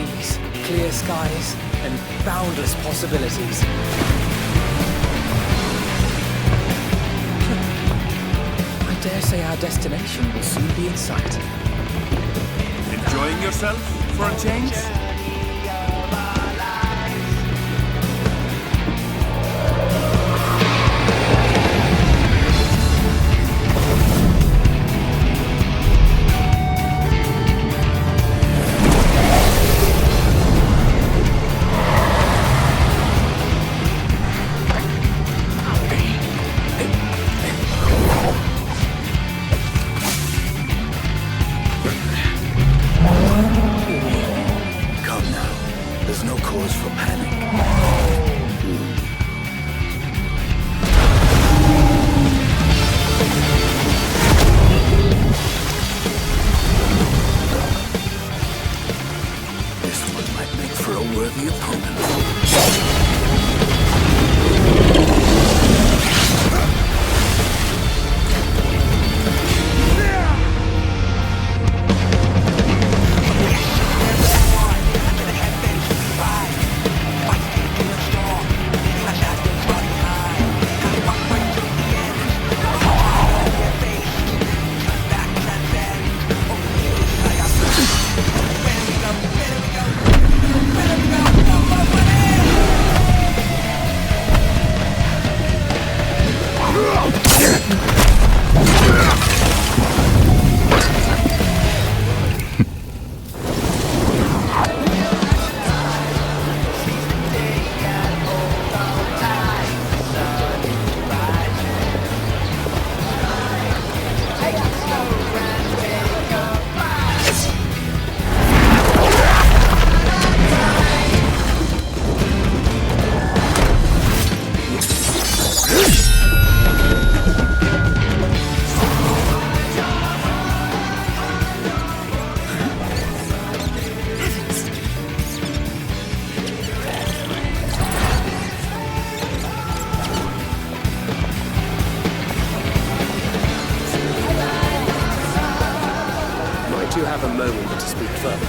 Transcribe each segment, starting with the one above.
seas, clear skies, and boundless possibilities. I dare say our destination will soon be in sight. Enjoying yourself for a change? You have a moment to speak further.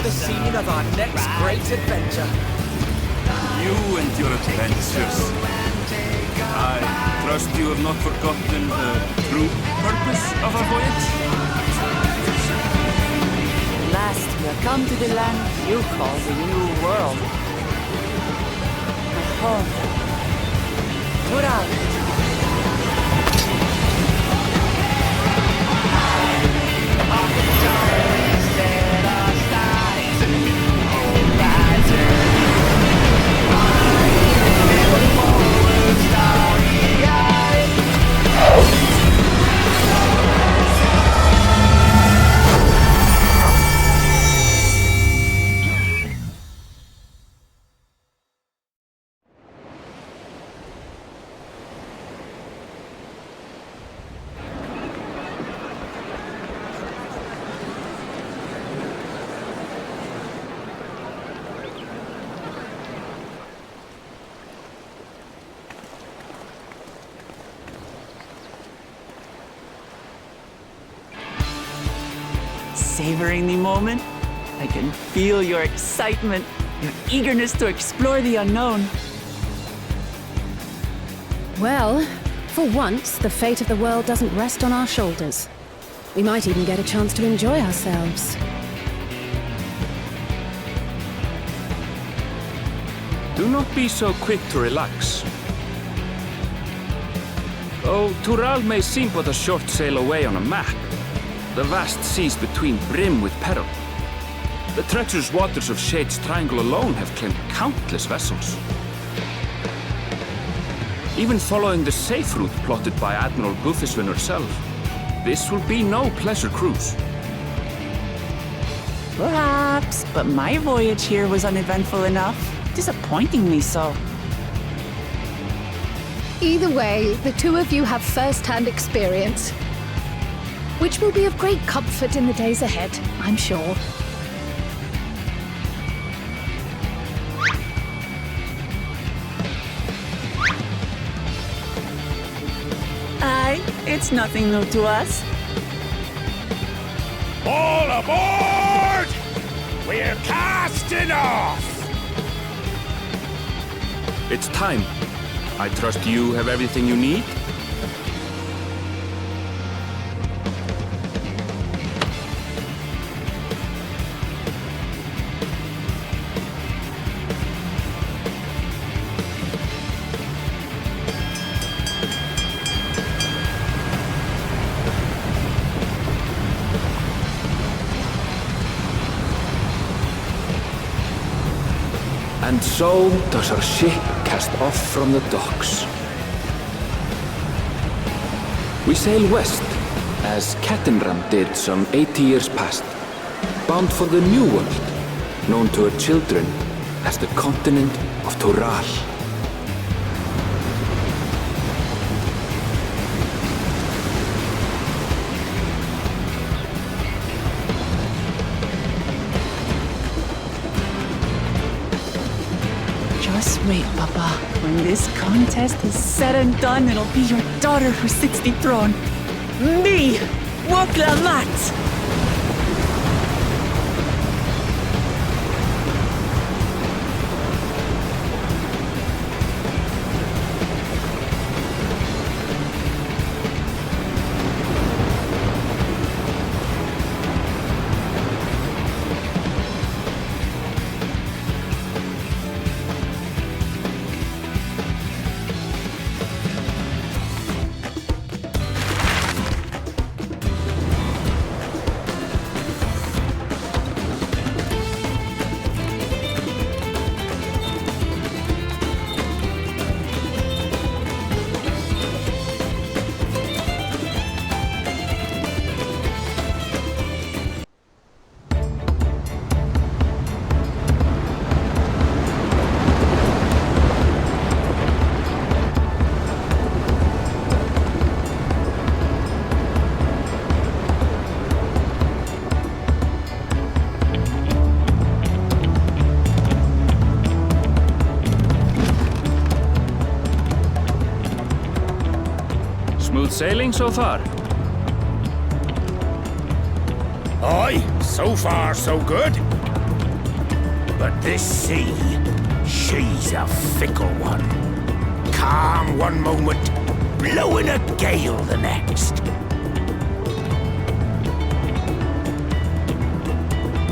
The scene of our next great adventure. You and your adventures. I trust you have not forgotten the true purpose of our voyage? At last we have come to the land you call the New World. My home. Put out. Horizon. savoring the moment? I can feel your excitement, your eagerness to explore the unknown. Well, for once, the fate of the world doesn't rest on our shoulders. We might even get a chance to enjoy ourselves. Do not be so quick to relax. Though Tural may seem but a short sail away on a map, the vast seas between brim with peril. The treacherous waters of Shade's Triangle alone have claimed countless vessels. Even following the safe route plotted by Admiral Guthiswin herself, this will be no pleasure cruise. Perhaps, but my voyage here was uneventful enough, disappointingly so. Either way, the two of you have first-hand experience, which will be of great comfort in the days ahead, I'm sure. Aye, it's nothing new to us. All aboard! We're casting off! It's time. I trust you have everything you need? And so does our ship cast off from the docks. We sail west, as Cattenram did some 80 years past, bound for the New World, known to her children as the continent of Tural. Just wait, Papa. When this contest is said and done, it'll be your daughter who sits the throne. Me! Woklamat! Smooth sailing so far? Aye, so far so good. But this sea, she's a fickle one. Calm one moment, blowing a gale the next.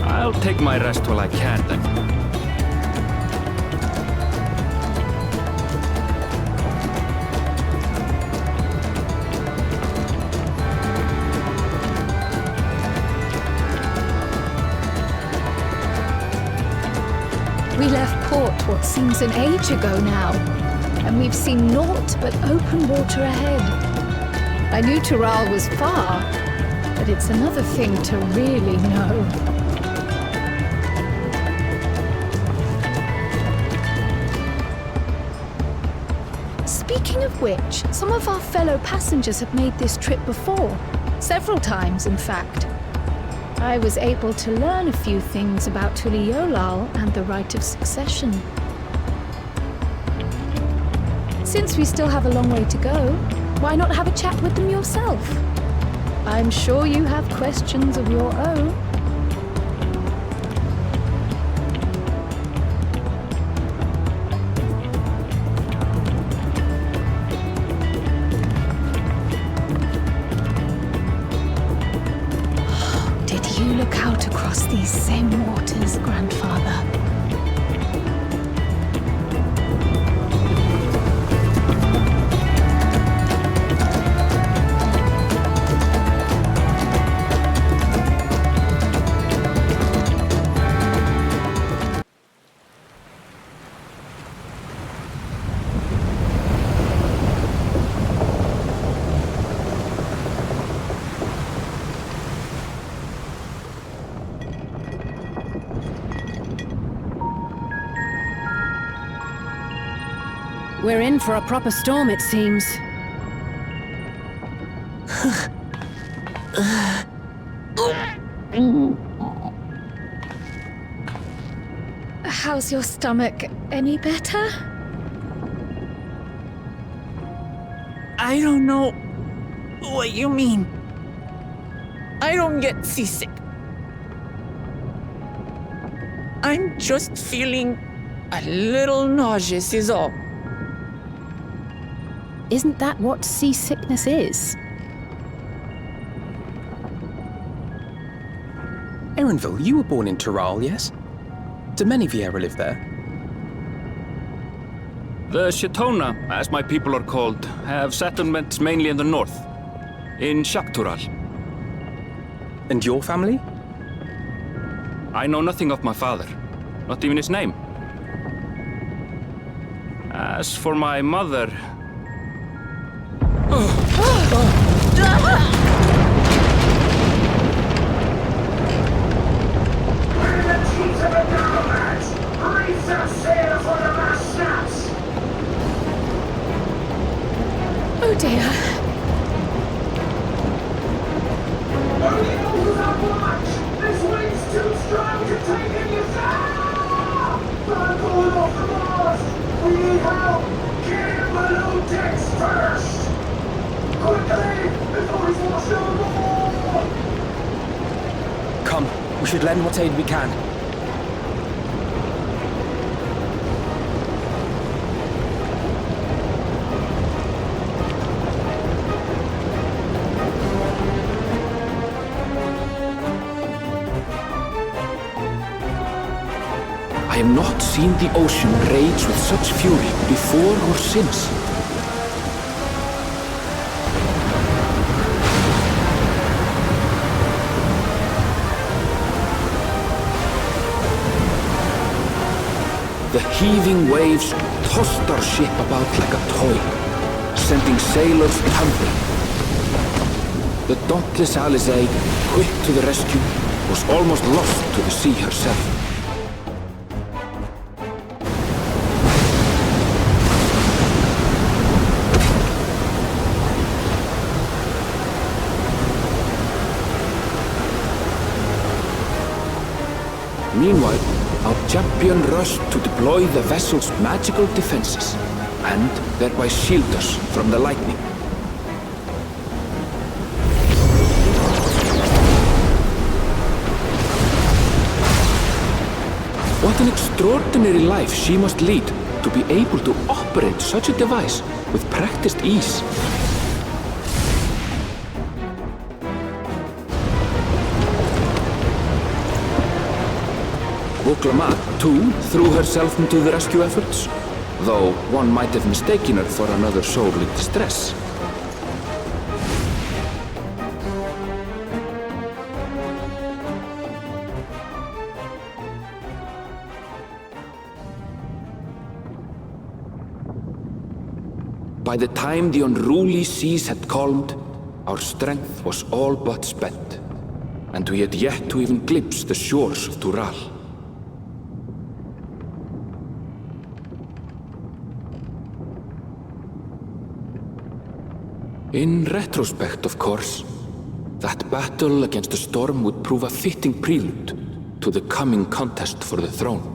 I'll take my rest while I can then. We left port what seems an age ago now, and we've seen naught but open water ahead. I knew Tural was far, but it's another thing to really know. Speaking of which, some of our fellow passengers have made this trip before. Several times, in fact. I was able to learn a few things about Tuliolal and the right of succession. Since we still have a long way to go, why not have a chat with them yourself? I'm sure you have questions of your own. We're in for a proper storm, it seems. How's your stomach? Any better? I don't know what you mean. I don't get seasick. I'm just feeling a little nauseous is all. Isn't that what seasickness is? Erenville, you were born in Tural, yes? Do many Vieira live there? The Shatona, as my people are called, have settlements mainly in the north, in Shaktural. And your family? I know nothing of my father, not even his name. As for my mother... Oh dear. Only those that watch! This wind's too strong to take any sound! I'm going off the mast! We need help! Get him below decks first! Quickly! Before he's washed overboard! Come, we should lend what aid we can. I have not seen the ocean rage with such fury before or since. The heaving waves tossed our ship about like a toy, sending sailors tumbling. The dauntless Alizé, quick to the rescue, was almost lost to the sea herself. Meanwhile, our champion rushed to deploy the vessel's magical defenses, and thereby shield us from the lightning. What an extraordinary life she must lead to be able to operate such a device with practiced ease. Oklama, too, threw herself into the rescue efforts, though one might have mistaken her for another soul in distress. By the time the unruly seas had calmed, our strength was all but spent, and we had yet to even glimpse the shores of Tural. In retrospect, of course, that battle against the storm would prove a fitting prelude to the coming contest for the throne.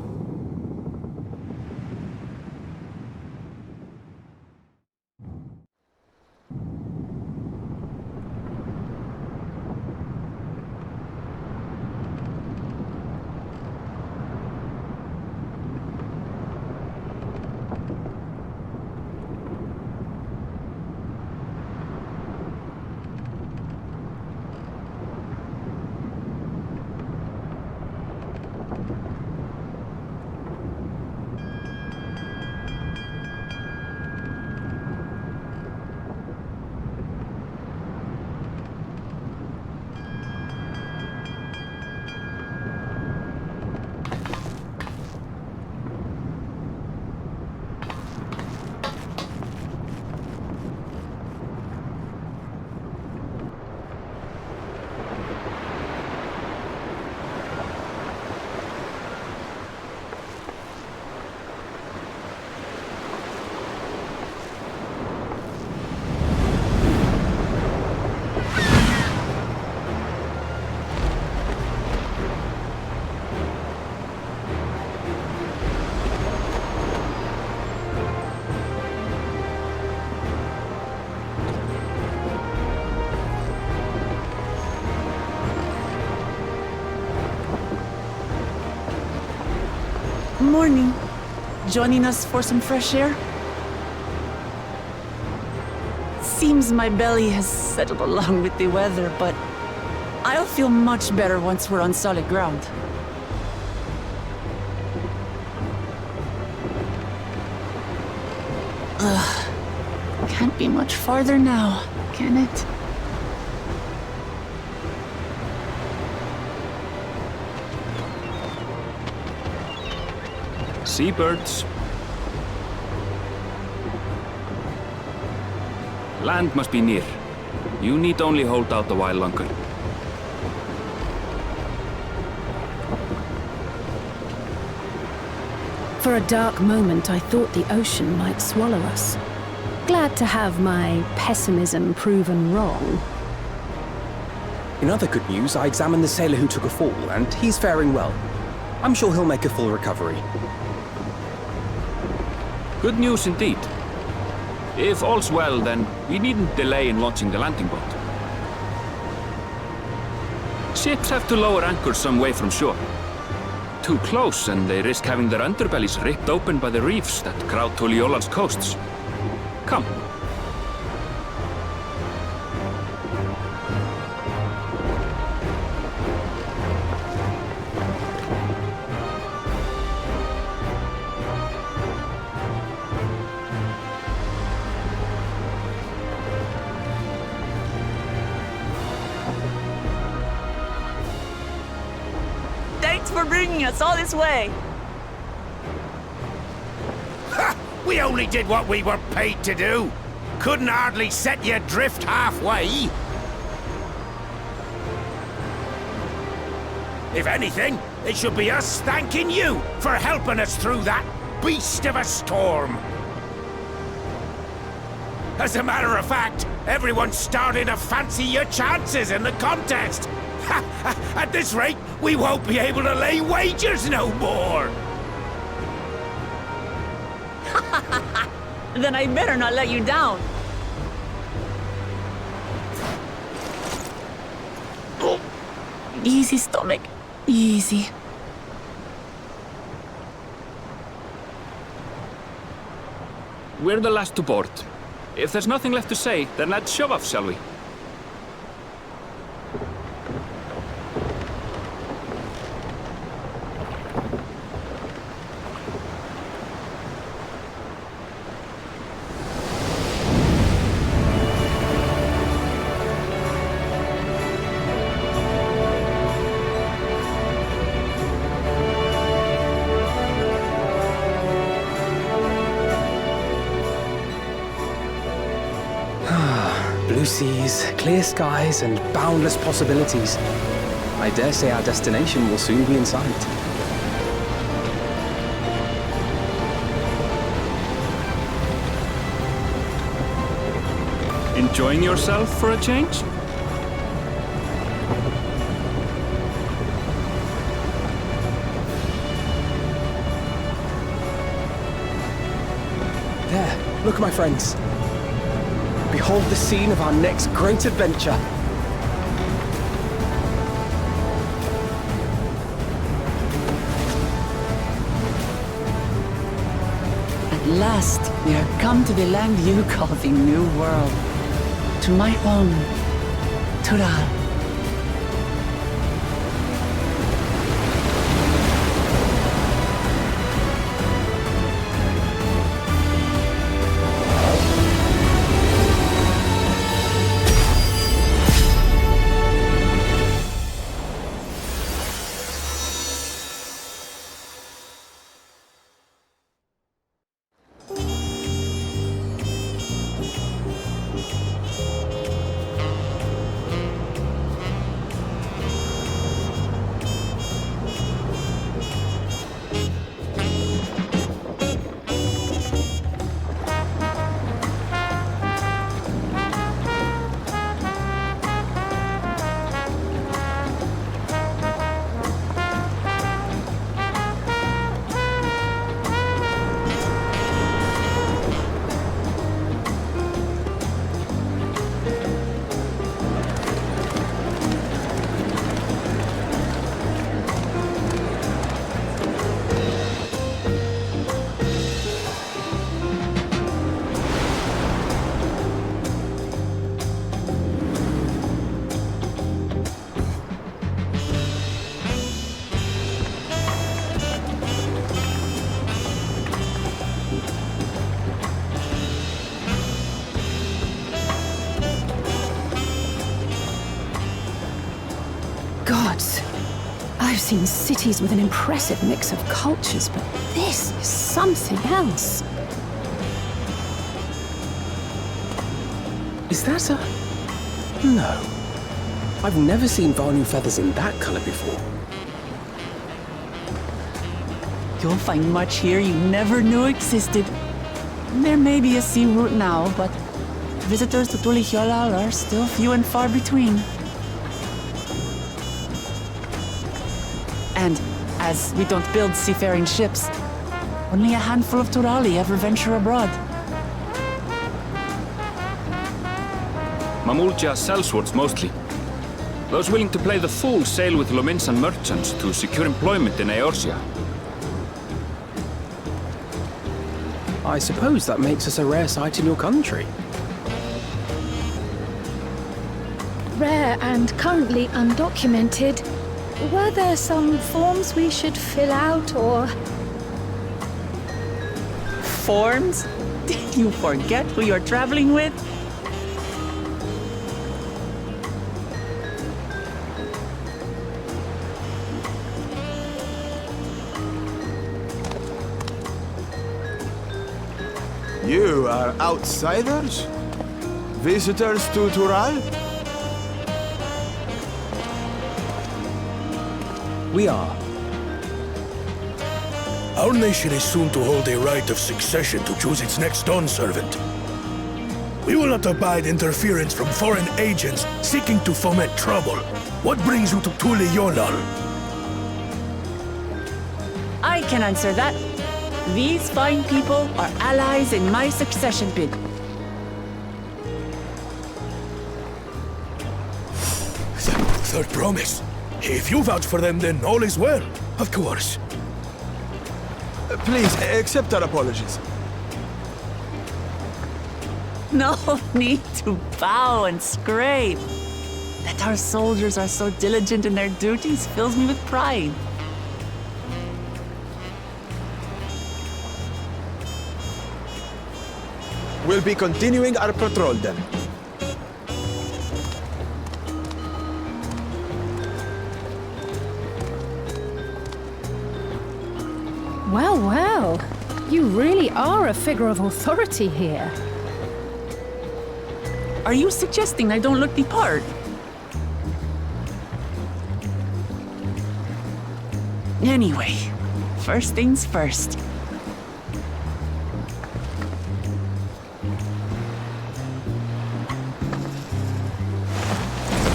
Morning. Joining us for some fresh air? Seems my belly has settled along with the weather, but I'll feel much better once we're on solid ground. Can't be much farther now, can it? Seabirds. Land must be near. You need only hold out a while longer. For a dark moment, I thought the ocean might swallow us. Glad to have my pessimism proven wrong. In other good news, I examined the sailor who took a fall, and he's faring well. I'm sure he'll make a full recovery. Good news indeed. If all's well, then we needn't delay in launching the landing boat. Ships have to lower anchors some way from shore. Too close, and they risk having their underbellies ripped open by the reefs that crowd Tuliola's coasts. Come. Thanks for bringing us all this way. Ha! We only did what we were paid to do. Couldn't hardly set you adrift halfway. If anything, it should be us thanking you for helping us through that beast of a storm. As a matter of fact, everyone's starting to fancy your chances in the contest. At this rate, we won't be able to lay wagers no more. Then I better not let you down. Oh. Easy, stomach. Easy. We're the last to board. If there's nothing left to say, then let's shove off, shall we? Blue seas, clear skies, and boundless possibilities. I dare say our destination will soon be in sight. Enjoying yourself for a change? There, look, my friends. Behold the scene of our next great adventure. At last, we have come to the land you call the New World. To my home, Tural. I've seen cities with an impressive mix of cultures, but this is something else. Is that a... No. I've never seen Vanu feathers in that color before. You'll find much here you never knew existed. There may be a sea route now, but visitors to Tulihyolal are still few and far between. And as we don't build seafaring ships, only a handful of Turali ever venture abroad. Mamulja sellswords mostly. Those willing to play the fool sail with Lominsan merchants to secure employment in Eorzea. I suppose that makes us a rare sight in your country. Rare and currently undocumented. Were there some forms we should fill out, or...? Forms? Did you forget who you're traveling with? You are outsiders? Visitors to Tural? We are. Our nation is soon to hold a right of succession to choose its next Dawn servant. We will not abide interference from foreign agents seeking to foment trouble. What brings you to Tulihyolal? I can answer that. These fine people are allies in my succession bid. Third promise. If you vouch for them, then all is well. Of course. Please, accept our apologies. No need to bow and scrape. That our soldiers are so diligent in their duties fills me with pride. We'll be continuing our patrol then. Well, well. You really are a figure of authority here. Are you suggesting I don't look the part? Anyway, first things first.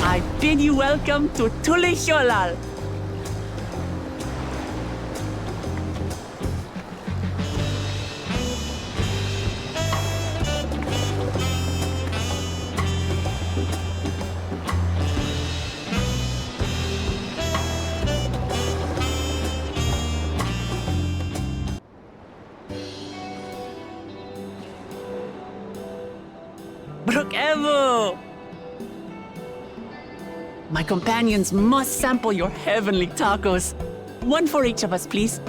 I bid you welcome to Tulihyolal. Brook-Evo! My companions must sample your heavenly tacos. One for each of us, please.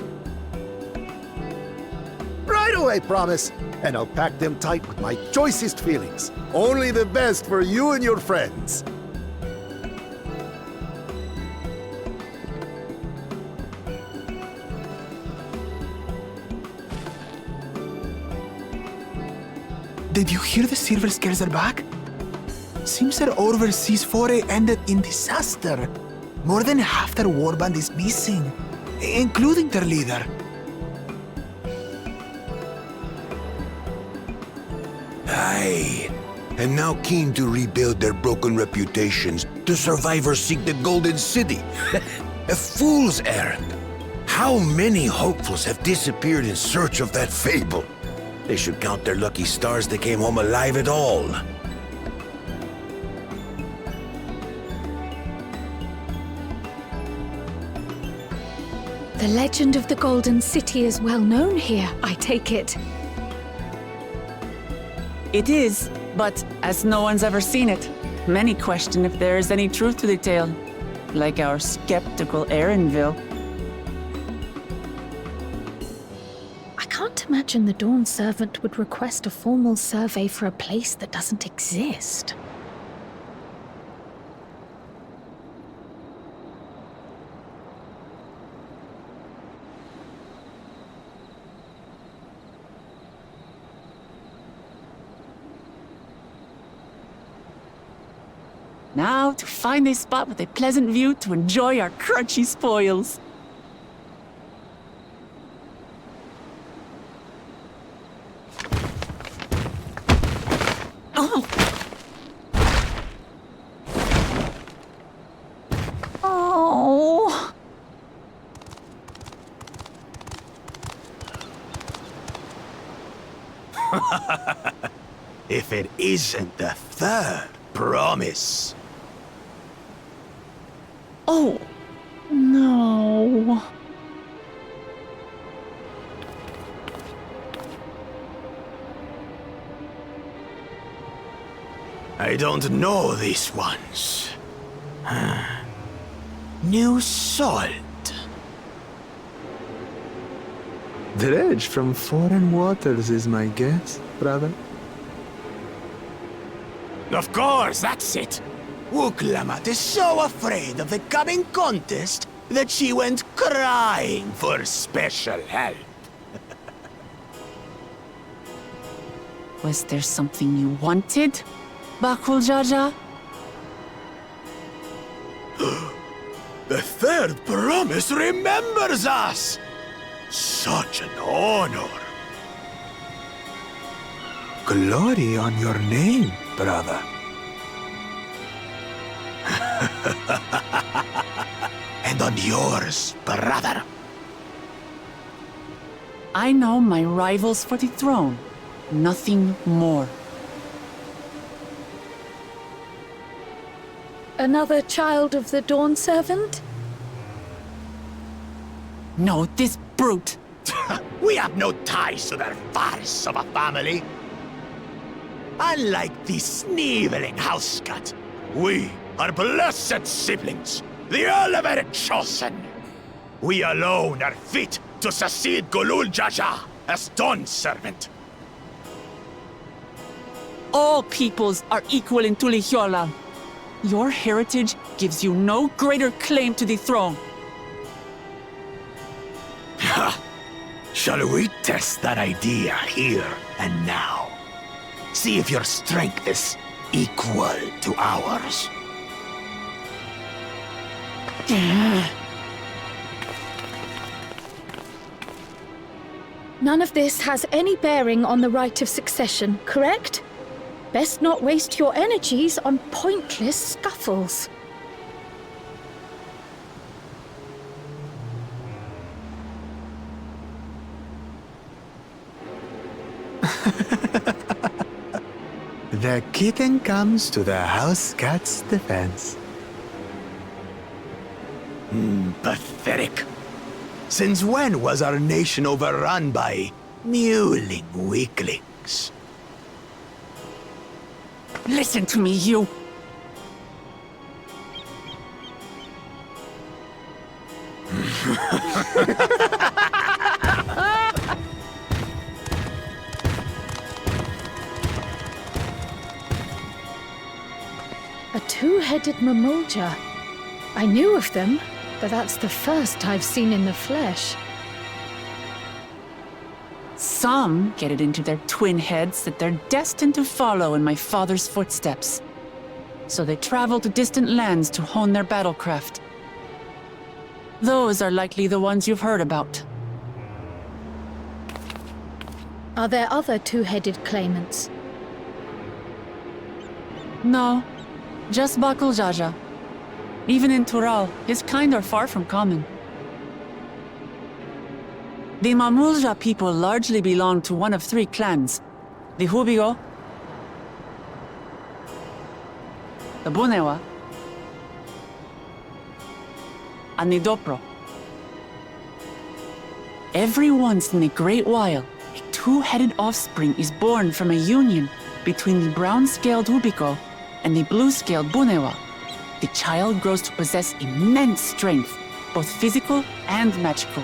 Right away, promise. And I'll pack them tight with my choicest feelings. Only the best for you and your friends. Did you hear the Silver Scales are back? Seems their overseas foray ended in disaster. More than half their warband is missing, including their leader. Aye. And now keen to rebuild their broken reputations, the survivors seek the Golden City. A fool's errand. How many hopefuls have disappeared in search of that fable? They should count their lucky stars they came home alive at all. The legend of the Golden City is well known here, I take it. It is, but as no one's ever seen it, many question if there is any truth to the tale, like our skeptical Erinville. I can't imagine the Dawn Servant would request a formal survey for a place that doesn't exist. Now to find a spot with a pleasant view to enjoy our crunchy spoils. Oh! Oh! If it isn't the third promise. Oh! No. I don't know these ones. New salt. Dredge from foreign waters is my guess, brother. Of course, that's it. Wuklamat is so afraid of the coming contest that she went crying for special help. Was there something you wanted, Bakul Jaja? The third promise remembers us! Such an honor. Glory on your name, brother. And on yours, brother. I know my rivals for the throne. Nothing more. Another child of the Dawn Servant? No, this brute. We have no ties to their farce of a family. Unlike the sneevling housecat, we are blessed siblings, the elevated chosen. We alone are fit to succeed Golul Jaja as Dawn Servant. All peoples are equal in Tulihiola. Your heritage gives you no greater claim to the throne. Ha! Shall we test that idea here and now? See if your strength is equal to ours. None of this has any bearing on the right of succession, correct? Best not waste your energies on pointless scuffles. The kitten comes to the house cat's defense. Pathetic. Since when was our nation overrun by mewling weaklings? Listen to me, you. A two-headed Mamulja. I knew of them, but that's the first I've seen in the flesh. Some get it into their twin heads that they're destined to follow in my father's footsteps. So they travel to distant lands to hone their battlecraft. Those are likely the ones you've heard about. Are there other two-headed claimants? No, just Bakul Jaja. Even in Tural, his kind are far from common. The Mamulja people largely belong to one of three clans. The Hubigo, the Bunewa, and the Dopro. Every once in a great while, a two-headed offspring is born from a union between the brown-scaled Hubigo and the blue-scaled Bunewa. The child grows to possess immense strength, both physical and magical.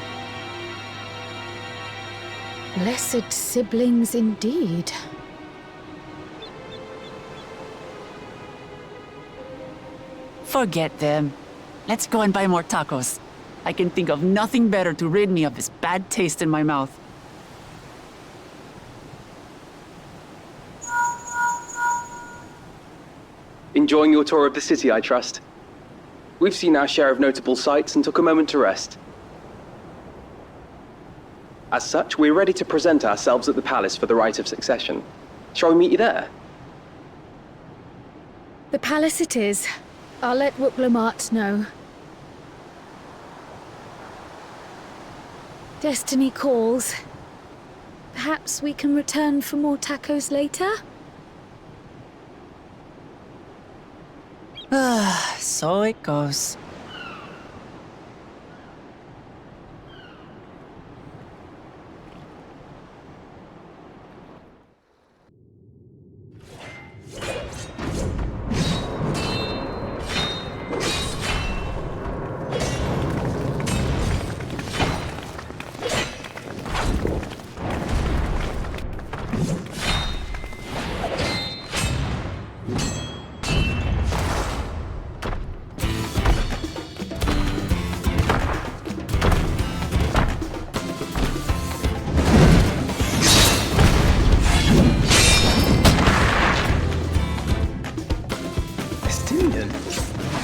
Blessed siblings indeed. Forget them. Let's go and buy more tacos. I can think of nothing better to rid me of this bad taste in my mouth. Enjoying your tour of the city, I trust. We've seen our share of notable sights and took a moment to rest. As such, we're ready to present ourselves at the palace for the rite of succession. Shall we meet you there? The palace it is. I'll let Wuklamart know. Destiny calls. Perhaps we can return for more tacos later? So it goes.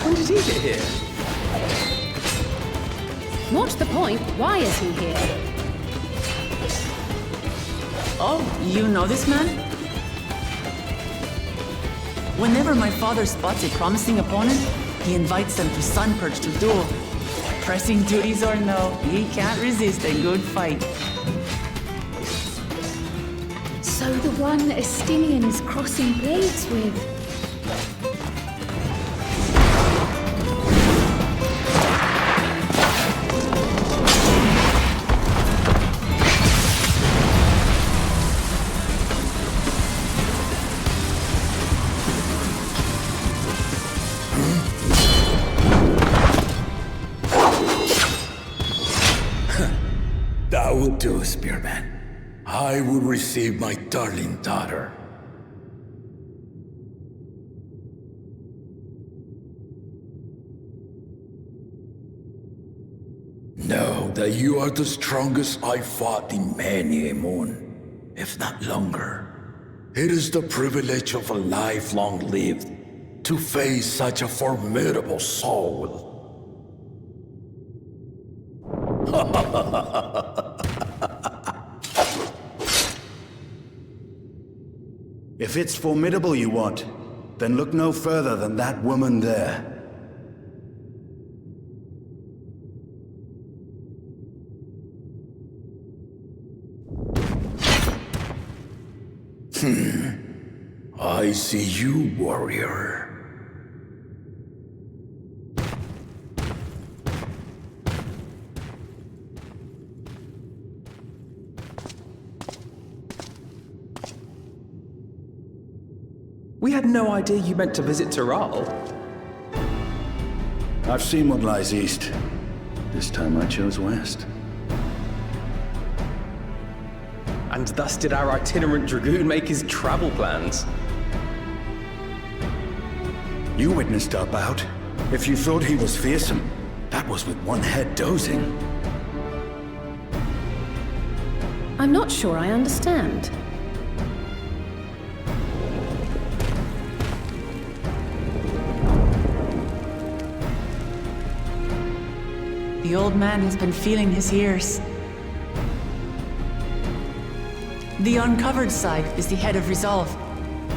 When did he get here? What's the point? Why is he here? Oh, you know this man? Whenever my father spots a promising opponent, he invites them to Sunperch to duel. Pressing duties or no, he can't resist a good fight. So the one Estinian is crossing blades with. That would do, Spearman. I will receive my darling daughter. Know that you are the strongest I fought in many a moon, if not longer. It is the privilege of a life long lived to face such a formidable soul. If it's formidable you want, then look no further than that woman there. I see you, warrior. We had no idea you meant to visit Tural. I've seen what lies east. This time I chose west. And thus did our itinerant dragoon make his travel plans. You witnessed our bout. If you thought he was fearsome, that was with one head dozing. I'm not sure I understand. The old man has been feeling his years. The uncovered side is the head of resolve,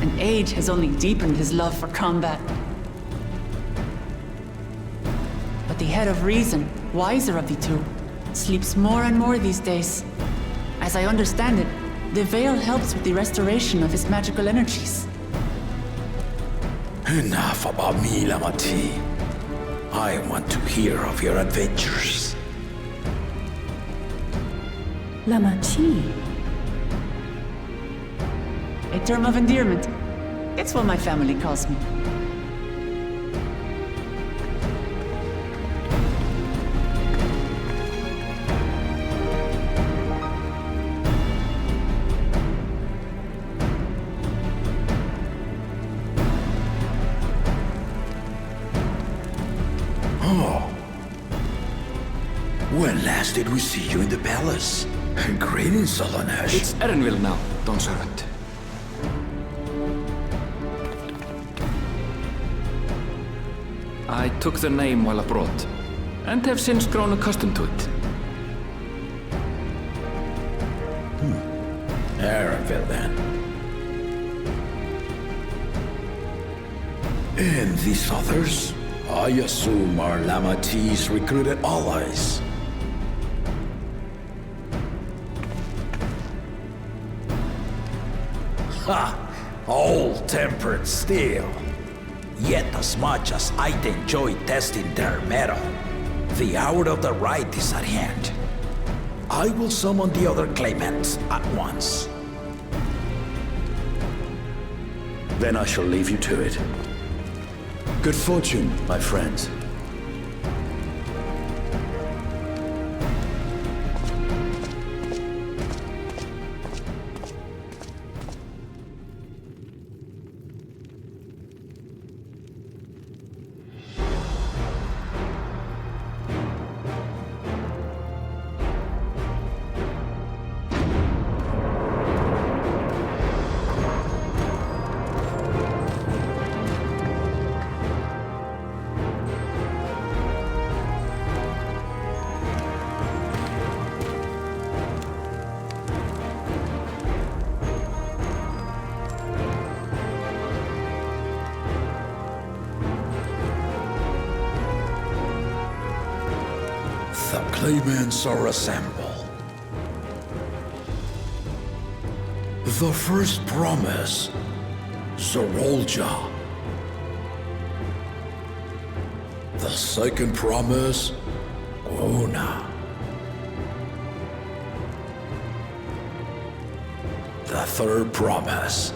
and age has only deepened his love for combat. But the head of reason, wiser of the two, sleeps more and more these days. As I understand it, the veil helps with the restoration of his magical energies. Enough about me, Lamati. I want to hear of your adventures. Lamachi. A term of endearment. It's what my family calls me. When last did we see you in the palace? Greetings, Solonesh. It's Erenville now, Dawn Servant. I took the name while abroad, and have since grown accustomed to it. Arendville, then. And these others? I assume are Lamatee's recruited allies. Ha! All-tempered steel. Yet as much as I'd enjoy testing their metal, the hour of the right is at hand. I will summon the other claimants at once. Then I shall leave you to it. Good fortune, my friends. The claimants are assembled. The first promise, Zorolja. The second promise, Ona. The third promise,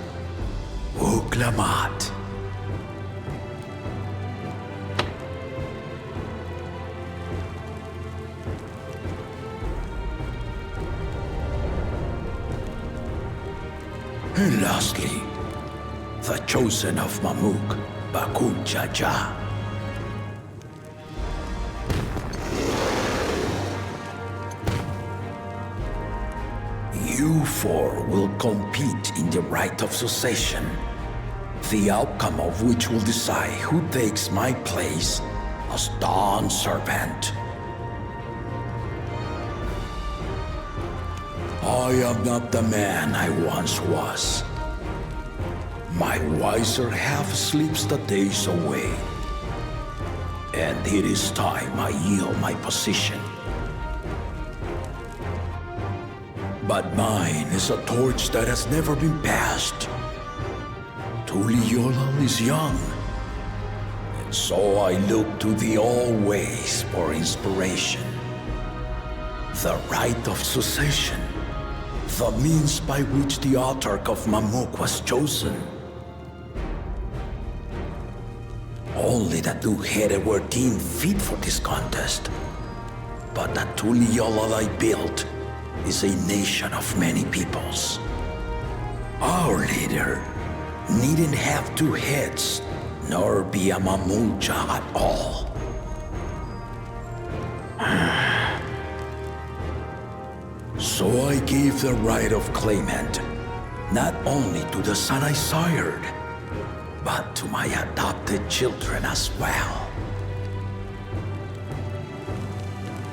Uklamat. And lastly, the chosen of Mamuk, Bakun Jaja. You four will compete in the rite of succession, the outcome of which will decide who takes my place as Dawn Servant. I am not the man I once was. My wiser half sleeps the days away. And it is time I yield my position. But mine is a torch that has never been passed. Tuliyollal is young. And so I look to the always for inspiration. The rite of succession. The means by which the Autarch of Mamuk was chosen. Only the two-headed were deemed fit for this contest. But the Tuliyollal I built is a nation of many peoples. Our leader needn't have two heads, nor be a Mamulja at all. So I gave the right of claimant, not only to the son I sired, but to my adopted children as well.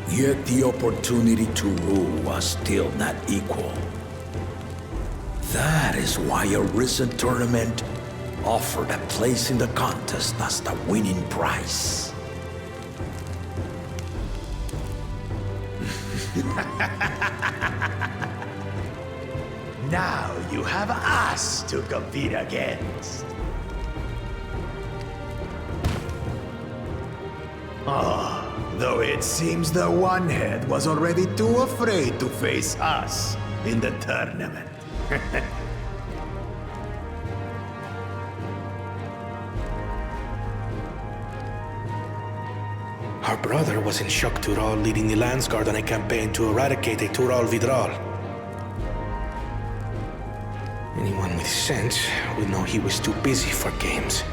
Yet the opportunity to rule was still not equal. That is why a recent tournament offered a place in the contest as the winning prize. Now you have us to compete against. Though it seems the one-head was already too afraid to face us in the tournament. Our brother was in Shok Tural leading the Landsguard on a campaign to eradicate a Tural Vidral. Anyone with sense would know he was too busy for games.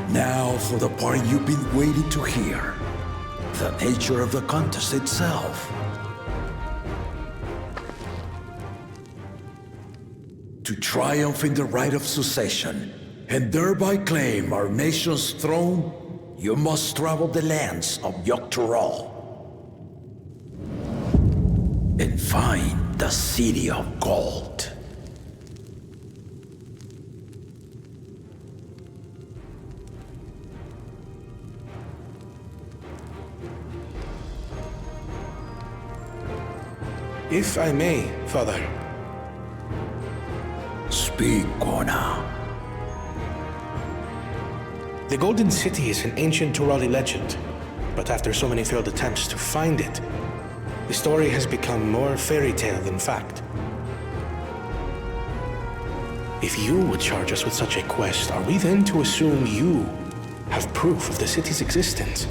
Now for the part you've been waiting to hear. The nature of the contest itself. to triumph in the right of succession, and thereby claim our nation's throne, you must travel the lands of Yogg-Toroil and find the City of Gold. If I may, Father. Speak, Kona. The Golden City is an ancient Turali legend, but after so many failed attempts to find it, the story has become more fairy tale than fact. If you would charge us with such a quest, are we then to assume you have proof of the city's existence?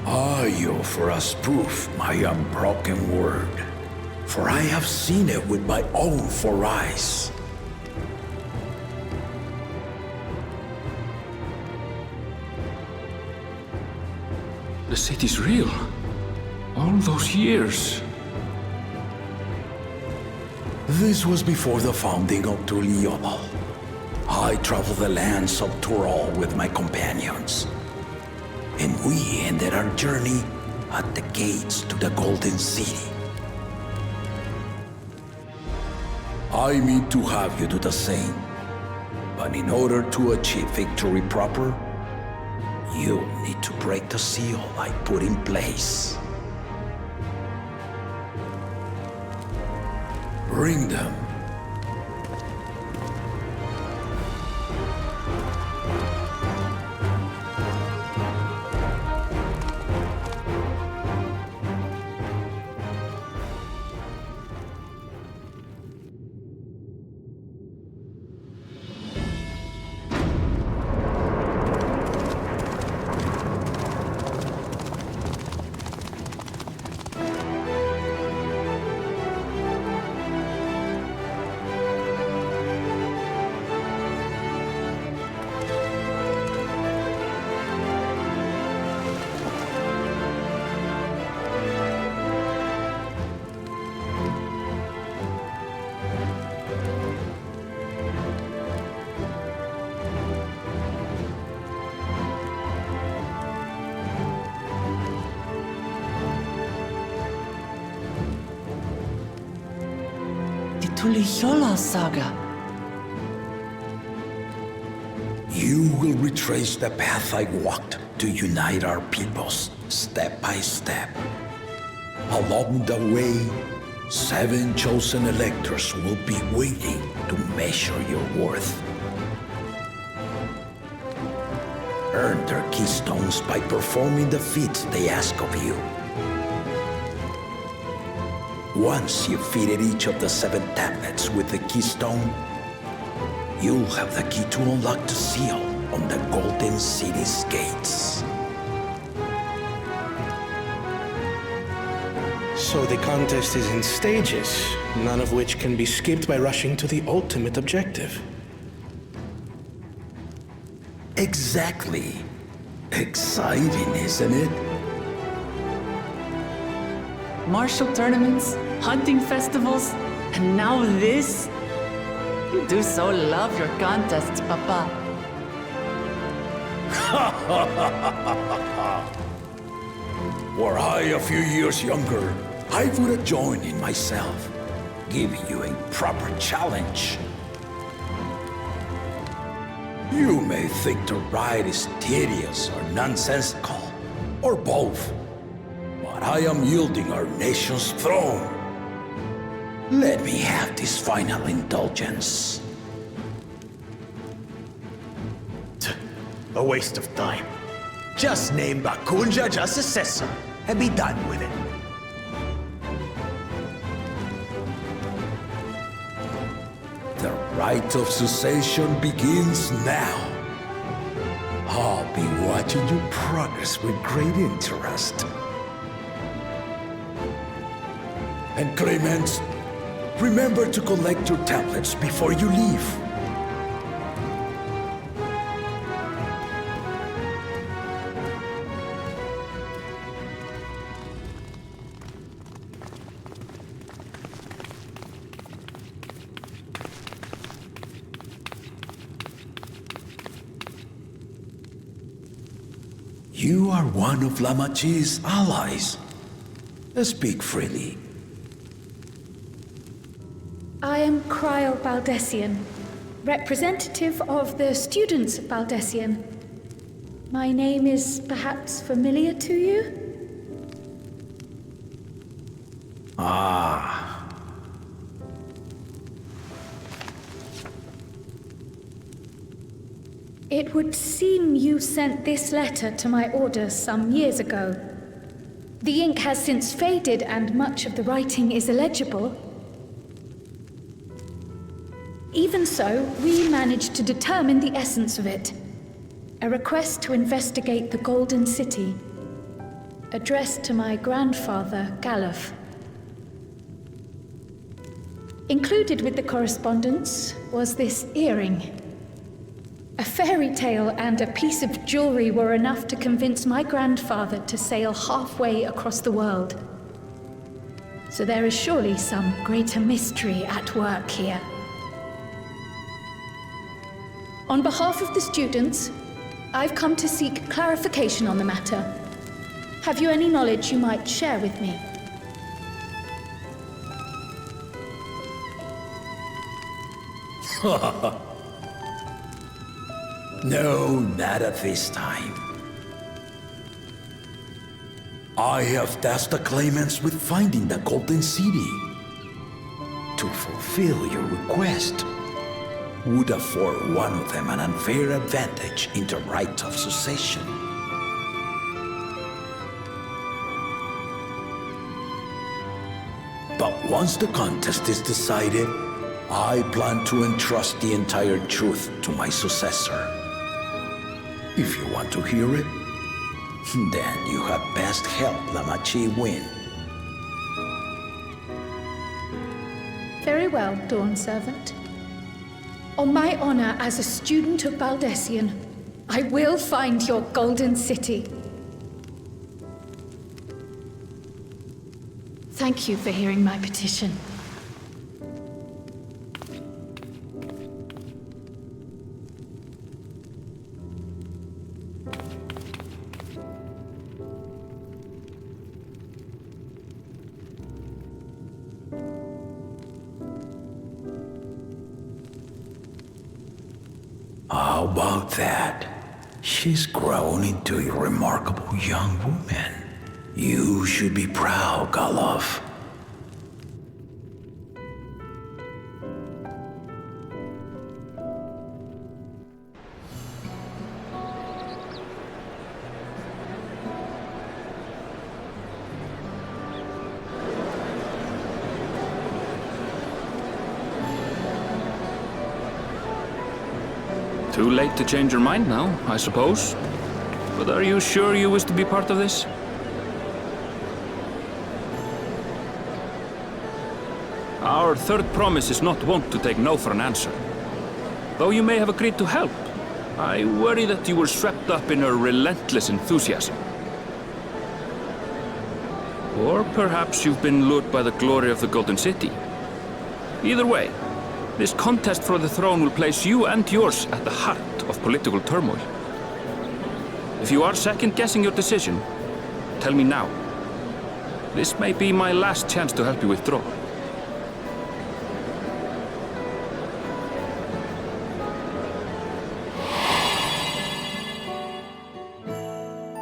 I offer us proof, my unbroken word, for I have seen it with my own 4 eyes. The city's real. All those years. This was before the founding of Tuliyollal. I traveled the lands of Toroil with my companions, and we ended our journey at the gates to the Golden City. I mean to have you do the same, but in order to achieve victory proper, you'll need to break the seal I put in place. Bring them. Tuliyollal saga. You will retrace the path I walked to unite our peoples, step by step. Along the way, 7 chosen electors will be waiting to measure your worth. Earn their keystones by performing the feats they ask of you. Once you've fitted each of the 7 tablets with the keystone, you'll have the key to unlock the seal on the Golden City's gates. So the contest is in stages, none of which can be skipped by rushing to the ultimate objective. Exactly. Exciting, isn't it? Martial tournaments, hunting festivals, and now this? You do so love your contests, Papa. Were I a few years younger, I would have joined in myself, giving you a proper challenge. You may think the ride is tedious or nonsensical, or both, but I am yielding our nation's throne. Let me have this final indulgence. A waste of time. Just name Bakunja just a successor and be done with it. The rite of succession begins now. I'll be watching your progress with great interest. And Clemens, remember to collect your tablets before you leave. You are one of Lamachi's allies. Speak freely. I am Cryle Baldessian, representative of the students of Baldessian. My name is perhaps familiar to you? Ah. It would seem you sent this letter to my order some years ago. The ink has since faded and much of the writing is illegible. Even so, we managed to determine the essence of it. A request to investigate the Golden City, addressed to my grandfather, Galuf. Included with the correspondence was this earring. A fairy tale and a piece of jewelry were enough to convince my grandfather to sail halfway across the world. So there is surely some greater mystery at work here. On behalf of the students, I've come to seek clarification on the matter. Have you any knowledge you might share with me? No, not at this time. I have tasked the claimants with finding the Golden City. To fulfill your request would afford one of them an unfair advantage in the right of succession. But once the contest is decided, I plan to entrust the entire truth to my successor. If you want to hear it, then you had best help Lamachi win. Very well, Dawn Servant. On my honor as a student of Baldessian, I will find your Golden City. Thank you for hearing my petition. How about that? She's grown into a remarkable young woman. You should be proud, Galuf. Too late to change your mind now, I suppose. But are you sure you wish to be part of this? Our third promise is not wont to take no for an answer. Though you may have agreed to help, I worry that you were swept up in her relentless enthusiasm. Or perhaps you've been lured by the glory of the Golden City. Either way, this contest for the throne will place you and yours at the heart of political turmoil. If you are second-guessing your decision, tell me now. This may be my last chance to help you withdraw.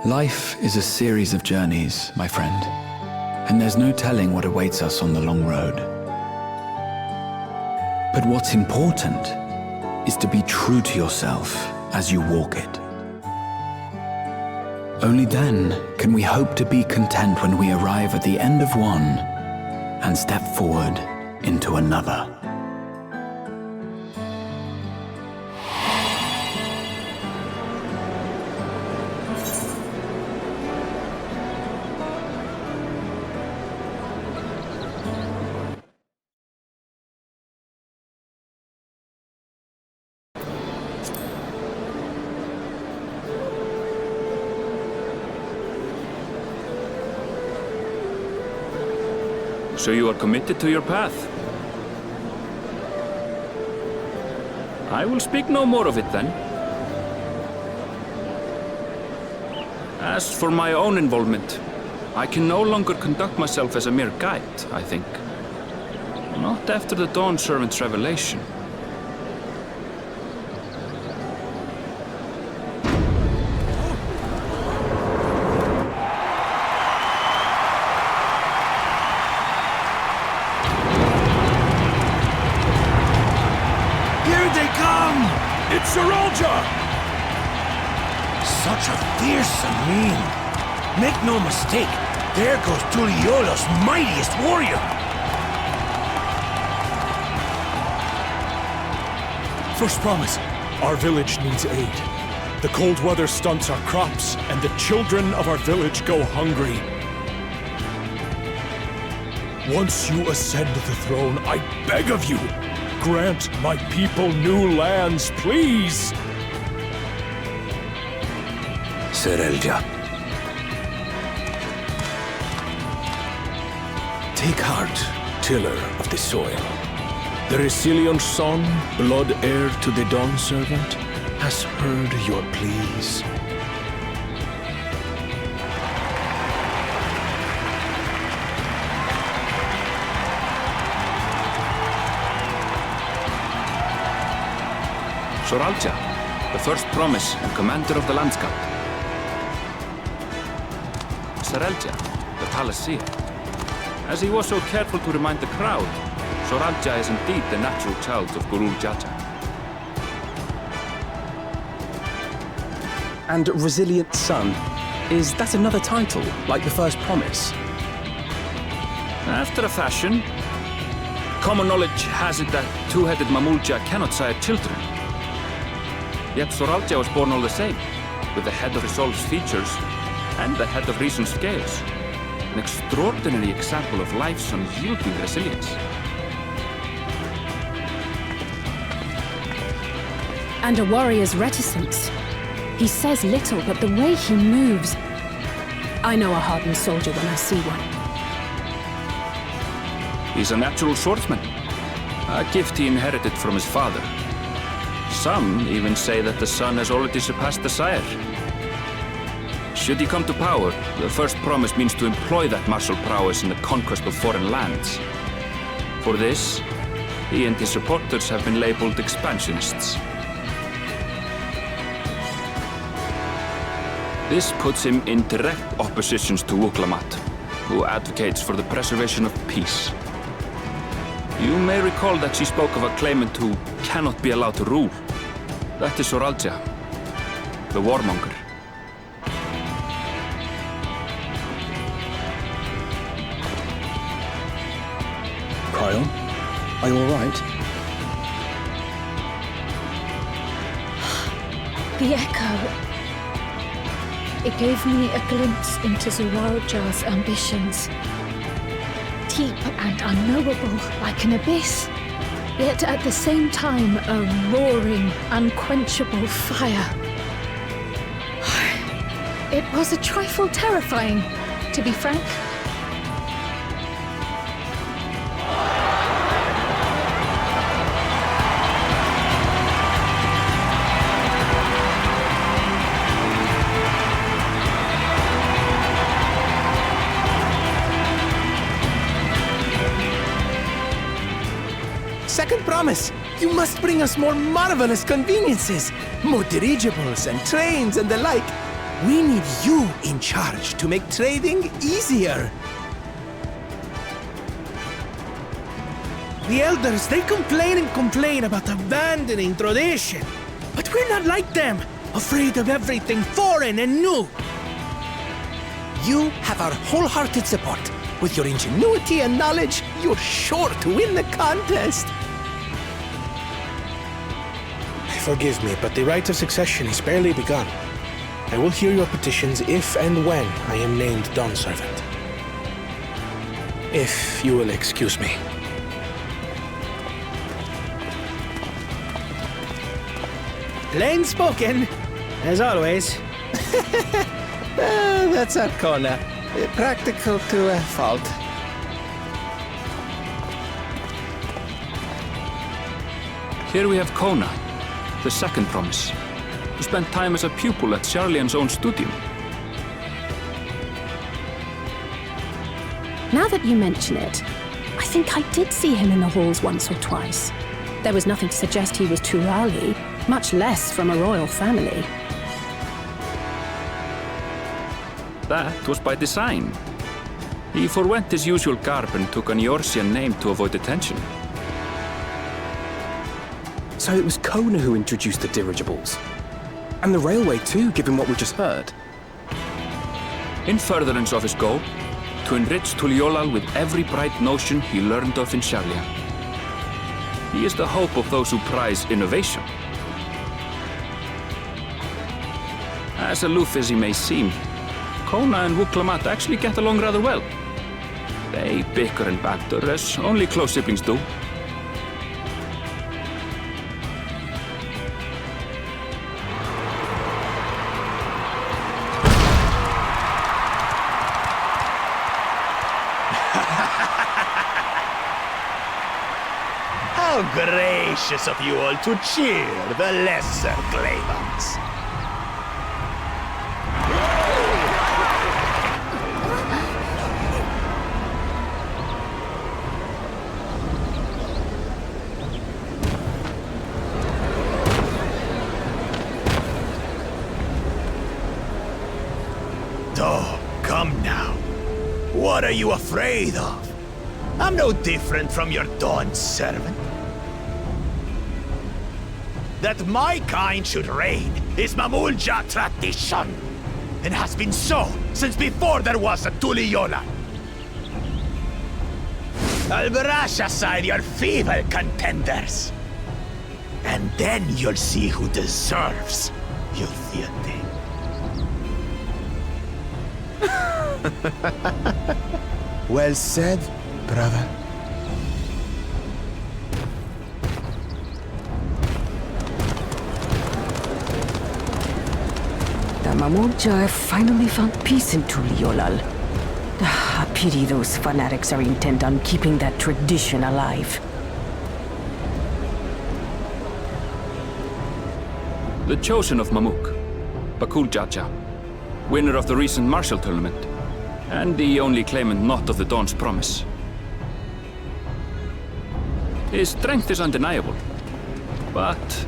Life is a series of journeys, my friend, and there's no telling what awaits us on the long road. But what's important is to be true to yourself as you walk it. Only then can we hope to be content when we arrive at the end of one and step forward into another. So you are committed to your path? I will speak no more of it then. As for my own involvement, I can no longer conduct myself as a mere guide, I think. Not after the Dawn Servant's revelation. Here they come! It's Seralja! Such a fearsome mien. Make no mistake, there goes Tuliola's mightiest warrior! First promise, our village needs aid. The cold weather stunts our crops, and the children of our village go hungry. Once you ascend the throne, I beg of you, grant my people new lands, please! Seralja. Take heart, tiller of the soil. The Resilion's son, blood heir to the Dawn Servant, has heard your pleas. Seralja, the first promise and commander of the Landscape. Seralja, the Palaceer. As he was so careful to remind the crowd, Seralja is indeed the natural child of Gurul Jaja. And Resilient Son, is that another title, like the first promise? After a fashion, common knowledge has it that two-headed Mamulja cannot sire children. Yet Seralja was born all the same, with the head of Resolve's features and the head of Reason's scales. An extraordinary example of life's unyielding resilience. And a warrior's reticence. He says little, but the way he moves... I know a hardened soldier when I see one. He's a natural swordsman, a gift he inherited from his father. Some even say that the son has already surpassed the sire. Should he come to power, the first promise means to employ that martial prowess in the conquest of foreign lands. For this, he and his supporters have been labeled expansionists. This puts him in direct opposition to Wuklamat, who advocates for the preservation of peace. You may recall that she spoke of a claimant who cannot be allowed to rule. That is Seralja, the warmonger. Cryon, are you all right? The echo. It gave me a glimpse into Seralja's ambitions. Deep and unknowable, like an abyss. Yet at the same time, a roaring, unquenchable fire. It was a trifle terrifying, to be frank. Second promise, you must bring us more marvelous conveniences, more dirigibles and trains and the like. We need you in charge to make trading easier. The elders, they complain and complain about abandoning tradition. But we're not like them, afraid of everything foreign and new. You have our wholehearted support. With your ingenuity and knowledge, you're sure to win the contest. Forgive me, but the rite of succession is barely begun. I will hear your petitions if and when I am named Dawn Servant. If you will excuse me. Plain spoken, as always. That's our corner. Practical to a fault. Here we have Kona, the second promise, who spent time as a pupil at Charlian's own studio. Now that you mention it, I think I did see him in the halls once or twice. There was nothing to suggest he was Turali, much less from a royal family. That was by design. He forwent his usual garb and took an Eorzean name to avoid attention. So it was Kona who introduced the dirigibles. And the railway too, given what we just heard. In furtherance of his goal, to enrich Tuliolal with every bright notion he learned of in Sharlia. He is the hope of those who prize innovation. As aloof as he may seem, Kona and Wuklamat actually get along rather well. They bicker and banter as only close siblings do. How gracious of you all to cheer the lesser claimants. Oh, come now. What are you afraid of? I'm no different from your Dawn servant. That my kind should reign is Mamulja tradition, and has been so since before there was a Tuliolal. I'll brush aside your feeble contenders, and then you'll see who deserves your fealty. Well said, brother. The Mamulja have finally found peace in Tuliolal. I pity those fanatics are intent on keeping that tradition alive. The chosen of Mamuk, Bakul Jaja, winner of the recent martial tournament, and the only claimant not of the Dawn's promise. His strength is undeniable, but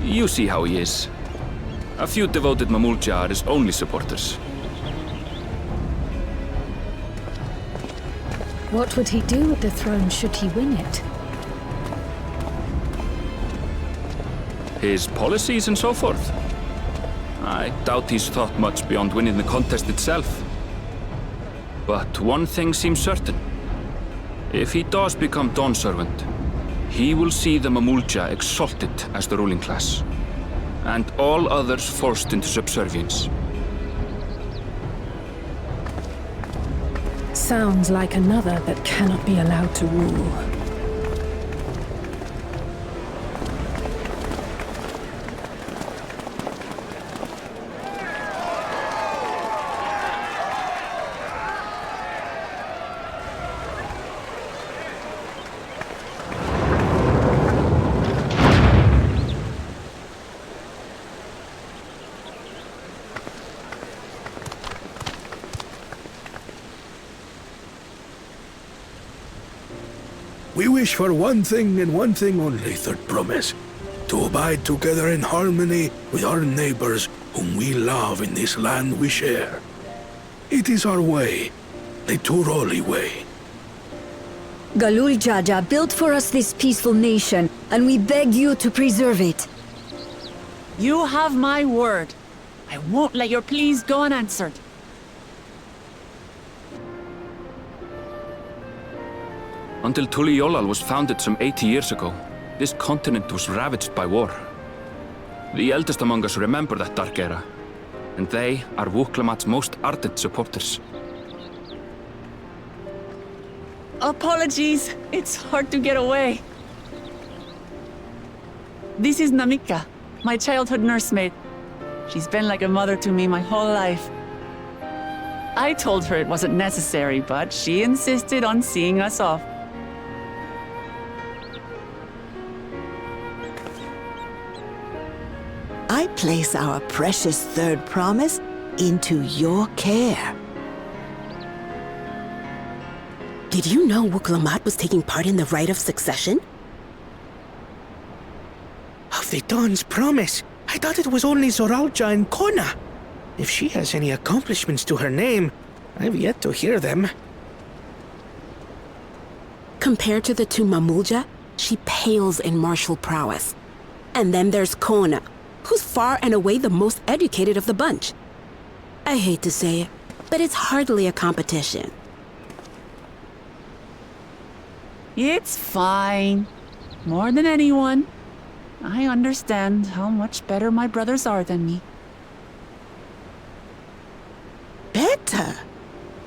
you see how he is. A few devoted Mamulja are his only supporters. What would he do with the throne should he win it? His policies and so forth? I doubt he's thought much beyond winning the contest itself. But one thing seems certain. If he does become Dawn servant, he will see the Mamulja exalted as the ruling class, and all others forced into subservience. Sounds like another that cannot be allowed to rule. We wish for one thing and one thing only, Third Promise. To abide together in harmony with our neighbors whom we love in this land we share. It is our way, the Turali way. Galul Jaja built for us this peaceful nation, and we beg you to preserve it. You have my word. I won't let your pleas go unanswered. Until Tuliolal was founded some 80 years ago, this continent was ravaged by war. The eldest among us remember that dark era, and they are Wuklamat's most ardent supporters. Apologies, it's hard to get away. This is Namika, my childhood nursemaid. She's been like a mother to me my whole life. I told her it wasn't necessary, but she insisted on seeing us off. I place our precious Third Promise into your care. Did you know Wuklamat was taking part in the rite of succession? Of the Dawn's promise. I thought it was only Zoralja and Kona. If she has any accomplishments to her name, I've yet to hear them. Compared to the two Mamulja, she pales in martial prowess. And then there's Kona, who's far and away the most educated of the bunch. I hate to say it, but it's hardly a competition. It's fine. More than anyone. I understand how much better my brothers are than me. Better?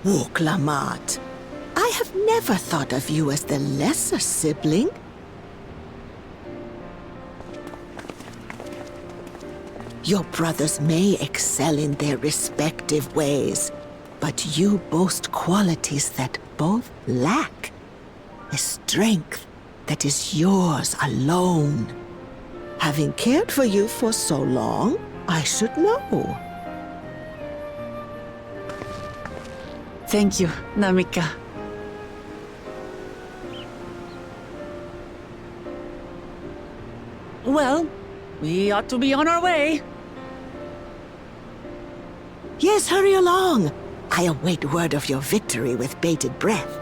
Wuklamat. I have never thought of you as the lesser sibling. Your brothers may excel in their respective ways, but you boast qualities that both lack. A strength that is yours alone. Having cared for you for so long, I should know. Thank you, Namika. Well, we ought to be on our way. Yes, hurry along. I await word of your victory with bated breath.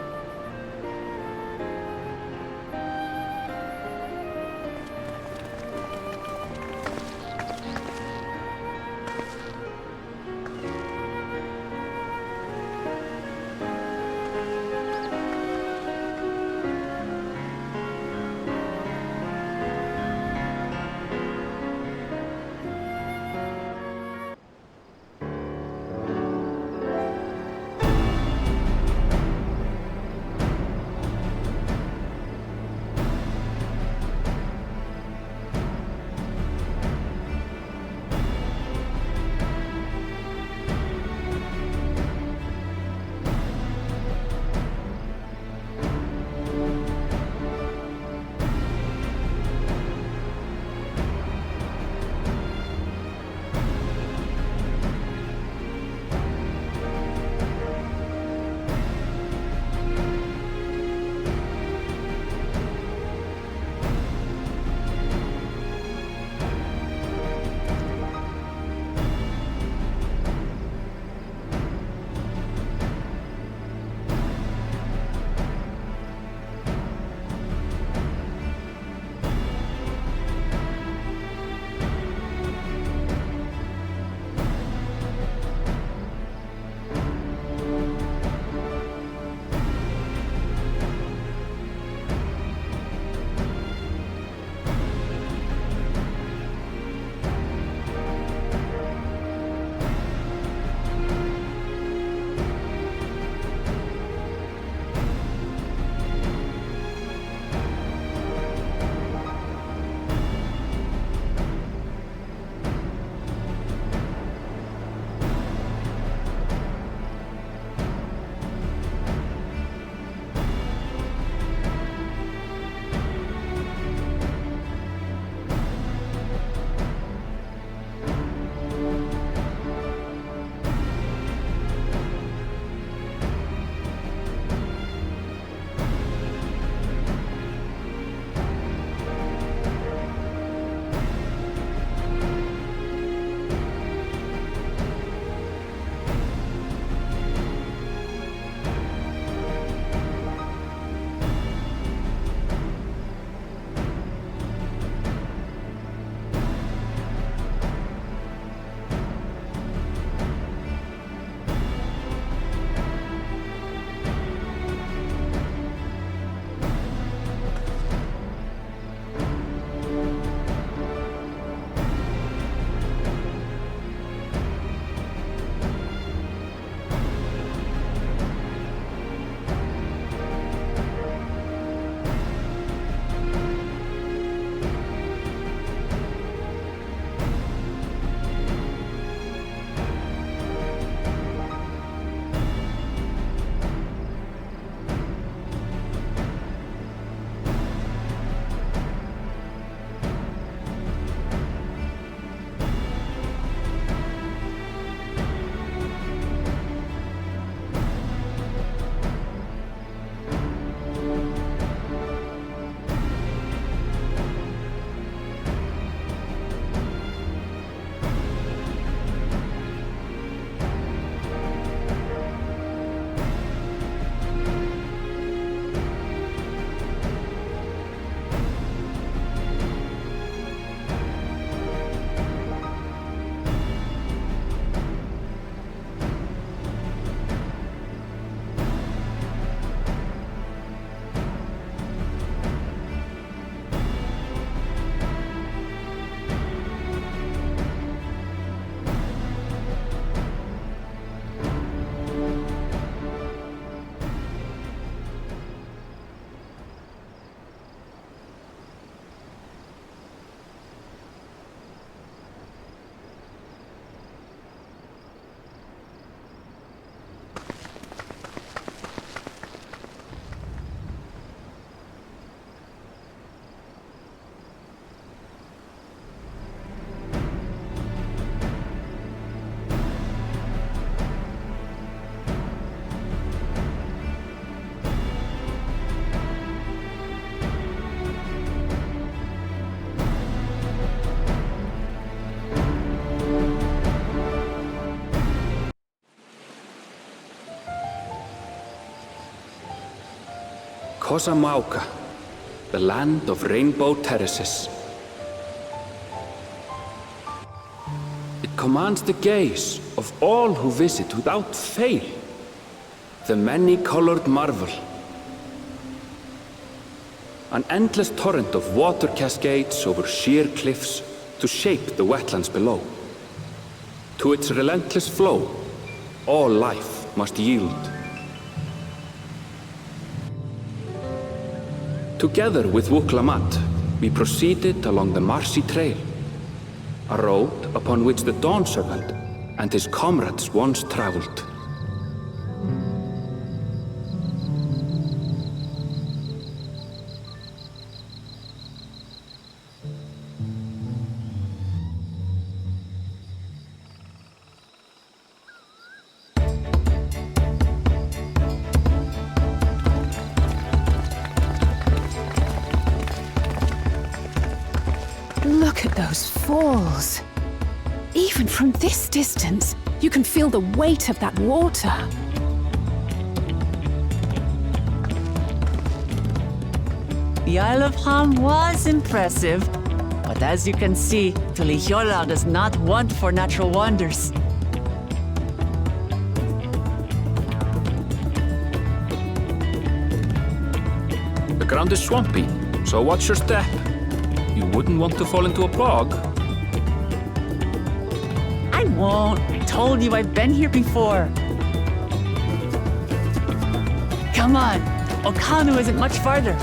Kosamauka, the land of rainbow terraces. It commands the gaze of all who visit without fail. The many-colored marvel. An endless torrent of water cascades over sheer cliffs to shape the wetlands below. To its relentless flow, all life must yield. Together with Wuklamat, we proceeded along the marshy trail, a road upon which the Dawn Servant and his comrades once traveled. Look at those falls. Even from this distance, you can feel the weight of that water. The Isle of Ham was impressive, but as you can see, Tuliyola does not want for natural wonders. The ground is swampy, so watch your step. You wouldn't want to fall into a bog. I won't. I told you I've been here before. Come on. Okanu isn't much farther.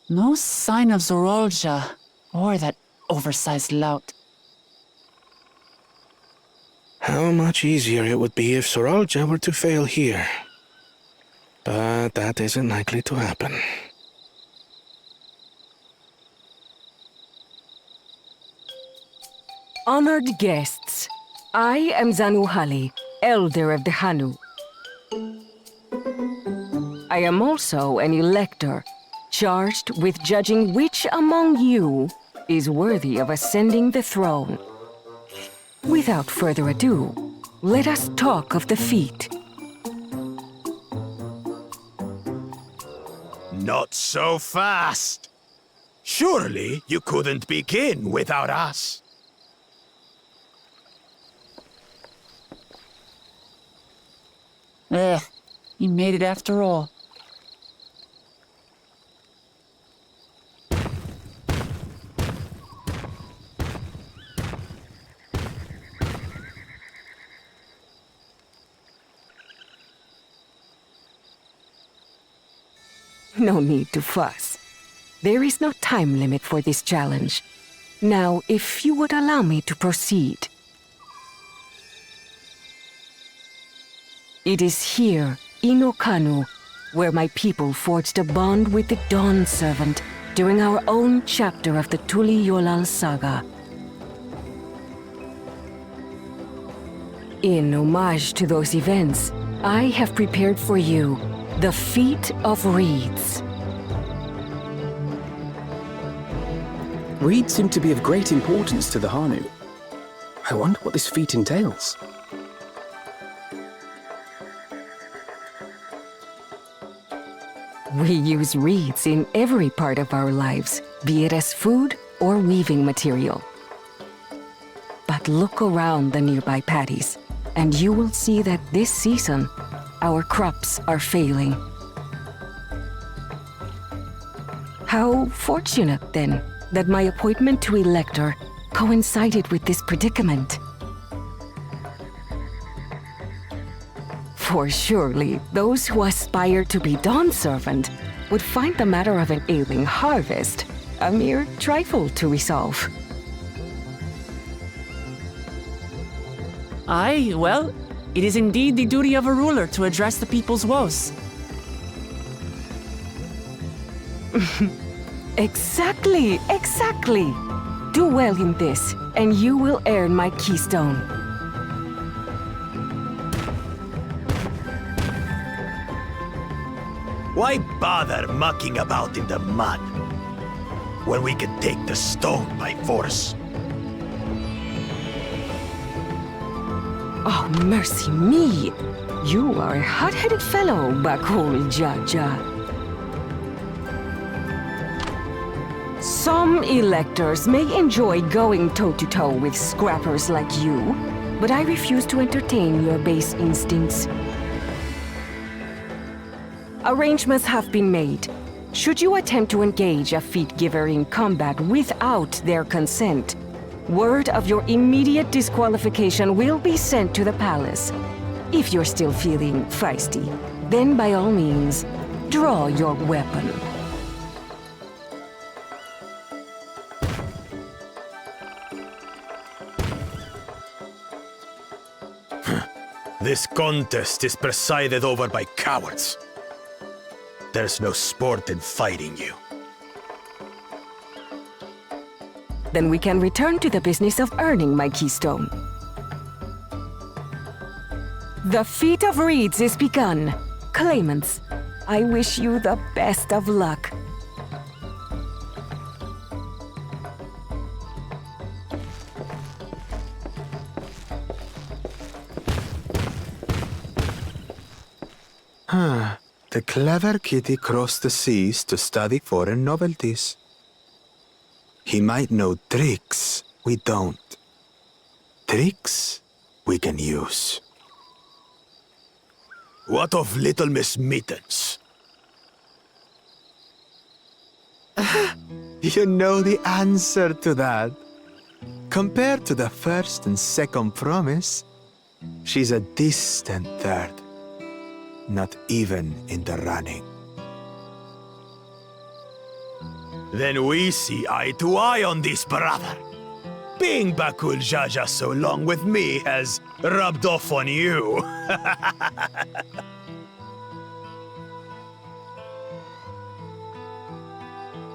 No sign of Zorolja or that oversized lout. How much easier it would be if Zorolja were to fail here. But that isn't likely to happen. Honored guests, I am Zanuhali, Elder of the Hanu. I am also an elector, charged with judging which among you is worthy of ascending the throne. Without further ado, let us talk of the feat. Not so fast! Surely you couldn't begin without us. He made it after all. No need to fuss. There is no time limit for this challenge. Now, if you would allow me to proceed. It is here, in Okanu, where my people forged a bond with the Dawn Servant during our own chapter of the Tuli-Yolal saga. In homage to those events, I have prepared for you the Feat of Reeds. Reeds seem to be of great importance to the Hanu. I wonder what this feat entails. We use reeds in every part of our lives, be it as food or weaving material. But look around the nearby paddies, and you will see that this season, our crops are failing. How fortunate, then, that my appointment to Elector coincided with this predicament. For surely, those who aspire to be Dawn Servant would find the matter of an ailing harvest a mere trifle to resolve. Aye, well, it is indeed the duty of a ruler to address the people's woes. Exactly, exactly. Do well in this, and you will earn my keystone. Why bother mucking about in the mud when we can take the stone by force? Oh, mercy me! You are a hot-headed fellow, Bakul Jaja. Some electors may enjoy going toe-to-toe with scrappers like you, but I refuse to entertain your base instincts. Arrangements have been made. Should you attempt to engage a feat-giver in combat without their consent, word of your immediate disqualification will be sent to the palace. If you're still feeling feisty, then by all means, draw your weapon. This contest is presided over by cowards. There's no sport in fighting you. Then we can return to the business of earning my keystone. The feat of reeds is begun. Claimants, I wish you the best of luck. The clever kitty crossed the seas to study foreign novelties. He might know tricks we don't. Tricks we can use. What of Little Miss Mittens? You know the answer to that. Compared to the first and second promise, she's a distant third. Not even in the running. Then we see eye to eye on this, brother. Being Bakul Jaja so long with me has rubbed off on you.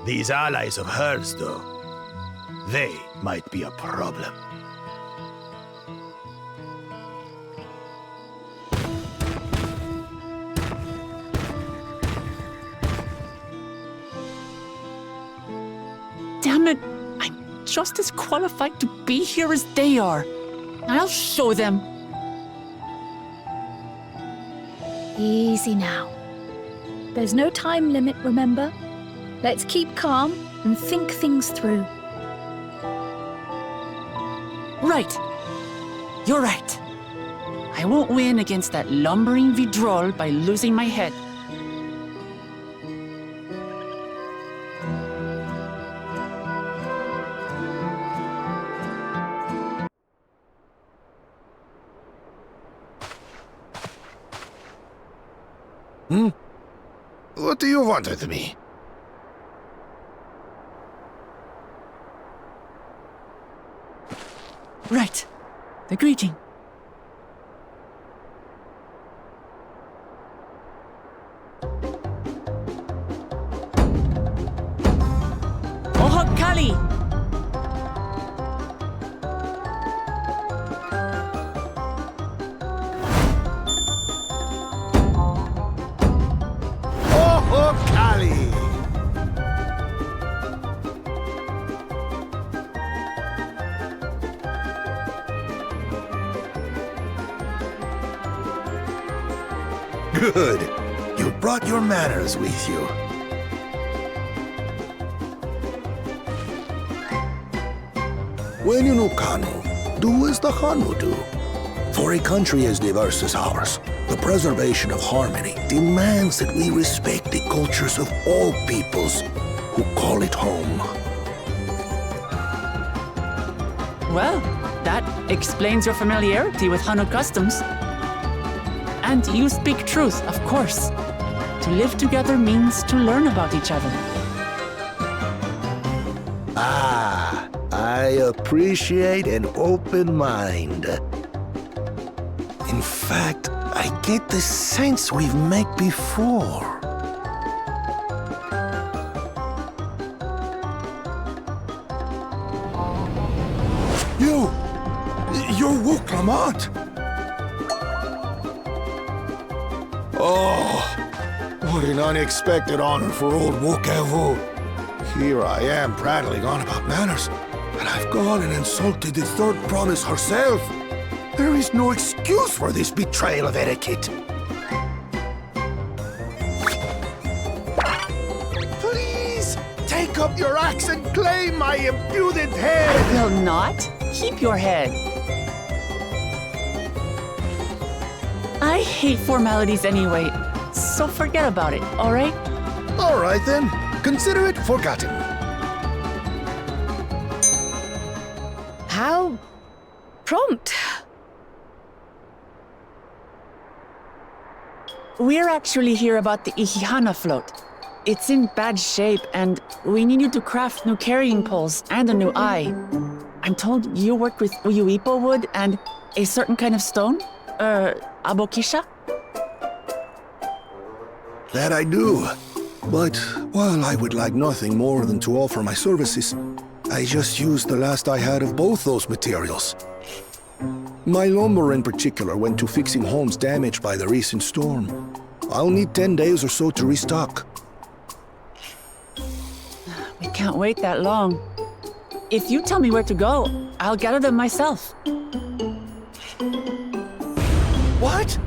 These allies of hers, though, they might be a problem. Damn it! I'm just as qualified to be here as they are. I'll show them. Easy now. There's no time limit, remember? Let's keep calm and think things through. Right. You're right. I won't win against that lumbering Vidrol by losing my head. What do you want with me? Right. The greeting. Ohokali! Ohokali! Good. You brought your manners with you. When you know Kanu, do as the Hanu do. For a country as diverse as ours, the preservation of harmony demands that we respect the cultures of all peoples who call it home. Well, that explains your familiarity with Hanu customs. And you speak truth, of course. To live together means to learn about each other. Ah, I appreciate an open mind. In fact, I get the sense we've met before. You're Wuklamant! Oh, what an unexpected honor for old XIV. Here I am prattling on about manners, and I've gone and insulted the third promise herself. There is no excuse for this betrayal of etiquette. Please, take up your axe and claim my impudent head! Will not? Keep your head. I hate formalities anyway, so forget about it, all right? All right then, consider it forgotten. How prompt. We're actually here about the Ihihana float. It's in bad shape, and we need you to craft new carrying poles and a new eye. I'm told you worked with Uyuipo wood and a certain kind of stone? Abokisha? That I do. But while I would like nothing more than to offer my services, I just used the last I had of both those materials. My lumber in particular went to fixing homes damaged by the recent storm. I'll need 10 days or so to restock. We can't wait that long. If you tell me where to go, I'll gather them myself. What?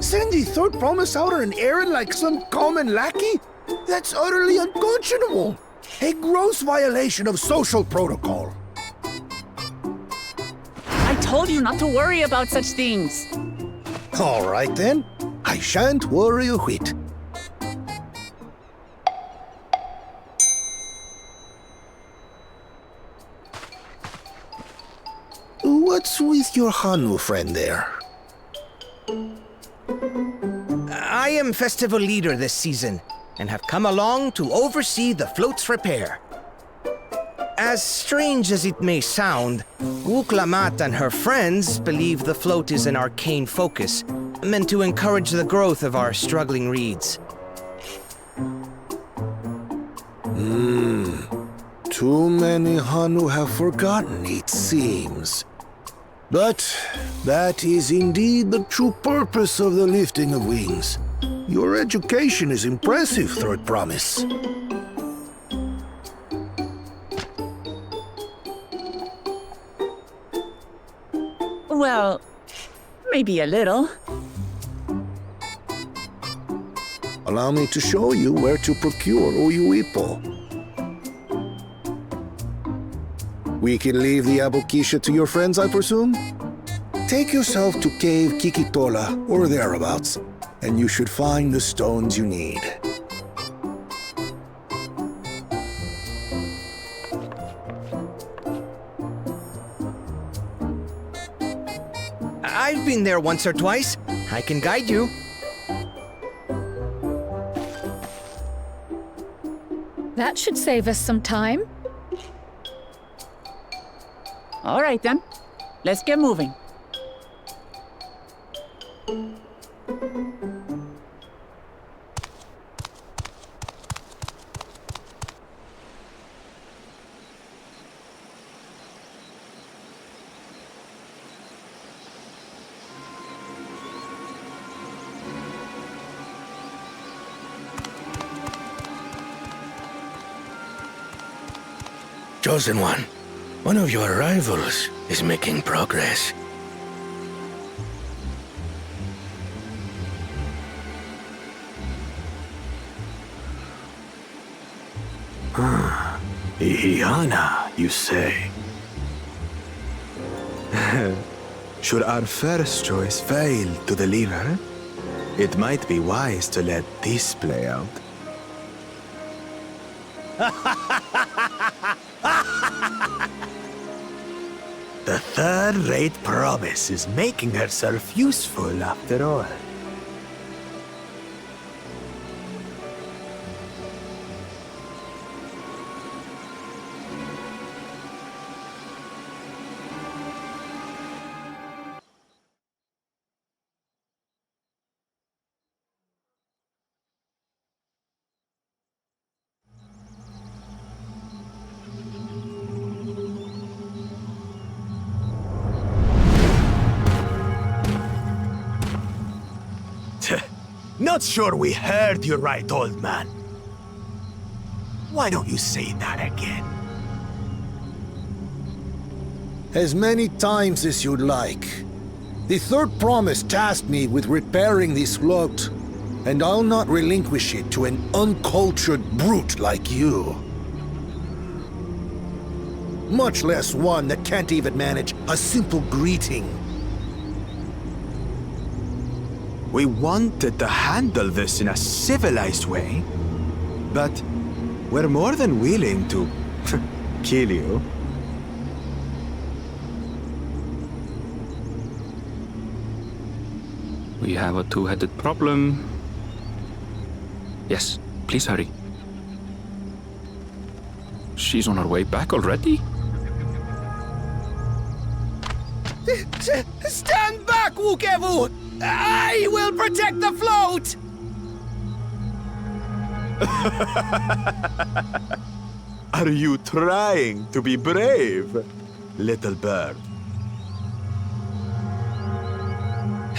Send the third promise out on an errand like some common lackey? That's utterly unconscionable. A gross violation of social protocol. I told you not to worry about such things. All right then. I shan't worry a whit. What's with your Hanu friend there? I am festival leader this season, and have come along to oversee the float's repair. As strange as it may sound, Wuklamant and her friends believe the float is an arcane focus, meant to encourage the growth of our struggling reeds. Too many Hanu have forgotten, it seems. But that is indeed the true purpose of the lifting of wings. Your education is impressive, Third Promise. Well, maybe a little. Allow me to show you where to procure Uyuipo. We can leave the Abokisha to your friends, I presume? Take yourself to Cave Kikitola or thereabouts, and you should find the stones you need. I've been there once or twice. I can guide you. That should save us some time. All right then, let's get moving. Chosen One, one of your rivals is making progress. Ihihana, you say? Should our first choice fail to deliver, it might be wise to let this play out. The third-rate promise is making herself useful after all. not sure we heard you right, old man. Why don't you say that again? As many times as you'd like. The third promise tasked me with repairing this float, and I'll not relinquish it to an uncultured brute like you. Much less one that can't even manage a simple greeting. We wanted to handle this in a civilized way, but we're more than willing to kill you. We have a two-headed problem. Yes, please hurry. She's on her way back already? Stand back, Wukevu! I will protect the float! Are you trying to be brave, little bird?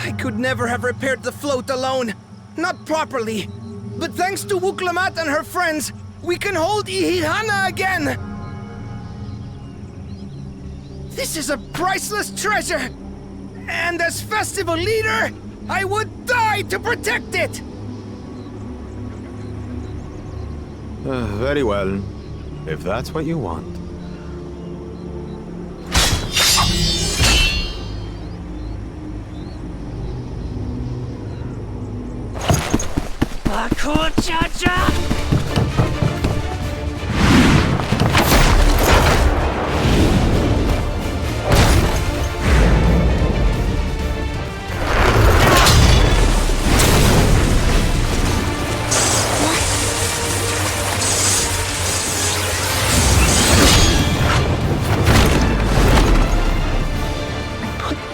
I could never have repaired the float alone. Not properly. But thanks to Wuklamat and her friends, we can hold Ihihana again! This is a priceless treasure! And as festival leader, I would die to protect it! Very well, if that's what you want.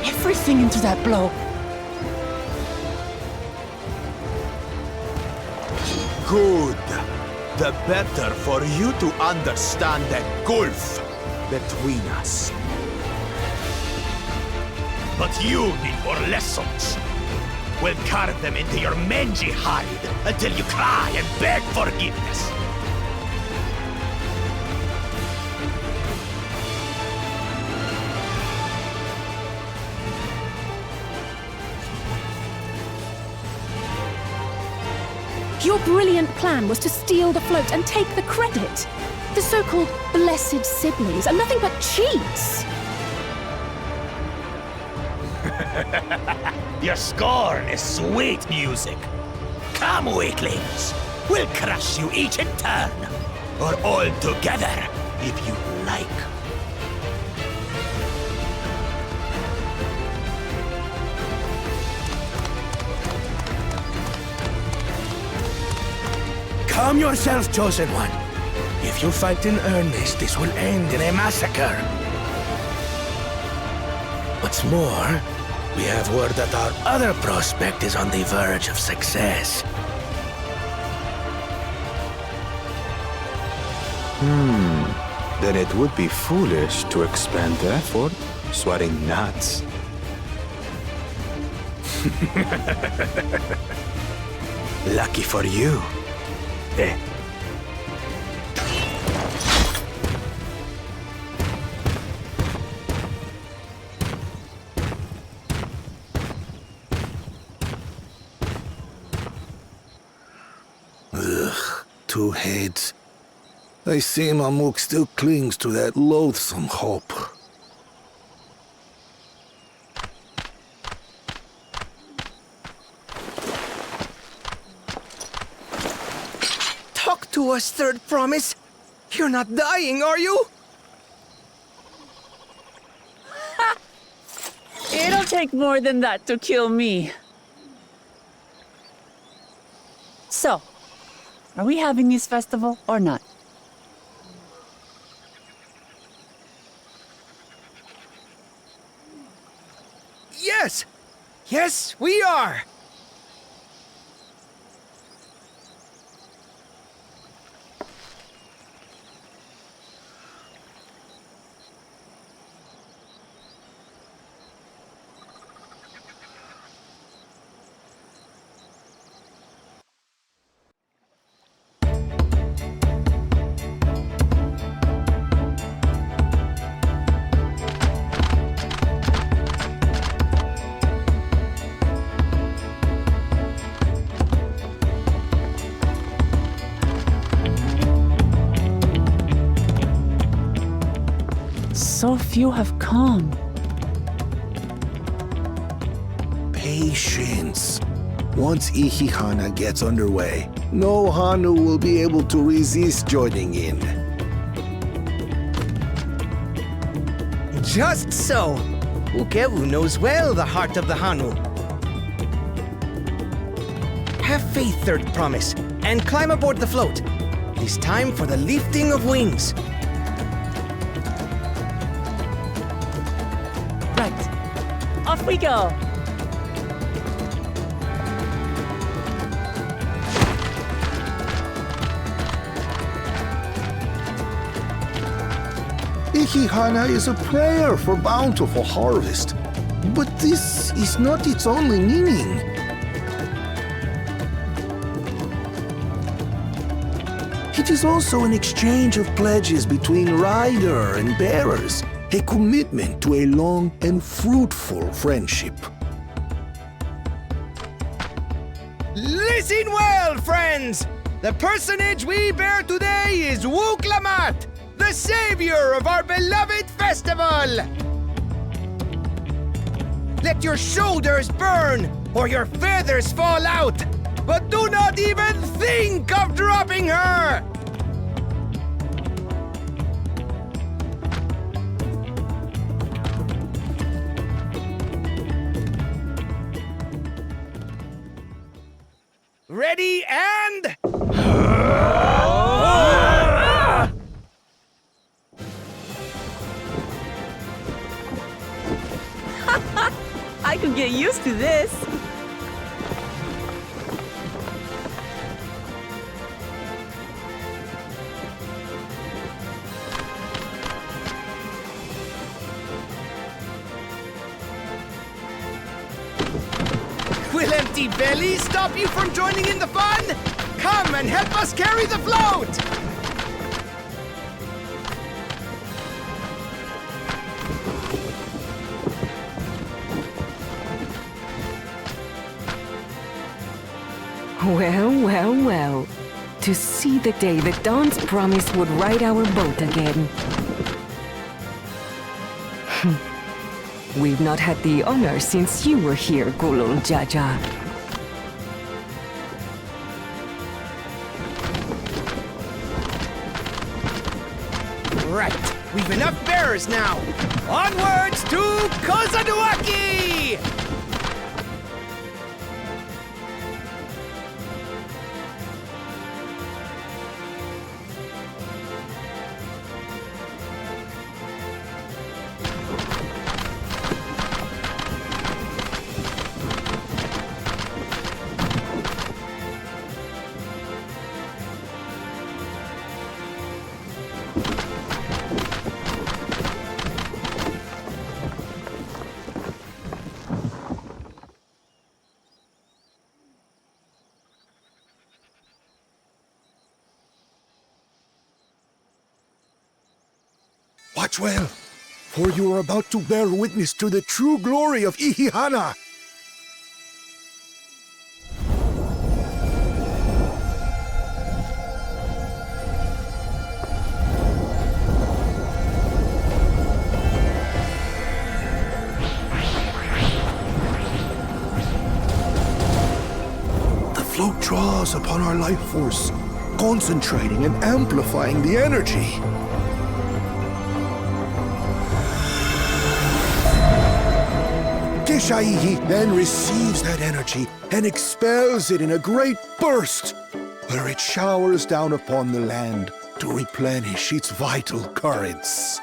Everything into that blow. Good. The better for you to understand the gulf between us. But you need more lessons. We'll carve them into your mangy hide until you cry and beg forgiveness. Your brilliant plan was to steal the float and take the credit. The so-called blessed siblings are nothing but cheats. Your scorn is sweet music. Come, weaklings. We'll crush you each in turn. Or all together, if you like. Calm yourself, Chosen One. If you fight in earnest, this will end in a massacre. What's more, we have word that our other prospect is on the verge of success. Then it would be foolish to expend effort sweating nuts. Lucky for you. Eh? Ugh, two heads. I see Mamuk still clings to that loathsome hope. Talk to us, Third Promise. You're not dying, are you? It'll take more than that to kill me. So, are we having this festival or not? Yes! Yes, we are! So few have come. Patience. Once Ihihana gets underway, no Hanu will be able to resist joining in. Just so. Ukewu knows well the heart of the Hanu. Have faith, Third Promise, and climb aboard the float. It is time for the lifting of wings. Right. Off we go. Ihihana is a prayer for bountiful harvest. But this is not its only meaning. It is also an exchange of pledges between rider and bearers, a commitment to a long and fruitful friendship. Listen well, friends! The personage we bear today is Wuklamat, the savior of our beloved festival! Let your shoulders burn, or your feathers fall out, but do not even think of dropping her! Ready and... I could get used to this. Will empty bellies stop you from joining in the fun? Come and help us carry the float! Well, well, well. To see the day that Dawn's promise would ride our boat again. We've not had the honor since you were here, Gulul Jaja. Right, we've enough bearers now. Onwards to Kozaduaki! Watch well, for you are about to bear witness to the true glory of Ihihana. The float draws upon our life force, concentrating and amplifying the energy. Kishaihi then receives that energy and expels it in a great burst, where it showers down upon the land to replenish its vital currents.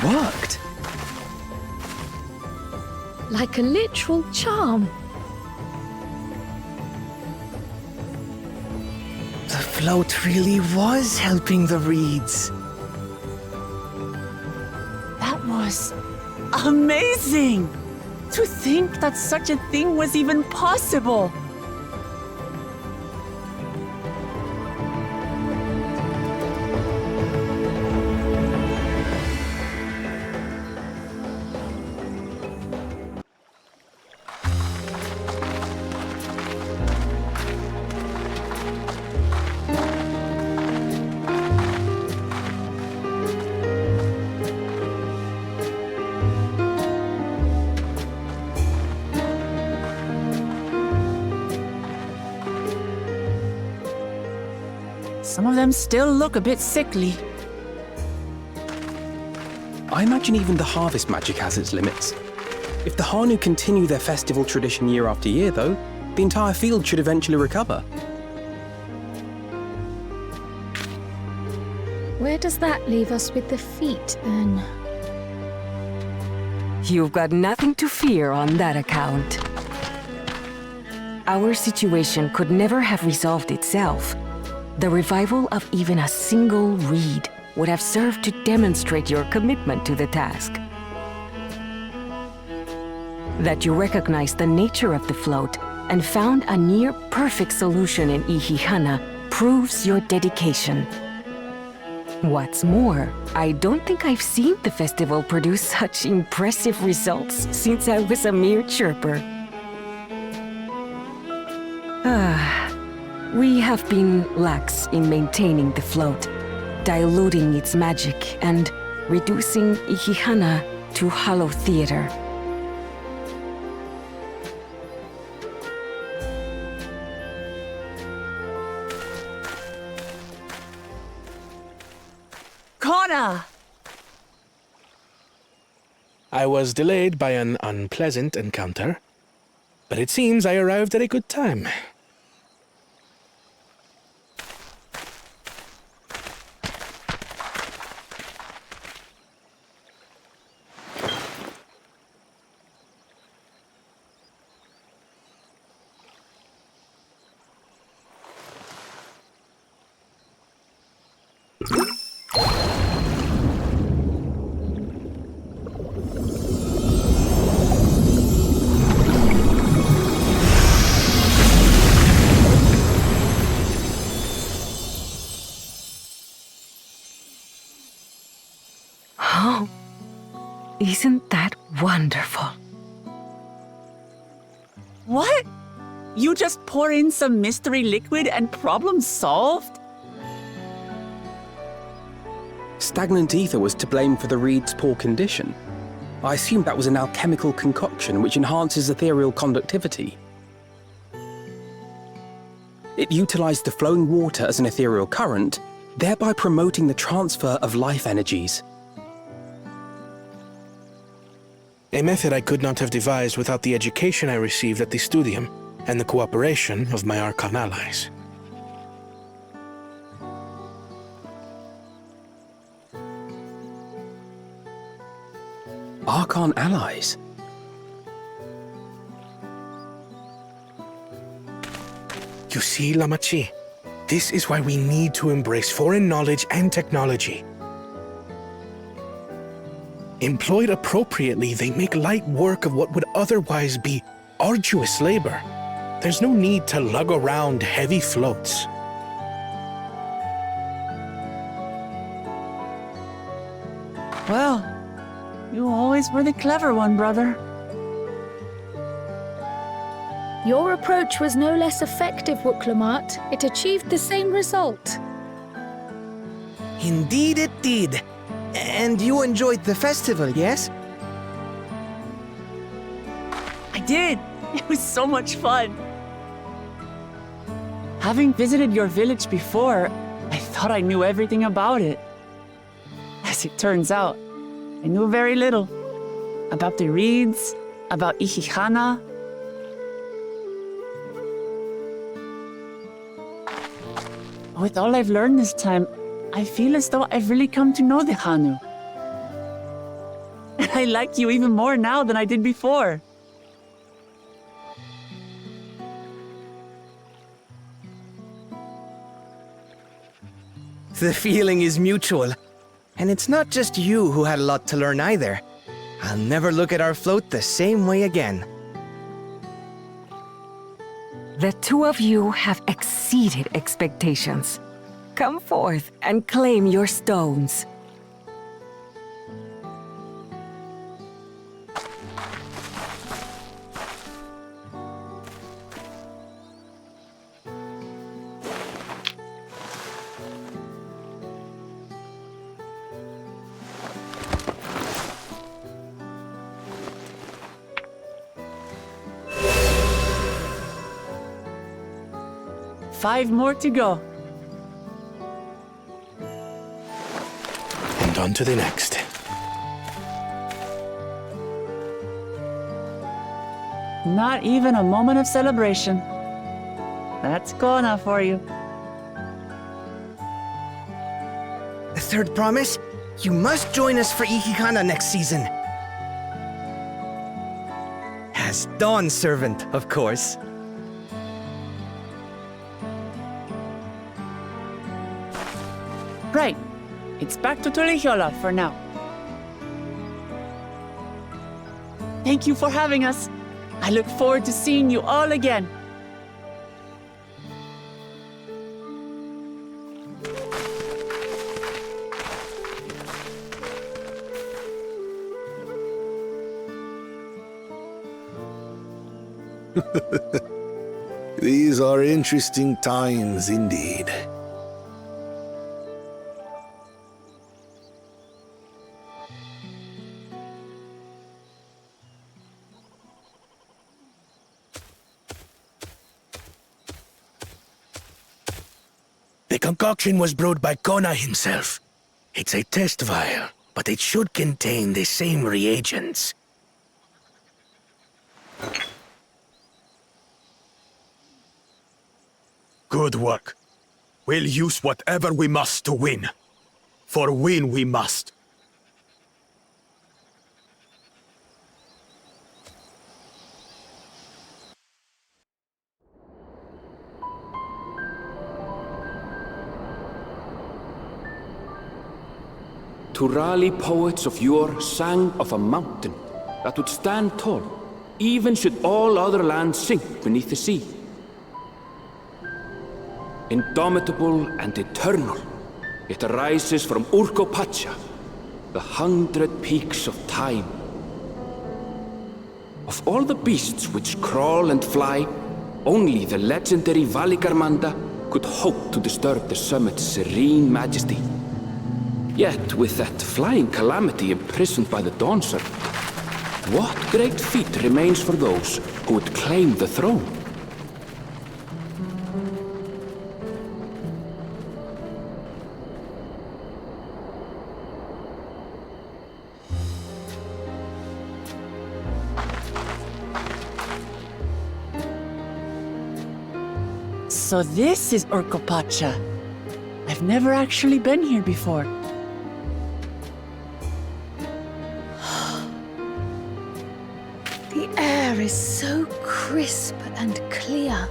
worked. Like a literal charm. The float really was helping the reeds. That was amazing! To think that such a thing was even possible! Some of them still look a bit sickly. I imagine even the harvest magic has its limits. If the Hanu continue their festival tradition year after year, though, the entire field should eventually recover. Where does that leave us with the feet, then? You've got nothing to fear on that account. Our situation could never have resolved itself. The revival of even a single reed would have served to demonstrate your commitment to the task. That you recognized the nature of the float and found a near-perfect solution in Ihihana proves your dedication. What's more, I don't think I've seen the festival produce such impressive results since I was a mere chirper. We have been lax in maintaining the float, diluting its magic and reducing Ihihana to hollow theater. Kona! I was delayed by an unpleasant encounter, but it seems I arrived at a good time. Oh, isn't that wonderful? What? You just pour in some mystery liquid and problem solved? Stagnant ether was to blame for the reed's poor condition. I assumed that was an alchemical concoction which enhances ethereal conductivity. It utilized the flowing water as an ethereal current, thereby promoting the transfer of life energies. A method I could not have devised without the education I received at the studium and the cooperation of my Archon allies. Archon allies? You see, Lamachi, this is why we need to embrace foreign knowledge and technology. Employed appropriately, they make light work of what would otherwise be arduous labor. There's no need to lug around heavy floats. Well, you always were the clever one, brother. Your approach was no less effective, Wuklamat. It achieved the same result. Indeed it did. And you enjoyed the festival, yes? I did. It was so much fun. Having visited your village before, I thought I knew everything about it. As it turns out, I knew very little. About the reeds, about Ihihana. With all I've learned this time, I feel as though I've really come to know the Hanu. but I like you even more now than I did before. The feeling is mutual. And it's not just you who had a lot to learn either. I'll never look at our float the same way again. The two of you have exceeded expectations. Come forth and claim your stones. Five more to go. And on to the next. Not even a moment of celebration. That's Kona for you. Third promise? You must join us for Ikikana next season. As Dawn Servant, of course. Right. It's back to Torihiola for now. Thank you for having us. I look forward to seeing you all again. These are interesting times indeed. The concoction was brewed by Kona himself. It's a test vial, but it should contain the same reagents. Good work. We'll use whatever we must to win. For win we must. Turali poets of yore sang of a mountain that would stand tall, even should all other lands sink beneath the sea. Indomitable and eternal, it arises from Urkopacha, the 100 peaks of time. Of all the beasts which crawl and fly, only the legendary Valigarmanda could hope to disturb the summit's serene majesty. Yet, with that flying calamity imprisoned by the Dawn Serpent, what great feat remains for those who would claim the throne? So this is Urkopacha. I've never actually been here before. The air is so crisp and clear.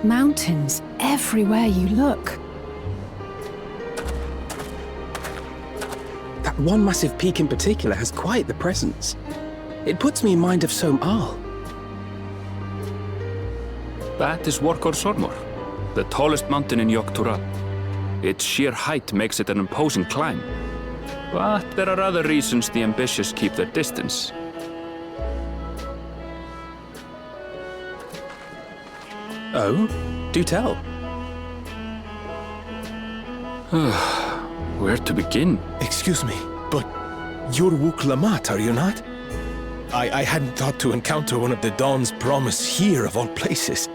Mountains everywhere you look. That one massive peak in particular has quite the presence. It puts me in mind of Som-Al. That is Workor Sormor, the tallest mountain in Yogg-Tural. Its sheer height makes it an imposing climb. But there are other reasons the ambitious keep their distance. Oh? Do tell. Where to begin? Excuse me, but you're Wuk Lamat, are you not? I hadn't thought to encounter one of the Dawn's promise here of all places.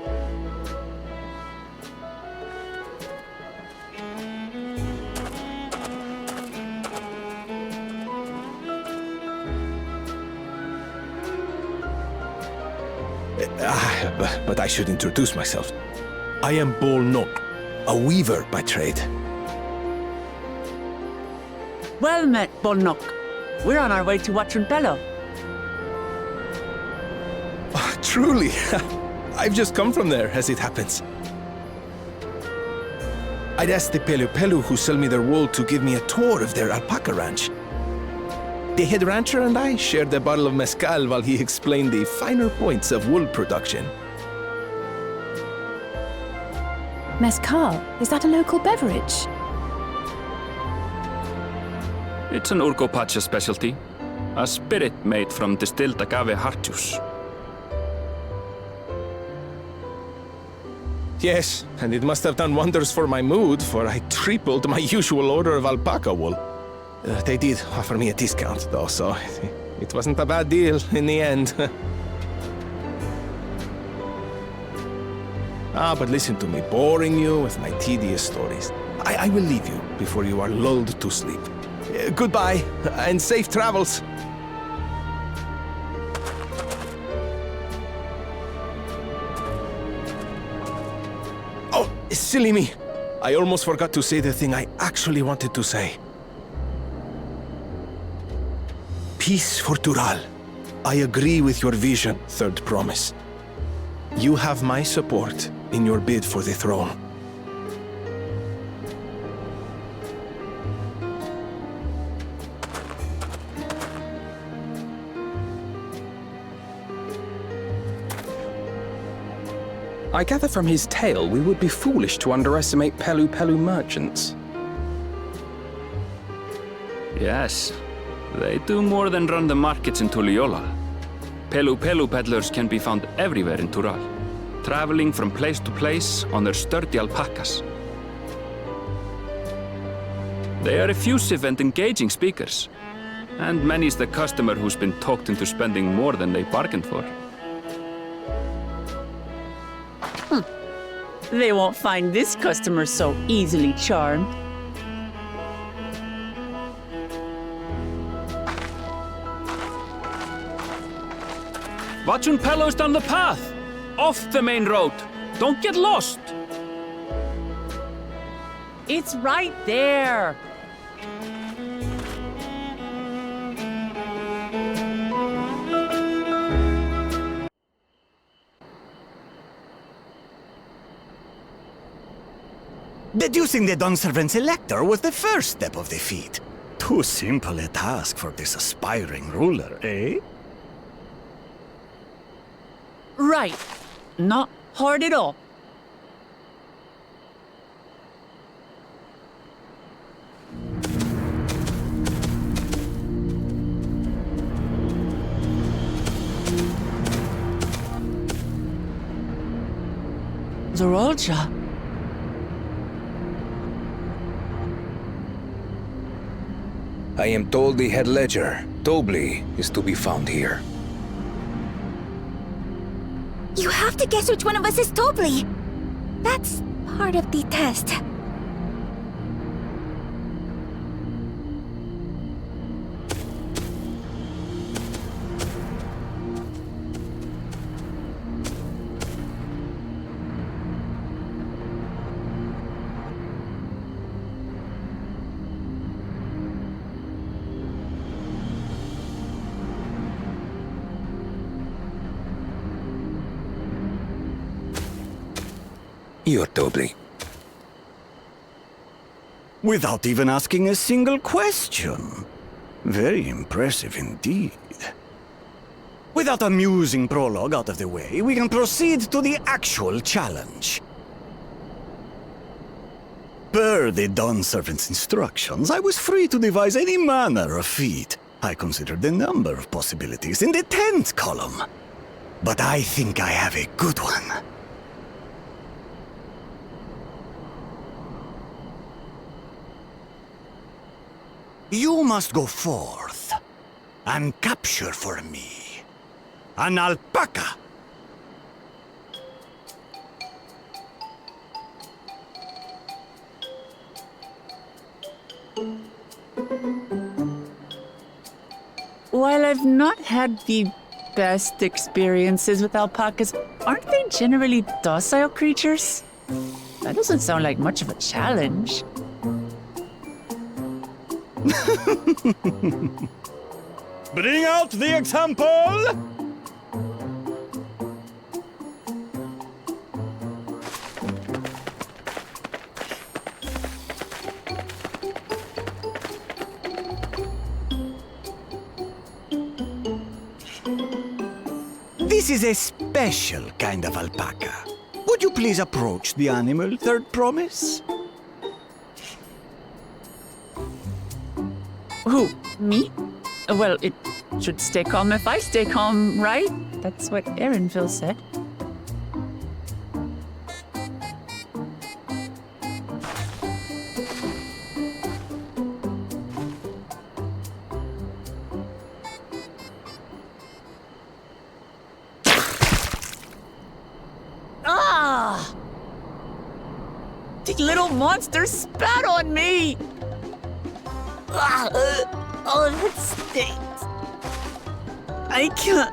But I should introduce myself. I am Bol Nok, a weaver by trade. Well met, Bolnok. We're on our way to Watrunpelo. Oh, truly. I've just come from there, as it happens. I'd asked the Pelu Pelu who sell me their wool to give me a tour of their alpaca ranch. The head rancher and I shared a bottle of mezcal while he explained the finer points of wool production. Mezcal? Is that a local beverage? It's an Urgopacha specialty. A spirit made from distilled agave heart juice. Yes, and it must have done wonders for my mood, for I tripled my usual order of alpaca wool. They did offer me a discount, though, so it wasn't a bad deal in the end. But listen to me, boring you with my tedious stories. I will leave you before you are lulled to sleep. Goodbye, and safe travels. Oh, silly me. I almost forgot to say the thing I actually wanted to say. Peace for Tural. I agree with your vision, Third Promise. You have my support in your bid for the throne. I gather from his tale we would be foolish to underestimate Pelu Pelu merchants. Yes, they do more than run the markets in Tuliyola. Pelu Pelu peddlers can be found everywhere in Tural, traveling from place to place on their sturdy alpacas. They are effusive and engaging speakers, and many's the customer who's been talked into spending more than they bargained for. They won't find this customer so easily charmed. Watrunpelo's down the path! Off the main road! Don't get lost! It's right there! Deducing the Dawnservant's elector was the first step of the feat. Too simple a task for this aspiring ruler, eh? Right. Not hard at all. Zorolja. I am told the head ledger, Dobli, is to be found here. You have to guess which one of us is Dobli. That's part of the test. You're Dobli. Without even asking a single question. Very impressive indeed. With that amusing prologue out of the way, we can proceed to the actual challenge. Per the Dawnservant's instructions, I was free to devise any manner of feat. I considered a number of possibilities in the 10th column. But I think I have a good one. You must go forth and capture for me an alpaca. While I've not had the best experiences with alpacas, aren't they generally docile creatures? That doesn't sound like much of a challenge. Bring out the example! This is a special kind of alpaca. Would you please approach the animal, Third Promise? Who? Me? Well, it should stay calm if I stay calm, right? That's what Erinville said. Ah! The little monster spat on me! Ah, oh, that stinks. I can't.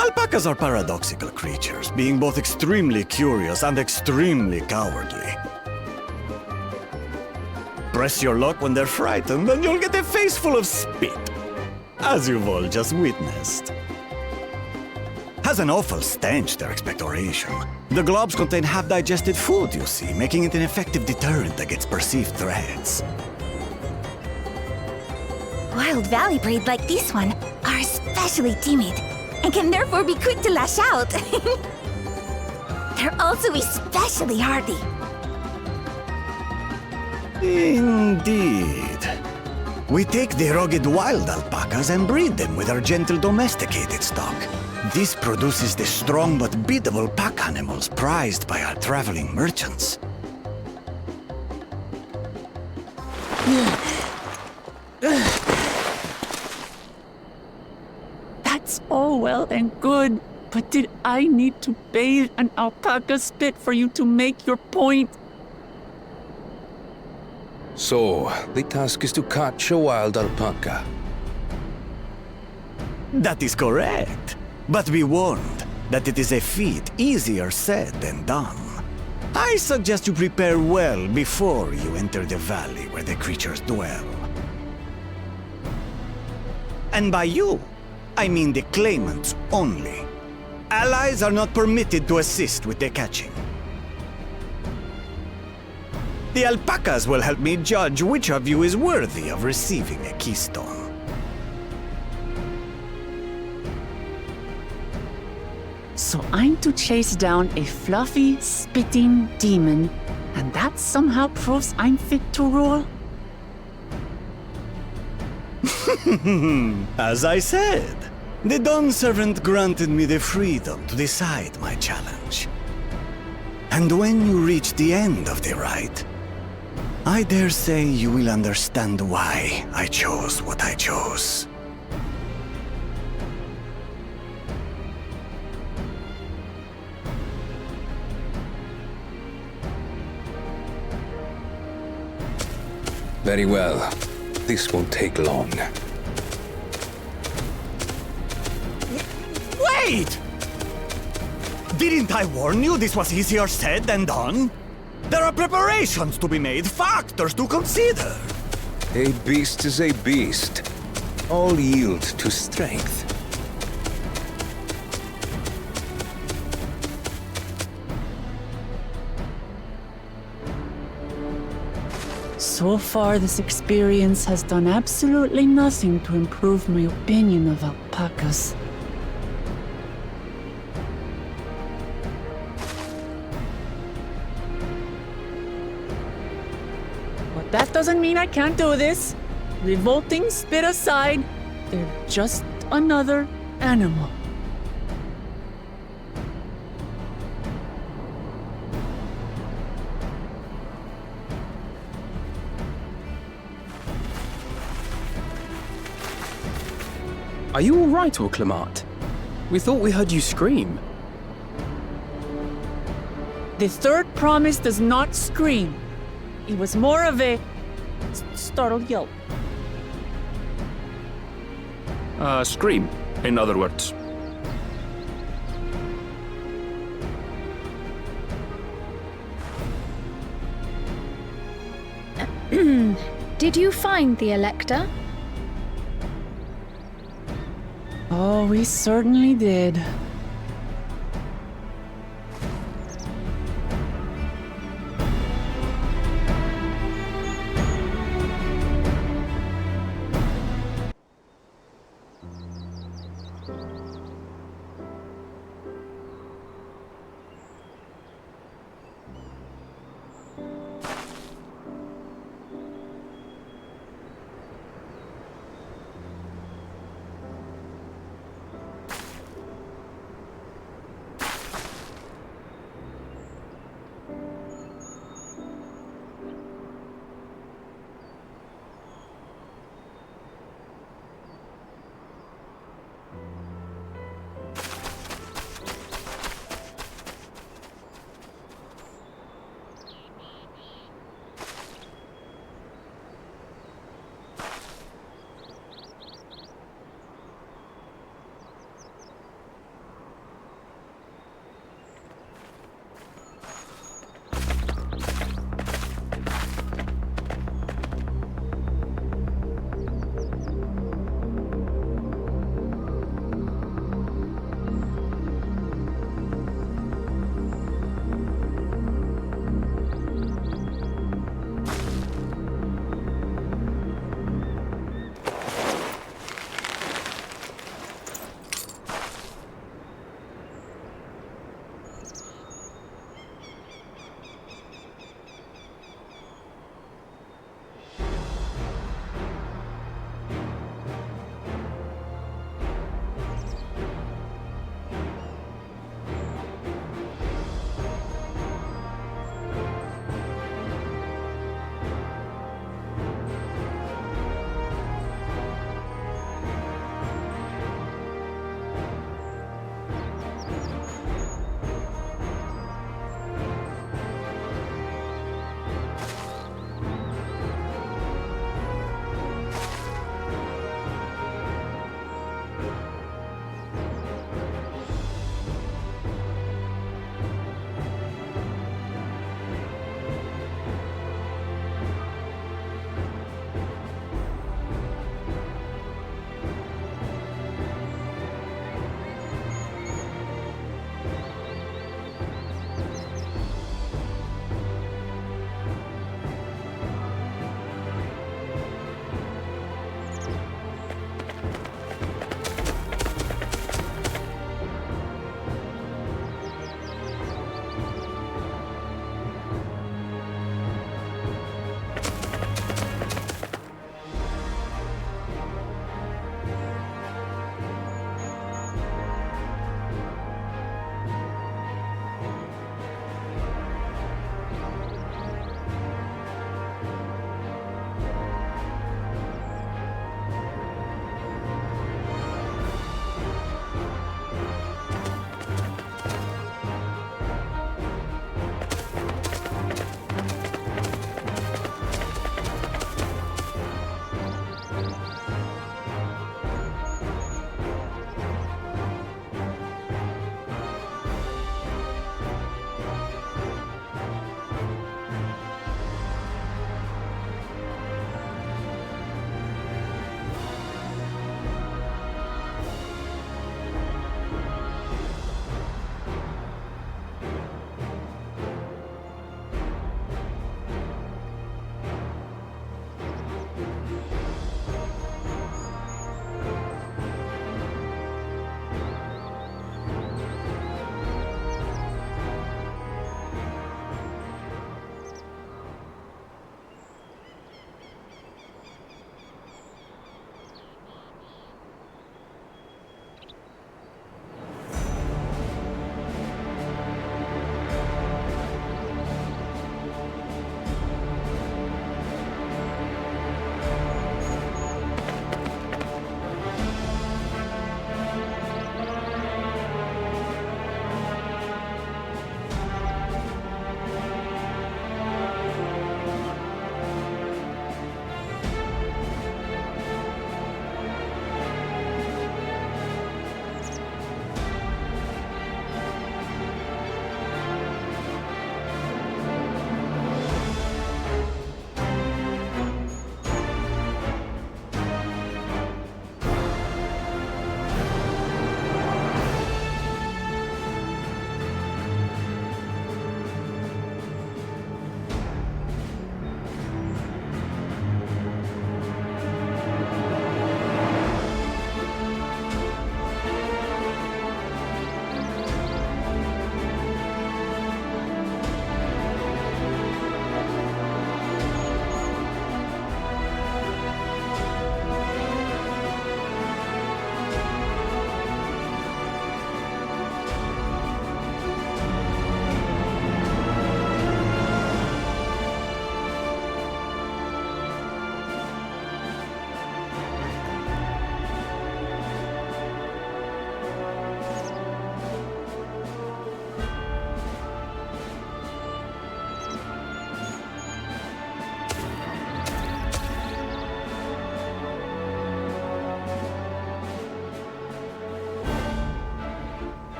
Alpacas are paradoxical creatures, being both extremely curious and extremely cowardly. Press your luck when they're frightened, and you'll get a face full of spit, as you've all just witnessed. Has an awful stench, their expectoration. The globs contain half-digested food, you see, making it an effective deterrent against perceived threats. Wild valley breed like this one are especially timid and can therefore be quick to lash out. They're also especially hardy. Indeed. We take the rugged wild alpacas and breed them with our gentle domesticated stock. This produces the strong but beatable pack animals prized by our traveling merchants. That's all well and good, but did I need to bathe an alpaca spit for you to make your point? So, the task is to catch a wild alpaca. That is correct. But be warned that it is a feat easier said than done. I suggest you prepare well before you enter the valley where the creatures dwell. And by you, I mean the claimants only. Allies are not permitted to assist with the catching. The alpacas will help me judge which of you is worthy of receiving a keystone. So I'm to chase down a fluffy, spitting demon, and that somehow proves I'm fit to rule? As I said, the Dawn Servant granted me the freedom to decide my challenge. And when you reach the end of the ride, I dare say you will understand why I chose what I chose. Very well. This won't take long. Wait! Didn't I warn you this was easier said than done? There are preparations to be made, factors to consider. A beast is a beast. All yield to strength. So far, this experience has done absolutely nothing to improve my opinion of alpacas. But that doesn't mean I can't do this. Revolting spit aside, they're just another animal. Are you all right, Orclamat? We thought we heard you scream. The third promise does not scream. It was more of a startled yelp. Scream, in other words. Did you find the Elector? Oh, we certainly did.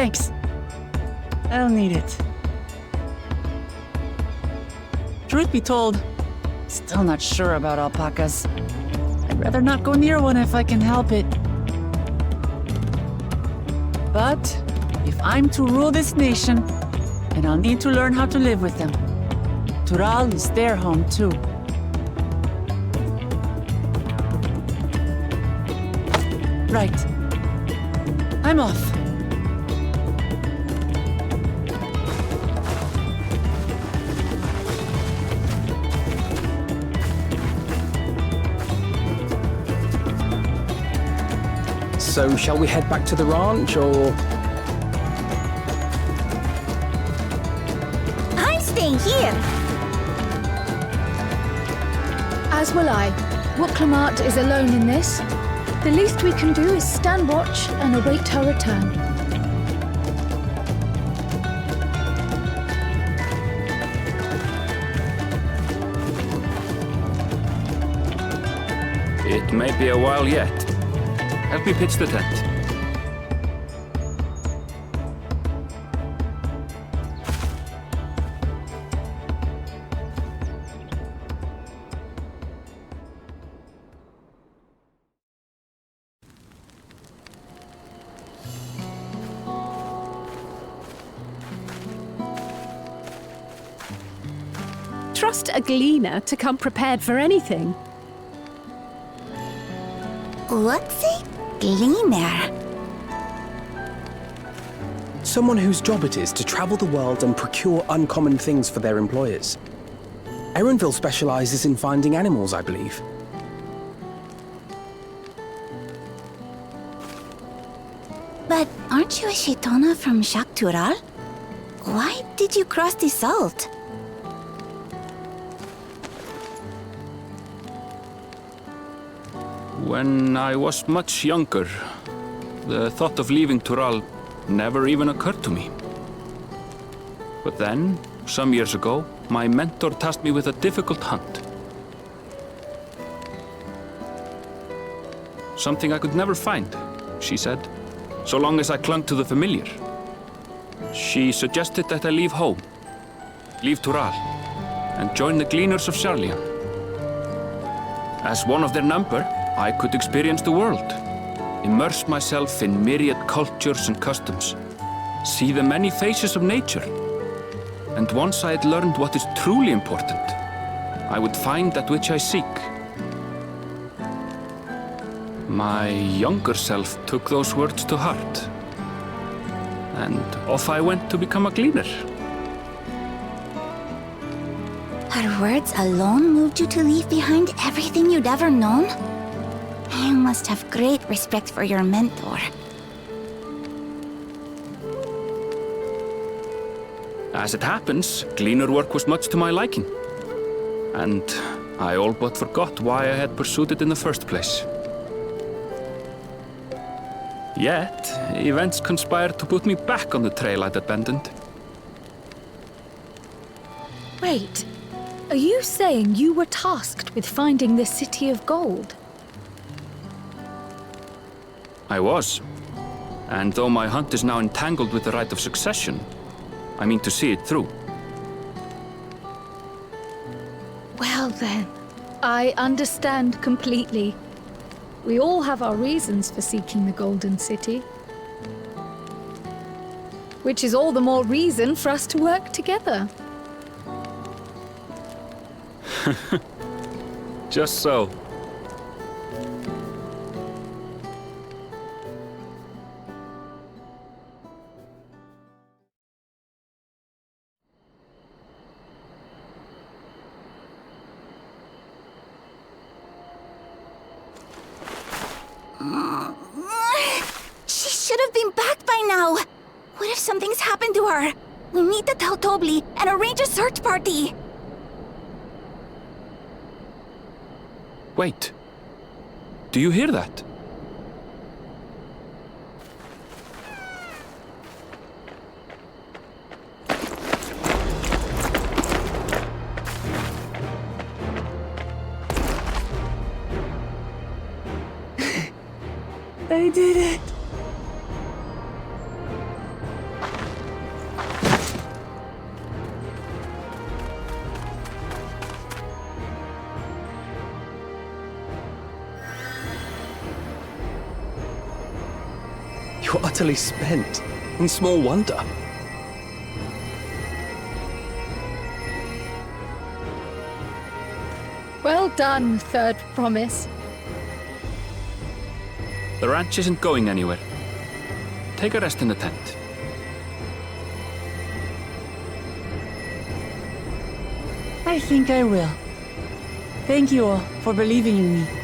Thanks. I'll need it. Truth be told, still not sure about alpacas. I'd rather not go near one if I can help it. But if I'm to rule this nation, then I'll need to learn how to live with them. Tural is their home too. Right. I'm off. So, shall we head back to the ranch, or...? I'm staying here. As will I. Wuklamart is alone in this. The least we can do is stand watch and await her return. It may be a while yet. Help me pitch the tent. Trust a gleaner to come prepared for anything. What's a gleaner? Someone whose job it is to travel the world and procure uncommon things for their employers. Erenville specializes in finding animals, I believe. But aren't you a Shaitana from Shak Tural? Why did you cross the salt? When I was much younger, the thought of leaving Tural never even occurred to me. But then, some years ago, my mentor tasked me with a difficult hunt. Something I could never find, she said, so long as I clung to the familiar. She suggested that I leave home, leave Tural, and join the Gleaners of Sharlian. As one of their number, I could experience the world, immerse myself in myriad cultures and customs, see the many faces of nature. And once I had learned what is truly important, I would find that which I seek. My younger self took those words to heart, and off I went to become a gleaner. Her words alone moved you to leave behind everything you'd ever known? You must have great respect for your mentor. As it happens, gleaner work was much to my liking. And I all but forgot why I had pursued it in the first place. Yet, events conspired to put me back on the trail I'd abandoned. Wait, are you saying you were tasked with finding the City of Gold? I was. And though my hunt is now entangled with the right of succession, I mean to see it through. Well then, I understand completely. We all have our reasons for seeking the Golden City. Which is all the more reason for us to work together. Just so. She should have been back by now. What if something's happened to her? We need to tell Tobli and arrange a search party. Wait. Do you hear that? I did it. You're utterly spent, and small wonder. Well done, Third Promise. The ranch isn't going anywhere. Take a rest in the tent. I think I will. Thank you all for believing in me.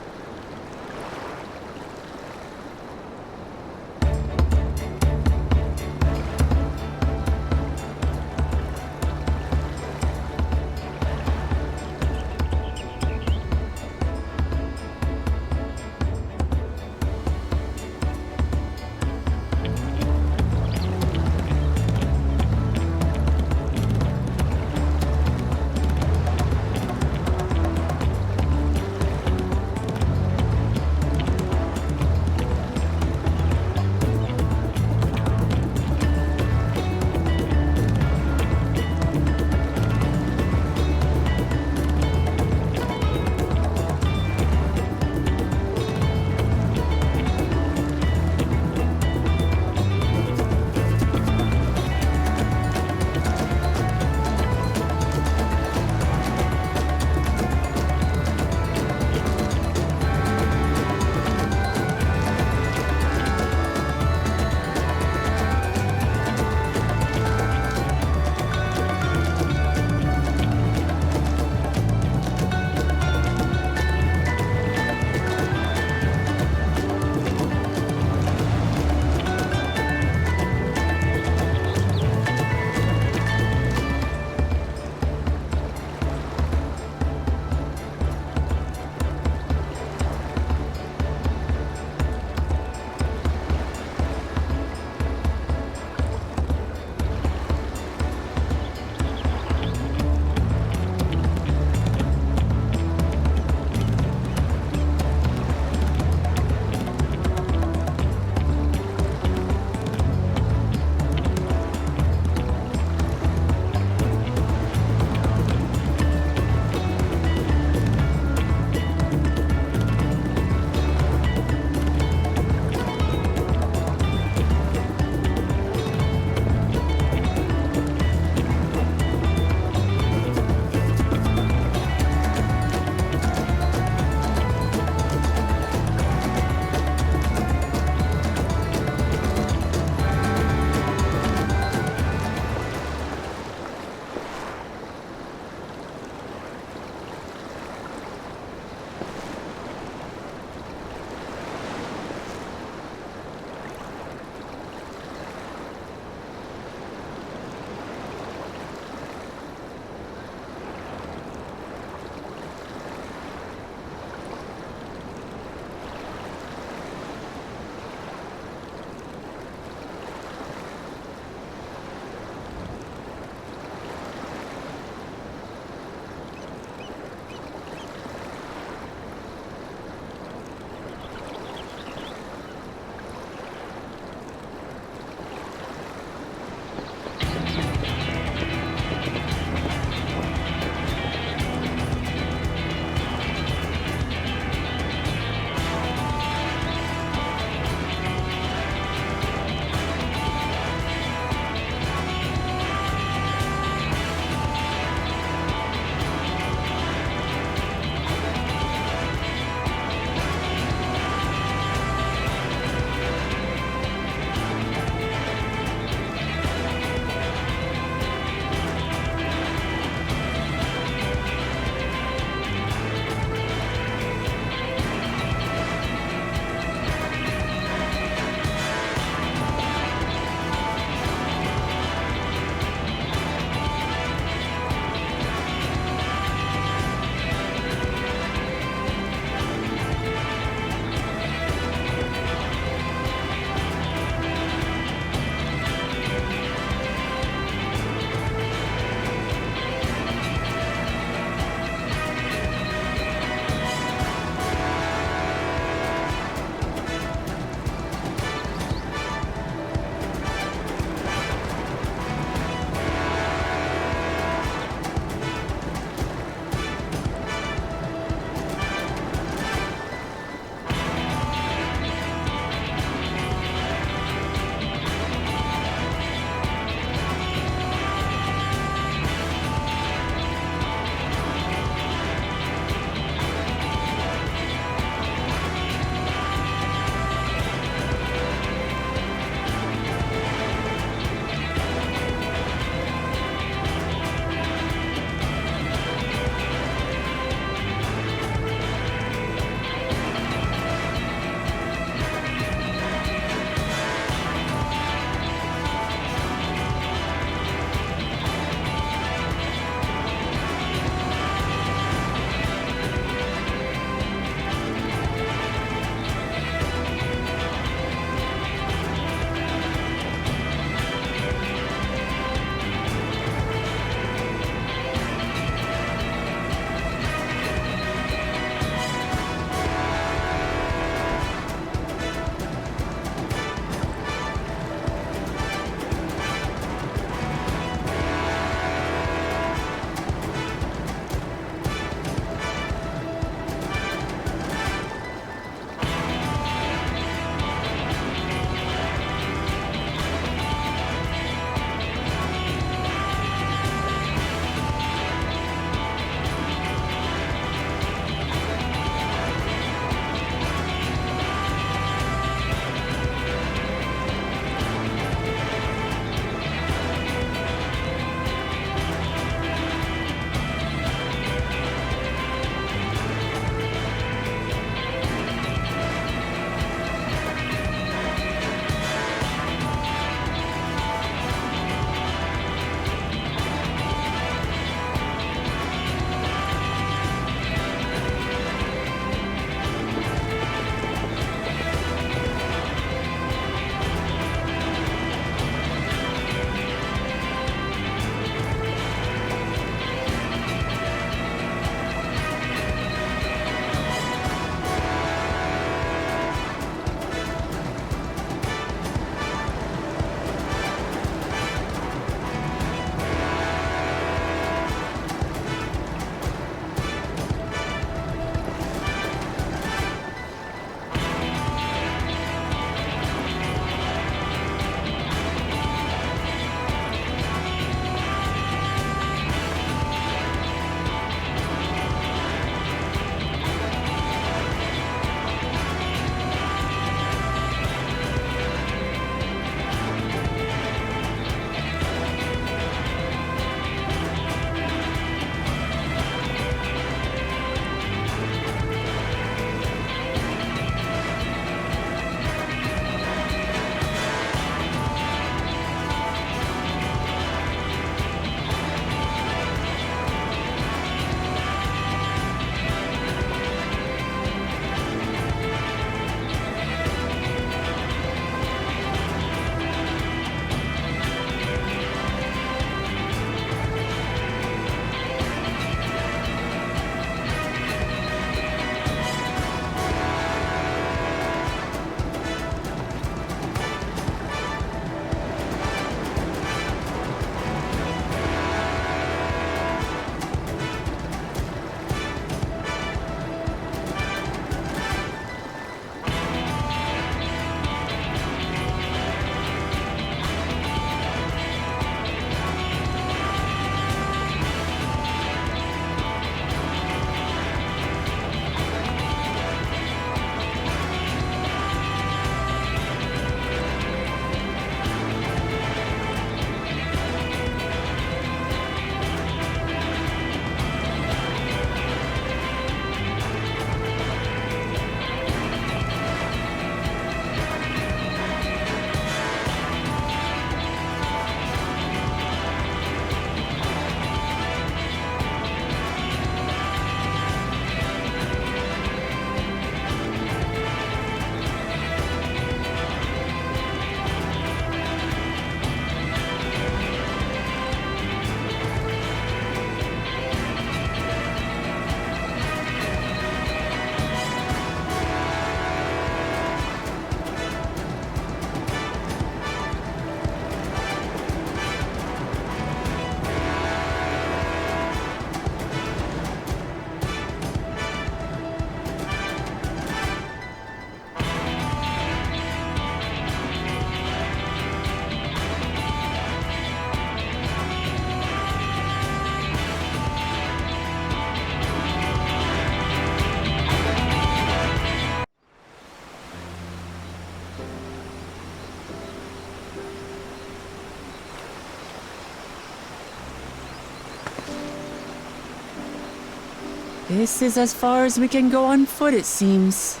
This is as far as we can go on foot, it seems.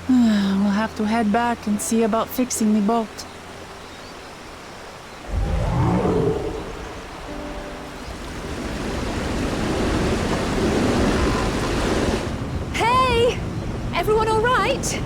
We'll have to head back and see about fixing the boat. Hey! Everyone all right?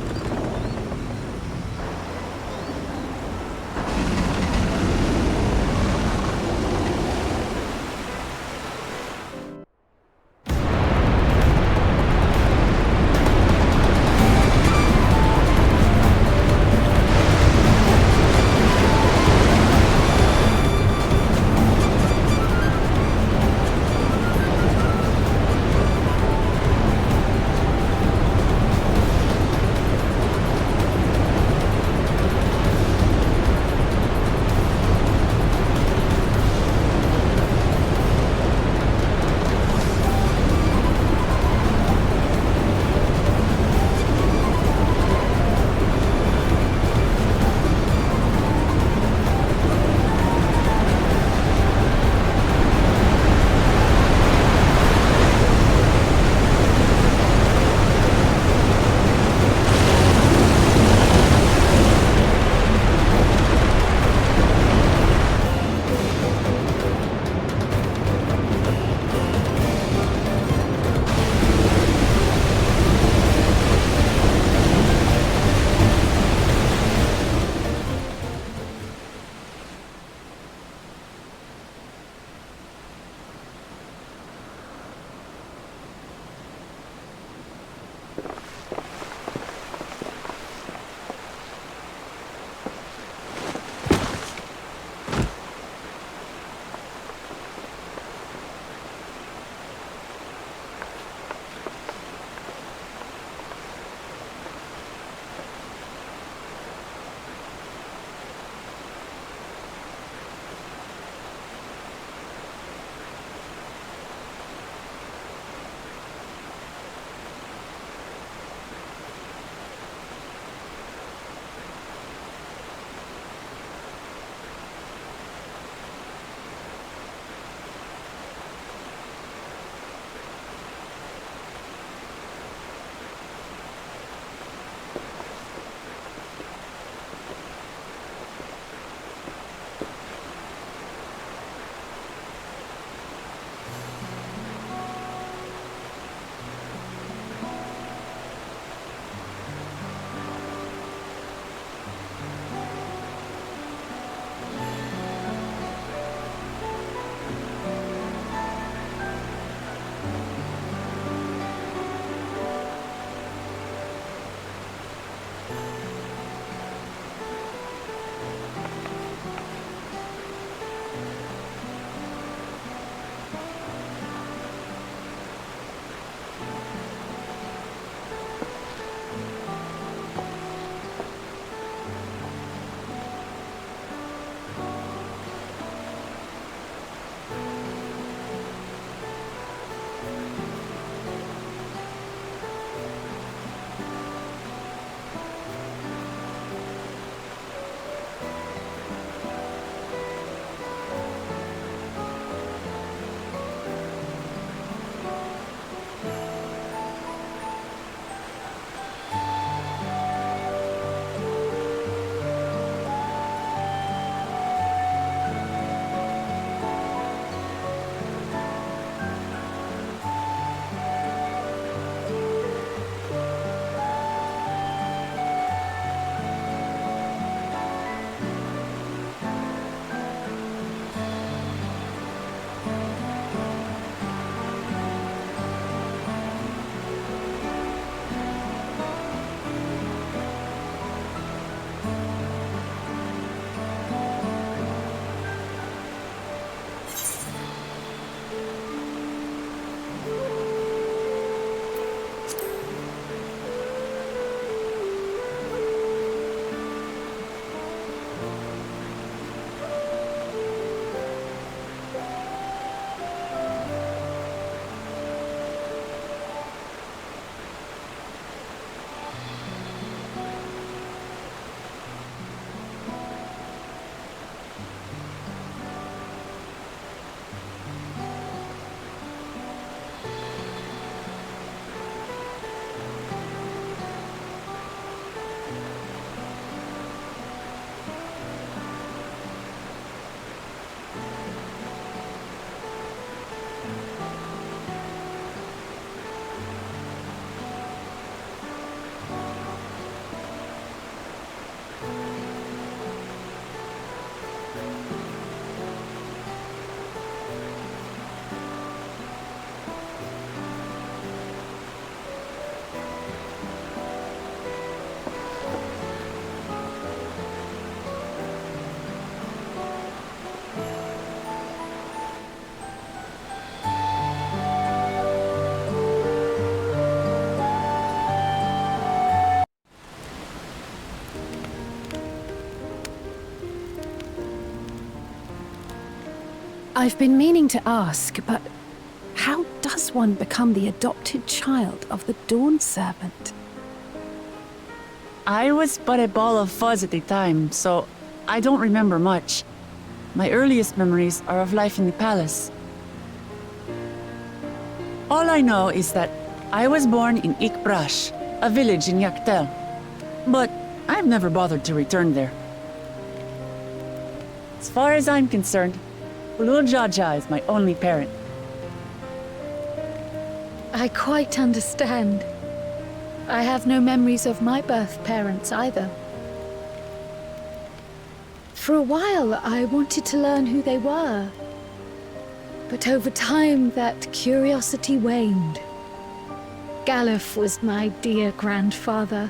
I've been meaning to ask, but how does one become the adopted child of the Dawn Servant? I was but a ball of fuzz at the time, so I don't remember much. My earliest memories are of life in the palace. All I know is that I was born in Ikbrash, a village in Yaktel. But I've never bothered to return there. As far as I'm concerned, Ulul Jaja is my only parent. I quite understand. I have no memories of my birth parents either. For a while, I wanted to learn who they were. But over time, that curiosity waned. Galuf was my dear grandfather,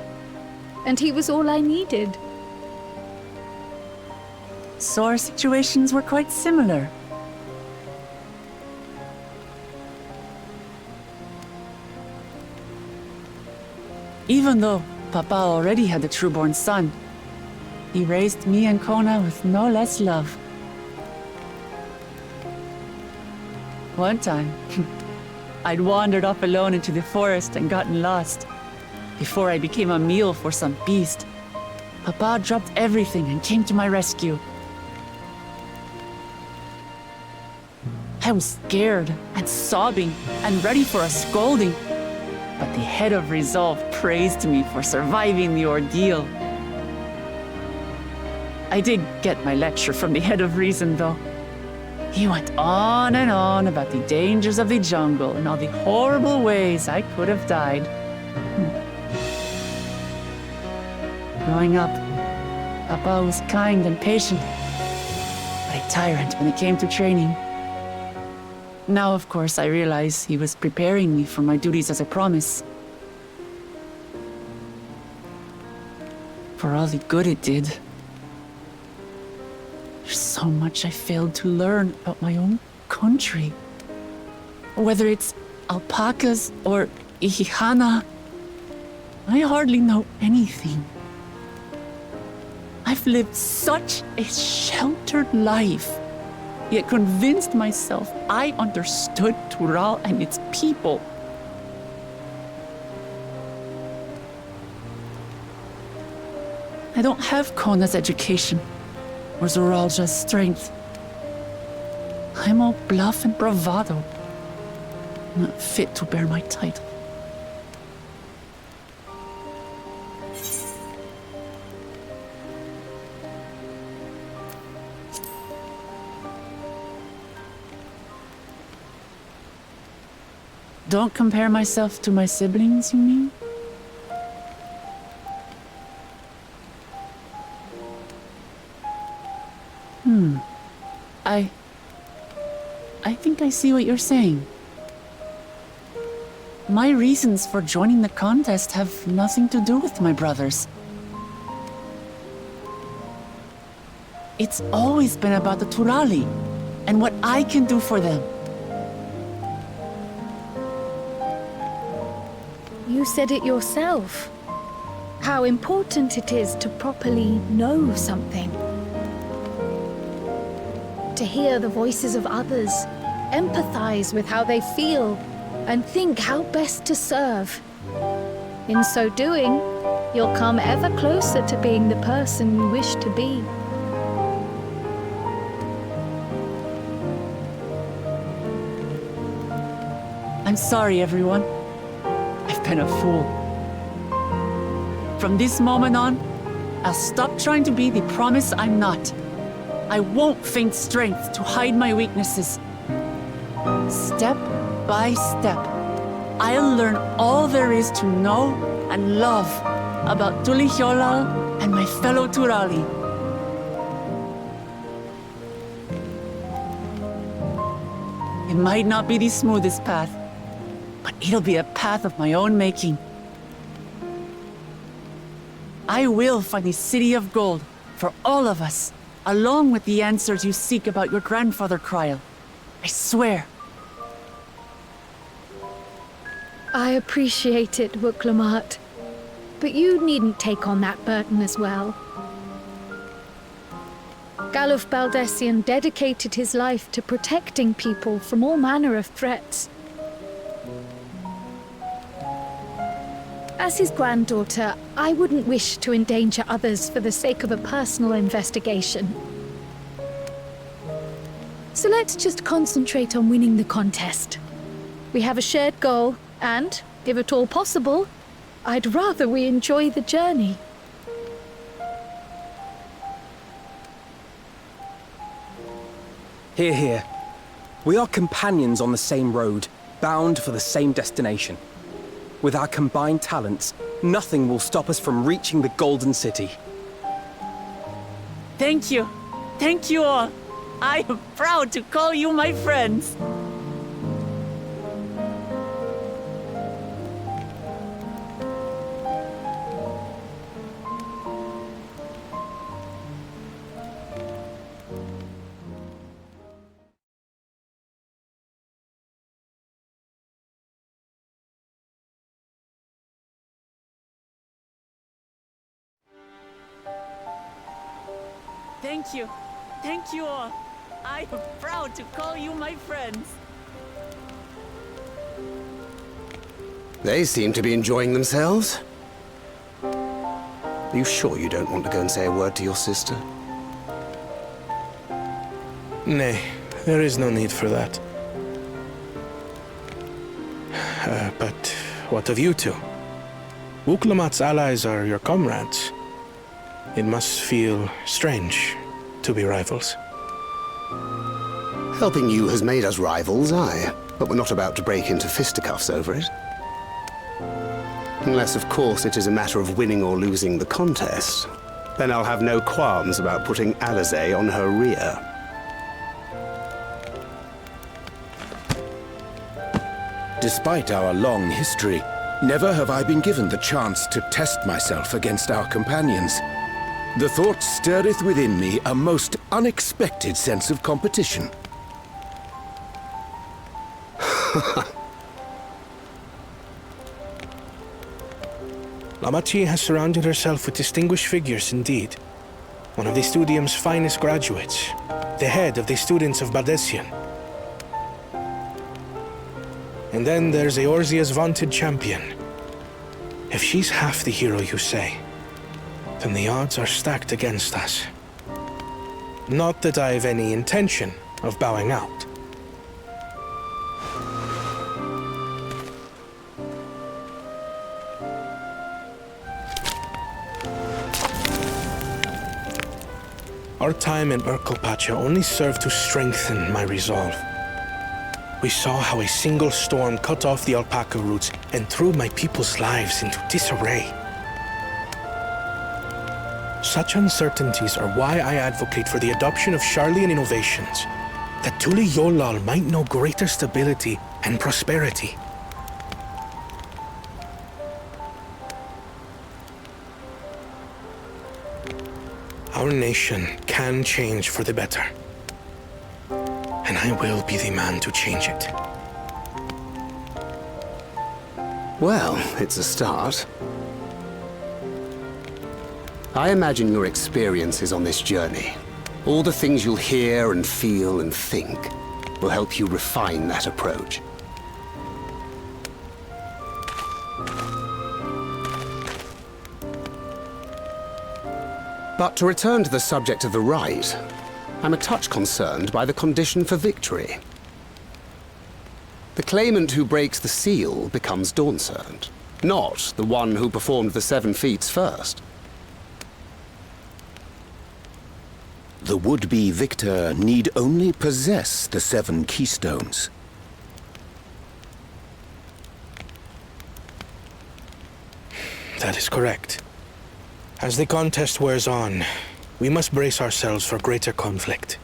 and he was all I needed. So our situations were quite similar. Even though Papa already had a true-born son, he raised me and Kona with no less love. One time, I'd wandered off alone into the forest and gotten lost. Before I became a meal for some beast, Papa dropped everything and came to my rescue. I was scared and sobbing and ready for a scolding, but the head of resolve praised me for surviving the ordeal. I did get my lecture from the head of reason, though. He went on and on about the dangers of the jungle and all the horrible ways I could have died. Growing up, Papa was kind and patient, but a tyrant when it came to training. Now, of course, I realize he was preparing me for my duties as a promise. For all the good it did. There's so much I failed to learn about my own country. Whether it's alpacas or Ihihana, I hardly know anything. I've lived such a sheltered life, yet convinced myself I understood Tural and its people. I don't have Kona's education, or Zoralja's strength. I'm all bluff and bravado, not fit to bear my title. Don't compare myself to my siblings, you mean? I think I see what you're saying. My reasons for joining the contest have nothing to do with my brothers. It's always been about the Turali and what I can do for them. You said it yourself. How important it is to properly know something. To hear the voices of others, empathize with how they feel, and think how best to serve. In so doing, you'll come ever closer to being the person you wish to be. I'm sorry, everyone. I've been a fool. From this moment on, I'll stop trying to be the promise I'm not. I won't feign strength to hide my weaknesses. Step by step, I'll learn all there is to know and love about Tulihyolal and my fellow Turali. It might not be the smoothest path, but it'll be a path of my own making. I will find the City of Gold for all of us, along with the answers you seek about your grandfather, Kryl. I swear. I appreciate it, Wuklamat, but you needn't take on that burden as well. Galuf Baldessian dedicated his life to protecting people from all manner of threats. As his granddaughter, I wouldn't wish to endanger others for the sake of a personal investigation. So let's just concentrate on winning the contest. We have a shared goal, and, if at all possible, I'd rather we enjoy the journey. Hear, hear. We are companions on the same road, bound for the same destination. With our combined talents, nothing will stop us from reaching the Golden City. Thank you. Thank you all. I am proud to call you my friends. Thank you. Thank you all. I am proud to call you my friends. They seem to be enjoying themselves. Are you sure you don't want to go and say a word to your sister? Nay, there is no need for that. But what of you two? Wuklamat's allies are your comrades. It must feel strange to be rivals. Helping you has made us rivals, aye, but we're not about to break into fisticuffs over it. Unless, of course, it is a matter of winning or losing the contest. Then I'll have no qualms about putting Alizé on her rear. Despite our long history, never have I been given the chance to test myself against our companions. The thought stirreth within me a most unexpected sense of competition. Lamachi has surrounded herself with distinguished figures indeed. One of the Studium's finest graduates, the head of the students of Baldessian. And then there's Eorzea's vaunted champion. If she's half the hero you say, then the odds are stacked against us. Not that I have any intention of bowing out. Our time in Urkelpacha only served to strengthen my resolve. We saw how a single storm cut off the alpaca roots and threw my people's lives into disarray. Such uncertainties are why I advocate for the adoption of Sharlayan innovations, that Tuli Yolal might know greater stability and prosperity. Our nation can change for the better, and I will be the man to change it. Well, it's a start. I imagine your experiences on this journey, all the things you'll hear and feel and think, will help you refine that approach. But to return to the subject of the rite, I'm a touch concerned by the condition for victory. The claimant who breaks the seal becomes Dawn Servant, not the one who performed the 7 feats first. The would-be victor need only possess the 7 keystones. That is correct. As the contest wears on, we must brace ourselves for greater conflict.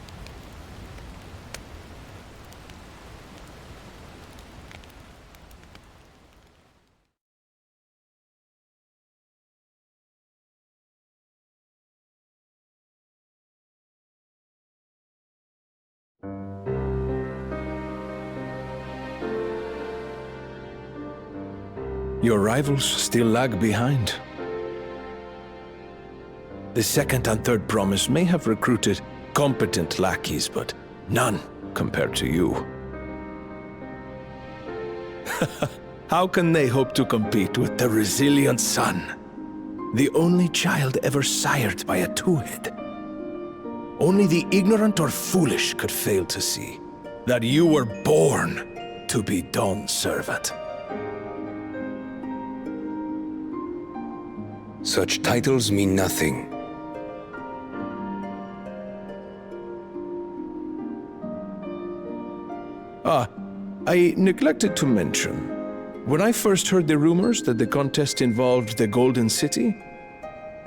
Your rivals still lag behind. The second and third promise may have recruited Competent lackeys, but none compared to you. How can they hope to compete with the resilient son? The only child ever sired by a two-head. Only the ignorant or foolish could fail to see that you were born to be Dawn's servant. Such titles mean nothing. I neglected to mention, when I first heard the rumors that the contest involved the Golden City,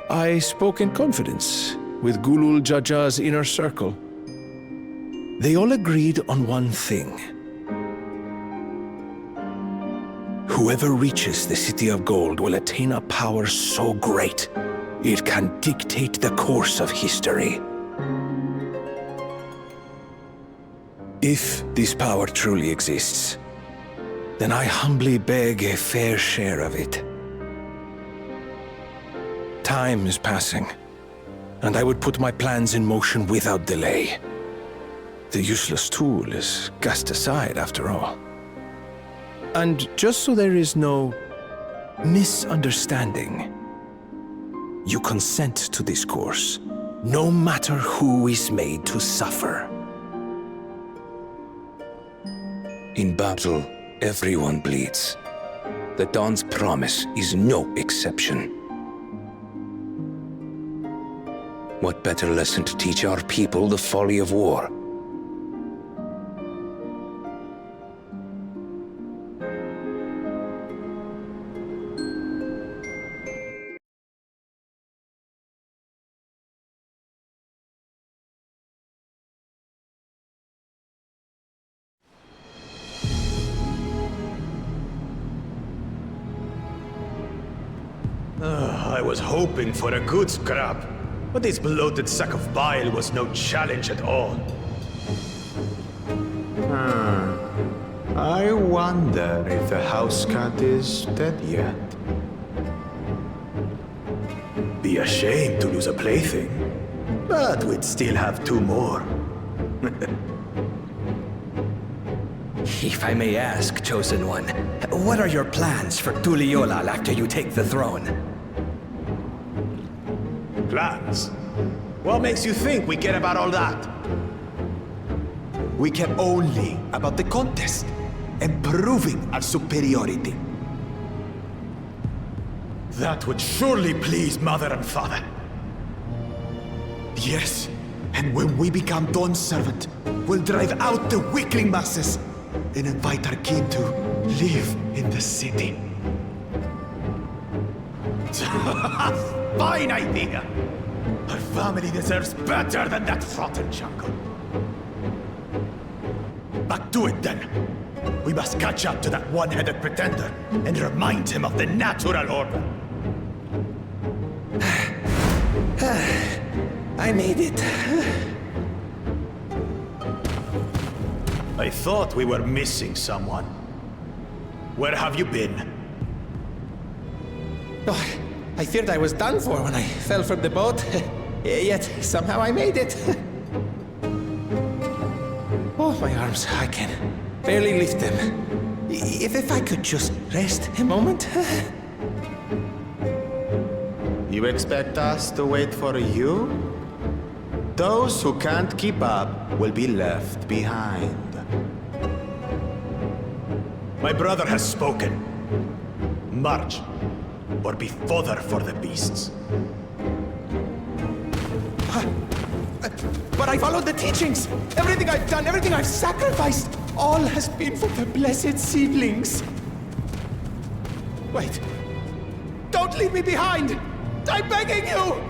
I spoke in confidence with Gulul Jaja's inner circle. They all agreed on one thing. Whoever reaches the City of Gold will attain a power so great, it can dictate the course of history. If this power truly exists, then I humbly beg a fair share of it. Time is passing, and I would put my plans in motion without delay. The useless tool is cast aside, after all. And just so there is no misunderstanding, you consent to this course, no matter who is made to suffer. In battle, everyone bleeds. The Dawn's promise is no exception. What better lesson to teach our people the folly of war? I was hoping for a good scrap, but this bloated sack of bile was no challenge at all. I wonder if the house cat is dead yet. Be a shame to lose a plaything, but we'd still have two more. If I may ask, Chosen One, what are your plans for Tuliyollal after you take the throne? Plans? What makes you think we care about all that? We care only about the contest and proving our superiority. That would surely please Mother and Father. Yes, and when we become Dawn's servant, we'll drive out the weakling masses and invite our kin to live in the city. Fine idea! Our family deserves better than that rotten jungle. Back to it then. We must catch up to that one-headed pretender and remind him of the natural order. I made it. I thought we were missing someone. Where have you been? Oh, I feared I was done for when I fell from the boat. Yet somehow I made it. Oh, my arms, I can barely lift them. If I could just rest a moment. You expect us to wait for you? Those who can't keep up will be left behind. My brother has spoken. March, or be fodder for the beasts. But I followed the teachings. Everything I've done, everything I've sacrificed, all has been for the blessed seedlings. Wait. Don't leave me behind! I'm begging you!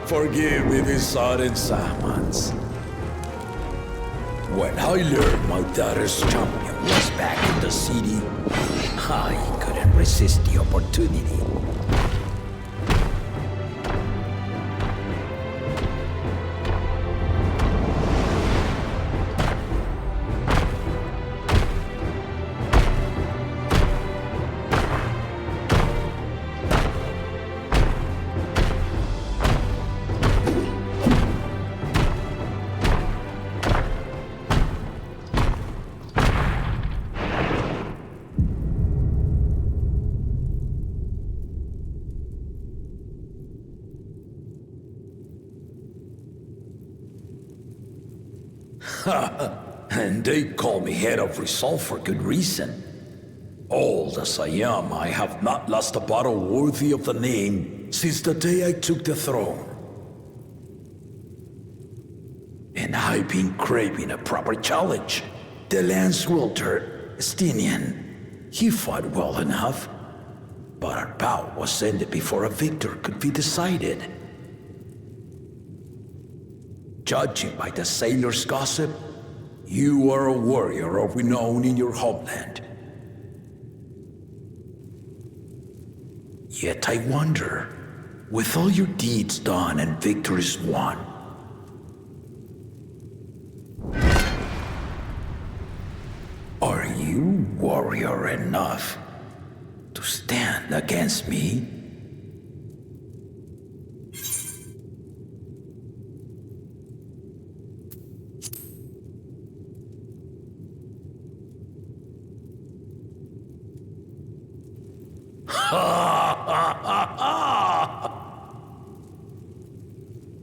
Forgive me this sudden summons. When I learned my daughter's champion was back in the city, I couldn't resist the opportunity. And they call me head of resolve for good reason. Old as I am, I have not lost a battle worthy of the name since the day I took the throne. And I've been craving a proper challenge. The Lance Wielder, Estinian, he fought well enough, but our bout was ended before a victor could be decided. Judging by the sailors' gossip, you are a warrior of renown in your homeland. Yet I wonder, with all your deeds done and victories won, are you warrior enough to stand against me?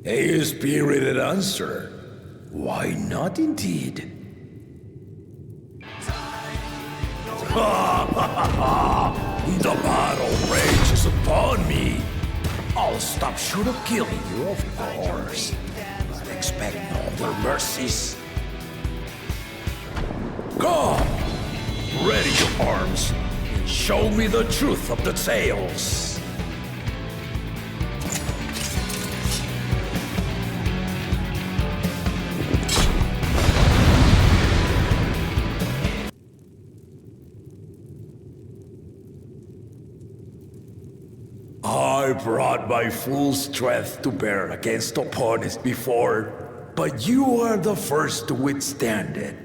A spirited answer. Why not, indeed? The battle rages upon me. I'll stop short of killing you, of course, but expect no other mercies. Come, ready your arms. Show me the truth of the tales. I brought my full strength to bear against opponents before, but you are the first to withstand it.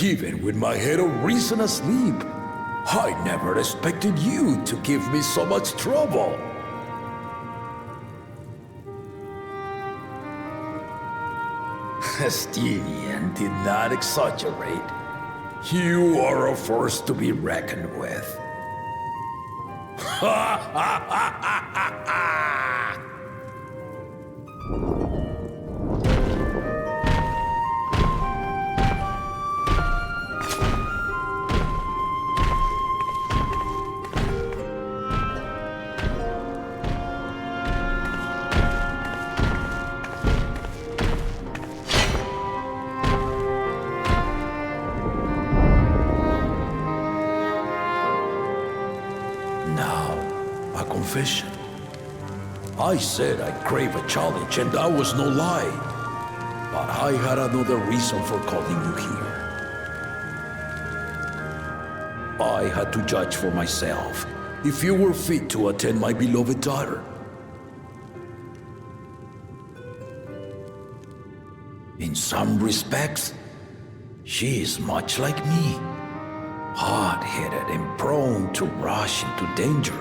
Even with my head of reason asleep, I never expected you to give me so much trouble. Estinian did not exaggerate. You are a force to be reckoned with. Ha ha ha ha ha! Confession. I said I crave a challenge, and that was no lie. But I had another reason for calling you here. I had to judge for myself if you were fit to attend my beloved daughter. In some respects, she is much like me, hard-headed and prone to rush into danger.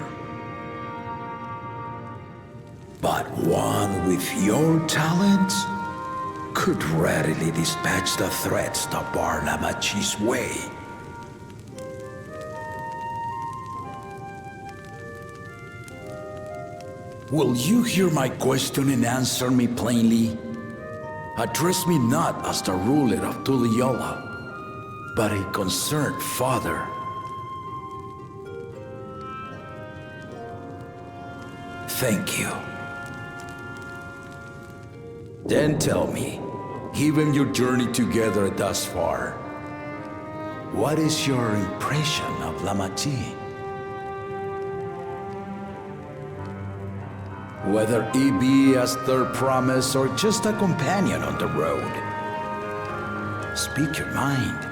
But one with your talents could readily dispatch the threats that bar Lamachi's way. Will you hear my question and answer me plainly? Address me not as the ruler of Tuliyola, but a concerned father. Thank you. Then tell me, given your journey together thus far, what is your impression of Lamachi? Whether he be as their promise or just a companion on the road. Speak your mind.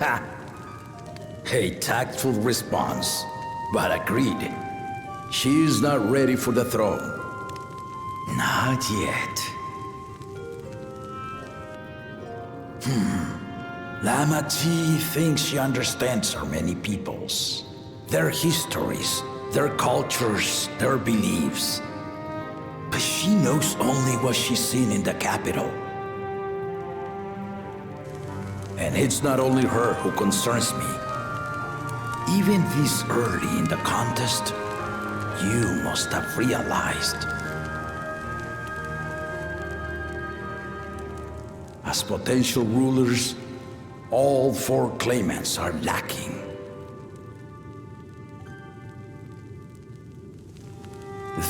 Ha! A tactful response, but agreed. She is not ready for the throne. Not yet. Lama T thinks she understands our many peoples, their histories, their cultures, their beliefs. But she knows only what she's seen in the capital. And it's not only her who concerns me. Even this early in the contest, you must have realized. As potential rulers, all 4 claimants are lacking.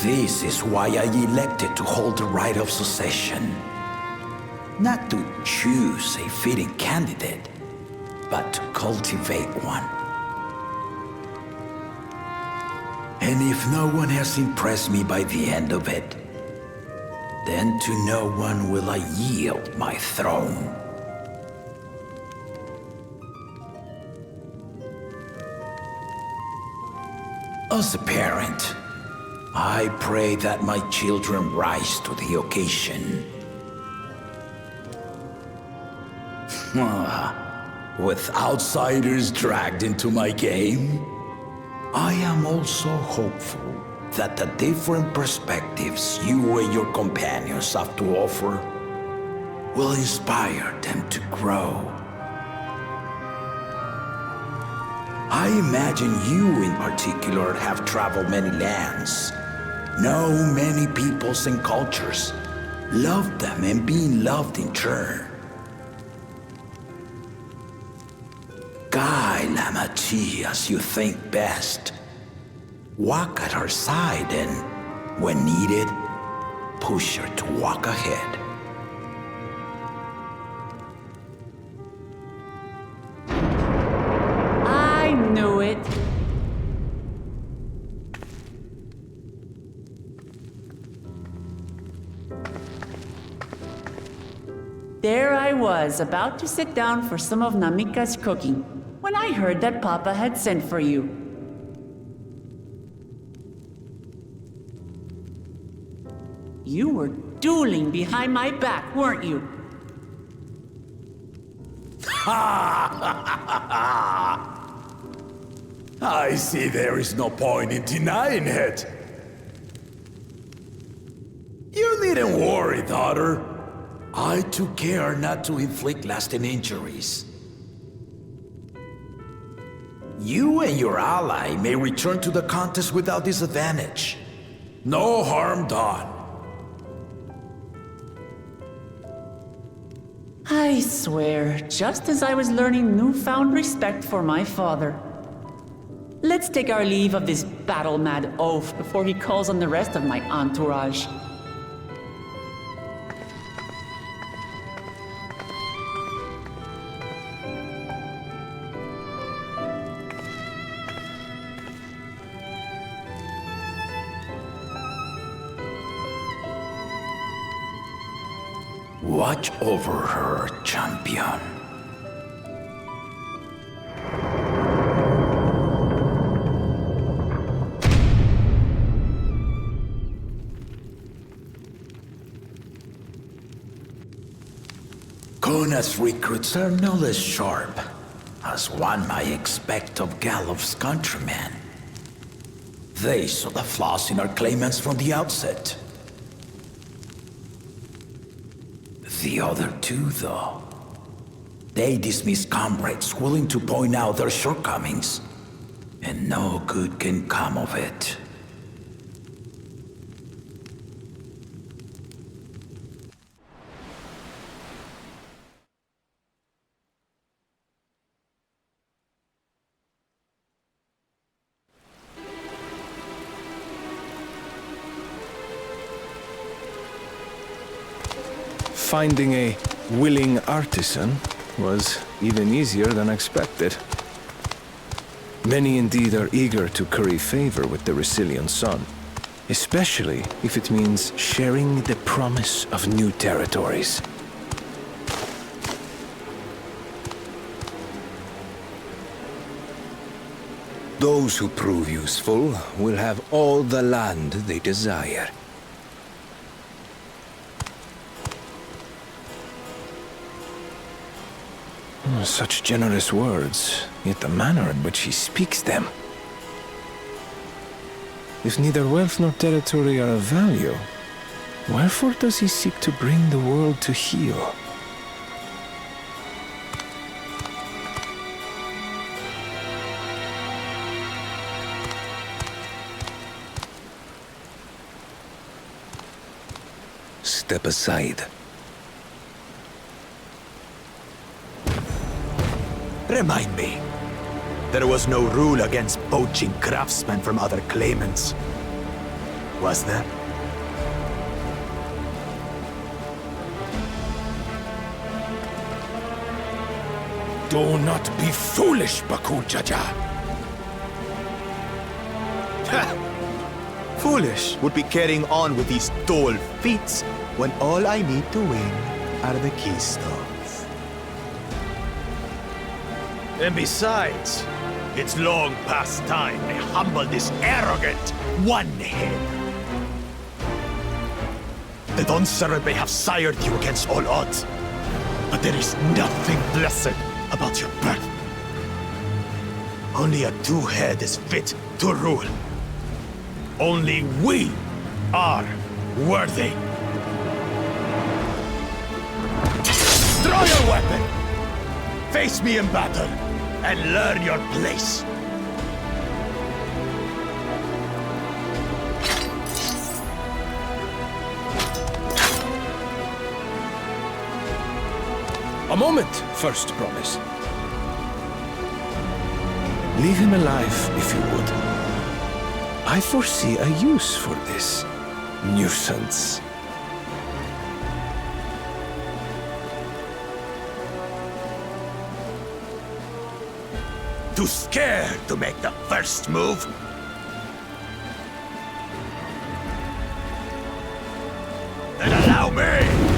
This is why I elected to hold the right of succession. Not to choose a fitting candidate, but to cultivate one. And if no one has impressed me by the end of it, then to no one will I yield my throne. As a parent, I pray that my children rise to the occasion. With outsiders dragged into my game, I am also hopeful that the different perspectives you and your companions have to offer will inspire them to grow. I imagine you in particular have traveled many lands, know many peoples and cultures, loved them and been loved in turn. Guide Lama Chi as you think best. Walk at her side and, when needed, push her to walk ahead. I knew it. There I was, about to sit down for some of Namika's cooking, when I heard that Papa had sent for you. You were dueling behind my back, weren't you? I see there is no point in denying it. You needn't worry, daughter. I took care not to inflict lasting injuries. You and your ally may return to the contest without disadvantage. No harm done. I swear, just as I was learning newfound respect for my father. Let's take our leave of this battle-mad oaf before he calls on the rest of my entourage. Watch over her, champion. Kona's recruits are no less sharp, as one might expect of Galloff's countrymen. They saw the flaws in our claimants from the outset. The other 2, though, they dismiss comrades willing to point out their shortcomings, and no good can come of it. finding a willing artisan was even easier than expected. Many indeed are eager to curry favor with the Resilient Sun, especially if it means sharing the promise of new territories. Those who prove useful will have all the land they desire. Such generous words, yet the manner in which he speaks them. If neither wealth nor territory are of value, wherefore does he seek to bring the world to heel? Step aside. Remind me. There was no rule against poaching craftsmen from other claimants. Was there? Do not be foolish, Bakujaja. Foolish would be carrying on with these dull feats when all I need to win are the keystones. And besides, it's long past time I humble this arrogant one-head. The Dawn Servant may have sired you against all odds, but there is nothing blessed about your birth. Only a two-head is fit to rule. Only we are worthy. Draw your weapon! Face me in battle, and learn your place. A moment, First Promise. Leave him alive, if you would. I foresee a use for this nuisance. Too scared to make the first move? Then allow me!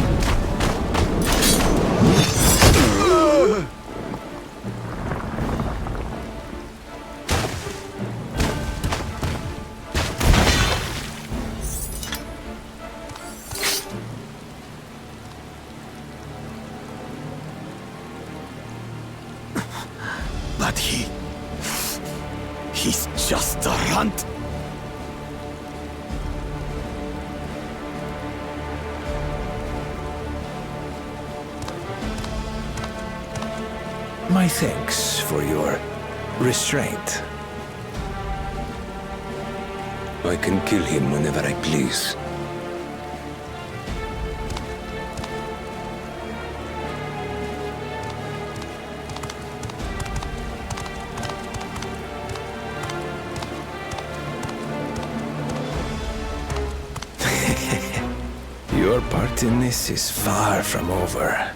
But he's just a runt. My thanks for your restraint. I can kill him whenever I please. Your part in this is far from over.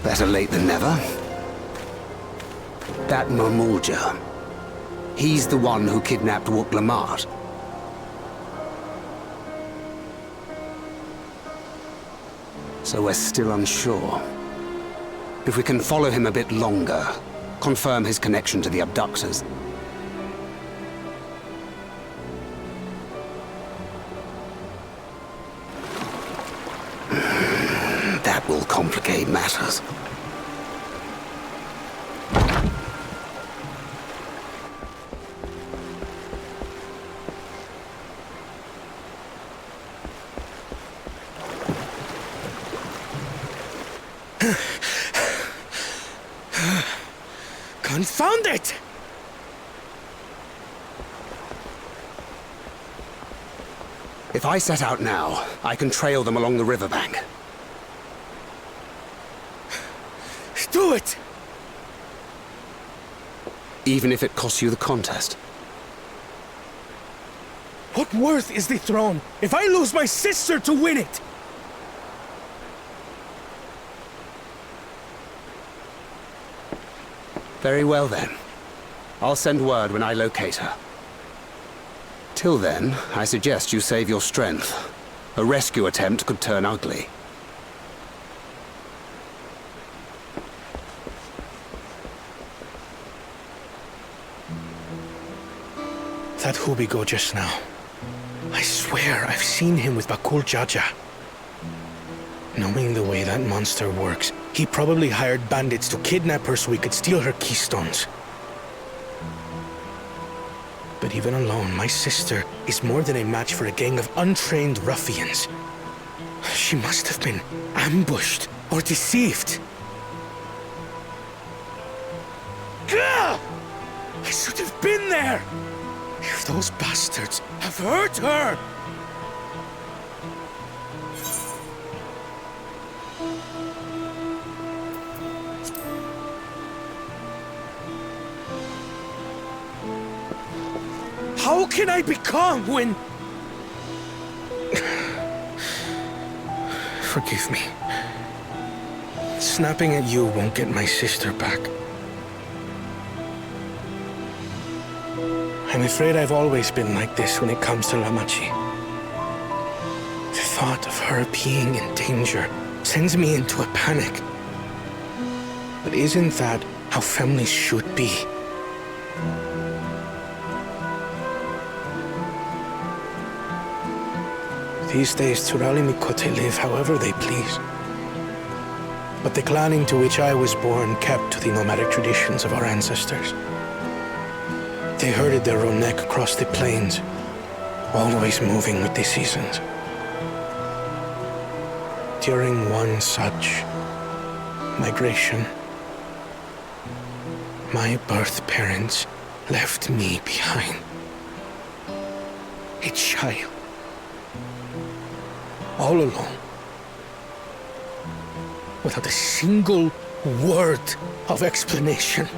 Better late than never. That Momulja, he's the one who kidnapped Wuk Lamat. So we're still unsure. If we can follow him a bit longer, confirm his connection to the abductors. That will complicate matters. Confound it! If I set out now, I can trail them along the riverbank. Do it! Even if it costs you the contest. What worth is the throne if I lose my sister to win it? Very well then. I'll send word when I locate her. Till then, I suggest you save your strength. A rescue attempt could turn ugly. That Hubigo just now. I swear I've seen him with Bakul Jaja. Knowing the way that monster works, he probably hired bandits to kidnap her so he could steal her keystones. But even alone, my sister is more than a match for a gang of untrained ruffians. She must have been ambushed or deceived. Gah! I should have been there! If those bastards have hurt her! How Who can I become when... Forgive me. Snapping at you won't get my sister back. I'm afraid I've always been like this when it comes to Lamachi. The thought of her being in danger sends me into a panic. But isn't that how families should be? These days, Turali Mikote live however they please. But the clan into which I was born kept to the nomadic traditions of our ancestors. They herded their own neck across the plains, always moving with the seasons. During one such migration, my birth parents left me behind. A child. All alone. Without a single word of explanation.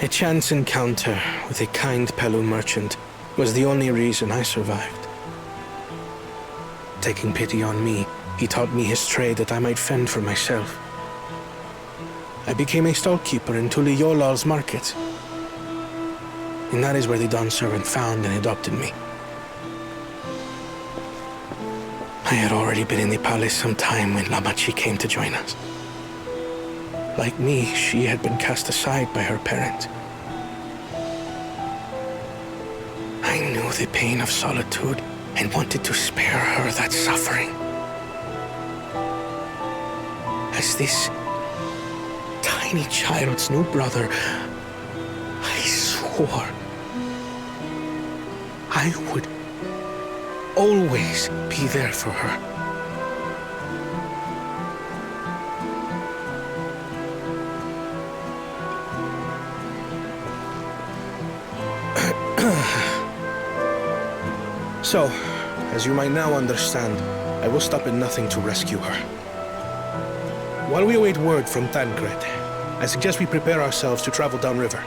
A chance encounter with a kind Pelu merchant was the only reason I survived. Taking pity on me, he taught me his trade that I might fend for myself. I became a stallkeeper in Tuliyolal's market. And that is where the Dawn servant found and adopted me. I had already been in the palace some time when Lamachi came to join us. Like me, she had been cast aside by her parents. I knew the pain of solitude and wanted to spare her that suffering. As this tiny child's new brother, I swore I would always be there for her. So, as you might now understand, I will stop at nothing to rescue her. While we await word from Tancred, I suggest we prepare ourselves to travel downriver.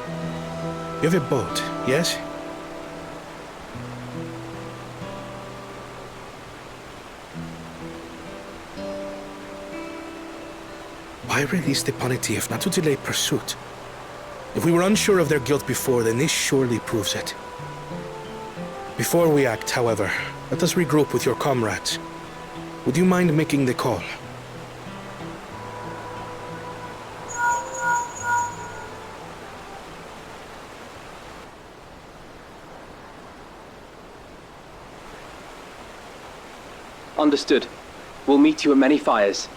You have a boat, yes? Why release the Paniti if not to delay pursuit? If we were unsure of their guilt before, then this surely proves it. Before we act, however, let us regroup with your comrades. Would you mind making the call? Understood. We'll meet you at many fires.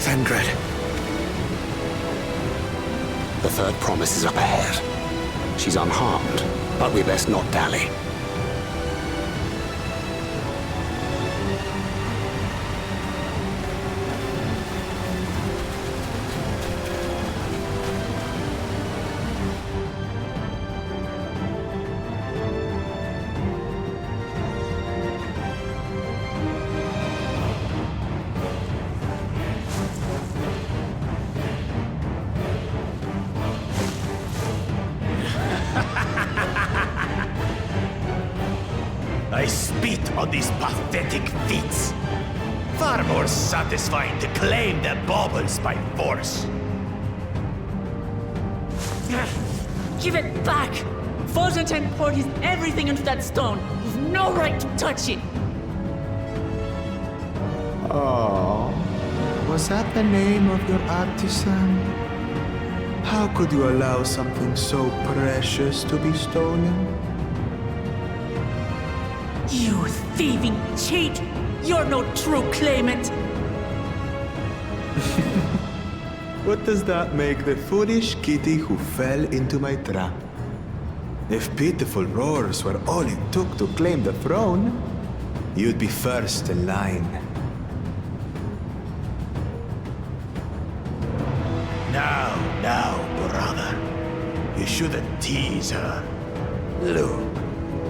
Tancred. The third promise is up ahead. She's unharmed, but we best not dally. I spit on these pathetic feats. Far more satisfying to claim their baubles by force. Give it back! Forzatan poured his everything into that stone. You've no right to touch it! Oh, was that the name of your artisan? How could you allow something so precious to be stolen? You thieving cheat! You're no true claimant. What does that make the foolish kitty who fell into my trap? If pitiful roars were all it took to claim the throne, you'd be first in line. Now, brother. You shouldn't tease her. Look,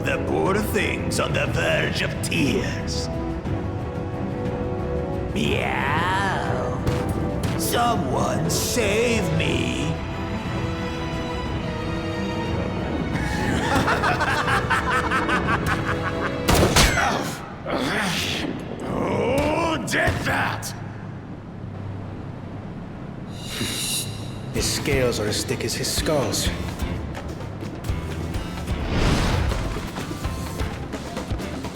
the poor thing's on the verge of tears. Meow. Someone save me. Who did that? His scales are as thick as his skulls.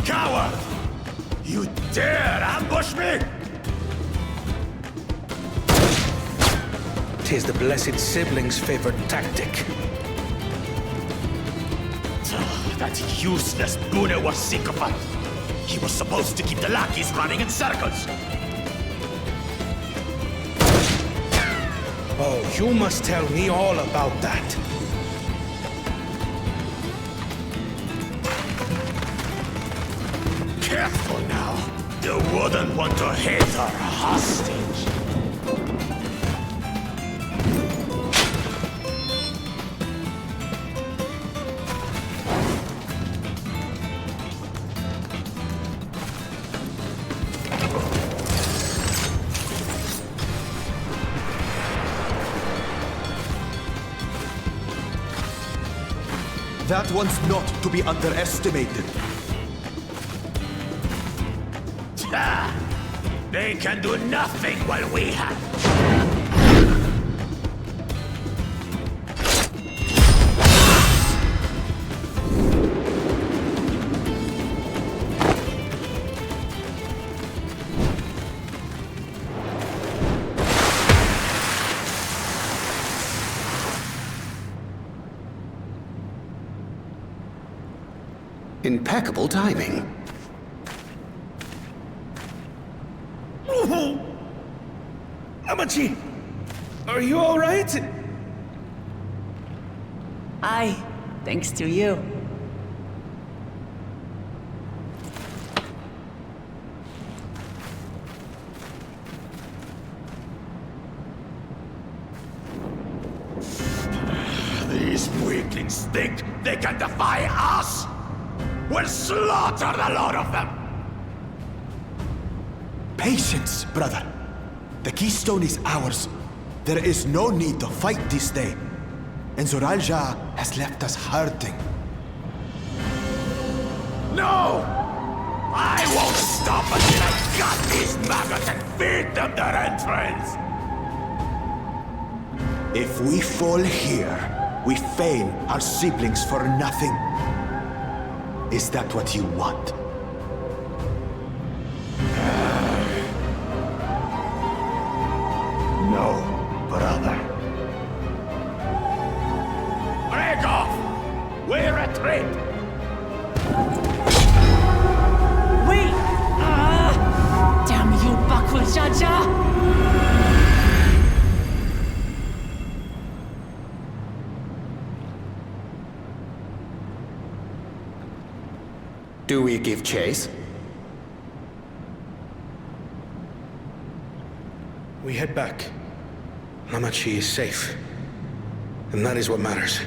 Coward! You dare ambush me? 'Tis the blessed sibling's favorite tactic. That useless Bunewa sycophant. He was supposed to keep the lackeys running in circles. Oh, you must tell me all about that. Careful now. You wouldn't want to hit her hostage. That one's not to be underestimated. They can do nothing while we have. Impeccable timing. Amachi! Are you alright? Aye, thanks to you. These weaklings think they can defy us? We'll slaughter the lot of them! Patience, brother. The keystone is ours. There is no need to fight this day. And Zoralja has left us hurting. No! I won't stop until I've got these maggots and feed them their entrails! If we fall here, we fail our siblings for nothing. Is that what you want? No, brother. Break off! We retreat! Wait! Damn you, Bakul Jaja! Do we give chase? We head back. Namachi is safe. And that is what matters.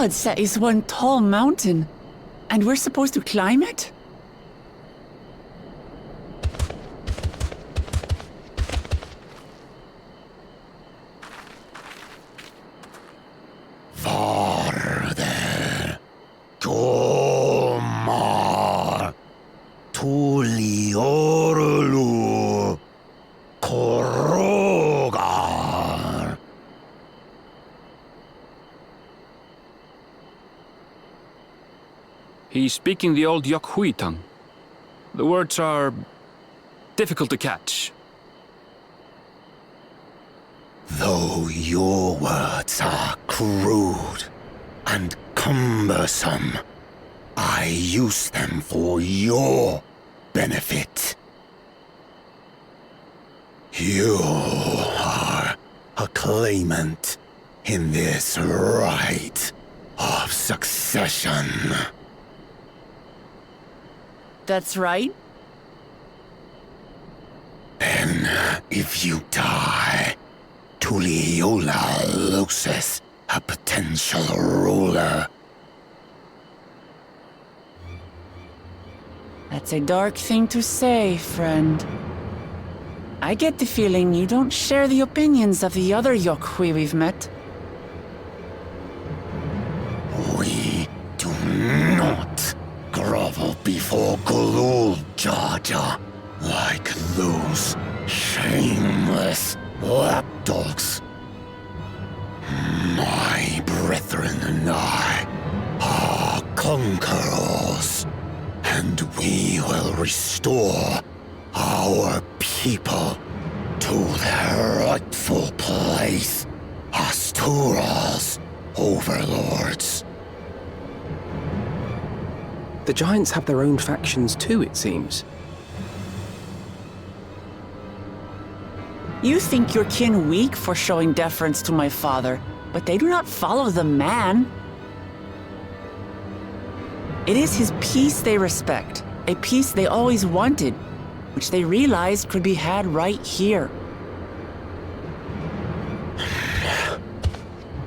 gods, that is one tall mountain. And we're supposed to climb it? Farther. Tomar. Tuliorulu. Korogar. He's speaking the old Yokhui tongue. The words are difficult to catch. Though your words are crude and cumbersome, I use them for your benefit. You are a claimant in this right of succession. That's right. Then, if you die, Tuliyola loses a potential ruler. That's a dark thing to say, friend. I get the feeling you don't share the opinions of the other Yokhui we've met. We do not grovel before Gulul, Jar Jar, like those shameless lapdogs. My brethren and I are conquerors, and we will restore our people to their rightful place as Tural's overlords. The Giants have their own factions too, it seems. You think your kin weak for showing deference to my father, but they do not follow the man. It is his peace they respect, a peace they always wanted, which they realized could be had right here.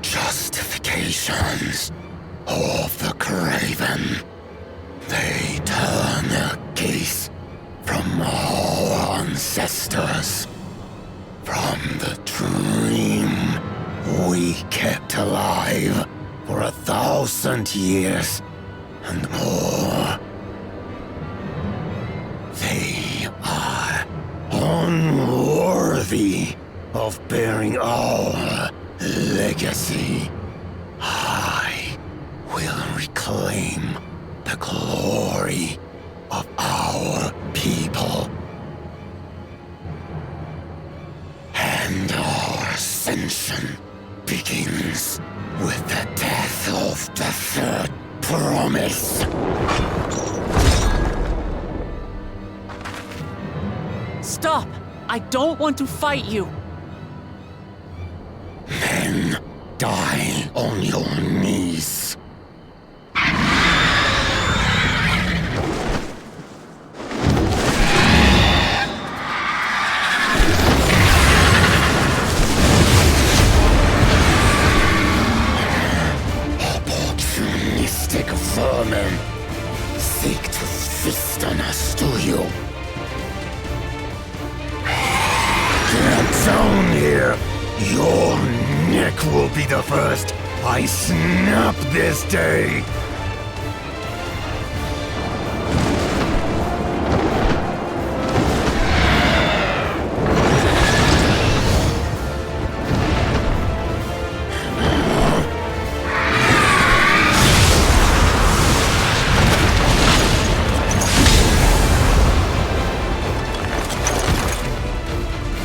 Justifications of the craven. They turn their gaze from our ancestors, from the dream we kept alive for 1,000 years and more. They are unworthy of bearing our legacy. I will reclaim the glory of our people. And our ascension begins with the death of the third promise. Stop! I don't want to fight you! Then die on your knees. Opportunistic vermin seek to feast on us, do you? Get down here! Your neck will be the first I snap this day!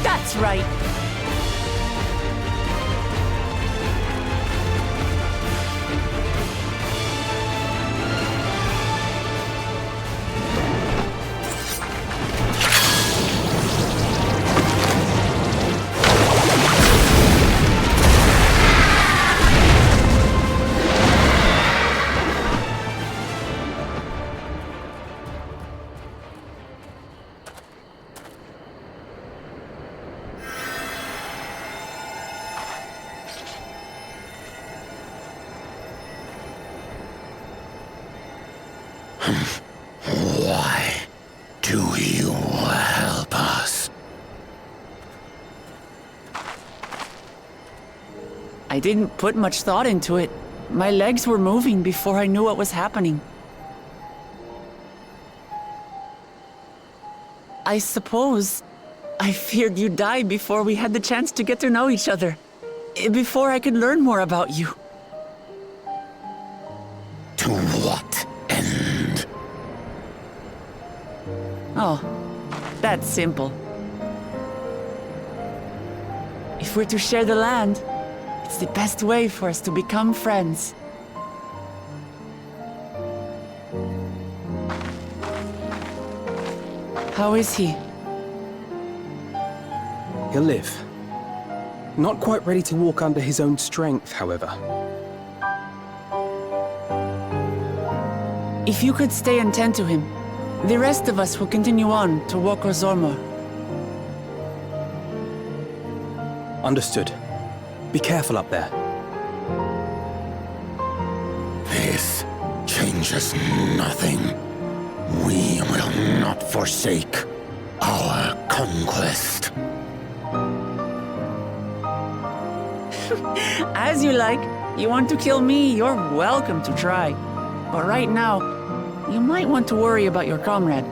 That's right! Why do you help us? I didn't put much thought into it. My legs were moving before I knew what was happening. I suppose I feared you'd die before we had the chance to get to know each other. Before I could learn more about you. To what end? Oh, that's simple. If we're to share the land, it's the best way for us to become friends. How is he? He'll live. Not quite ready to walk under his own strength, however. If you could stay and tend to him, the rest of us will continue on to Woko Zormor. Understood. Be careful up there. This changes nothing. We will not forsake our conquest. As you like. You want to kill me, you're welcome to try. But right now, you might want to worry about your comrade.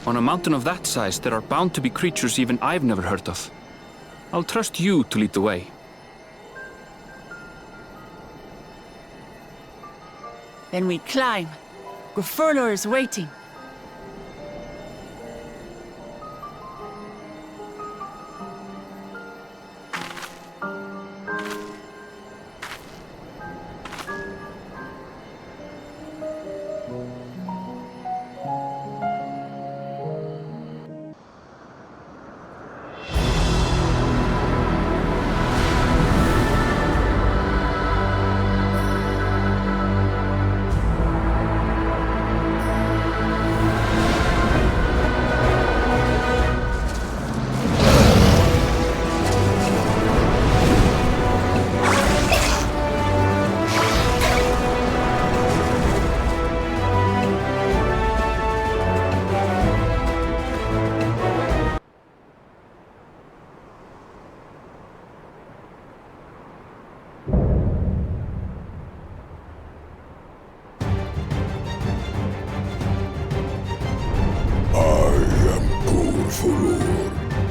On a mountain of that size, there are bound to be creatures even I've never heard of. I'll trust you to lead the way. Then we climb. Gufurlor is waiting.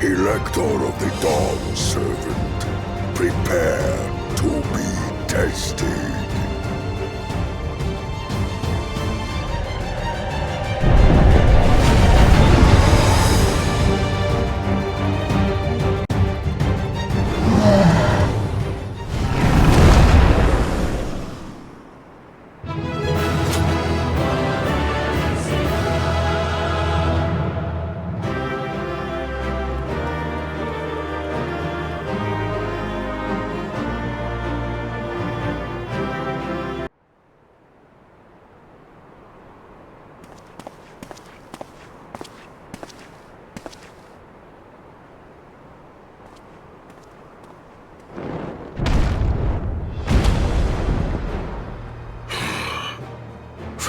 Elector of the Dawn Servant, prepare to be tested.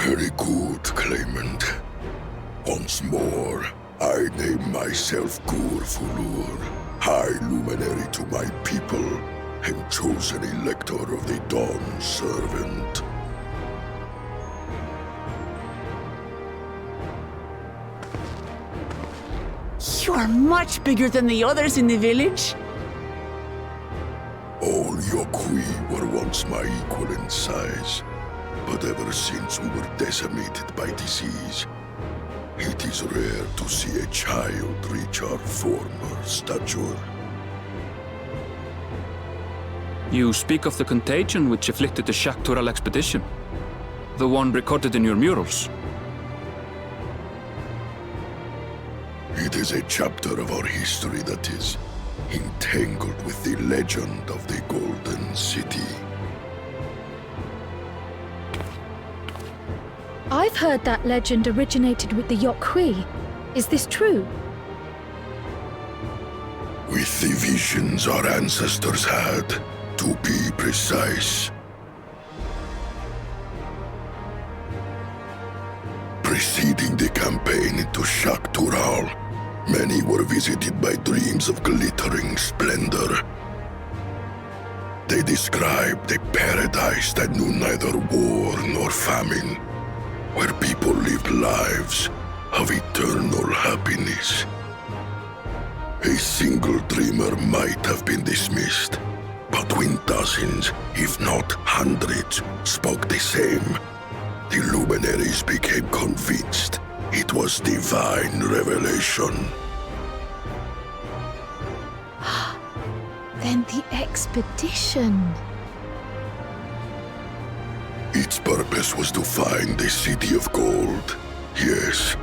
Very good, Claimant. Once more, I name myself Gurfulur, High Luminary to my people, and chosen Elector of the Dawn Servant. You are much bigger than the others in the village. All Yokui were once my equal in size. But ever since we were decimated by disease, it is rare to see a child reach our former stature. You speak of the contagion which afflicted the Shaktural expedition. The one recorded in your murals. It is a chapter of our history that is entangled with the legend of the Golden City. I've heard that legend originated with the Yokui. Is this true? With the visions our ancestors had, to be precise. Preceding the campaign into Tural, many were visited by dreams of glittering splendor. They described a paradise that knew neither war nor famine, where people lived lives of eternal happiness. A single dreamer might have been dismissed, but when dozens, if not hundreds, spoke the same, the luminaries became convinced it was divine revelation. Then the expedition. Its purpose was to find the City of Gold. Yes.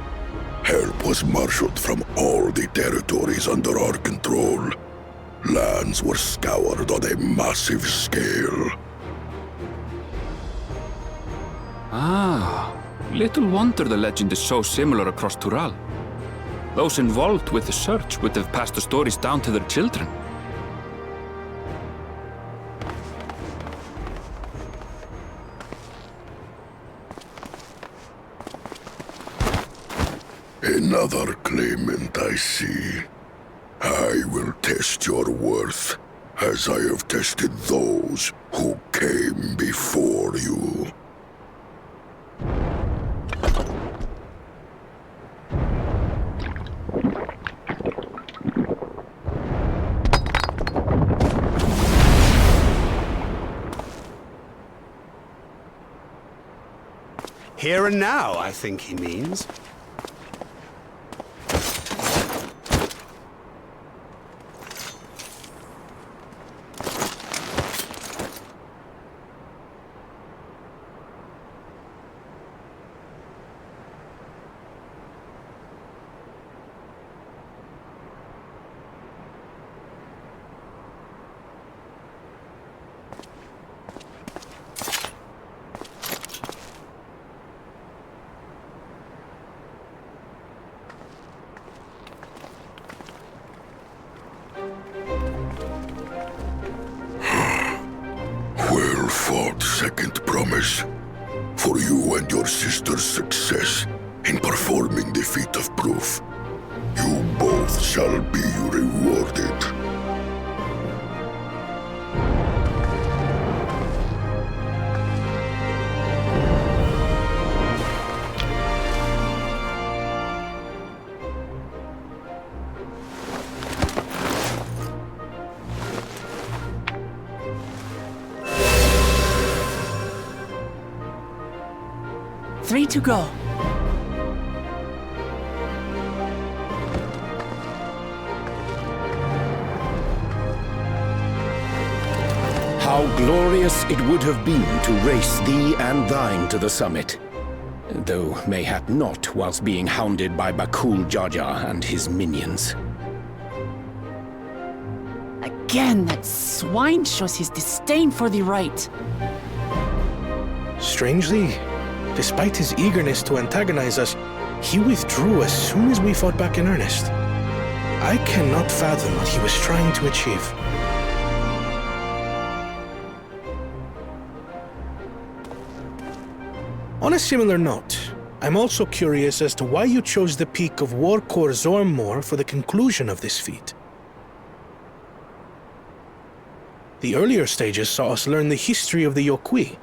Help was marshaled from all the territories under our control. Lands were scoured on a massive scale. Ah, little wonder the legend is so similar across Tural. Those involved with the search would have passed the stories down to their children. Another claimant, I see. I will test your worth, as I have tested those who came before you. Here and now, I think he means. Well fought, second promise. For you and your sister's success in performing the feat of proof. You both shall be rewarded. Three to go. How glorious it would have been to race thee and thine to the summit. Though mayhap not whilst being hounded by Bakul Jaja and his minions. Again, that swine shows his disdain for the right. Strangely, despite his eagerness to antagonize us, he withdrew as soon as we fought back in earnest. I cannot fathom what he was trying to achieve. On a similar note, I'm also curious as to why you chose the peak of Warkor Zormor for the conclusion of this feat. The earlier stages saw us learn the history of the Yokui.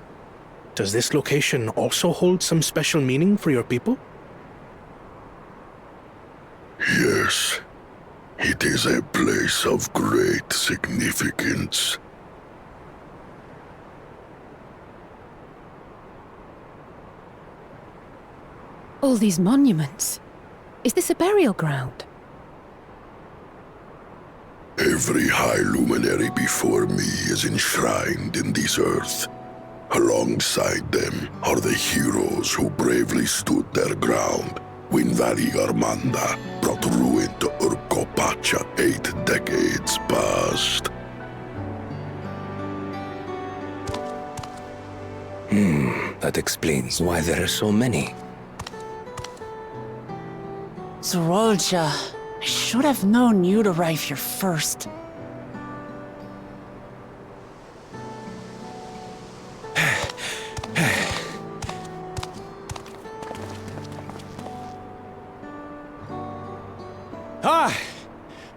Does this location also hold some special meaning for your people? Yes. It is a place of great significance. All these monuments. Is this a burial ground? Every high luminary before me is enshrined in this earth. Alongside them are the heroes who bravely stood their ground when Valley Armanda brought ruin to Urkopacha 8 decades past. That explains why there are so many. Zorolja, I should have known you'd arrive here first.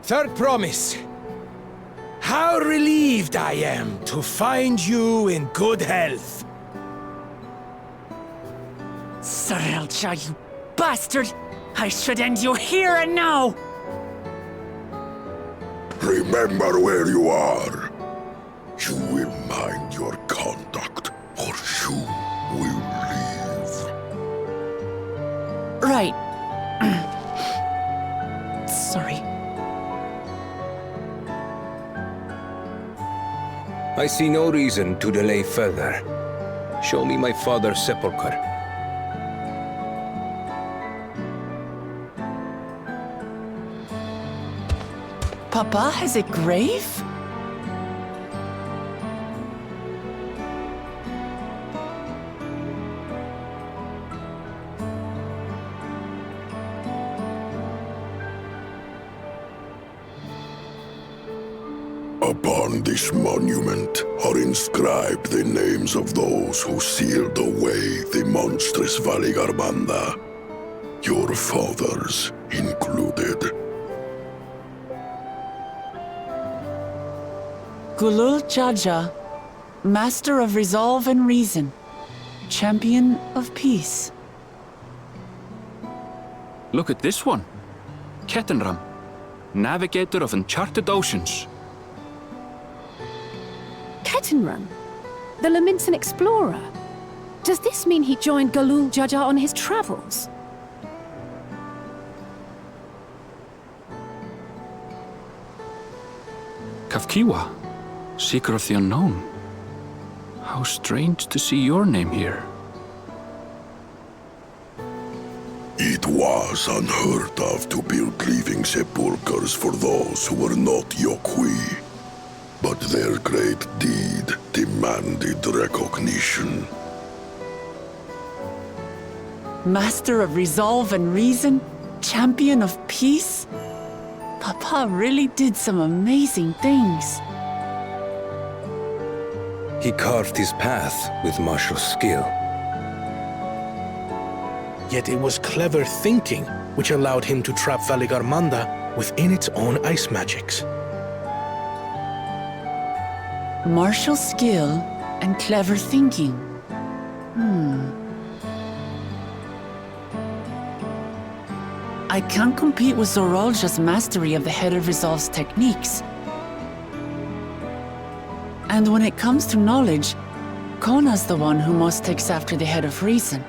Third promise. How relieved I am to find you in good health. Sarelja, you bastard! I should end you here and now! Remember where you are. You will mind your conduct, or you will leave. Right. Sorry. I see no reason to delay further. Show me my father's sepulchre. Papa has a grave? Upon this monument are inscribed the names of those who sealed away the monstrous Valigarmanda, your fathers included. Gulul Jaja, Master of Resolve and Reason, Champion of Peace. Look at this one. Kettenram, Navigator of Uncharted Oceans. Kettenram? The Laminsan explorer? Does this mean he joined Gulul Jaja on his travels? Kafkiwa, Seeker of the Unknown. How strange to see your name here. It was unheard of to build living sepulchres for those who were not Yokwi. But their great deed demanded recognition. Master of Resolve and Reason, Champion of Peace? Papa really did some amazing things. He carved his path with martial skill. Yet it was clever thinking which allowed him to trap Valigarmanda within its own ice magics. Martial skill and clever thinking. I can't compete with Zorolja's mastery of the Head of Resolve's techniques. And when it comes to knowledge, Kona's the one who most takes after the Head of Reason.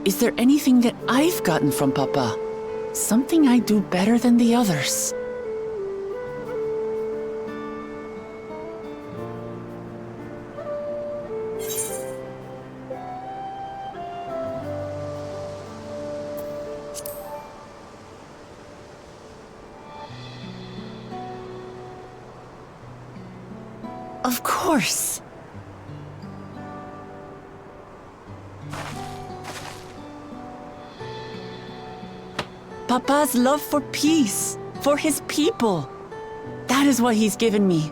Is there anything that I've gotten from Papa? Something I do better than the others? Of course. Papa's love for peace, for his people. That is what he's given me.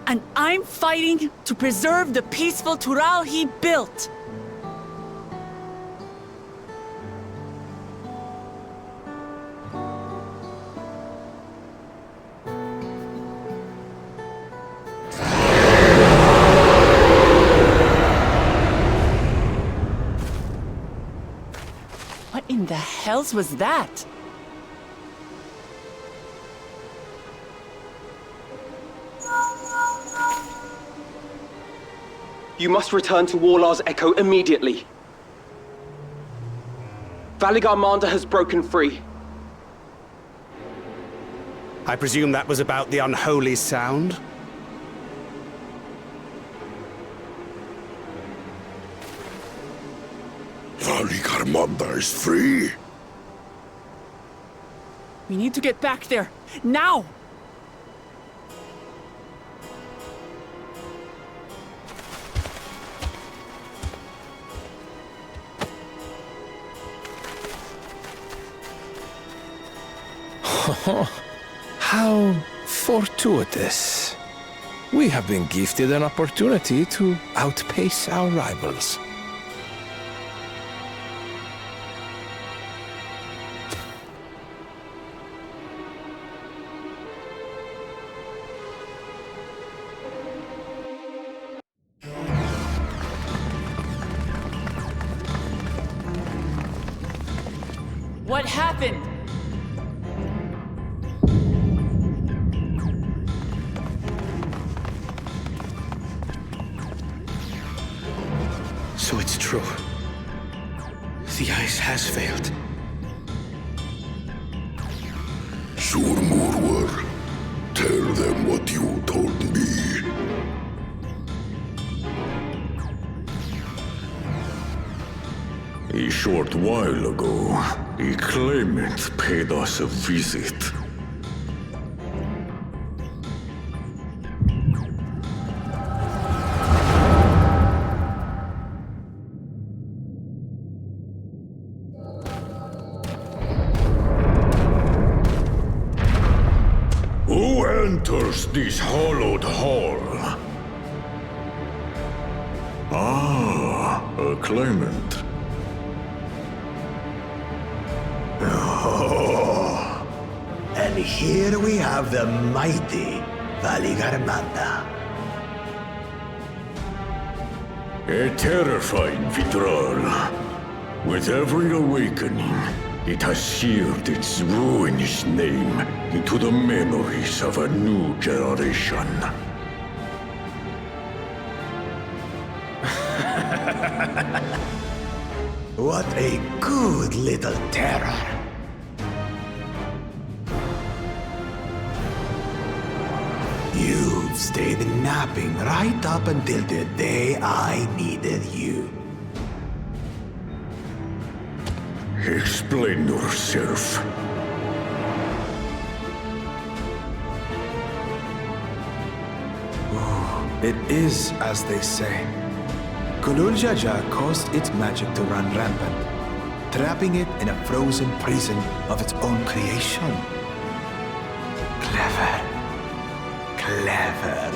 And I'm fighting to preserve the peaceful Tural he built. What in the hells was that? You must return to Warlar's Echo immediately. Valigarmanda has broken free. I presume that was about the unholy sound? Valigarmanda is free. We need to get back there, now! Oh, how fortuitous. We have been gifted an opportunity to outpace our rivals. What happened? So it's true. The ice has failed. Surmurwar, tell them what you told me. A short while ago, a claimant paid us a visit. Who enters this hallowed hall? Ah, a claimant. Oh, and here we have the mighty Valigarmanda. A terrifying Vitral. With every awakening, it has seared its ruinous name into the memories of a new generation. What a good little terror. You've stayed napping right up until the day I needed you. Explain yourself. It is as they say. Kulul Jaja caused its magic to run rampant, trapping it in a frozen prison of its own creation. Clever. Clever.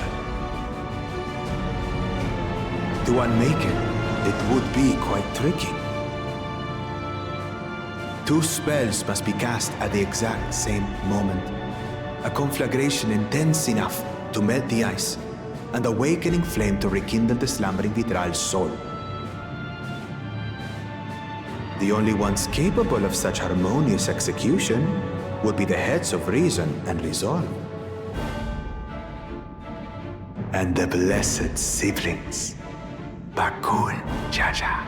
To unmake it would be quite tricky. 2 spells must be cast at the exact same moment. A conflagration intense enough to melt the ice, and awakening flame to rekindle the slumbering Vitral's soul. The only ones capable of such harmonious execution would be the heads of reason and resolve. And the blessed siblings, Bakul Jaja.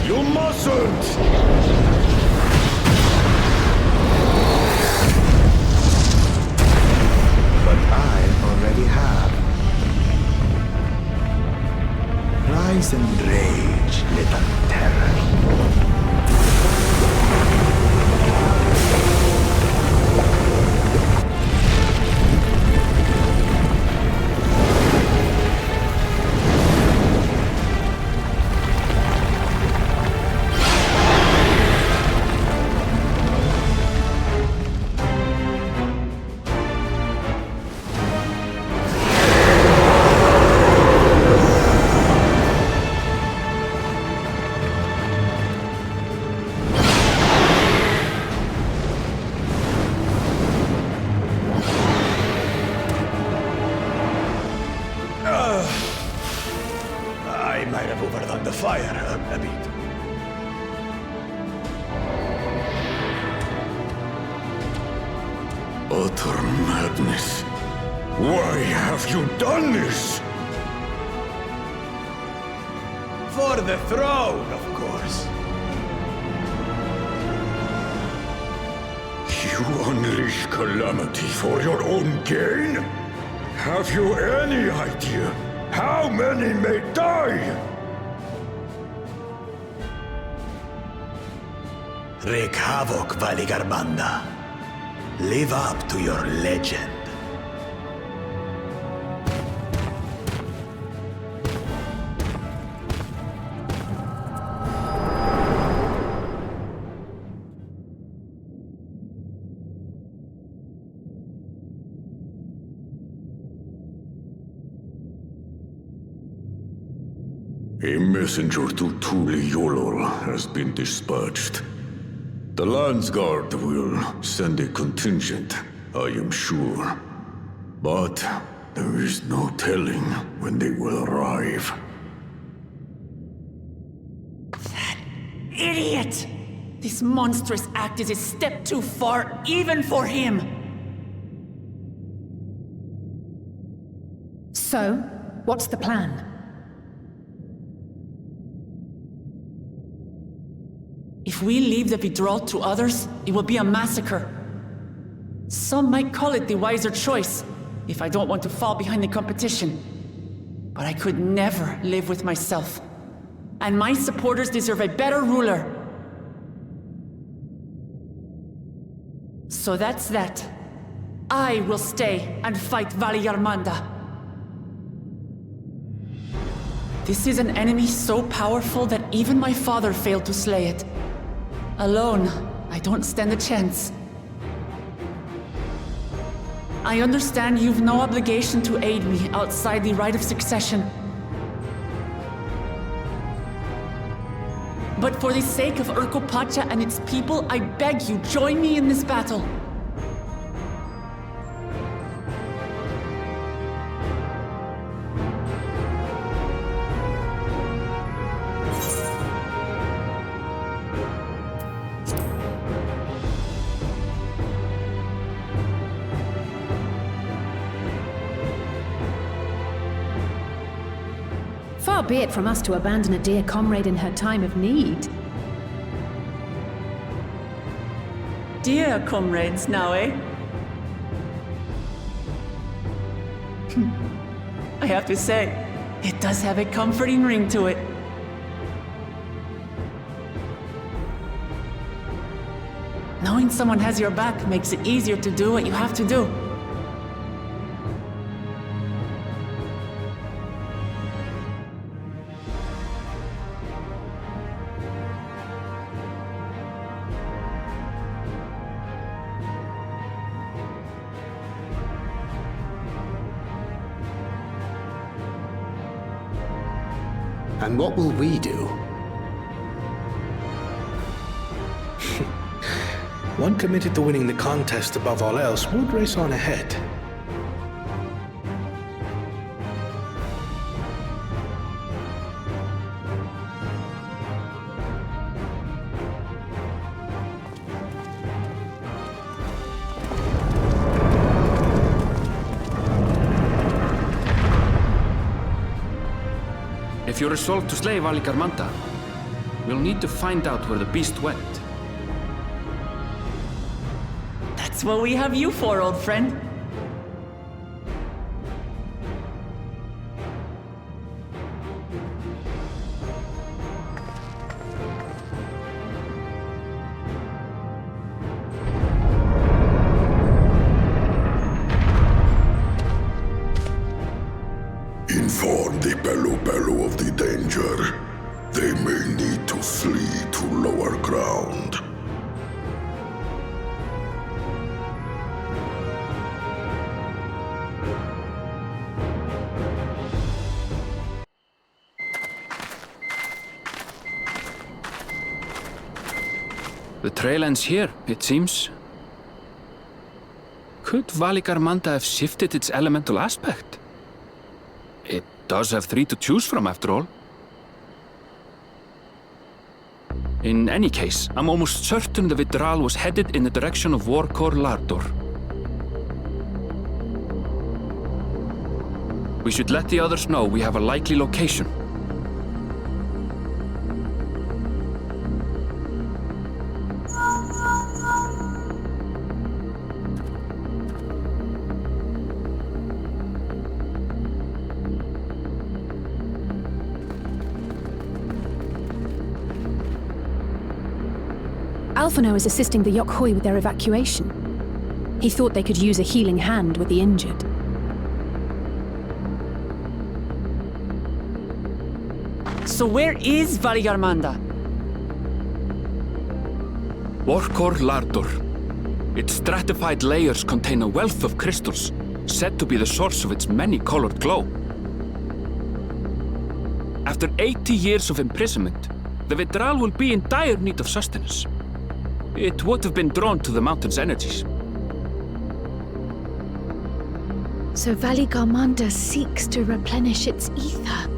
You mustn't! But I already have. Rise and rage, little terror. I might have overdone the fire a bit. Utter madness. Why have you done this? For the throne, of course. You unleash calamity for your own gain? Have you any idea how many may die? Wreak havoc, Valigarmanda. Live up to your legend. A messenger to Tuliolol has been dispatched. The Landsguard will send a contingent, I am sure. But there is no telling when they will arrive. Idiot! This monstrous act is a step too far, even for him! So, what's the plan? If we leave the withdrawal to others, it will be a massacre. Some might call it the wiser choice, if I don't want to fall behind the competition. But I could never live with myself. And my supporters deserve a better ruler. So that's that. I will stay and fight Valiarmanda. This is an enemy so powerful that even my father failed to slay it. Alone, I don't stand a chance. I understand you've no obligation to aid me outside the right of succession. But for the sake of Urkopacha and its people, I beg you, join me in this battle. Far be it from us to abandon a dear comrade in her time of need. Dear comrades now, eh? I have to say, it does have a comforting ring to it. Knowing someone has your back makes it easier to do what you have to do. And what will we do? One committed to winning the contest above all else would race on ahead. If you're resolved to slay Valigarmanta, we'll need to find out where the beast went. That's what we have you for, old friend. Inform the Pelu of the danger. They may need to flee to lower ground. The trail ends here, it seems. Could Valigarmanta have shifted its elemental aspect? It does have 3 to choose from, after all. In any case, I'm almost certain the Vidral was headed in the direction of Warkor Lardor. We should let the others know we have a likely location. Alphino is assisting the Yokhoi with their evacuation. He thought they could use a healing hand with the injured. So where is Valigarmanda? Warkor Lardor. Its stratified layers contain a wealth of crystals, said to be the source of its many-colored glow. After 80 years of imprisonment, the Vitral will be in dire need of sustenance. It would have been drawn to the mountain's energies. So Valigarmanda seeks to replenish its ether.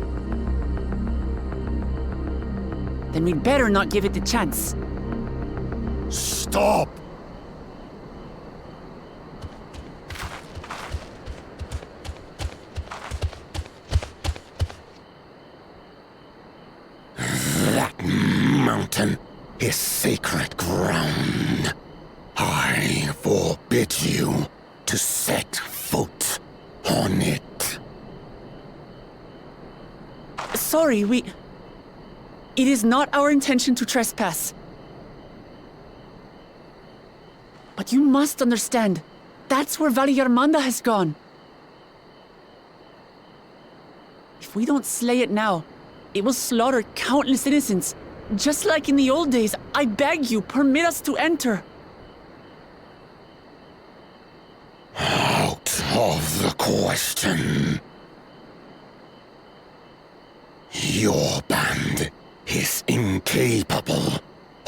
Then we'd better not give it the chance. Stop! That mountain is sacred ground. I forbid you to set foot on it. Sorry, It is not our intention to trespass. But you must understand, that's where Valigarmanda has gone. If we don't slay it now, it will slaughter countless innocents. Just like in the old days, I beg you, permit us to enter. Out of the question. Your band is incapable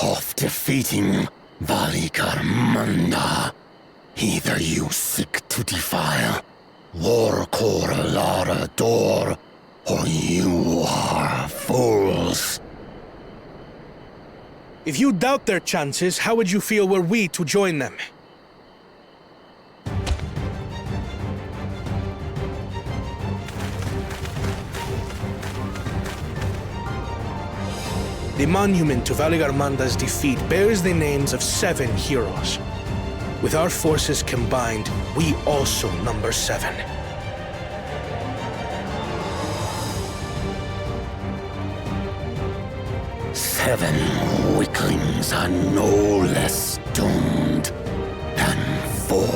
of defeating Valigarmanda. Either you seek to defile Warkor Lara Dor, or you are fools. If you doubt their chances, how would you feel were we to join them? The monument to Valigarmanda's defeat bears the names of 7 heroes. With our forces combined, we also number 7. Seven weaklings are no less doomed than 4.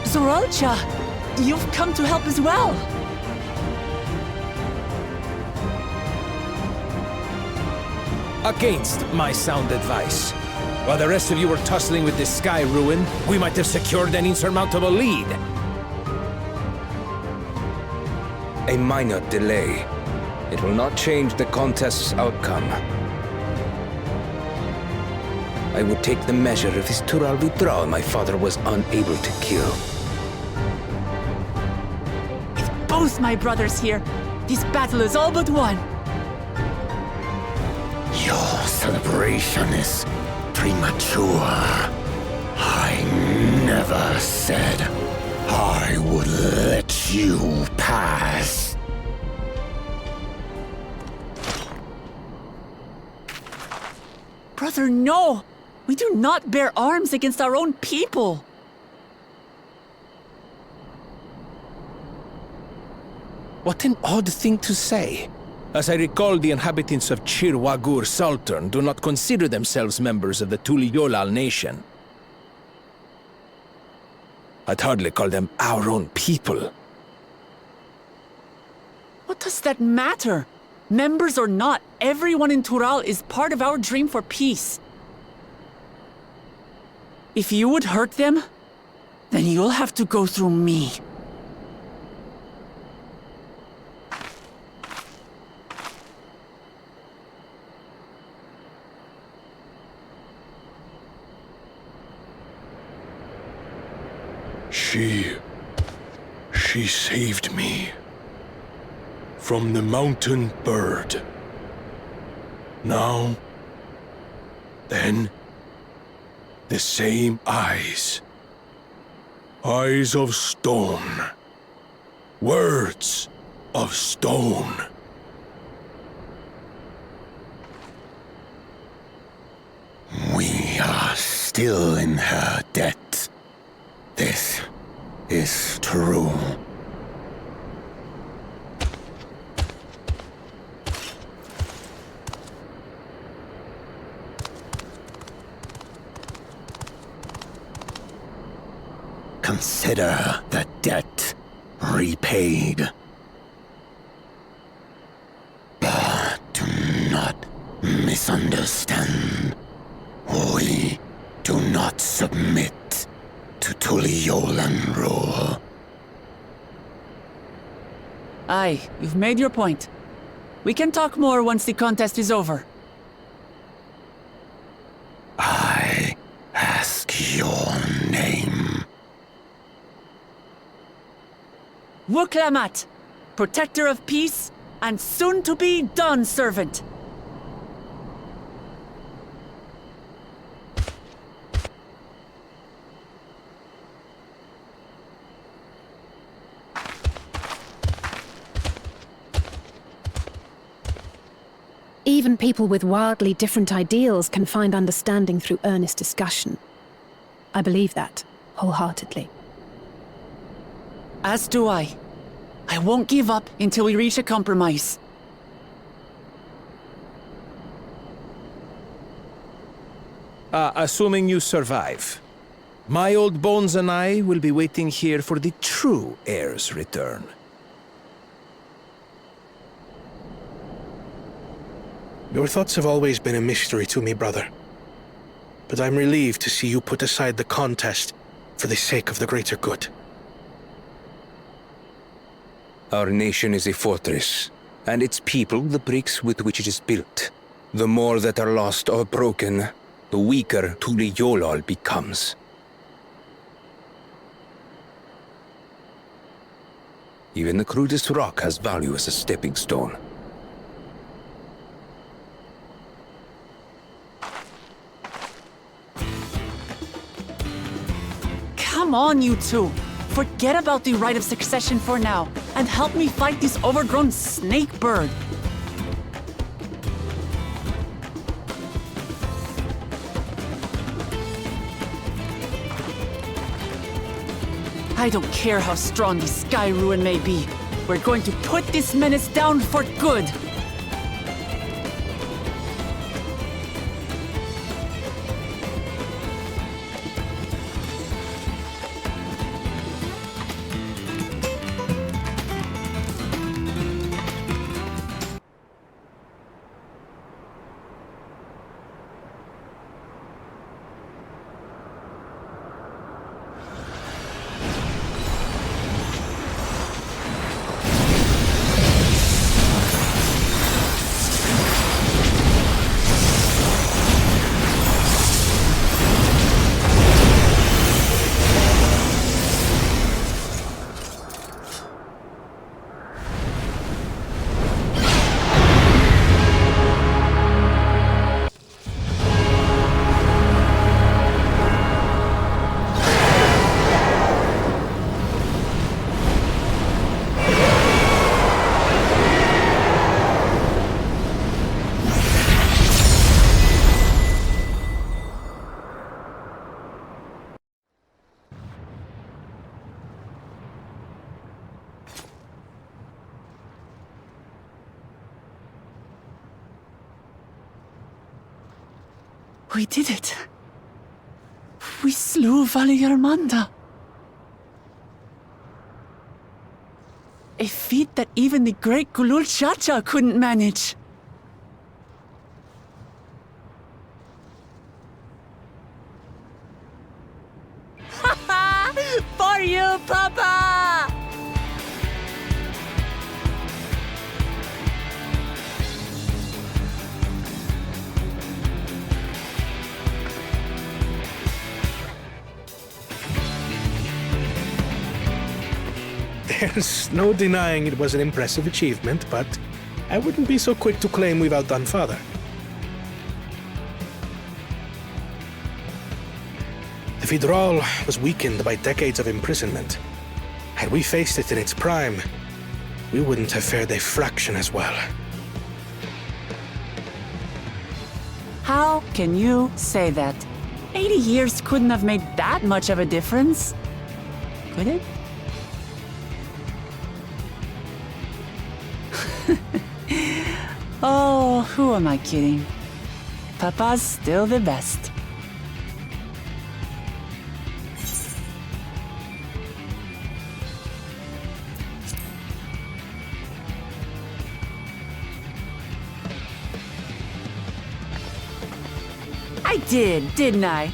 Zoralcha, you've come to help as well. Against my sound advice. While the rest of you were tussling with this sky ruin, we might have secured an insurmountable lead. A minor delay. It will not change the contest's outcome. I would take the measure of this Tural Vitral my father was unable to kill. With both my brothers here, this battle is all but won. Your celebration is premature. I never said I would let you pass. Brother, no! We do not bear arms against our own people! What an odd thing to say. As I recall, the inhabitants of Chir Wagur Sultan do not consider themselves members of the Tuliolal nation. I'd hardly call them our own people. What does that matter? Members or not, everyone in Tural is part of our dream for peace. If you would hurt them, then you'll have to go through me. She saved me from the mountain bird. Now, then, the same eyes. Eyes of stone. Words of stone. We are still in her debt. This is true. Consider the debt repaid. But do not misunderstand. We do not submit to Tuliolan rule. Aye, you've made your point. We can talk more once the contest is over. I ask your name. Wuklamat, protector of peace, and soon-to-be Dawn servant. Even people with wildly different ideals can find understanding through earnest discussion. I believe that, wholeheartedly. As do I. I won't give up until we reach a compromise. Assuming you survive, my old bones and I will be waiting here for the true heir's return. Your thoughts have always been a mystery to me, brother. But I'm relieved to see you put aside the contest for the sake of the greater good. Our nation is a fortress, and its people the bricks with which it is built. The more that are lost or broken, the weaker Tuliyolal becomes. Even the crudest rock has value as a stepping stone. Come on, you two. Forget about the right of succession for now, and help me fight this overgrown snake bird. I don't care how strong the Sky Ruin may be. We're going to put this menace down for good. We did it. We slew Valiarmanda. A feat that even the great Gulul Chacha couldn't manage. For you, Papa! There's no denying it was an impressive achievement, but I wouldn't be so quick to claim we've outdone Father. The Vidral was weakened by decades of imprisonment. Had we faced it in its prime, we wouldn't have fared a fraction as well. How can you say that? 80 years couldn't have made that much of a difference. Could it? Oh, who am I kidding? Papa's still the best. I did, didn't I?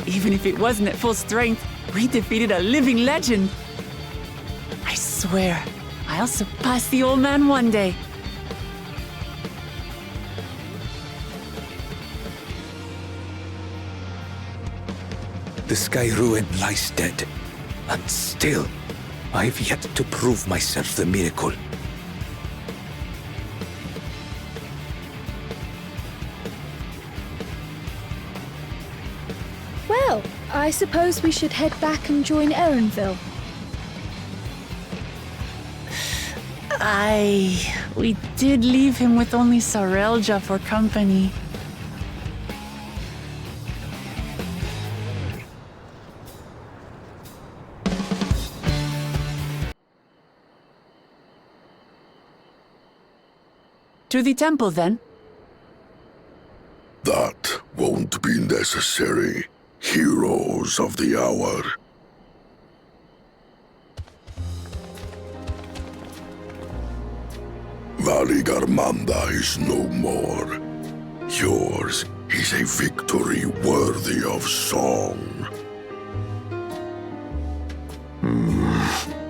Even if it wasn't at full strength, we defeated a living legend. I swear, I'll surpass the old man one day. The Sky Ruin lies dead. And still, I've yet to prove myself the miracle. Well, I suppose we should head back and join Erenville. We did leave him with only Sarelja for company. To the temple, then. That won't be necessary, heroes of the hour. Valigarmanda is no more. Yours is a victory worthy of song.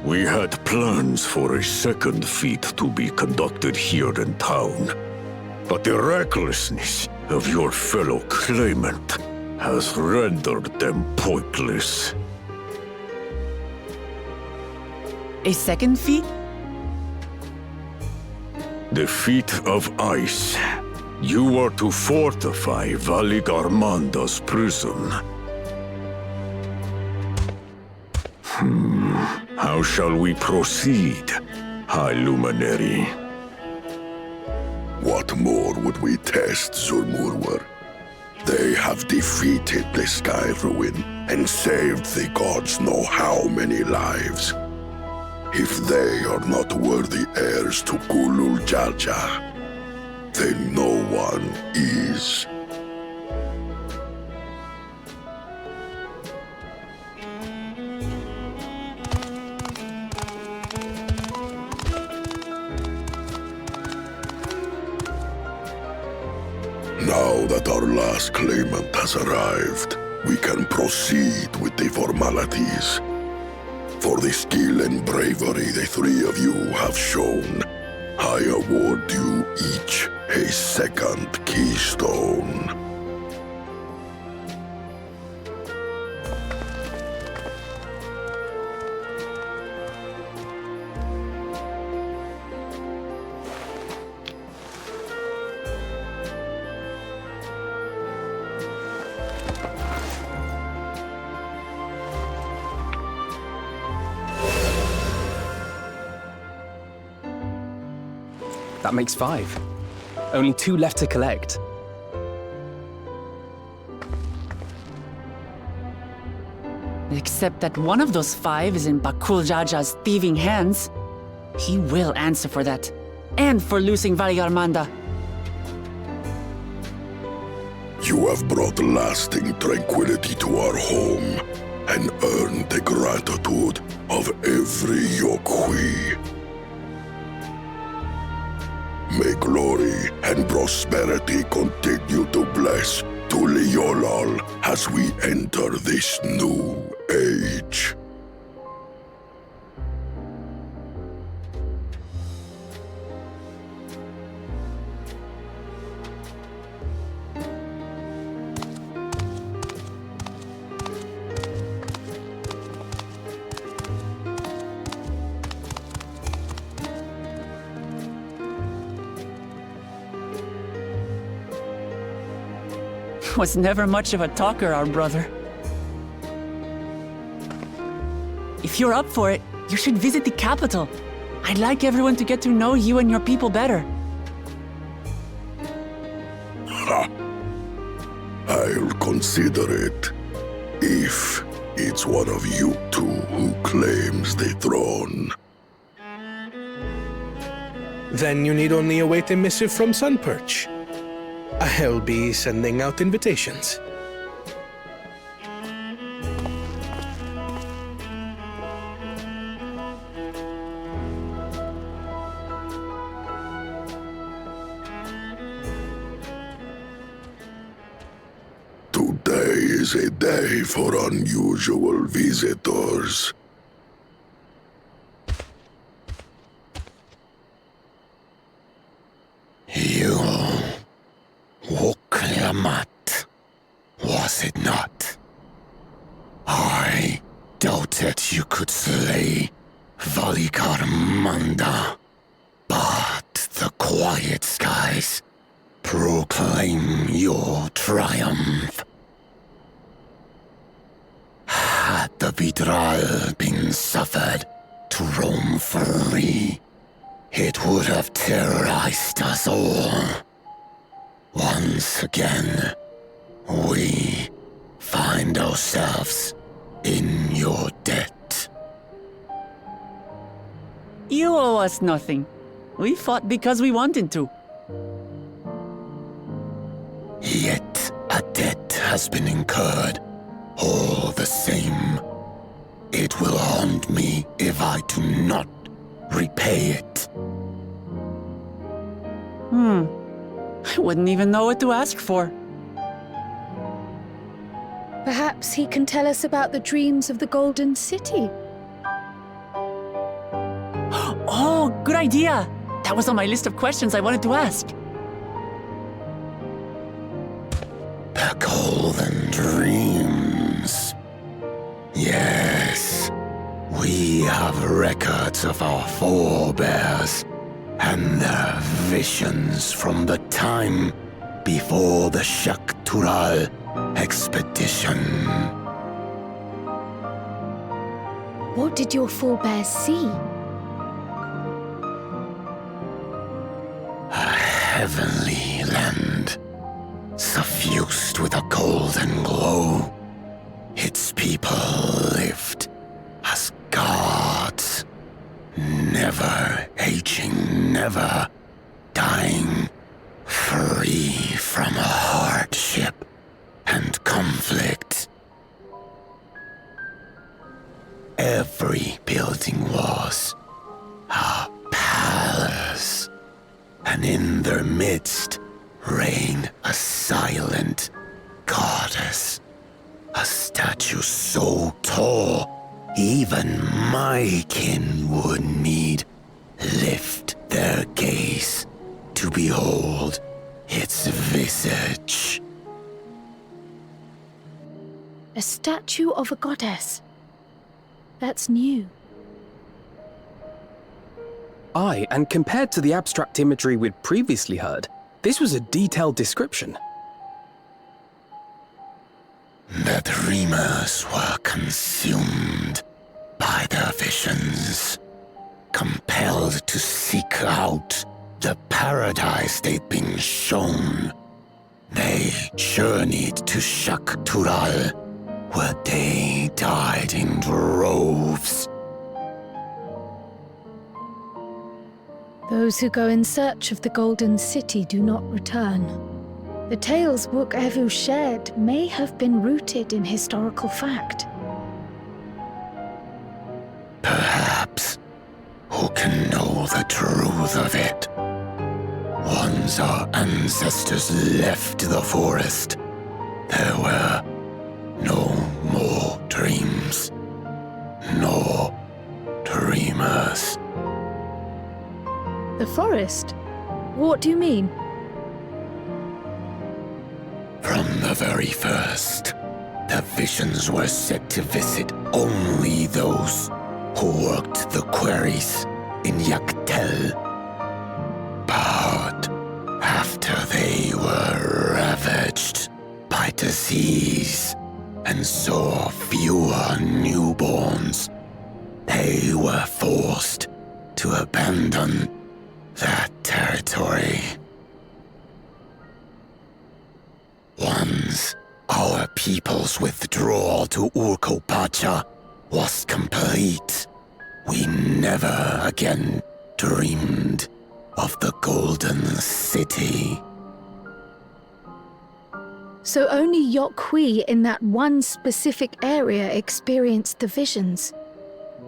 We had plans for a second feat to be conducted here in town. But the recklessness of your fellow claimant has rendered them pointless. A second feat? The feat of ice. You are to fortify Valigarmanda's prison. How shall we proceed, High Luminary? What more would we test, Zulmurwar? They have defeated the Sky Ruin and saved the gods know how many lives. If they are not worthy heirs to Gulul Jaja, then no one is. Now that our last claimant has arrived, we can proceed with the formalities. For the skill and bravery the three of you have shown, I award you each a second keystone. That makes 5. Only 2 left to collect. Except that one of those 5 is in Bakul Jaja's thieving hands. He will answer for that. And for losing Valigarmanda. You have brought lasting tranquility to our home and earned the gratitude of every Yokui. May glory and prosperity continue to bless Tuliolol as we enter this new age. Was never much of a talker, our brother. If you're up for it, you should visit the capital. I'd like everyone to get to know you and your people better. Ha! I'll consider it. If it's one of you two who claims the throne. Then you need only await a missive from Sunperch. I'll be sending out invitations. Today is a day for unusual visitors. You Woklamat, was it not? I doubted you could slay Valikarmanda, but the quiet skies proclaim your triumph. Had the Vidral been suffered to roam free, it would have terrorized us all. Once again, we find ourselves in your debt. You owe us nothing. We fought because we wanted to. Yet a debt has been incurred. All the same, it will haunt me if I do not repay it. I wouldn't even know what to ask for. Perhaps he can tell us about the dreams of the Golden City. Oh, good idea! That was on my list of questions I wanted to ask. The Golden Dreams. Yes, we have records of our forebears and their visions from the time before the Shaktural expedition. What did your forebears see? A heavenly land, suffused with a golden glow. Its people lived as gods, never aging, never dying, free from hardship and conflict. Every building was a palace, and in their midst reigned a silent goddess, a statue so tall even my kin would need lift their gaze to behold its visage. A statue of a goddess. That's new. Aye, and compared to the abstract imagery we'd previously heard, this was a detailed description. The dreamers were consumed by their visions, compelled to seek out the paradise they'd been shown. They journeyed to Shaktural, where they died in droves. Those who go in search of the Golden City do not return. The tales Wook-Evu shared may have been rooted in historical fact. Perhaps. Who can know the truth of it? Once our ancestors left the forest, there were no more dreams, no dreamers. The forest? What do you mean? From the very first, the visions were set to visit only those who worked the quarries in Yaktel. But after they were ravaged by disease and saw fewer newborns, they were forced to abandon that territory. Once our people's withdrawal to Urkopacha was complete, we never again dreamed of the Golden City. So only Yokhui in that one specific area experienced the visions.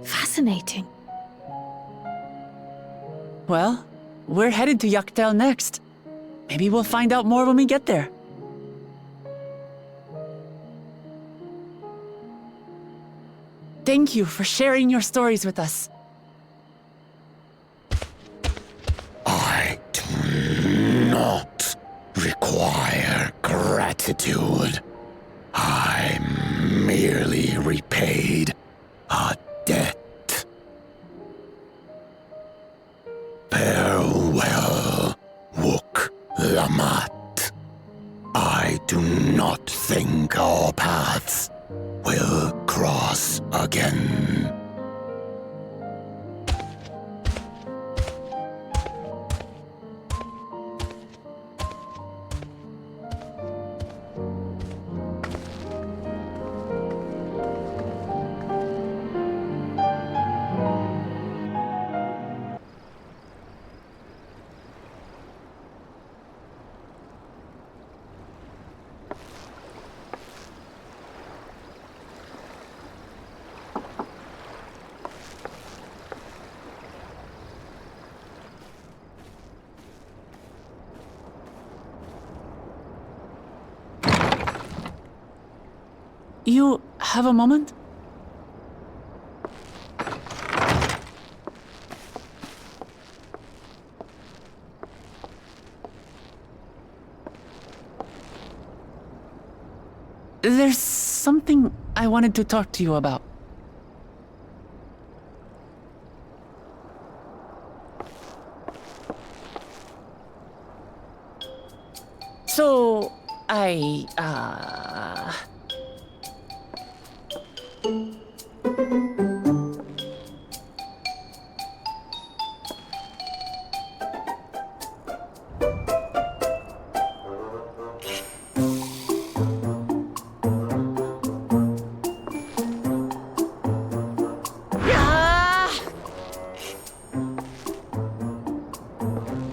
Fascinating. Well, we're headed to Yaktel next. Maybe we'll find out more when we get there. Thank you for sharing your stories with us. I do not require gratitude. I merely repaid a debt. Farewell, Wook Lamat. I do not think our paths will cross again. You have a moment? There's something I wanted to talk to you about. So,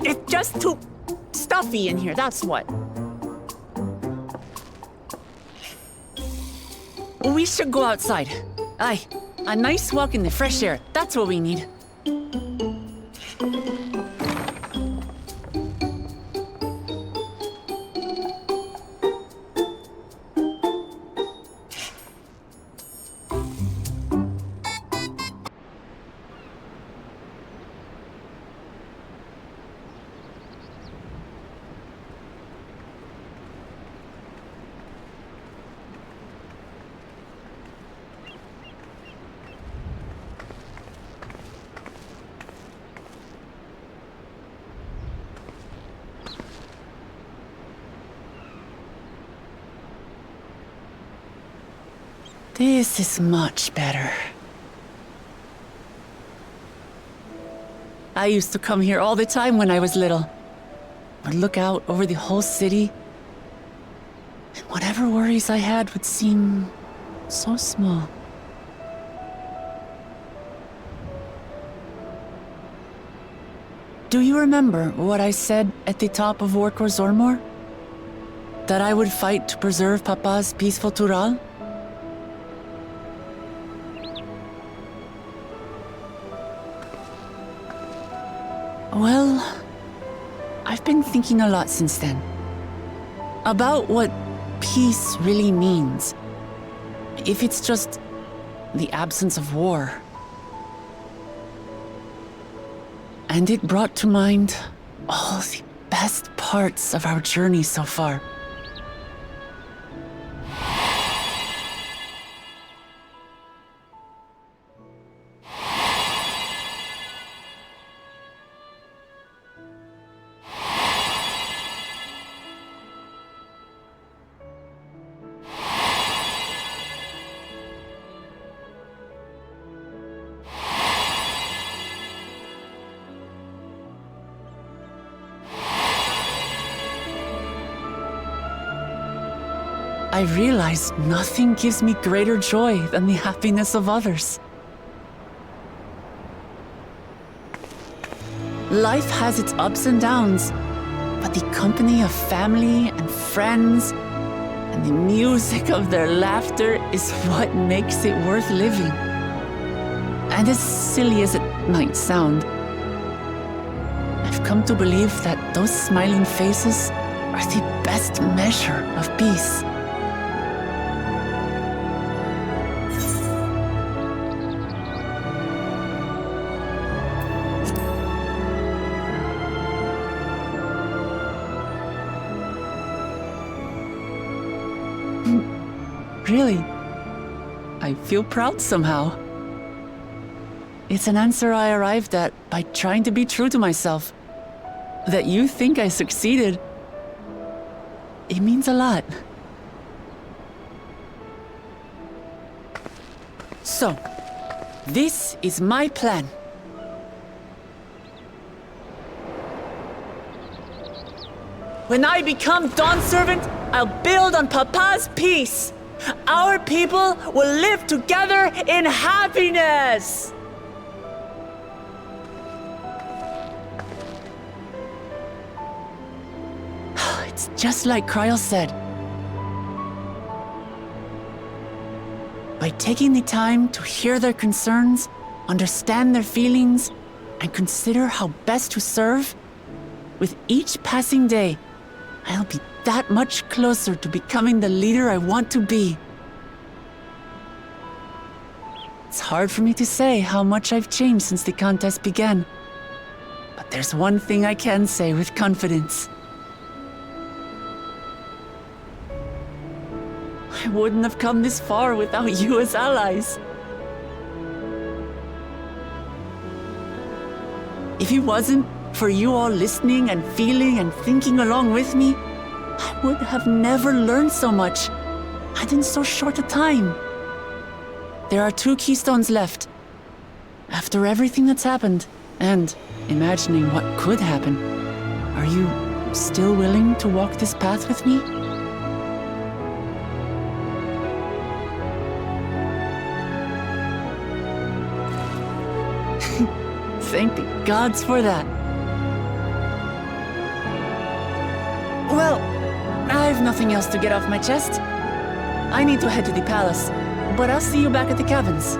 it's just too stuffy in here, that's what. We should go outside. Aye, a nice walk in the fresh air. That's what we need. This is much better. I used to come here all the time when I was little. I'd look out over the whole city, and whatever worries I had would seem so small. Do you remember what I said at the top of Orkor Zormor? That I would fight to preserve Papa's peaceful Tural? Well, I've been thinking a lot since then. About what peace really means. If it's just the absence of war. And it brought to mind all the best parts of our journey so far. I realized nothing gives me greater joy than the happiness of others. Life has its ups and downs, but the company of family and friends and the music of their laughter is what makes it worth living. And as silly as it might sound, I've come to believe that those smiling faces are the best measure of peace. really. I feel proud somehow. It's an answer I arrived at by trying to be true to myself. That you think I succeeded, it means a lot. So, this is my plan. When I become Dawn Servant, I'll build on Papa's peace. Our people will live together in happiness. It's just like Kryl said. By taking the time to hear their concerns, understand their feelings, and consider how best to serve, with each passing day, I'll be that much closer to becoming the leader I want to be. It's hard for me to say how much I've changed since the contest began. But there's one thing I can say with confidence. I wouldn't have come this far without you as allies. If it wasn't for you all listening and feeling and thinking along with me, I would have never learned so much, and in so short a time. There are 2 keystones left. After everything that's happened, and imagining what could happen, are you still willing to walk this path with me? Thank the gods for that. Well, I've nothing else to get off my chest. I need to head to the palace, but I'll see you back at the cabins.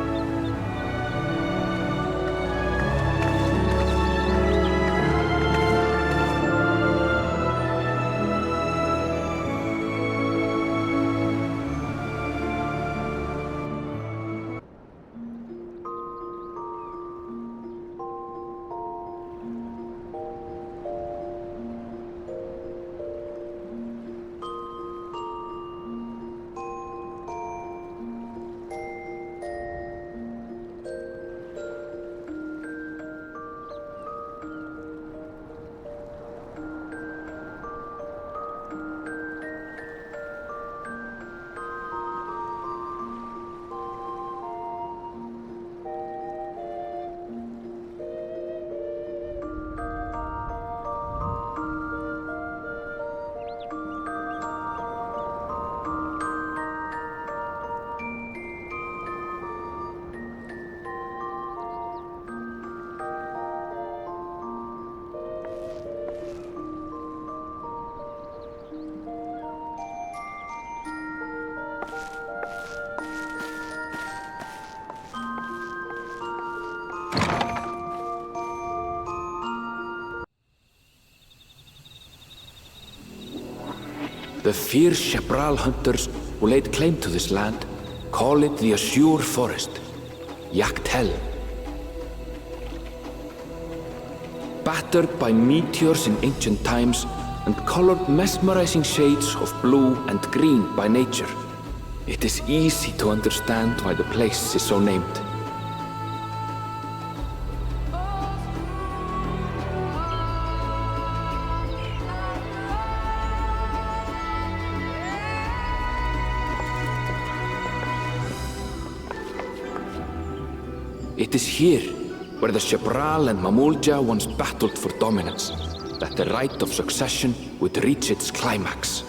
The fierce Shepral hunters who laid claim to this land call it the Azure Forest, Yaktel. Battered by meteors in ancient times and colored mesmerizing shades of blue and green by nature, it is easy to understand why the place is so named. It is here, where the Shepral and Mamulja once battled for dominance, that the right of succession would reach its climax.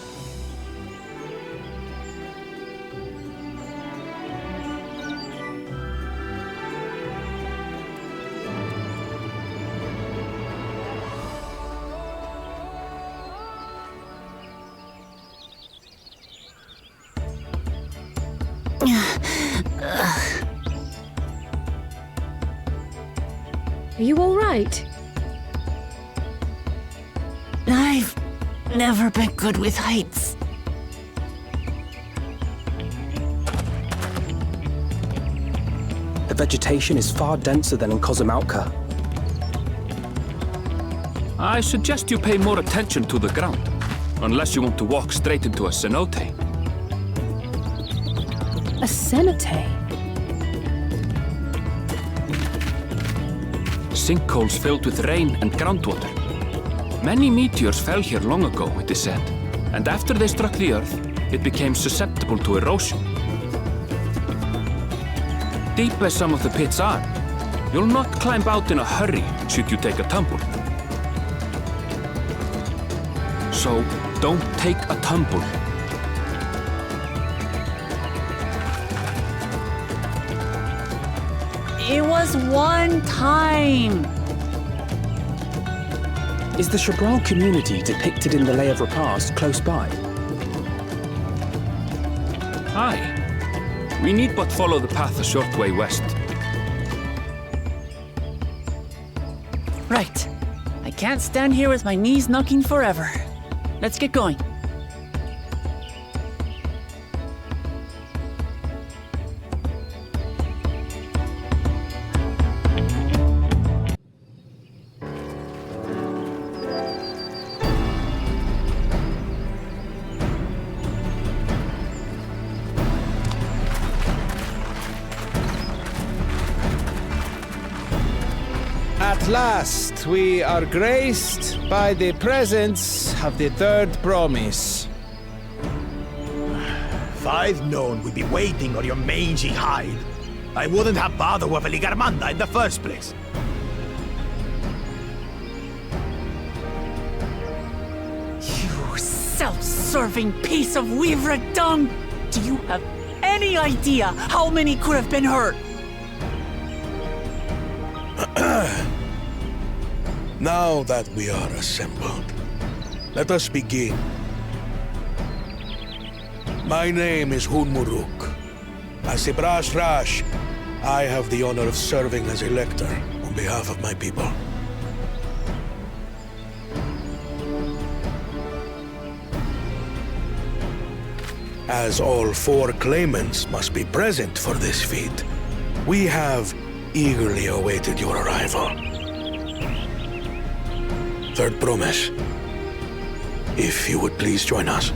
Are you all right? I've never been good with heights. The vegetation is far denser than in Kozumautka. I suggest you pay more attention to the ground, unless you want to walk straight into a cenote. A cenote. Sinkholes filled with rain and groundwater. Many meteors fell here long ago, it is said, and after they struck the Earth, it became susceptible to erosion. Deep as some of the pits are, you'll not climb out in a hurry should you take a tumble. So, don't take a tumble. It was one time! Is the Shabral community depicted in the Lay of Repast close by? Aye. We need but follow the path a short way west. Right. I can't stand here with my knees knocking forever. Let's get going. At last, we are graced by the presence of the third promise. 5 known we'd be waiting on your mangy hide. I wouldn't have bothered with a Ligarmanda in the first place. You self-serving piece of weaver dung! Do you have any idea how many could have been hurt? Now that we are assembled, let us begin. My name is Hunmuruk. As a Brash Rash, I have the honor of serving as Elector on behalf of my people. As all 4 claimants must be present for this feat, we have eagerly awaited your arrival. Third promise, if you would please join us.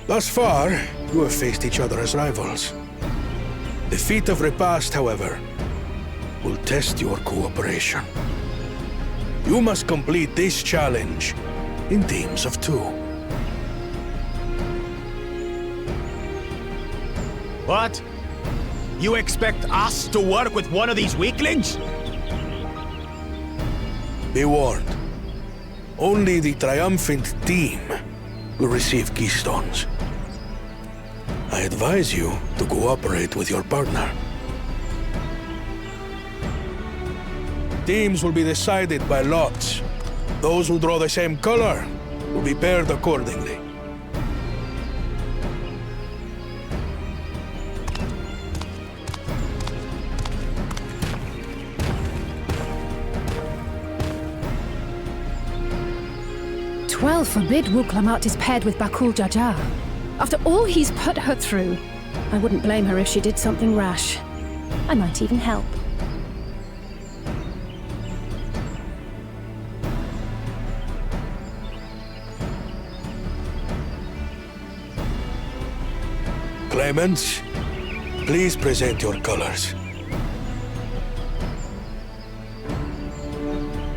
Thus far, you have faced each other as rivals. The feat of repast, however, will test your cooperation. You must complete this challenge in teams of 2. What? You expect us to work with one of these weaklings? Be warned. Only the triumphant team will receive keystones. I advise you to cooperate with your partner. Teams will be decided by lots. Those who draw the same color will be paired accordingly. Twelve forbid Wuklamat is paired with Bakul Jaja. After all he's put her through, I wouldn't blame her if she did something rash. I might even help. Claimants, please present your colors.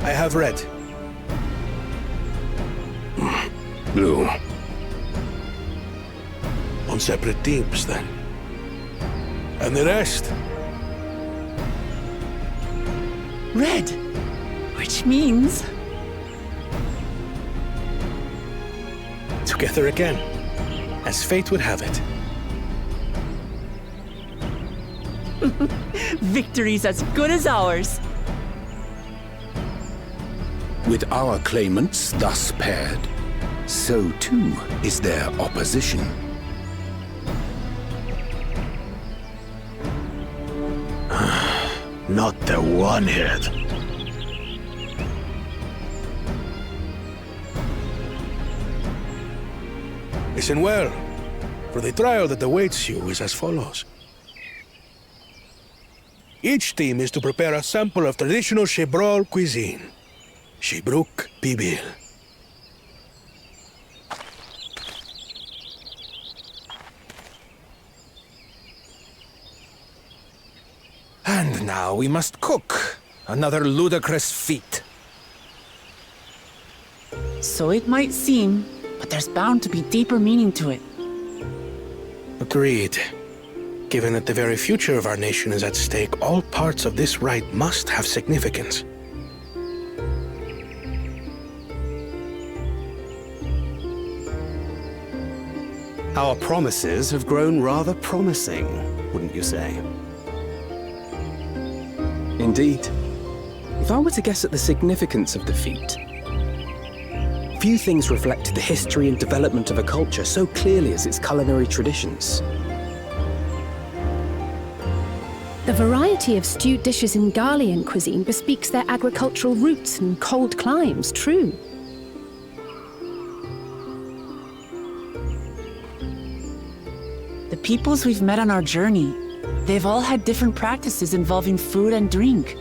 I have red. Blue. On separate teams, then. And the rest? Red! Which means... Together again, as fate would have it. Victory's as good as ours. With our claimants thus paired, so too is their opposition. Not the one-head. Listen well, for the trial that awaits you is as follows. Each team is to prepare a sample of traditional Shebrol cuisine. Shibruk Bibil. And now we must cook. Another ludicrous feat. So it might seem, but there's bound to be deeper meaning to it. Agreed. Given that the very future of our nation is at stake, all parts of this rite must have significance. Our promises have grown rather promising, wouldn't you say? Indeed. If I were to guess at the significance of the feat, few things reflect the history and development of a culture so clearly as its culinary traditions. The variety of stewed dishes in Garlean cuisine bespeaks their agricultural roots and cold climes, true. The peoples we've met on our journey, they've all had different practices involving food and drink.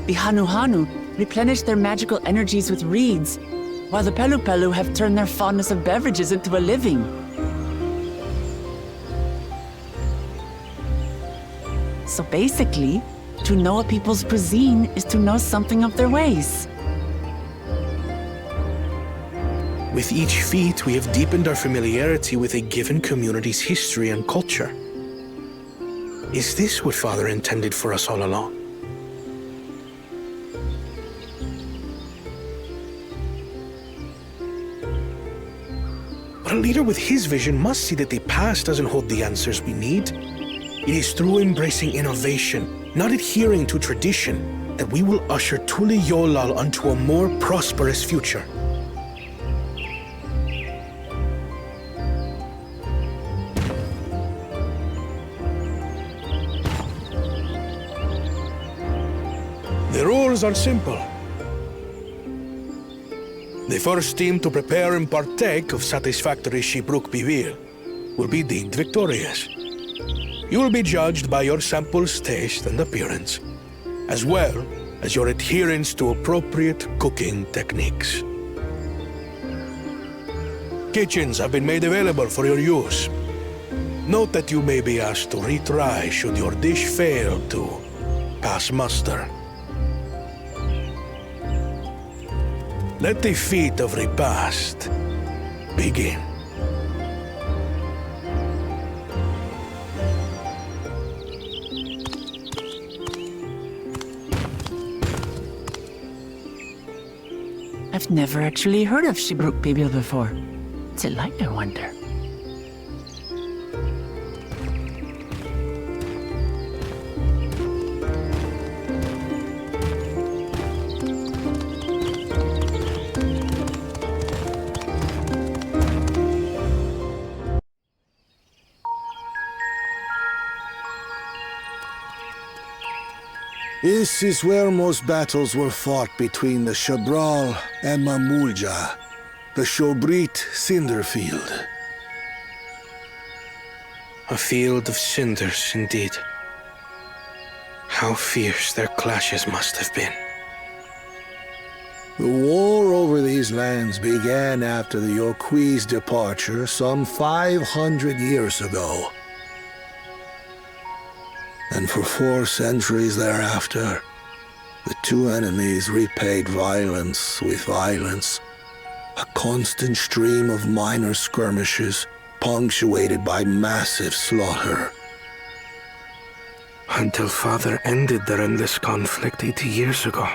The Hanu replenish their magical energies with reeds, while the Pelu have turned their fondness of beverages into a living. So basically, to know a people's cuisine is to know something of their ways. With each feat, we have deepened our familiarity with a given community's history and culture. Is this what Father intended for us all along? But a leader with his vision must see that the past doesn't hold the answers we need. It is through embracing innovation, not adhering to tradition, that we will usher Tuli Yolal onto a more prosperous future. The rules are simple. The first team to prepare and partake of satisfactory Shibruk Bivir will be deemed victorious. You will be judged by your sample's taste and appearance, as well as your adherence to appropriate cooking techniques. Kitchens have been made available for your use. Note that you may be asked to retry should your dish fail to pass muster. Let the feat of repast begin. I've never actually heard of Shibruk Bibil before. What's it like, I wonder? This is where most battles were fought between the Shabral and Mamulja, the Shobrit Cinder Field. A field of cinders, indeed. How fierce their clashes must have been. The war over these lands began after the Yoqui's departure some 500 years ago. And for 4 centuries thereafter, the two enemies repaid violence with violence. A constant stream of minor skirmishes, punctuated by massive slaughter. Until Father ended their endless conflict 80 years ago.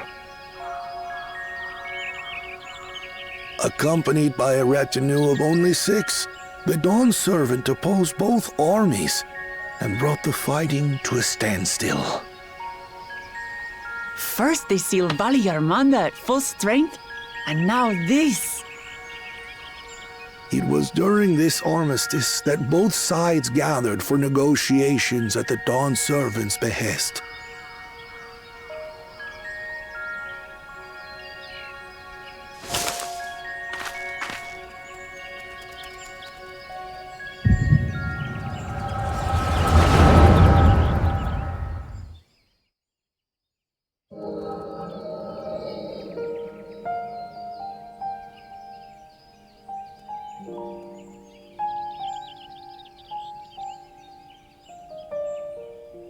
Accompanied by a retinue of only 6, the Dawn Servant opposed both armies and brought the fighting to a standstill. First they sealed Vali Armanda at full strength, and now this. It was during this armistice that both sides gathered for negotiations at the Dawn Servant's behest.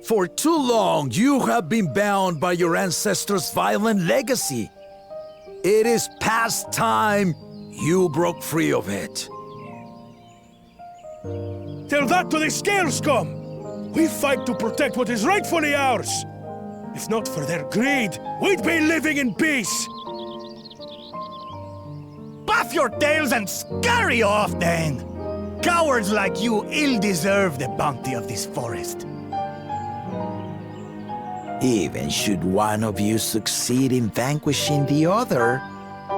For too long, you have been bound by your ancestors' violent legacy. It is past time you broke free of it. Tell that to the Scale Scum! We fight to protect what is rightfully ours! If not for their greed, we'd be living in peace! Puff your tails and scurry off, then! Cowards like you ill deserve the bounty of this forest. Even should one of you succeed in vanquishing the other,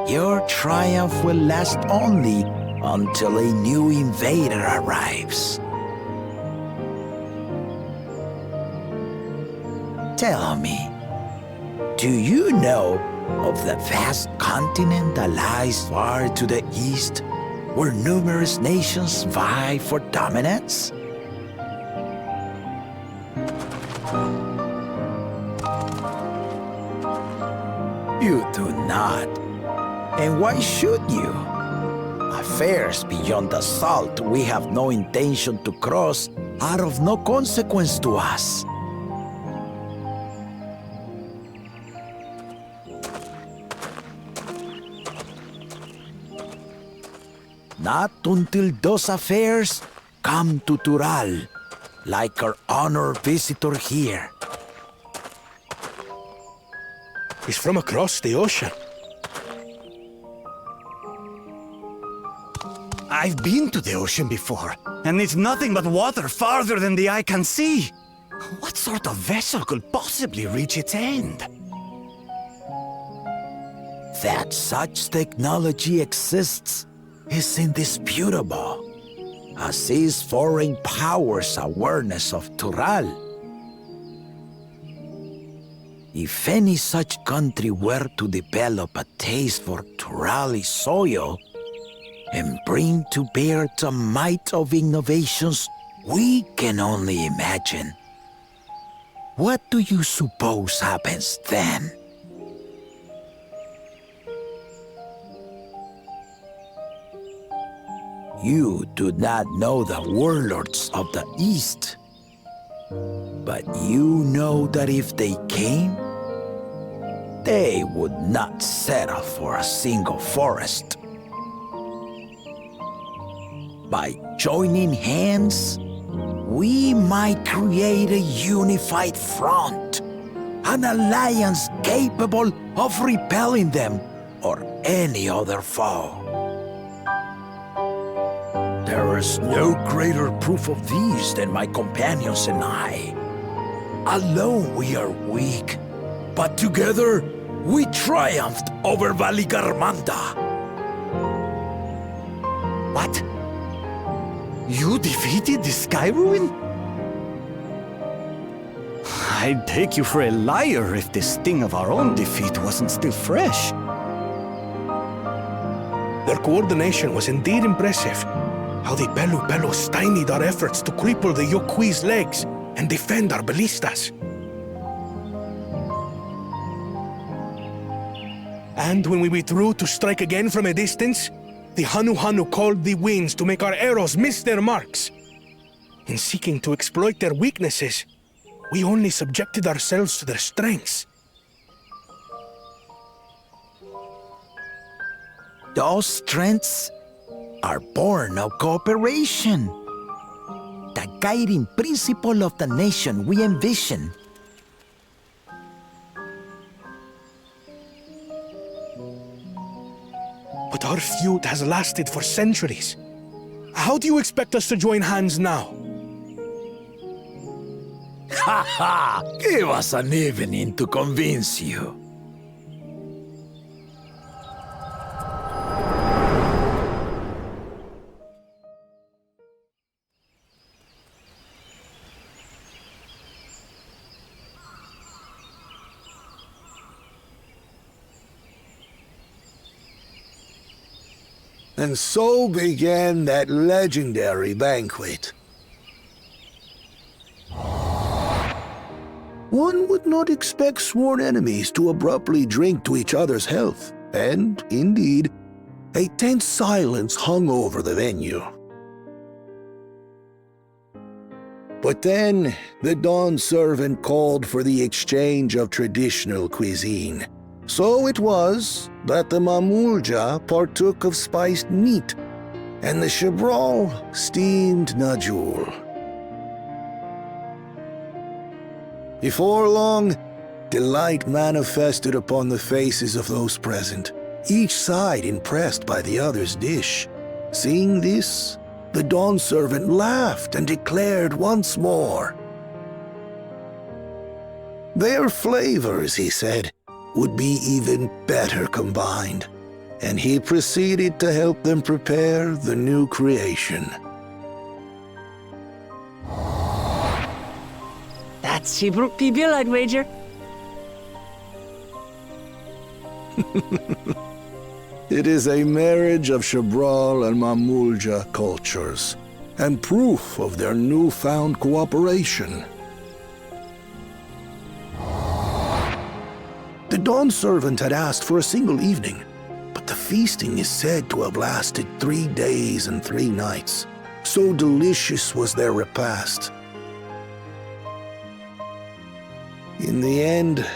your triumph will last only until a new invader arrives. Tell me, do you know of the vast continent that lies far to the east, where numerous nations vie for dominance? You do not. And why should you? Affairs beyond the salt we have no intention to cross are of no consequence to us. Not until those affairs come to Tural, like our honored visitor here. He's from across the ocean. I've been to the ocean before, and it's nothing but water farther than the eye can see. What sort of vessel could possibly reach its end? That such technology exists is indisputable, as is foreign powers' awareness of Tural. If any such country were to develop a taste for Turali soil and bring to bear the might of innovations we can only imagine, what do you suppose happens then? You do not know the warlords of the East, but you know that if they came, they would not settle for a single forest. By joining hands, we might create a unified front, an alliance capable of repelling them or any other foe. There is no greater proof of these than my companions and I. Alone we are weak, but together we triumphed over Valigarmanda. What? You defeated the Sky Ruin? I'd take you for a liar if the sting of our own defeat wasn't still fresh. Their coordination was indeed impressive. How the Belu stymied our efforts to cripple the Yokui's legs and defend our ballistas. And when we withdrew to strike again from a distance, the Hanu called the winds to make our arrows miss their marks. In seeking to exploit their weaknesses, we only subjected ourselves to their strengths. Those strengths are born of cooperation, the guiding principle of the nation we envision. But our feud has lasted for centuries. How do you expect us to join hands now? Ha ha! Give us an evening to convince you. And so began that legendary banquet. One would not expect sworn enemies to abruptly drink to each other's health, and, indeed, a tense silence hung over the venue. But then, the Dawn servant called for the exchange of traditional cuisine. So it was that the Mamulja partook of spiced meat, and the Chibral steamed Najul. Before long, delight manifested upon the faces of those present, each side impressed by the other's dish. Seeing this, the Dawn servant laughed and declared once more. Their flavors, he said, would be even better combined, and he proceeded to help them prepare the new creation. That's Shibruk Pibil, I'd wager. It is a marriage of Chibral and Mamulja cultures, and proof of their newfound cooperation. The Dawn servant had asked for a single evening, but the feasting is said to have lasted 3 days and 3 nights. So delicious was their repast. In the end,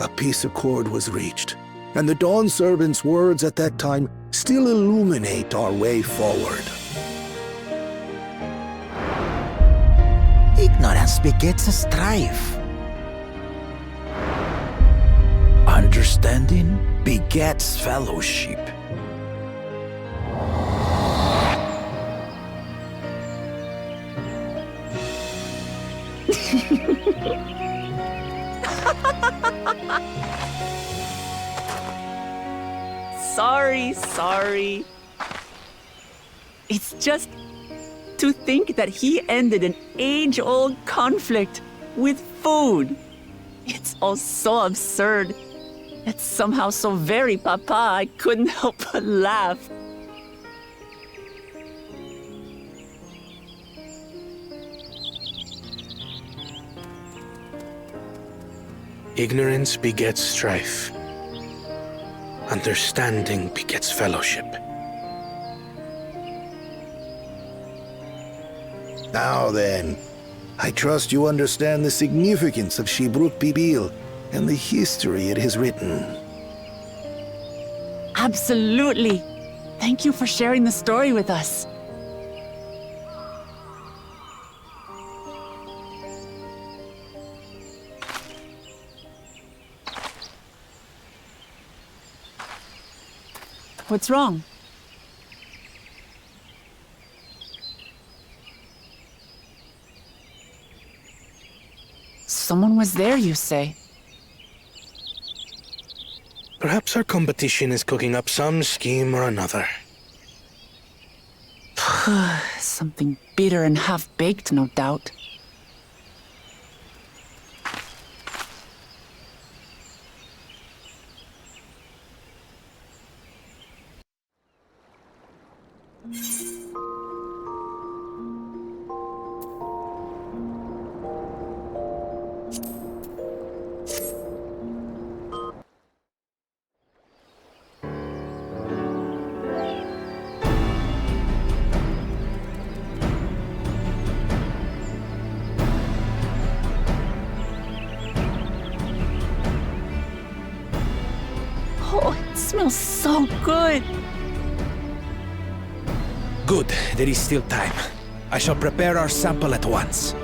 a peace accord was reached, and the Dawn servant's words at that time still illuminate our way forward. Ignorance begets a strife. Understanding begets fellowship. Sorry. It's just to think that he ended an age-old conflict with food. It's all so absurd. It's somehow so very papa, I couldn't help but laugh. Ignorance begets strife. Understanding begets fellowship. Now then, I trust you understand the significance of Shibruk Pibil and the history it has written. Absolutely. Thank you for sharing the story with us. What's wrong? Someone was there, you say? Perhaps our competition is cooking up some scheme or another. Something bitter and half-baked, no doubt. Oh, it smells so good. Good, there is still time. I shall prepare our sample at once.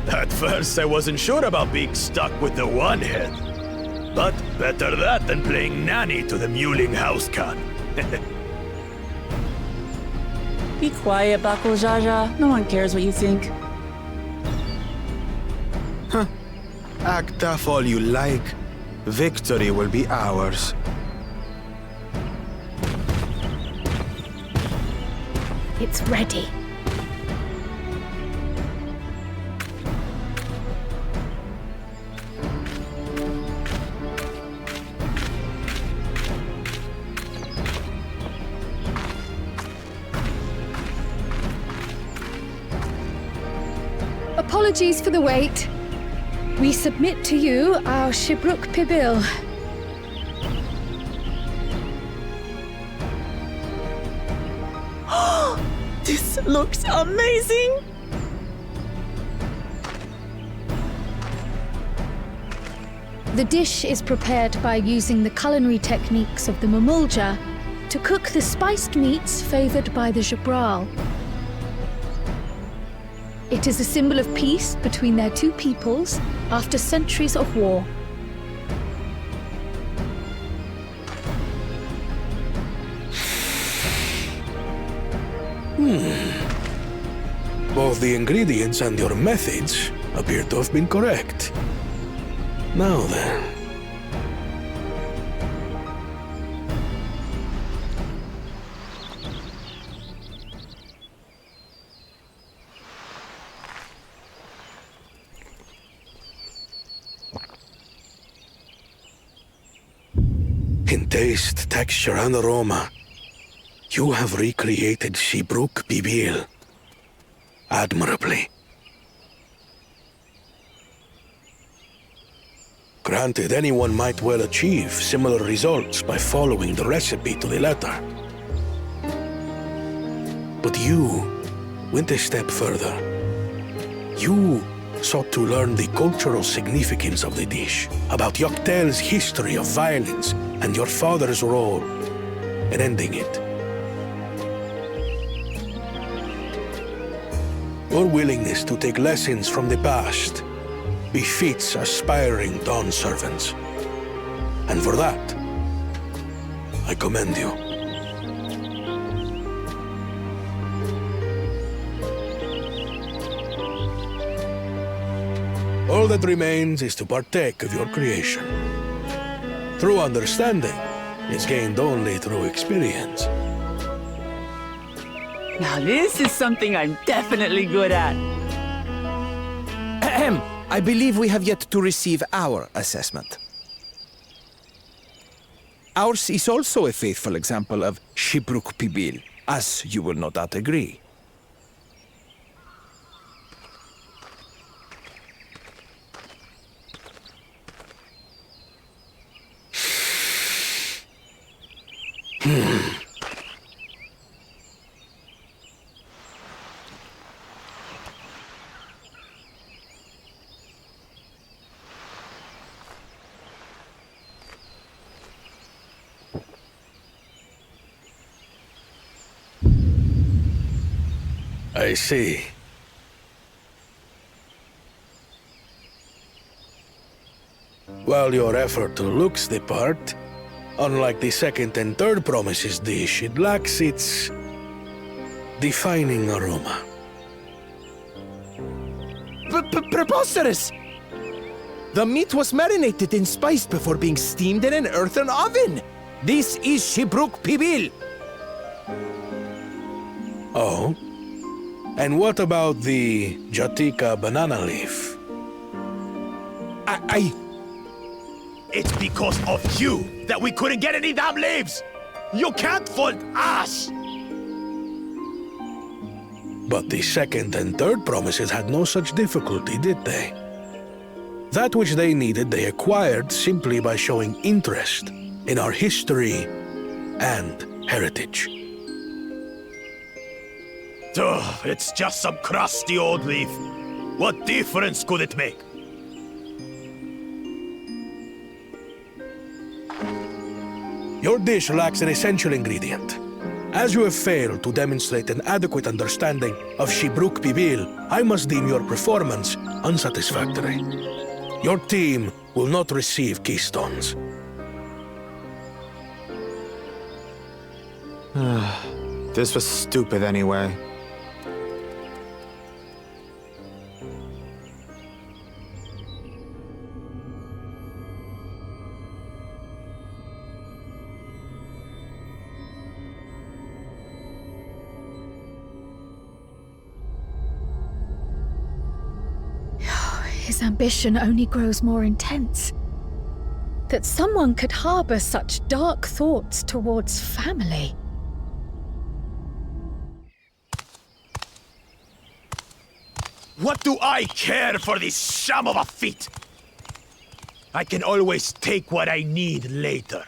At first, I wasn't sure about being stuck with the one head. But better that than playing nanny to the mewling house cat. Be quiet, Bakul Jaja. No one cares what you think. Huh. Act tough all you like. Victory will be ours. It's ready. Apologies for the wait. We submit to you our Shibruk Pibil. This looks amazing! The dish is prepared by using the culinary techniques of the Mamulja to cook the spiced meats favored by the Jabral. It is a symbol of peace between their two peoples after centuries of war. Both the ingredients and your methods appear to have been correct. Now then. In taste, texture, and aroma, you have recreated Shibruk Bibil admirably. Granted, anyone might well achieve similar results by following the recipe to the letter. But you went a step further. You sought to learn the cultural significance of the dish, about Yoktel's history of violence and your father's role in ending it. Your willingness to take lessons from the past befits aspiring Dawn servants. And for that, I commend you. All that remains is to partake of your creation. True understanding is gained only through experience. Now this is something I'm definitely good at. Ahem. I believe we have yet to receive our assessment. Ours is also a faithful example of Shibruk Bibil, as you will no doubt agree. I see. While your effort looks the part, unlike the second and third promises dish, it lacks its defining aroma. Preposterous! The meat was marinated in spice before being steamed in an earthen oven. This is Shibruk Bibil. Oh? And what about the Jatika banana leaf? It's because of you that we couldn't get any damn leaves! You can't fault us! But the second and third promises had no such difficulty, did they? That which they needed, they acquired simply by showing interest in our history and heritage. Ugh, it's just some crusty old leaf. What difference could it make? Your dish lacks an essential ingredient. As you have failed to demonstrate an adequate understanding of Shibruk Bibil, I must deem your performance unsatisfactory. Your team will not receive keystones. This was stupid anyway. His ambition only grows more intense. That someone could harbor such dark thoughts towards family. What do I care for this sham of a feat? I can always take what I need later.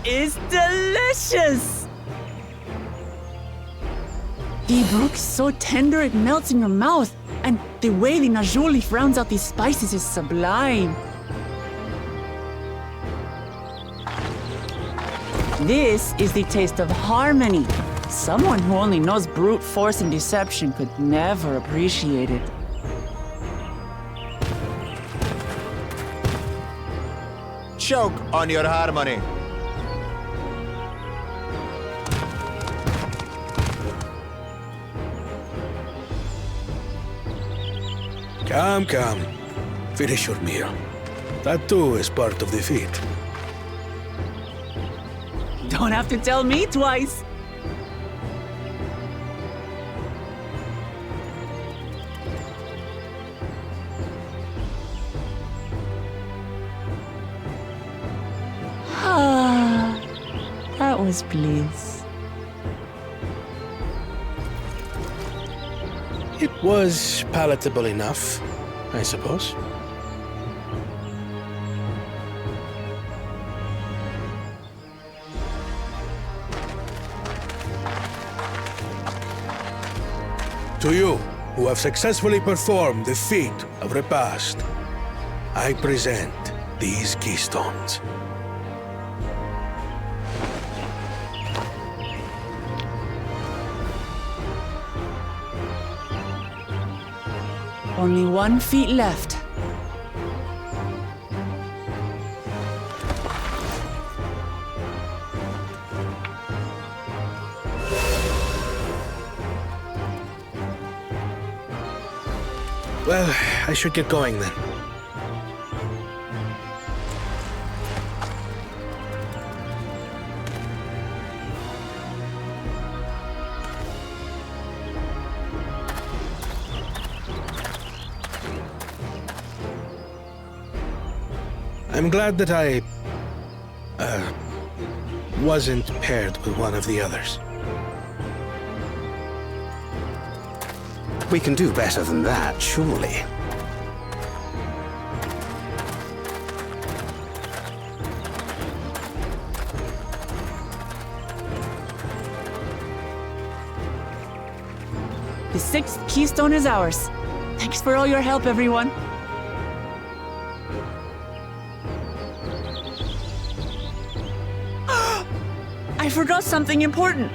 is delicious! The brook is so tender it melts in your mouth, and the way the najou leaf rounds out these spices is sublime. This is the taste of harmony. Someone who only knows brute force and deception could never appreciate it. Choke on your harmony. Come, come. Finish your meal. That too is part of the feat. Don't have to tell me twice. Ah, that was bliss. It was palatable enough, I suppose. To you, who have successfully performed the feat of repast, I present these keystones. Only 1 feet left. Well, I should get going then. I'm glad that I wasn't paired with one of the others. We can do better than that, surely. The 6th keystone is ours. Thanks for all your help, everyone. I forgot something important.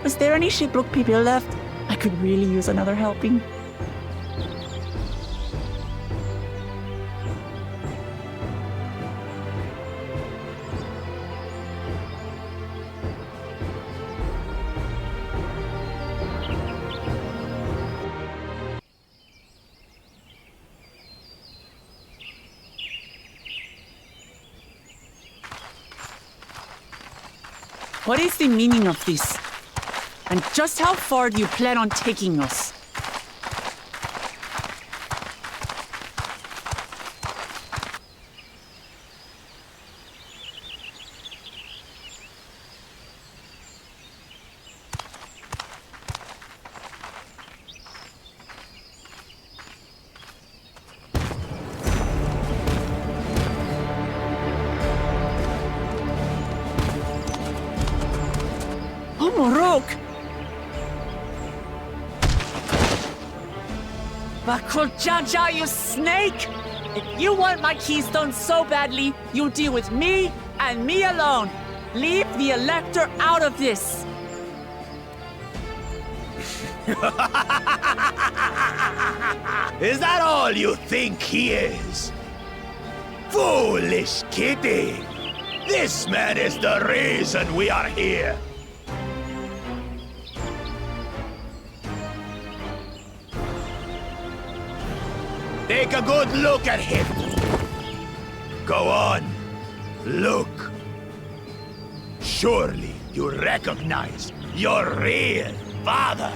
Was there any Shipbrook people left? I could really use another helping. What is the meaning of this? And just how far do you plan on taking us? Oh, Morok! Bakul Jaja, you snake! If you want my keystone so badly, you deal with me and me alone. Leave the Elector out of this. Is that all you think he is? Foolish kitty! This man is the reason we are here. Take a good look at him. Go on, look. Surely you recognize your real father.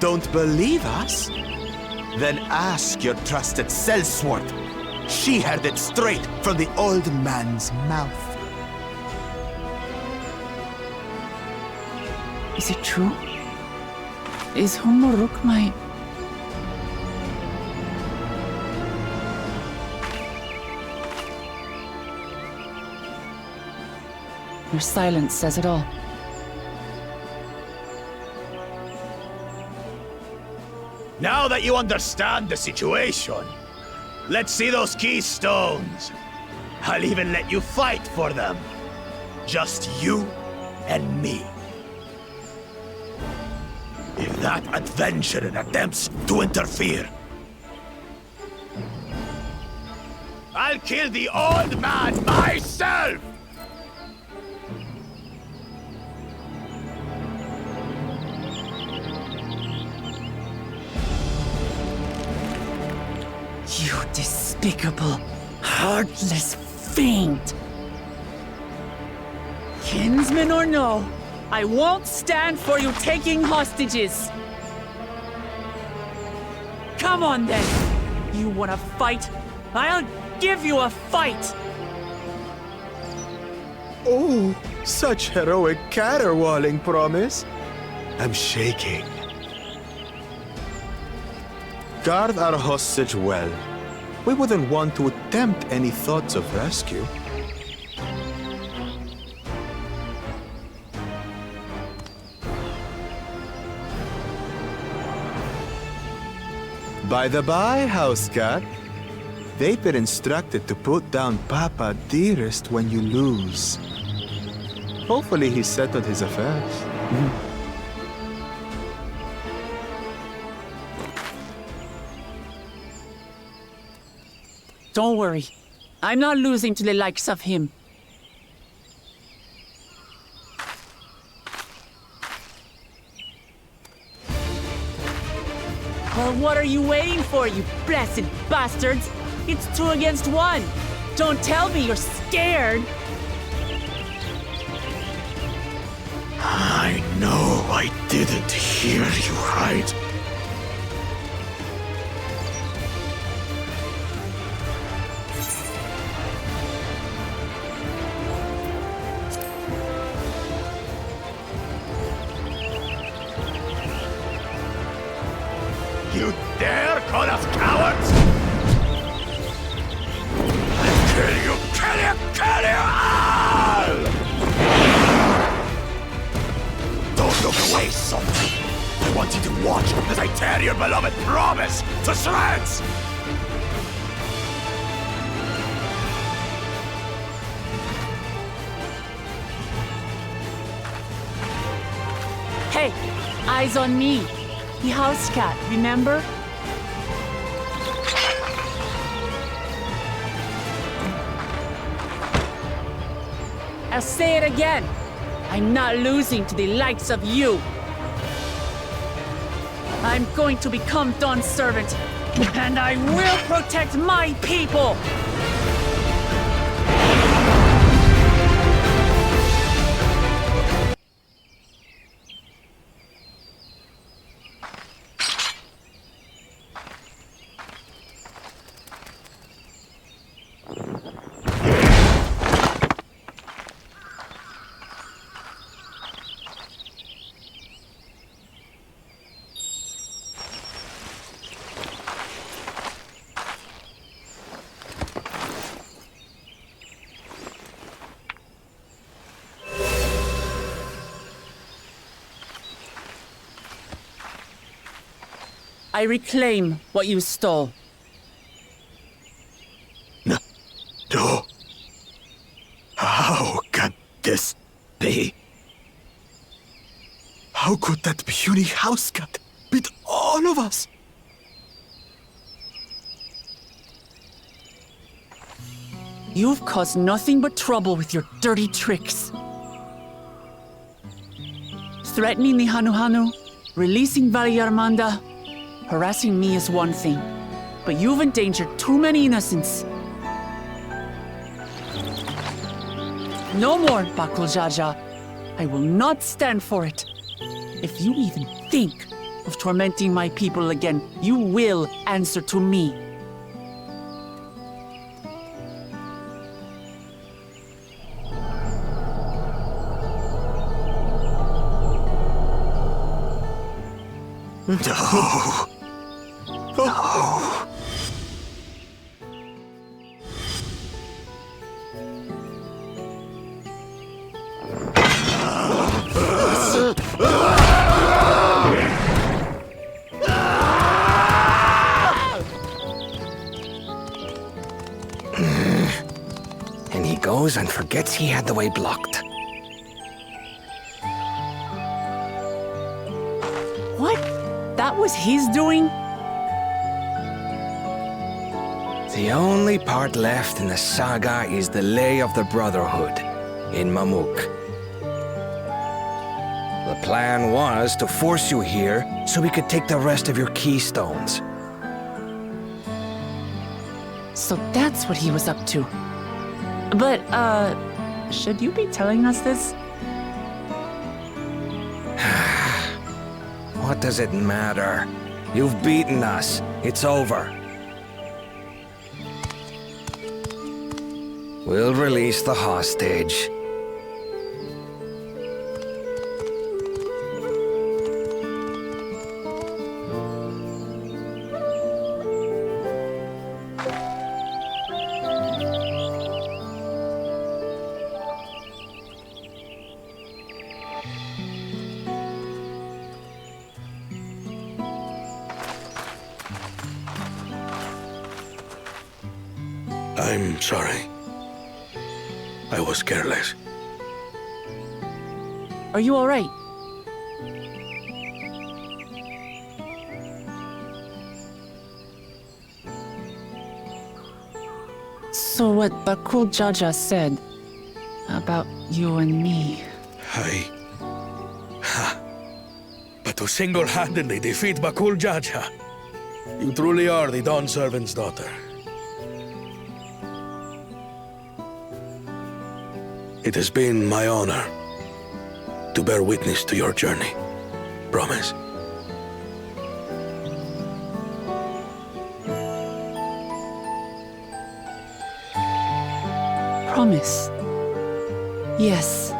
Don't believe us? Then ask your trusted Sellsworth. She heard it straight from the old man's mouth. Is it true? Is Humuruk my... Your silence says it all. Now that you understand the situation, let's see those keystones. I'll even let you fight for them. Just you and me. If that adventurer attempts to interfere, I'll kill the old man myself! You despicable, heartless fiend! Kinsman or no, I won't stand for you taking hostages! Come on then! You wanna fight? I'll give you a fight! Oh, such heroic caterwauling promise. I'm shaking. Guard our hostage well. We wouldn't want to attempt any thoughts of rescue. By the by, house cat, they've been instructed to put down Papa dearest when you lose. Hopefully he settled his affairs. Don't worry. I'm not losing to the likes of him. Well, what are you waiting for, you blessed bastards? It's 2 against 1. Don't tell me you're scared. I know I didn't hear you right. You dare call us cowards? I'll kill you, kill you, kill you all! Don't look away, son. I want you to watch as I tear your beloved promise to shreds! Hey, eyes on me. The house cat, remember? I'll say it again. I'm not losing to the likes of you. I'm going to become Dawn's servant, and I will protect my people! I reclaim what you stole. No. How could this be? How could that puny house cat beat all of us? You've caused nothing but trouble with your dirty tricks. Threatening the Hanuhanu, releasing Valyarmanda, harassing me is one thing, but you've endangered too many innocents. No more, Bakul Jaja. I will not stand for it. If you even think of tormenting my people again, you will answer to me. No. No. And he goes and forgets he had the way blocked. What? That was his doing? The only part left in the saga is the Lay of the Brotherhood in Mamuk. The plan was to force you here so we could take the rest of your keystones. So that's what he was up to. But, should you be telling us this? What does it matter? You've beaten us. It's over. We'll release the hostage. I'm sorry. I was careless. Are you all right? So what Bakul Jaja said about you and me... But to single-handedly defeat Bakul Jaja, you truly are the Dawn Servant's daughter. It has been my honor to bear witness to your journey. Promise. Promise. Yes.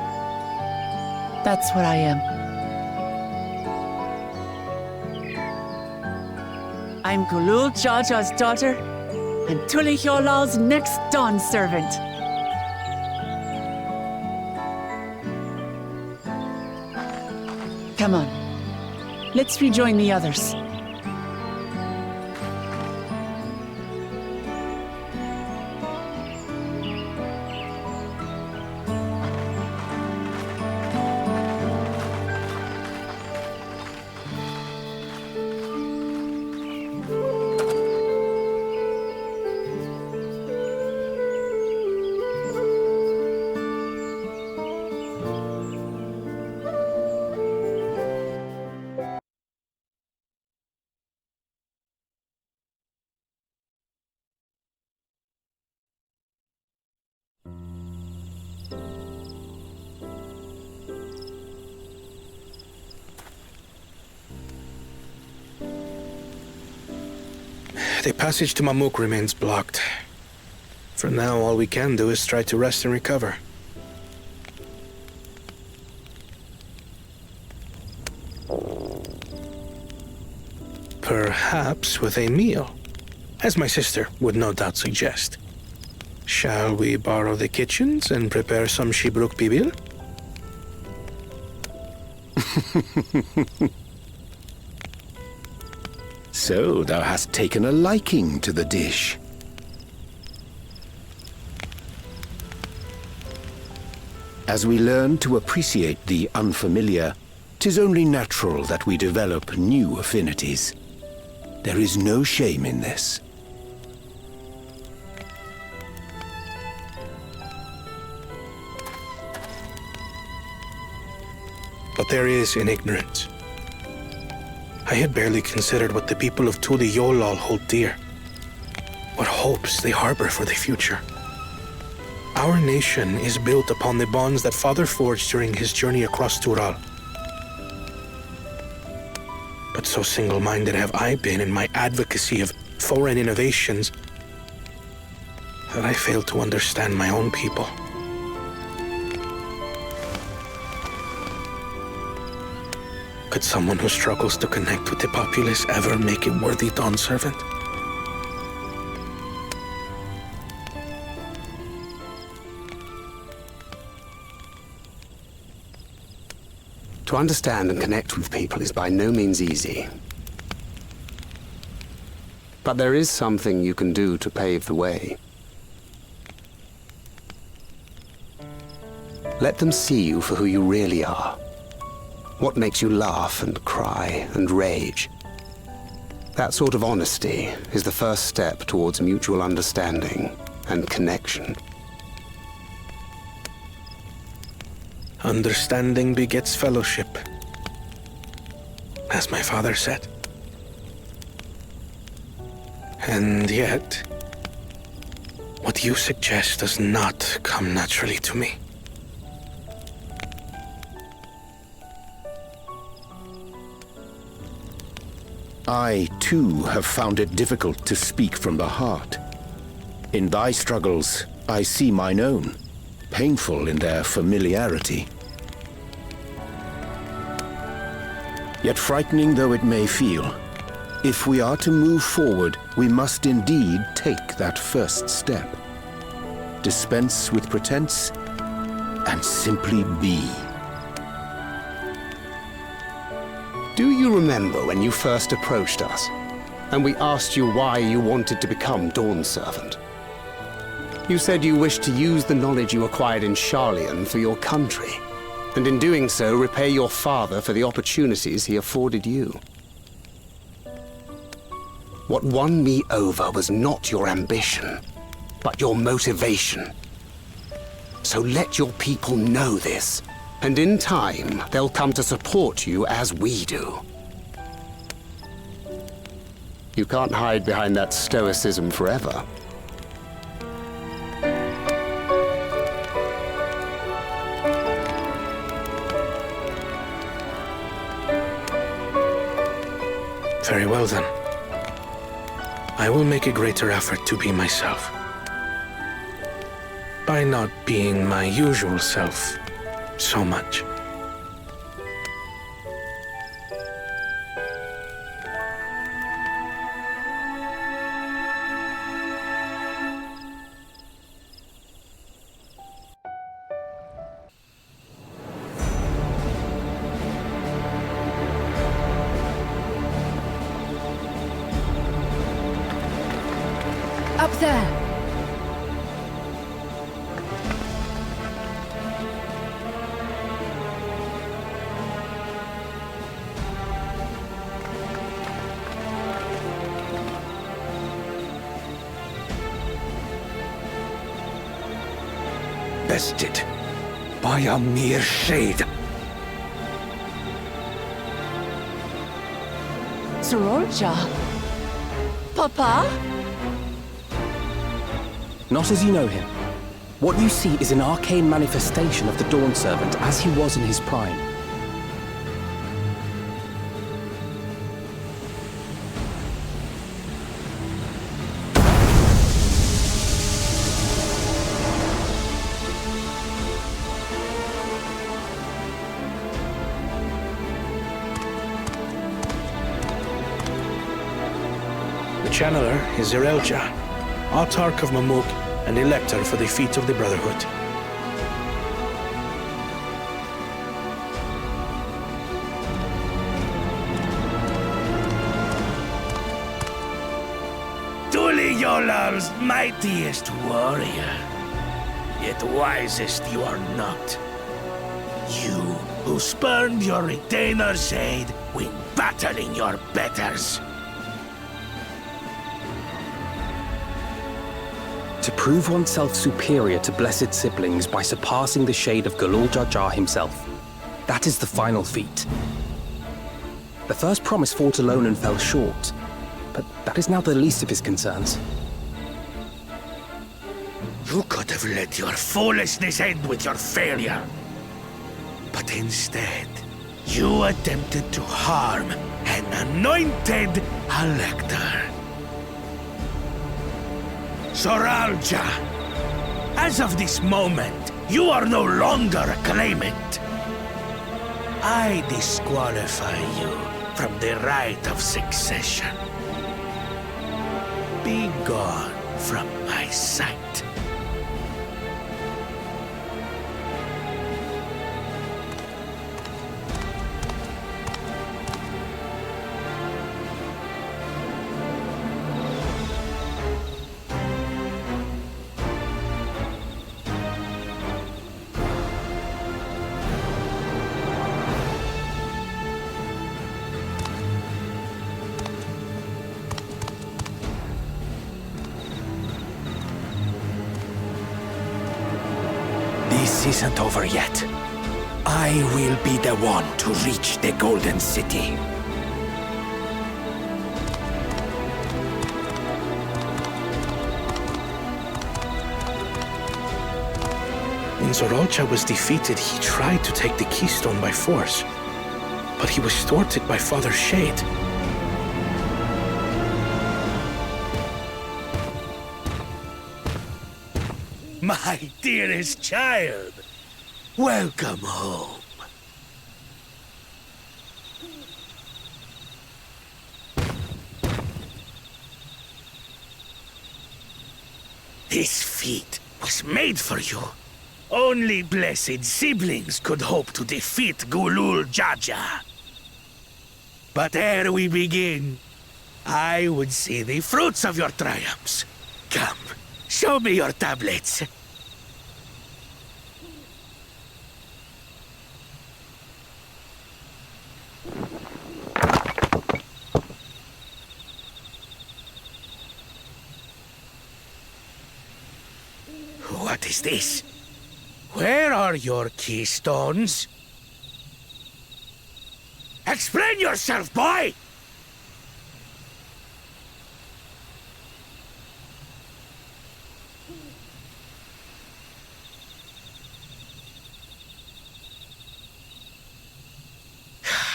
That's what I am. I'm Kulul Jaja's daughter, and Tuli Hyolal's next Dawn servant. Come on. Let's rejoin the others. The passage to Mamuk remains blocked. For now, all we can do is try to rest and recover. Perhaps with a meal, as my sister would no doubt suggest. Shall we borrow the kitchens and prepare some Shibruk Bibil? So thou hast taken a liking to the dish. As we learn to appreciate the unfamiliar, 'tis only natural that we develop new affinities. There is no shame in this. But there is in ignorance. I had barely considered what the people of Tuli Yolal hold dear. What hopes they harbor for the future. Our nation is built upon the bonds that Father forged during his journey across Tural. But so single-minded have I been in my advocacy of foreign innovations that I fail to understand my own people. Could someone who struggles to connect with the populace ever make a worthy Dawn servant? To understand and connect with people is by no means easy. But there is something you can do to pave the way. Let them see you for who you really are. What makes you laugh and cry and rage. That sort of honesty is the first step towards mutual understanding and connection. Understanding begets fellowship, as my father said. And yet, what you suggest does not come naturally to me. I, too, have found it difficult to speak from the heart. In thy struggles, I see mine own, painful in their familiarity. Yet frightening though it may feel, if we are to move forward, we must indeed take that first step. Dispense with pretense, and simply be. Do you remember when you first approached us, and we asked you why you wanted to become Dawn Servant? You said you wished to use the knowledge you acquired in Sharlayan for your country, and in doing so repay your father for the opportunities he afforded you. What won me over was not your ambition, but your motivation. So let your people know this, and in time, they'll come to support you as we do. You can't hide behind that stoicism forever. Very well then. I will make a greater effort to be myself. By not being my usual self so much. Up there! Bested by a mere shade. Sororja? Papa? Not as you know him. What you see is an arcane manifestation of the Dawn Servant as he was in his prime. The channeler is Zerelja, Autarch of Mamuk and Elector for the feet of the Brotherhood. Tuliyolal's mightiest warrior, yet wisest you are not. You who spurned your retainer's aid when battling your betters. To prove oneself superior to blessed siblings by surpassing the shade of Galul Jar Jar himself. That is the final feat. The first promise fought alone and fell short, but that is now the least of his concerns. You could have let your foolishness end with your failure. But instead, you attempted to harm an anointed elector. Soralja, as of this moment, you are no longer a claimant. I disqualify you from the right of succession. Be gone from my sight. This isn't over yet. I will be the one to reach the Golden City. When Zorocha was defeated, he tried to take the keystone by force, but he was thwarted by Father Shade. My dearest child, welcome home. This feat was made for you. Only blessed siblings could hope to defeat Gulul Jaja. But ere we begin, I would see the fruits of your triumphs. Come, show me your tablets. What is this? Where are your keystones? Explain yourself, boy!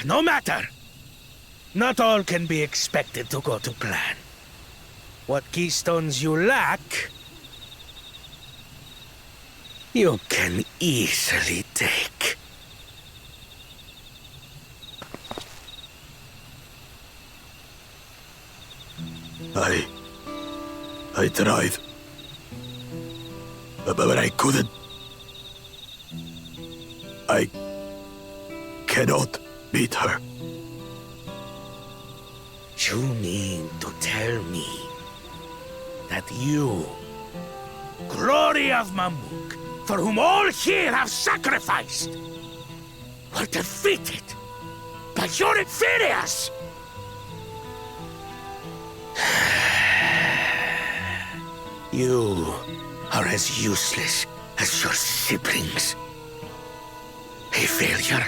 No matter. Not all can be expected to go to plan. What keystones you lack, you can easily take. I tried. But I couldn't. I cannot beat her. You mean to tell me that you, Glory of Mamuk, for whom all here have sacrificed, were defeated by your inferiors? You are as useless as your siblings. A failure.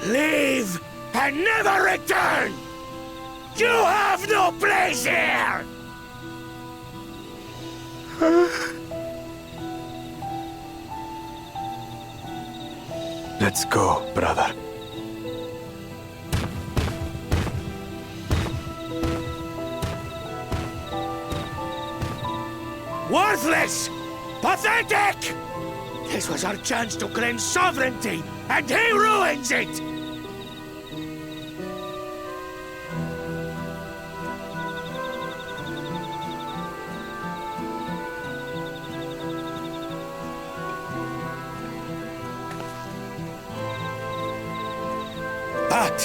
Leave and never return! You have no place here! Let's go, brother. Worthless! Pathetic! This was our chance to claim sovereignty, and he ruins it! But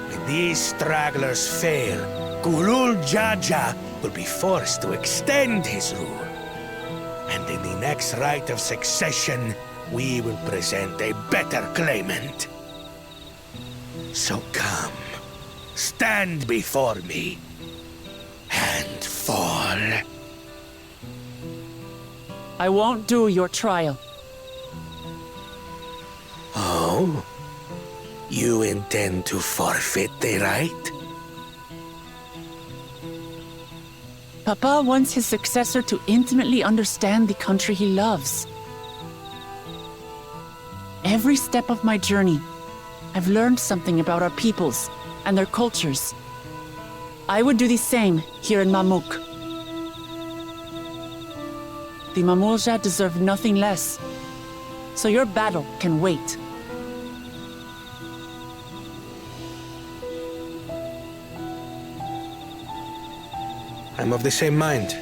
when these stragglers fail, Gulul Jaja will be forced to extend his rule. And in the next rite of succession, we will present a better claimant. So come, stand before me, and fall. I won't do your trial. Oh? You intend to forfeit the right? Papa wants his successor to intimately understand the country he loves. Every step of my journey, I've learned something about our peoples and their cultures. I would do the same here in Mamuk. The Mamulja deserve nothing less. So your battle can wait. I'm of the same mind.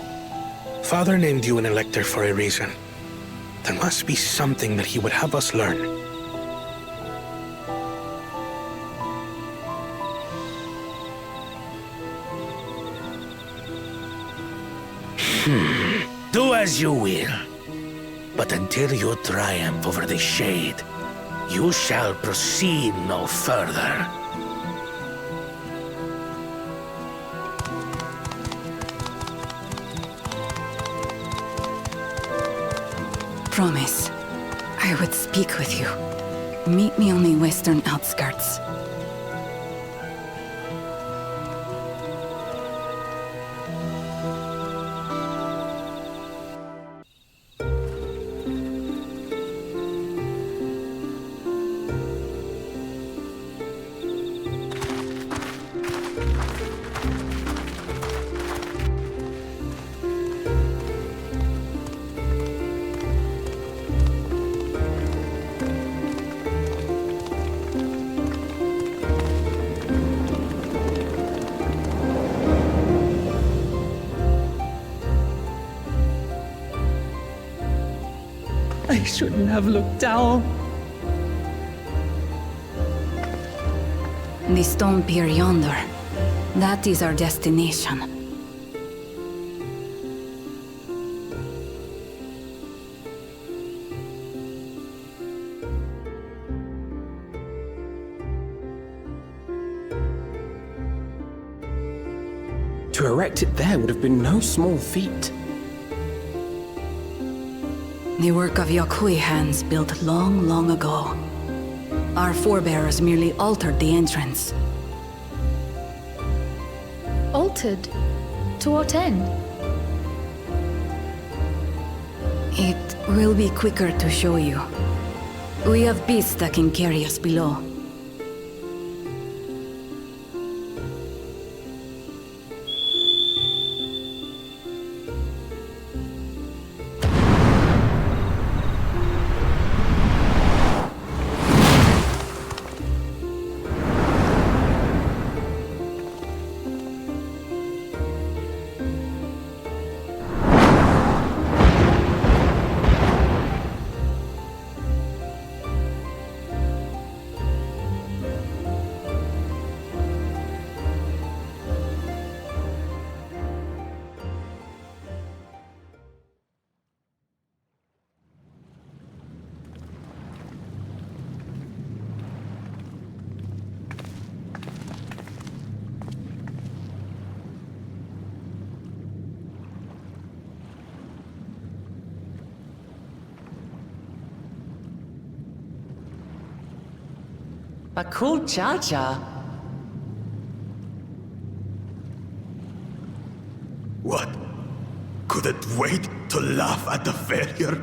Father named you an elector for a reason. There must be something that he would have us learn. Do as you will. But until you triumph over the Shade, you shall proceed no further. Promise, I would speak with you. Meet me on the western outskirts. I shouldn't have looked down. The stone pier yonder. That is our destination. To erect it there would have been no small feat. The work of Yakui hands built long, long ago. Our forebears merely altered the entrance. Altered? To what end? It will be quicker to show you. We have beasts that can carry us below. Bakul Jaja. What? Couldn't wait to laugh at the failure?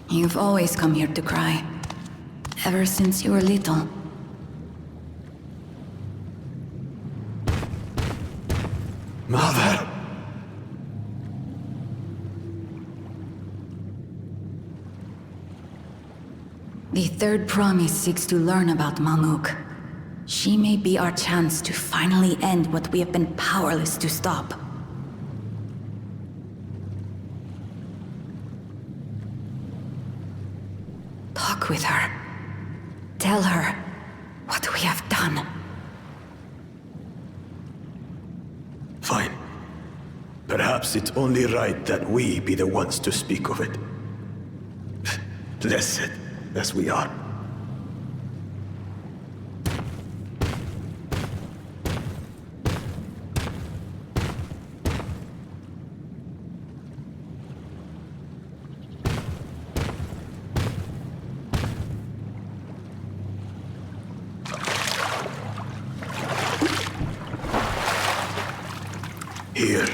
You've always come here to cry. Ever since you were little. Mother! The third promise seeks to learn about Maluk. She may be our chance to finally end what we have been powerless to stop. Talk with her. Tell her what we have done. Fine. Perhaps it's only right that we be the ones to speak of it. Blessed as we are. Here.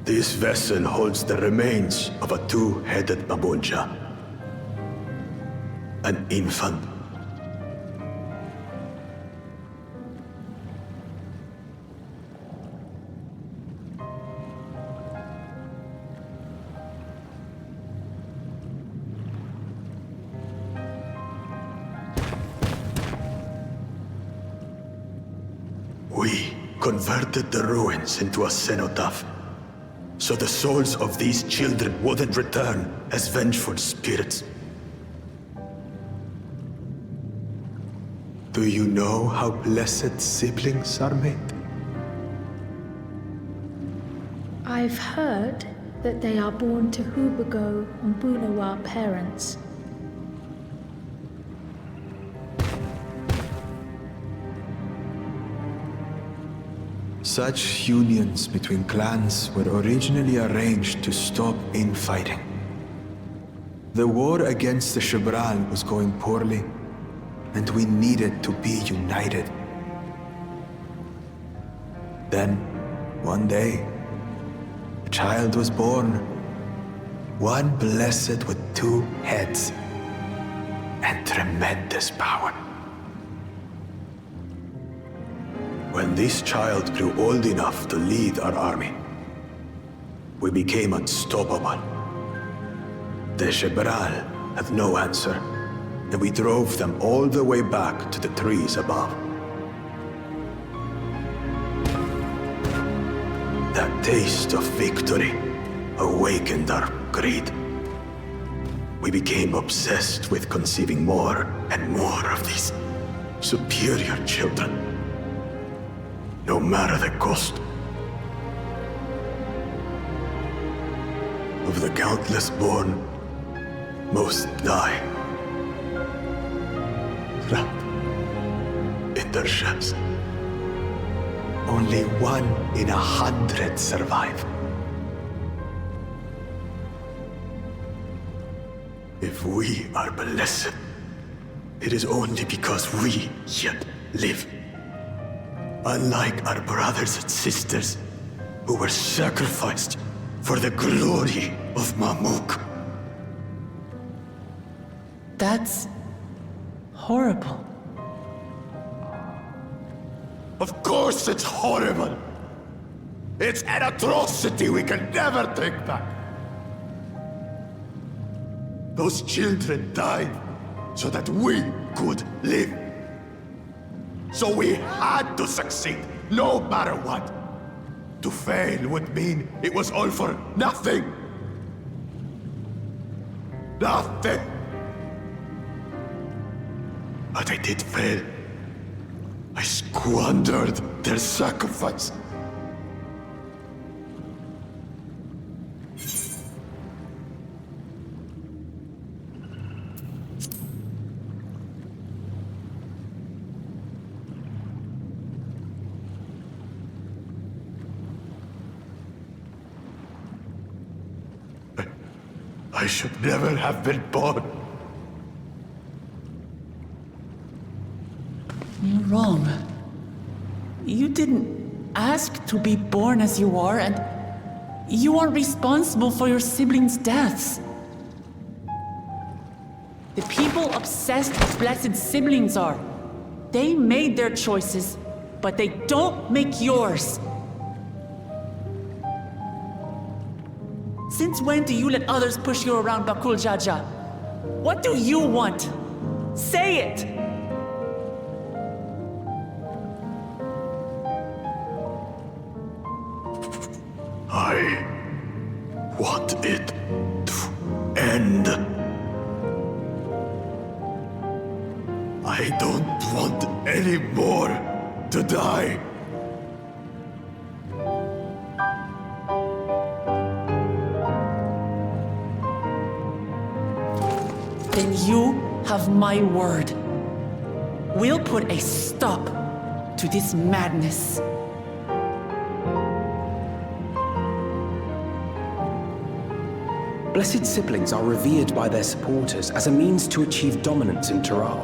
This vessel holds the remains of a two-headed Mabonja. An infant. We converted the ruins into a cenotaph, so the souls of these children wouldn't return as vengeful spirits. Do you know how blessed siblings are made? I've heard that they are born to Hubago and Bunawa parents. Such unions between clans were originally arranged to stop infighting. The war against the Shibral was going poorly, and we needed to be united. Then, one day, a child was born. One blessed with 2 heads and tremendous power. When this child grew old enough to lead our army, we became unstoppable. The Shibral had no answer, and we drove them all the way back to the trees above. That taste of victory awakened our greed. We became obsessed with conceiving more and more of these superior children, no matter the cost. Of the countless born, most die, trapped in their shells. Only 1 in 100 survive. If we are blessed, it is only because we yet live. Unlike our brothers and sisters, who were sacrificed for the glory of Mamuk. That's horrible. Of course it's horrible! It's an atrocity we can never take back. Those children died so that we could live. So we had to succeed, no matter what. To fail would mean it was all for nothing. Nothing. But I did fail. I squandered their sacrifice. I should never have been born. You're wrong. You didn't ask to be born as you are, and you aren't responsible for your siblings' deaths. The people obsessed with blessed siblings are. They made their choices, but they don't make yours. Since when do you let others push you around Bakul Jaja? What do you want? Say it! I want it to end. I don't want any more to die. Then you have my word. We'll put a stop to this madness. Blessed siblings are revered by their supporters as a means to achieve dominance in Tural.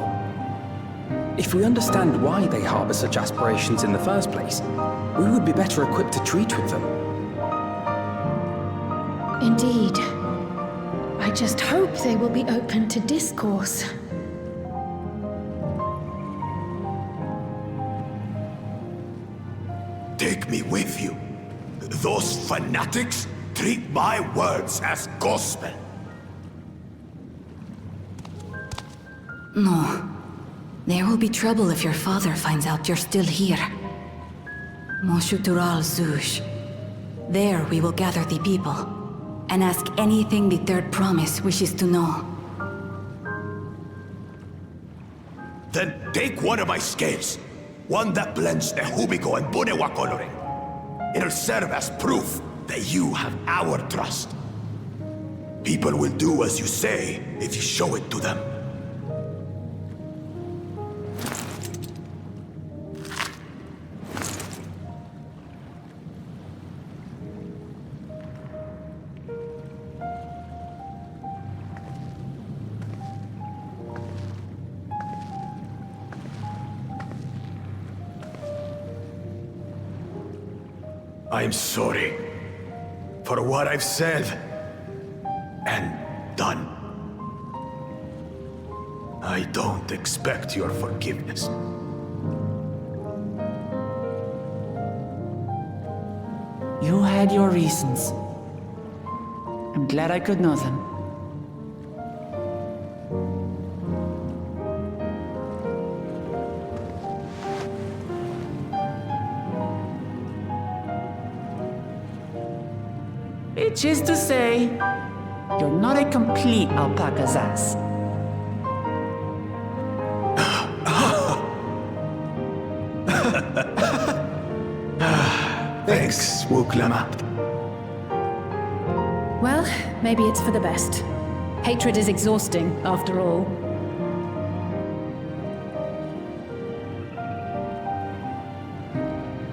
If we understand why they harbor such aspirations in the first place, we would be better equipped to treat with them. Indeed. I just hope they will be open to discourse. Take me with you. Those fanatics treat my words as gospel. No. There will be trouble if your father finds out you're still here. Moshutural Zush. There we will gather the people, and ask anything the Third Promise wishes to know. Then take one of my scales. One that blends the Hubiko and Bunewa coloring. It'll serve as proof that you have our trust. People will do as you say if you show it to them. I'm sorry for what I've said and done. I don't expect your forgiveness. You had your reasons. I'm glad I could know them. Which is to say, you're not a complete alpaca's ass. Thanks, Wuklamat. Well, maybe it's for the best. Hatred is exhausting, after all.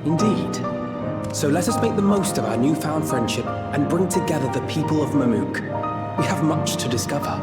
Indeed. So let us make the most of our newfound friendship and bring together the people of Mamuk. We have much to discover.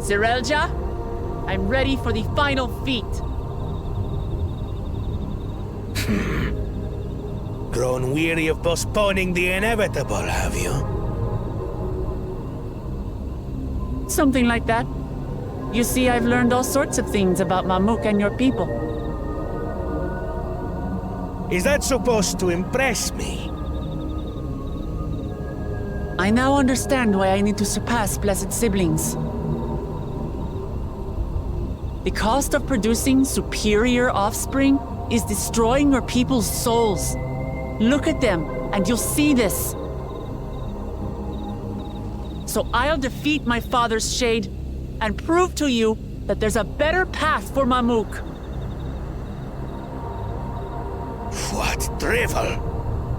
Zirelja, I'm ready for the final feat. Grown weary of postponing the inevitable, have you? Something like that. You see, I've learned all sorts of things about Mamuk and your people. Is that supposed to impress me? I now understand why I need to surpass blessed siblings. The cost of producing superior offspring is destroying your people's souls. Look at them, and you'll see this. So I'll defeat my father's shade and prove to you that there's a better path for Mamuk. What drivel!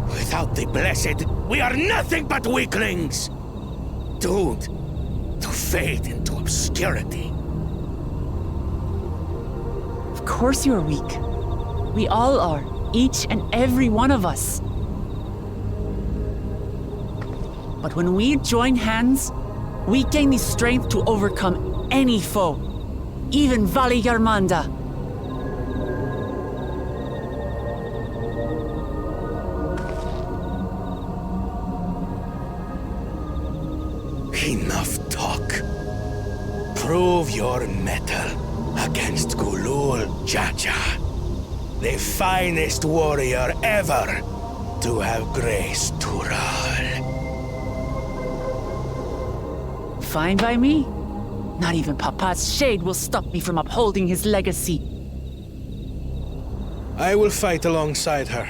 Without the blessed, we are nothing but weaklings! Doomed to fade into obscurity. Of course you're weak. We all are, each and every one of us. But when we join hands, we gain the strength to overcome any foe, even Vali Yarmanda. Enough talk. Prove your mettle against Gulul Jaja, the finest warrior ever to have graced Tural. Fine by me. Not even Papa's shade will stop me from upholding his legacy. I will fight alongside her.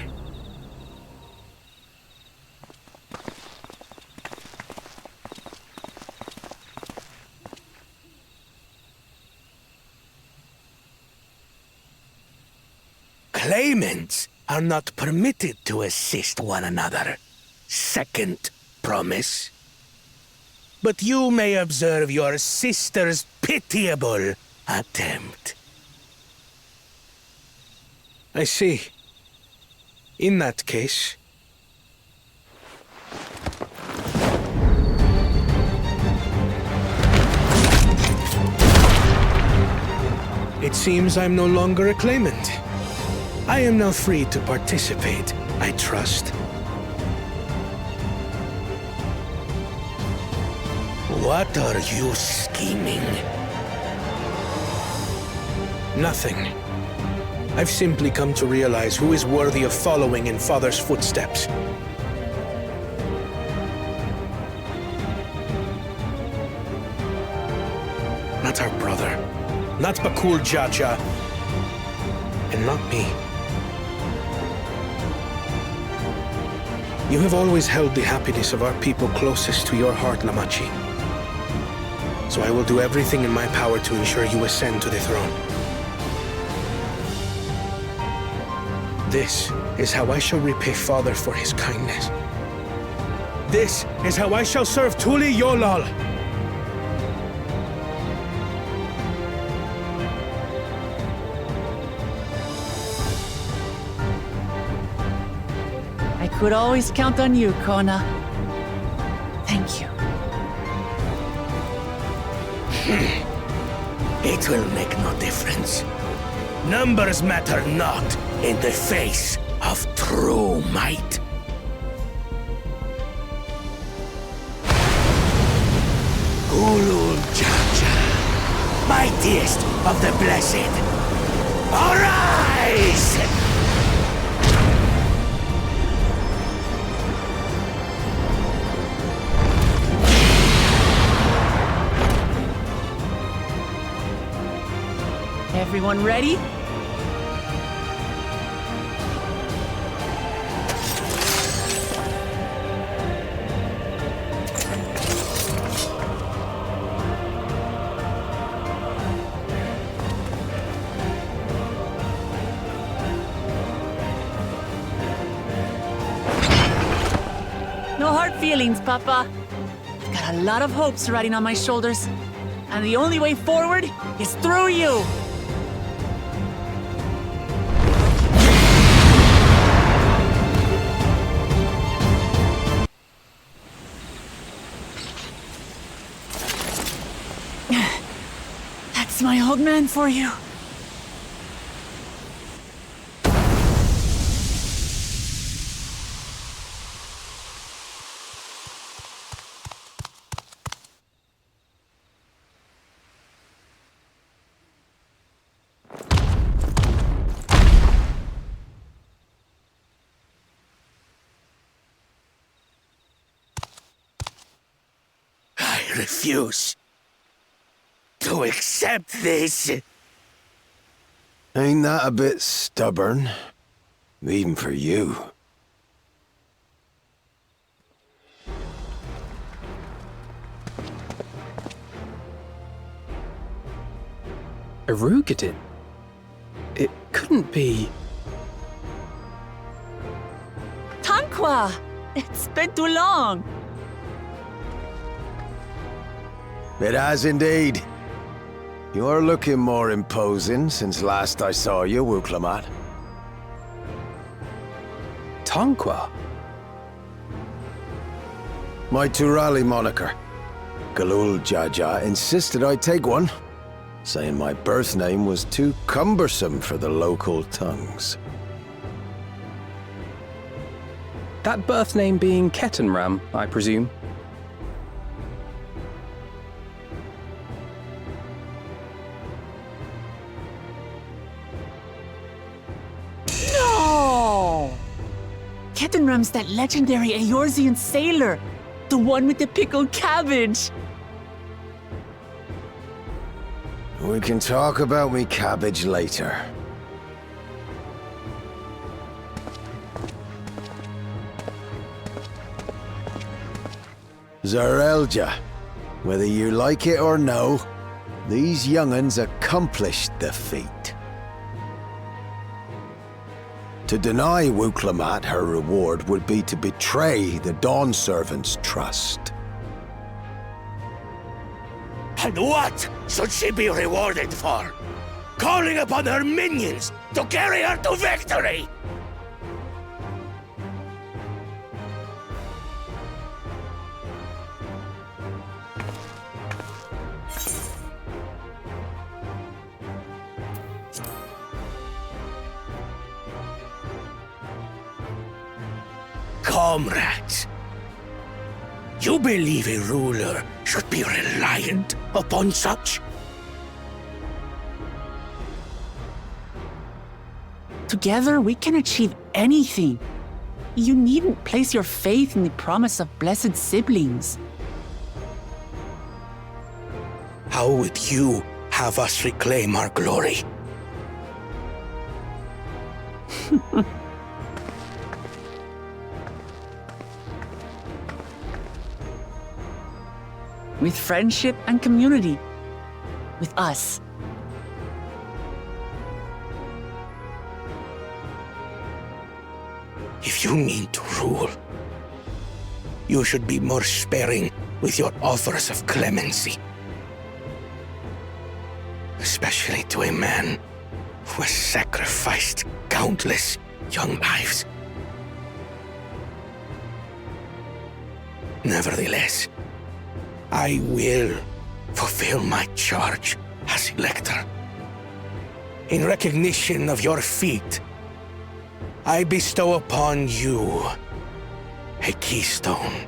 Claimants are not permitted to assist one another. Second promise. But you may observe your sister's pitiable attempt. I see. In that case... It seems I'm no longer a claimant. I am now free to participate, I trust. What are you scheming? Nothing. I've simply come to realize who is worthy of following in Father's footsteps. Not our brother. Not Bakul Jaja. And not me. You have always held the happiness of our people closest to your heart, Lamachi. So I will do everything in my power to ensure you ascend to the throne. This is how I shall repay Father for his kindness. This is how I shall serve Tuli Yolal. I could always count on you, Kona. Thank you. It will make no difference. Numbers matter not in the face of true might. Gulul Jaja, mightiest of the blessed, arise! Everyone ready? No hard feelings, Papa. I've got a lot of hopes riding on my shoulders, and the only way forward is through you! That's my old man for you. I refuse to accept this. Ain't that a bit stubborn? Even for you. Erugadin? It couldn't be... Tanqua! It's been too long. It has indeed. You're looking more imposing since last I saw you, Wuklamat. Tanqua? My Turali moniker. Galul Jaja insisted I take one, saying my birth name was too cumbersome for the local tongues. That birth name being Ketenram, I presume? No! Ketenram's that legendary Eorzean sailor. The one with the pickled cabbage. We can talk about me cabbage later. Zarelja, whether you like it or no, these young'uns accomplished the feat. To deny Wuklamat her reward would be to betray the Dawn Servant's trust. And what should she be rewarded for? Calling upon her minions to carry her to victory! Comrades, you believe a ruler should be reliant upon such? Together, we can achieve anything. You needn't place your faith in the promise of blessed siblings. How would you have us reclaim our glory? With friendship and community. With us. If you mean to rule, you should be more sparing with your offers of clemency. Especially to a man who has sacrificed countless young lives. Nevertheless, I will fulfill my charge as Elector. In recognition of your feat, I bestow upon you a keystone.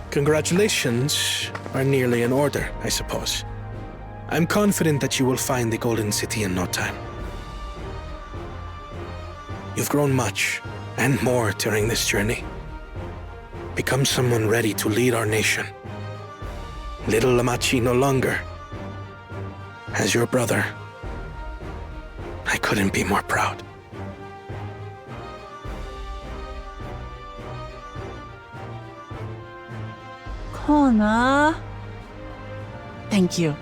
Congratulations are nearly in order, I suppose. I'm confident that you will find the Golden City in no time. You've grown much, and more during this journey. Become someone ready to lead our nation. Little Lamachi no longer. As your brother, I couldn't be more proud. Kona. Thank you.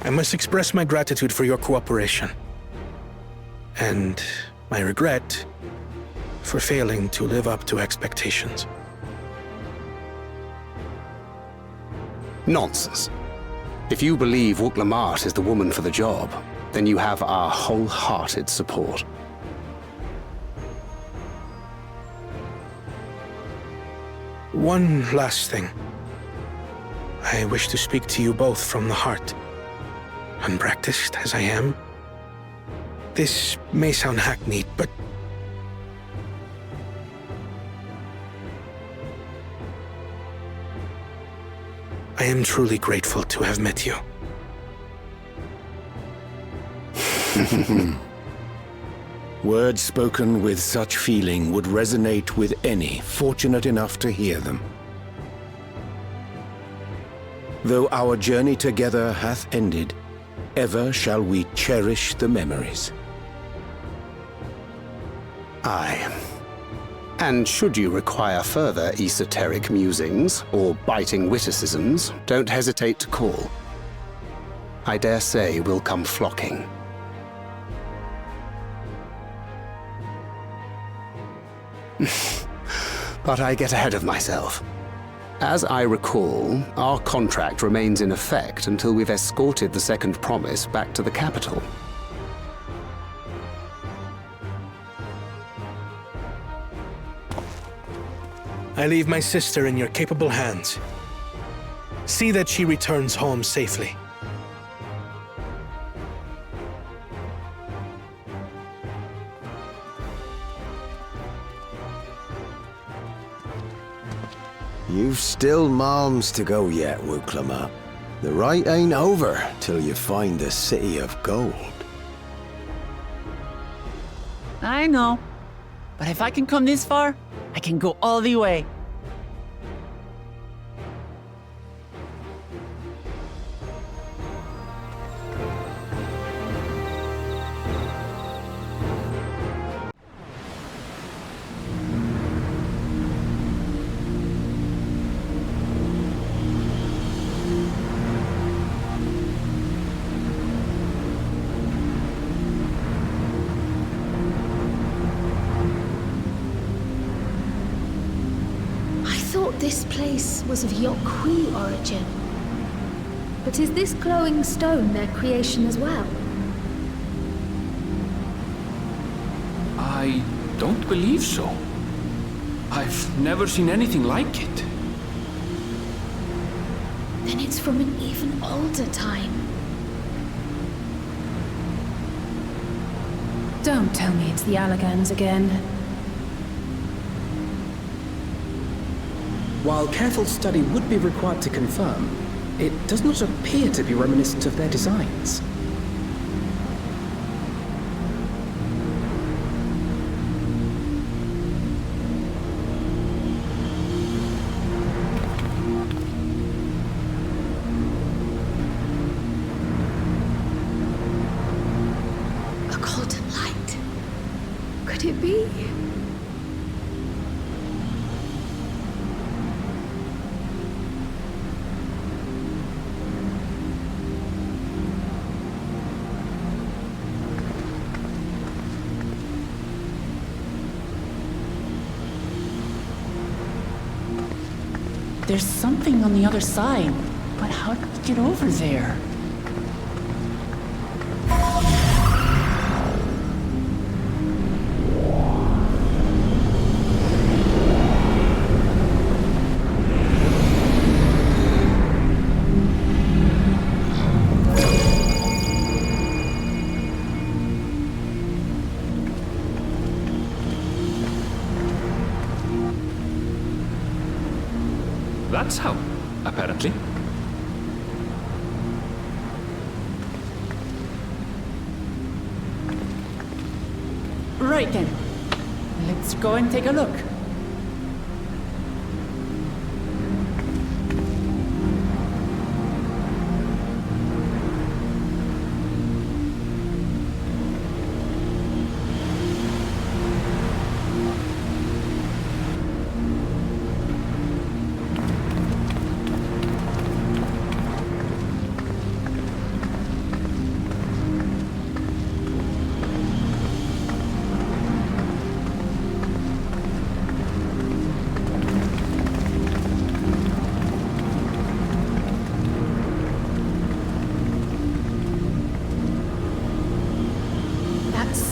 I must express my gratitude for your cooperation. and my regret for failing to live up to expectations. Nonsense. If you believe Wuk-Lamat is the woman for the job, then you have our wholehearted support. One last thing. I wish to speak to you both from the heart. Unpracticed as I am, this may sound hackneyed, but I am truly grateful to have met you. Words spoken with such feeling would resonate with any fortunate enough to hear them. Though our journey together hath ended, ever shall we cherish the memories. Aye. And should you require further esoteric musings or biting witticisms, don't hesitate to call. I dare say we'll come flocking. But I get ahead of myself. As I recall, our contract remains in effect until we've escorted the second promise back to the capital. I leave my sister in your capable hands. See that she returns home safely. You've still malms to go yet, Wuk-Lamat. The rite ain't over till you find the City of Gold. I know. But if I can come this far, I can go all the way. This place was of Yokwi origin. But is this glowing stone their creation as well? I don't believe so. I've never seen anything like it. Then it's from an even older time. Don't tell me it's the Allagans again. While careful study would be required to confirm, it does not appear to be reminiscent of their designs. A golden light. Could it be? There's something on the other side, but how did we get over there? That's how, apparently. Right then. Let's go and take a look.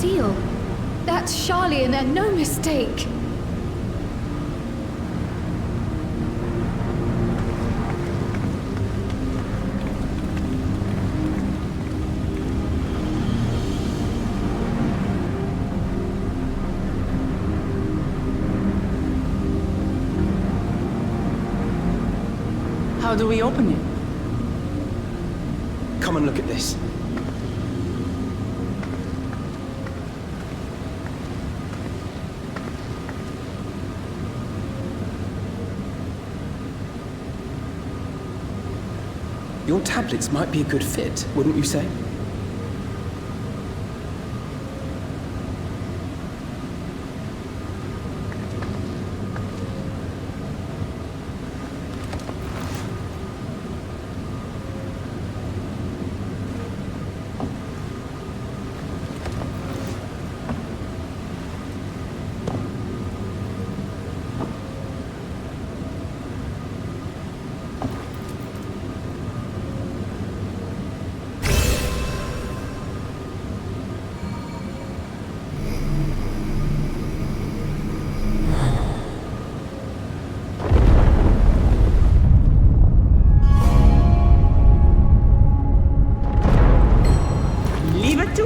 seal. That's Charlian and no mistake. How do we open it? Come and look at this. Your tablets might be a good fit, wouldn't you say?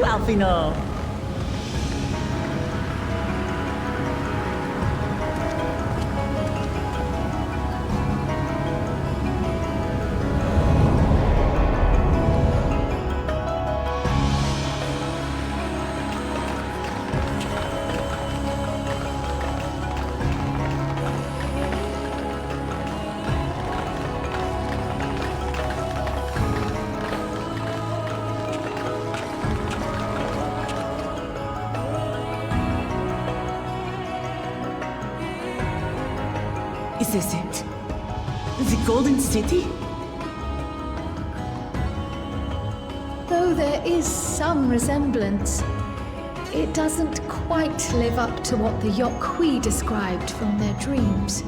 Alfino. Is this it? The Golden City? Though there is some resemblance, it doesn't quite live up to what the Yokhui described from their dreams.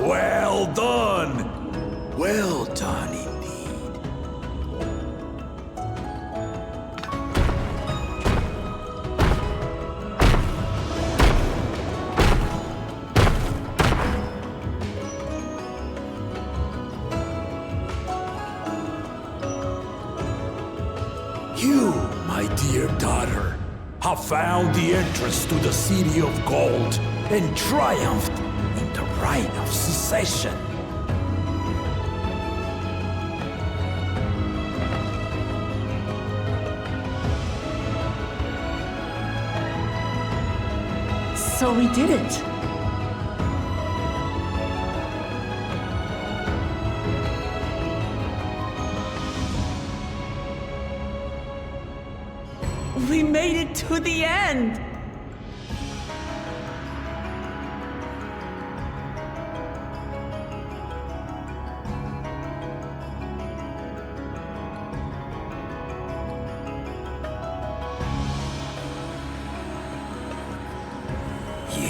Well done! Well done indeed. You, my dear daughter, have found the entrance to the City of Gold and triumphed in the right of secession. So we did it. We made it to the end.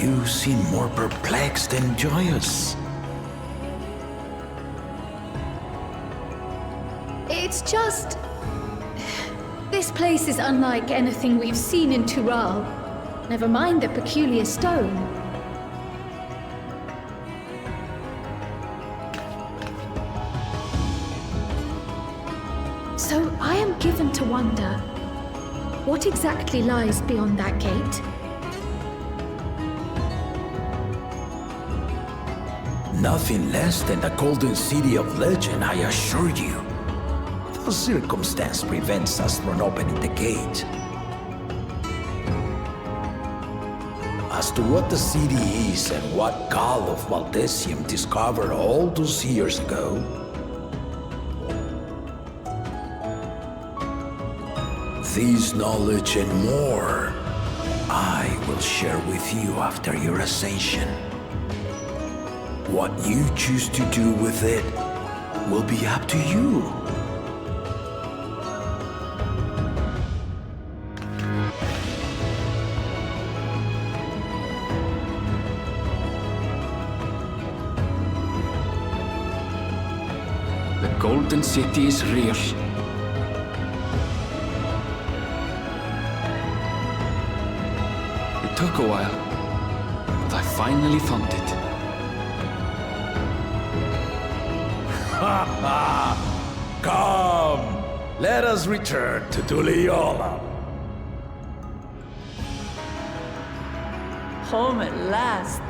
You seem more perplexed than joyous. It's just... This place is unlike anything we've seen in Tural. Never mind the peculiar stone. So I am given to wonder, what exactly lies beyond that gate? Nothing less than the Golden City of Legend, I assure you. The circumstance prevents us from opening the gate. As to what the city is and what Gall of Valdesium discovered all those years ago, this knowledge and more, I will share with you after your ascension. What you choose to do with it will be up to you. Golden City is real. It took a while, but I finally found it. Ha ha! Come! Let us return to Tuliyola. Home at last.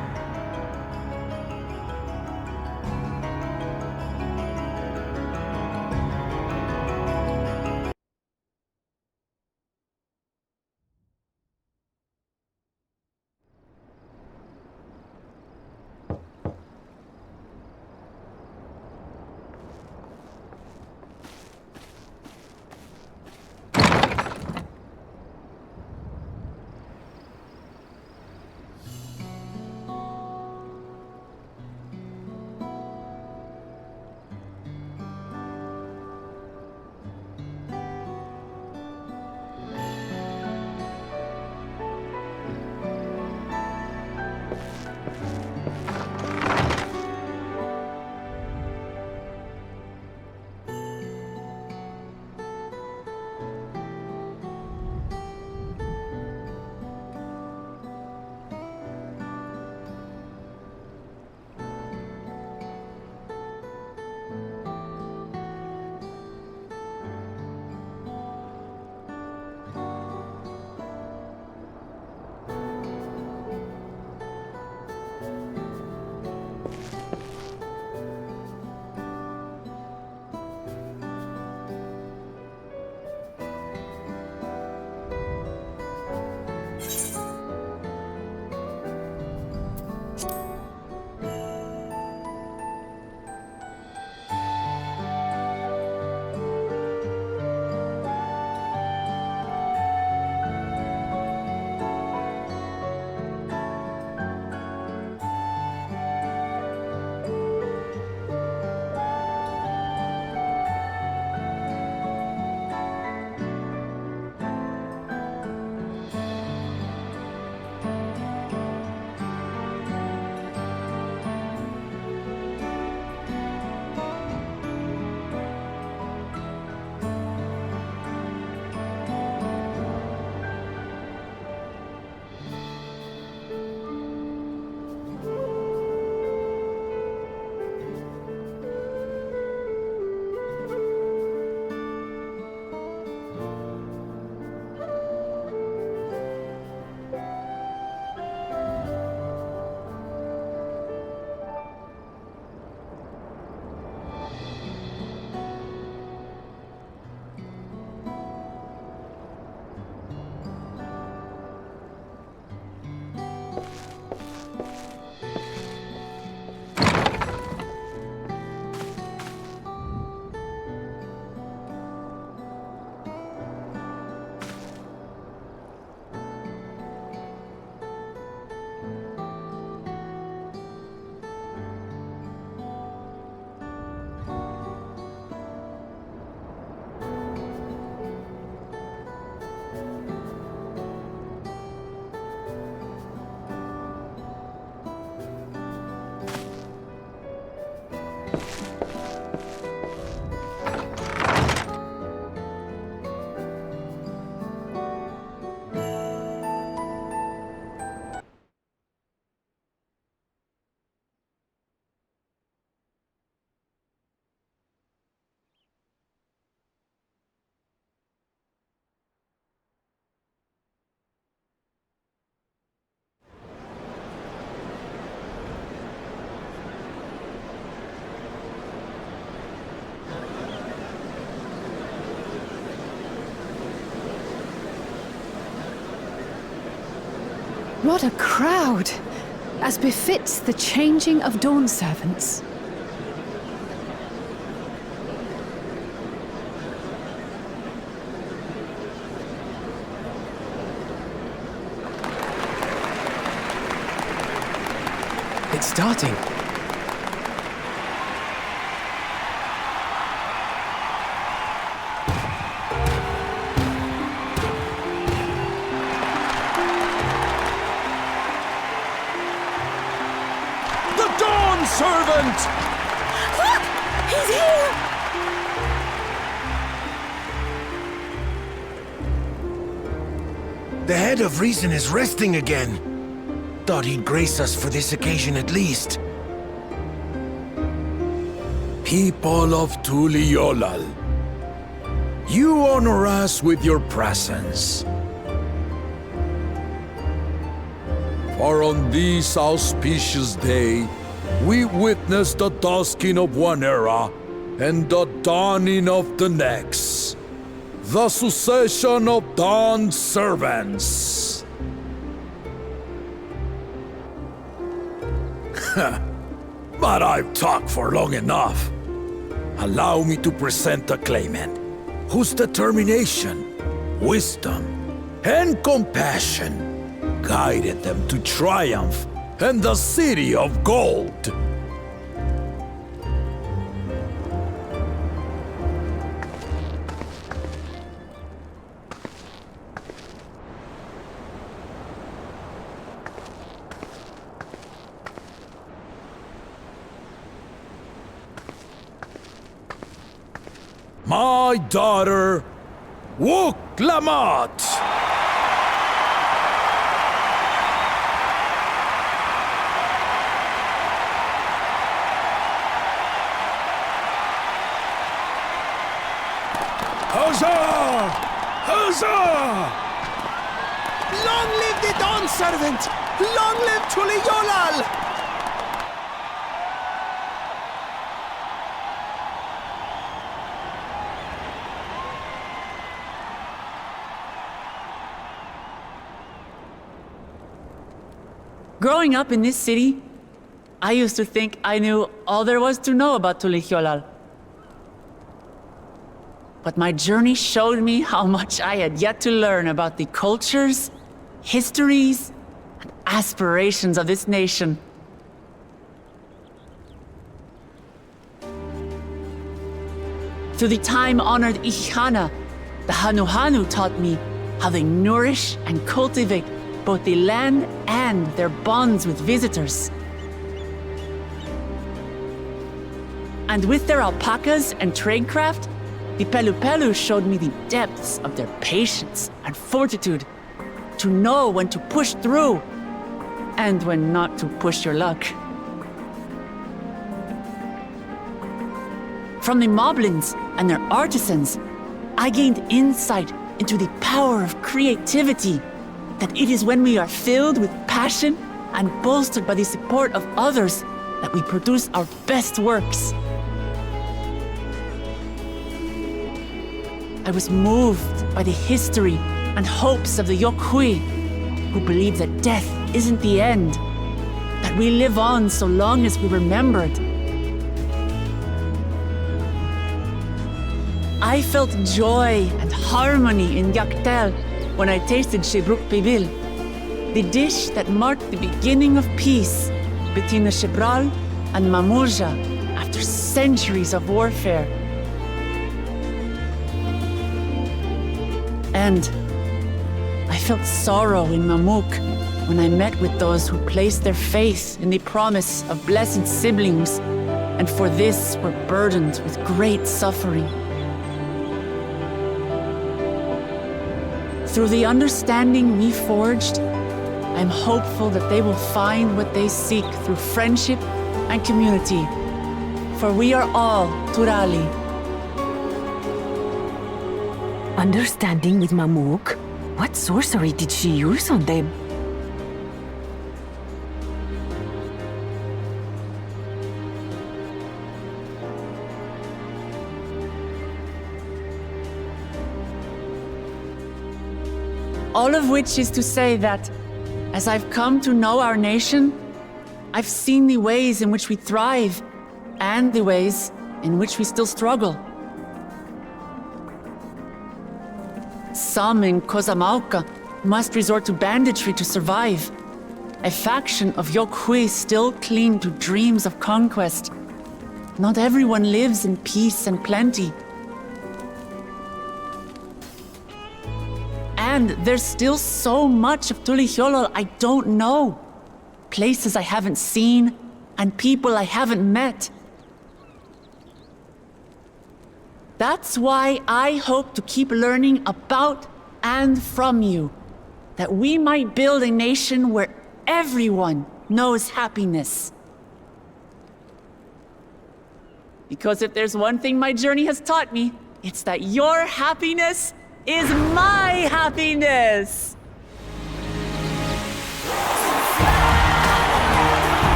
What a crowd! As befits the changing of Dawn servants. It's starting. The Dawn Servant! Look! He's here! The head of reason is resting again. Thought he'd grace us for this occasion at least. People of Tuliolal, you honor us with your presence. For on this auspicious day, we witness the dusking of one era and the dawning of the next. The succession of Dawn's servants. But I've talked for long enough. Allow me to present the claimant, whose determination, wisdom, and compassion guided them to triumph and the City of Gold. My daughter, Wuk-Lamat! Huzzah! Huzzah! Long live the Dawn Servant! Long live Tuliolal! Growing up in this city, I used to think I knew all there was to know about Tuliolal. But my journey showed me how much I had yet to learn about the cultures, histories, and aspirations of this nation. Through the time-honored Ihana, the Hanuhanu taught me how they nourish and cultivate both the land and their bonds with visitors. And with their alpacas and tradecraft, the Pelu showed me the depths of their patience and fortitude to know when to push through and when not to push your luck. From the Moblins and their artisans, I gained insight into the power of creativity, that it is when we are filled with passion and bolstered by the support of others that we produce our best works. I was moved by the history and hopes of the Yokhui, who believe that death isn't the end, that we live on so long as we're remembered. I felt joy and harmony in Yaktel when I tasted Shebruk Pibil, the dish that marked the beginning of peace between the Shebral and Mamurja after centuries of warfare. And I felt sorrow in Mamuk when I met with those who placed their faith in the promise of blessed siblings, and for this were burdened with great suffering. Through the understanding we forged, I'm hopeful that they will find what they seek through friendship and community, for we are all Turali. Understanding with Mamuk? What sorcery did she use on them? All of which is to say that, as I've come to know our nation, I've seen the ways in which we thrive and the ways in which we still struggle. Some in Kozamauka must resort to banditry to survive. A faction of Yokhui still cling to dreams of conquest. Not everyone lives in peace and plenty. And there's still so much of Tuliolal I don't know. Places I haven't seen, and people I haven't met. That's why I hope to keep learning about and from you, that we might build a nation where everyone knows happiness. Because if there's one thing my journey has taught me, it's that your happiness is my happiness!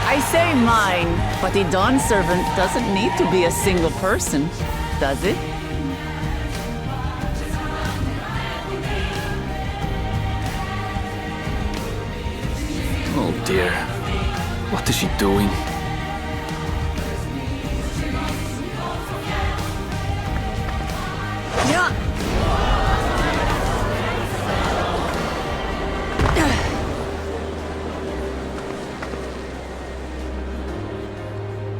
I say mine, but the Dawn Servant doesn't need to be a single person, does it? Oh dear. What is she doing? Yeah.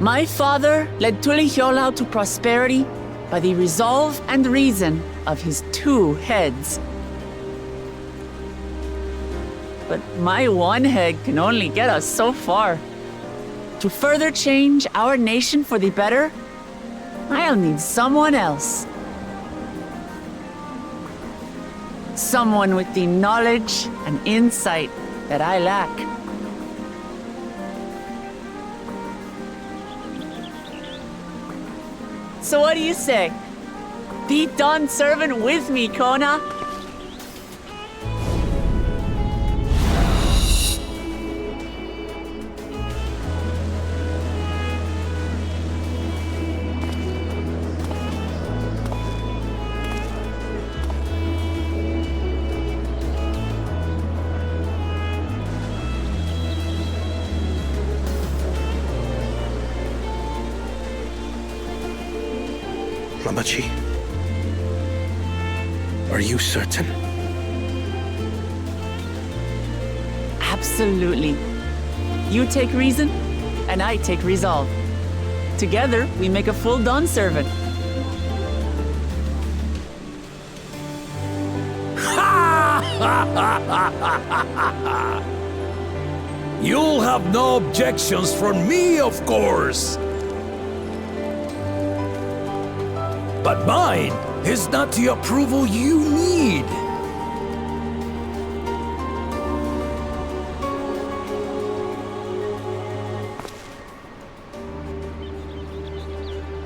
My father led Tuliyollal to prosperity by the resolve and reason of his 2 heads. But my 1 head can only get us so far. To further change our nation for the better, I'll need someone else. Someone with the knowledge and insight that I lack. So what do you say? Be Dawn Servant with me, Kona? Lamachi, are you certain? Absolutely. You take reason, and I take resolve. Together, we make a full Dawn Servant. You'll have no objections from me, of course. But mine is not the approval you need.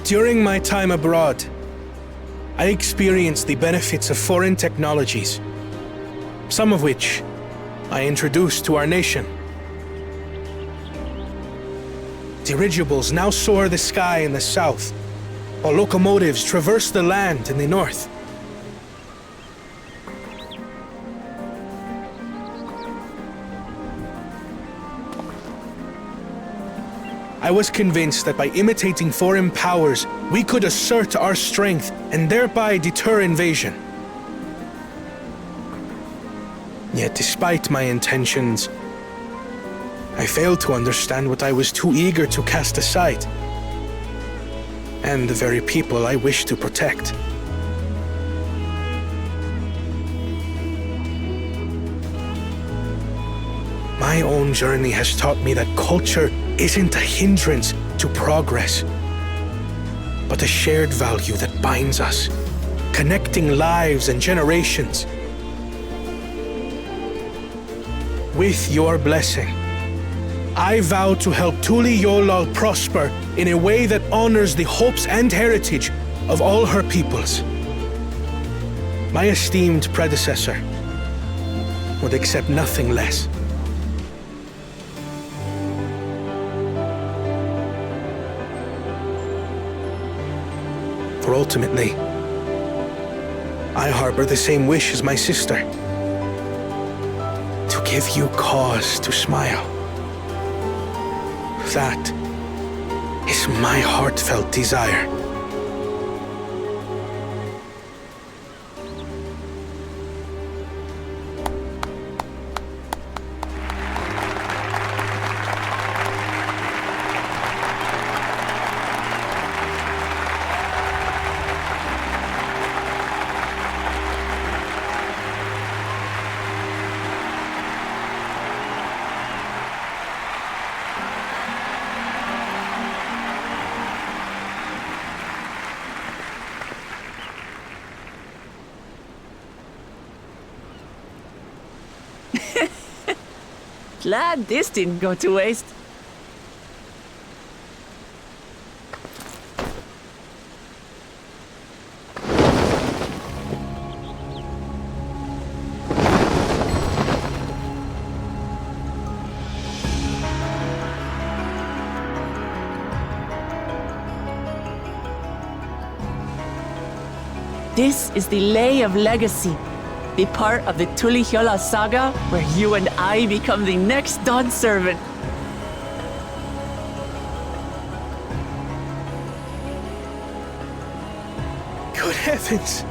During my time abroad, I experienced the benefits of foreign technologies, some of which I introduced to our nation. Dirigibles now soar the sky in the south, while locomotives traverse the land in the north. I was convinced that by imitating foreign powers, we could assert our strength and thereby deter invasion. Yet despite my intentions, I failed to understand what I was too eager to cast aside, and the very people I wish to protect. My own journey has taught me that culture isn't a hindrance to progress, but a shared value that binds us, connecting lives and generations. With your blessing, I vow to help Tuliyollal prosper in a way that honors the hopes and heritage of all her peoples. My esteemed predecessor would accept nothing less. For ultimately, I harbor the same wish as my sister, to give you cause to smile. That is my heartfelt desire. Glad this didn't go to waste. This is the Lay of Legacy, the part of the Tulihyola saga where you and I become the next Dawn servant. Good heavens!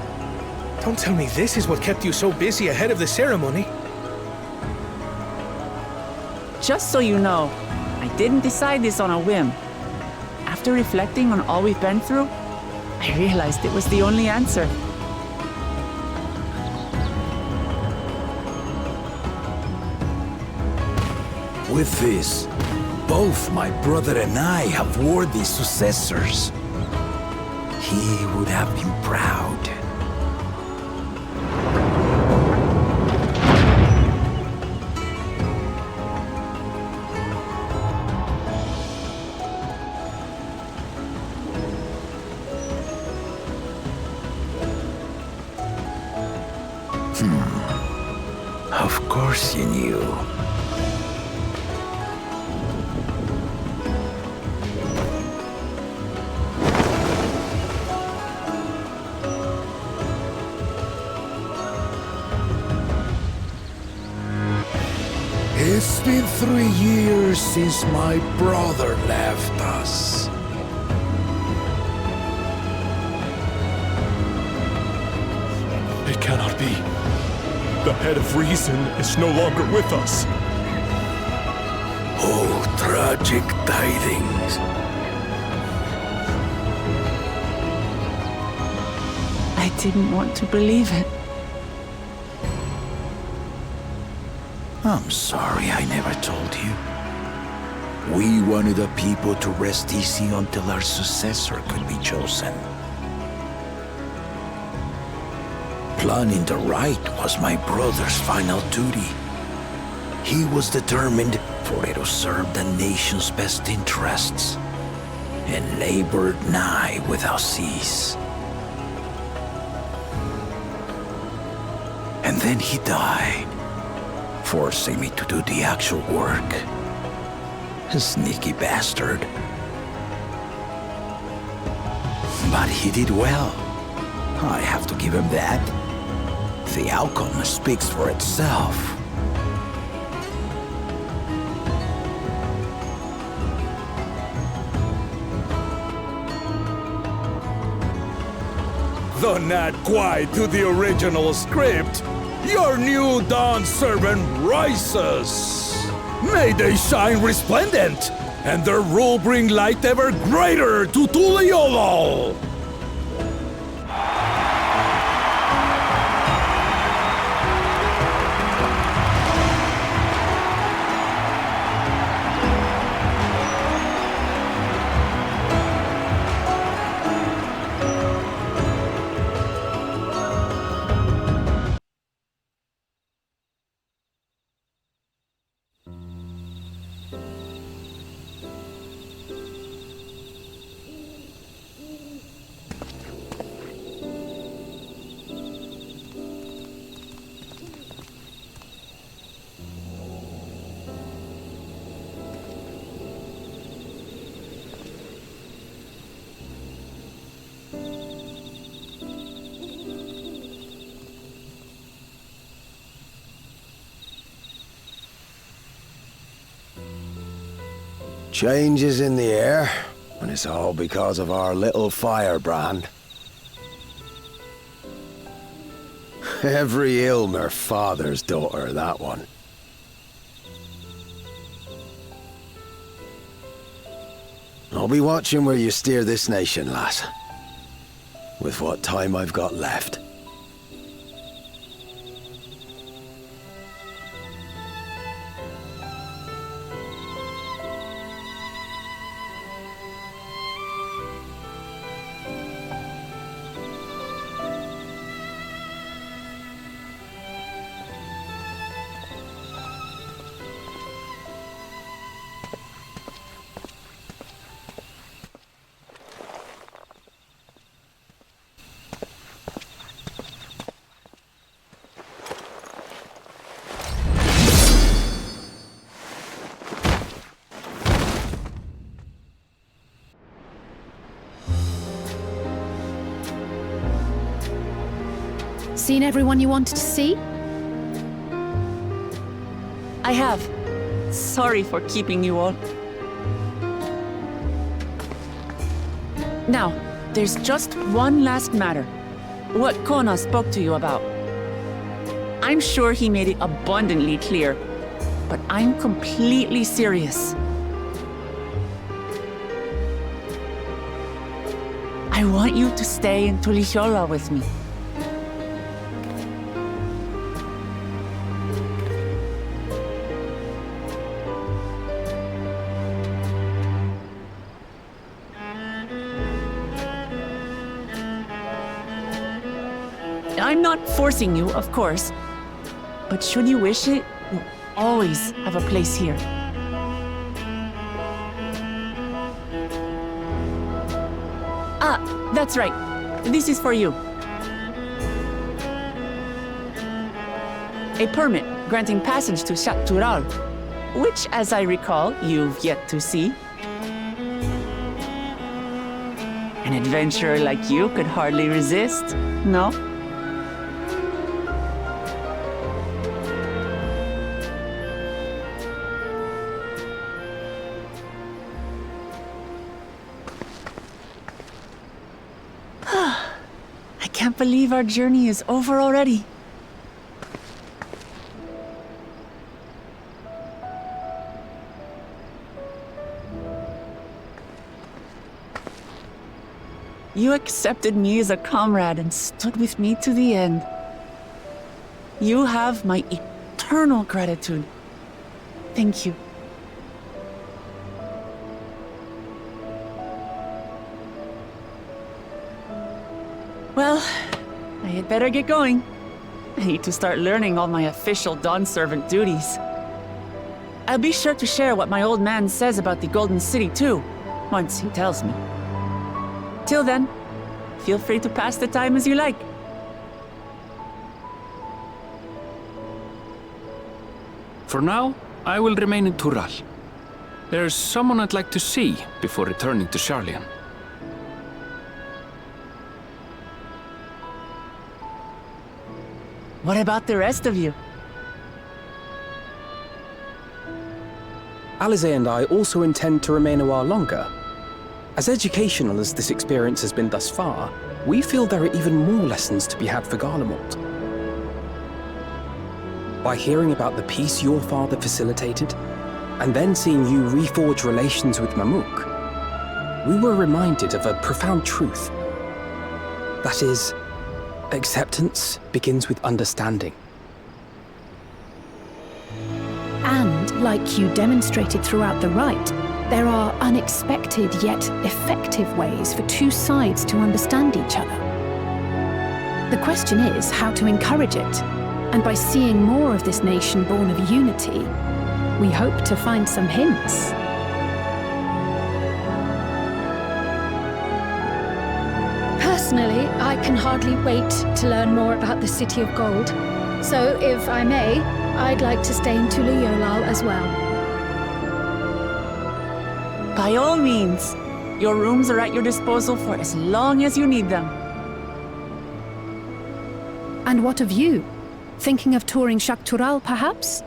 Don't tell me this is what kept you so busy ahead of the ceremony. Just so you know, I didn't decide this on a whim. After reflecting on all we've been through, I realized it was the only answer. With this, both my brother and I have worthy successors. He would have been proud. Of course you knew. It's been 3 years since my brother left us. It cannot be. The head of reason is no longer with us. Oh, tragic tidings. I didn't want to believe it. I'm sorry I never told you. We wanted the people to rest easy until our successor could be chosen. Planning the right was my brother's final duty. He was determined for it to serve the nation's best interests, and labored nigh without cease. And then he died, forcing me to do the actual work. A sneaky bastard. But he did well. I have to give him that. The outcome speaks for itself. Though not quite to the original script, your new Dawn servant rises. May they shine resplendent, and their rule bring light ever greater to Tuliyollal. Changes in the air, and it's all because of our little firebrand. Every Ilmer father's daughter, that one. I'll be watching where you steer this nation, lass. With what time I've got left. seen everyone you wanted to see? I have. Sorry for keeping you all. Now, there's just one last matter. What Kona spoke to you about. I'm sure he made it abundantly clear, but I'm completely serious. I want you to stay in Tuliyola with me. I'm not forcing you, of course, but should you wish it, you'll always have a place here. Ah, that's right. This is for you. A permit granting passage to Shaktural, which, as I recall, you've yet to see. An adventurer like you could hardly resist, no? I can't believe our journey is over already. You accepted me as a comrade and stood with me to the end. You have my eternal gratitude. Thank you. Well, I had better get going. I need to start learning all my official Dawn servant duties. I'll be sure to share what my old man says about the Golden City too, once he tells me. Till then, feel free to pass the time as you like. For now, I will remain in Tural. There's someone I'd like to see before returning to Sharlayan. What about the rest of you? Alize and I also intend to remain a while longer. As educational as this experience has been thus far, we feel there are even more lessons to be had for Garlemald. By hearing about the peace your father facilitated, and then seeing you reforge relations with Mamuk, we were reminded of a profound truth. That is, acceptance begins with understanding. And, like you demonstrated throughout the rite, there are unexpected yet effective ways for two sides to understand each other. The question is how to encourage it, and by seeing more of this nation born of unity, we hope to find some hints. Personally, I can hardly wait to learn more about the City of Gold. So, if I may, I'd like to stay in Tuliyola as well. By all means, your rooms are at your disposal for as long as you need them. And what of you? Thinking of touring Shaktural, perhaps?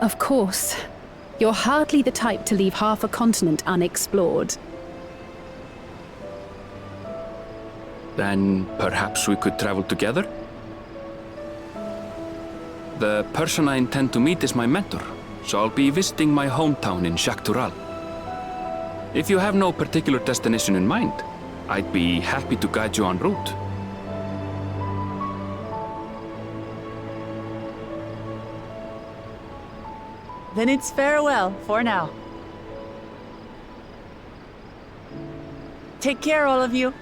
Of course. You're hardly the type to leave half a continent unexplored. Then perhaps we could travel together? The person I intend to meet is my mentor, so I'll be visiting my hometown in Shaktural. If you have no particular destination in mind, I'd be happy to guide you en route. Then it's farewell for now. Take care, all of you.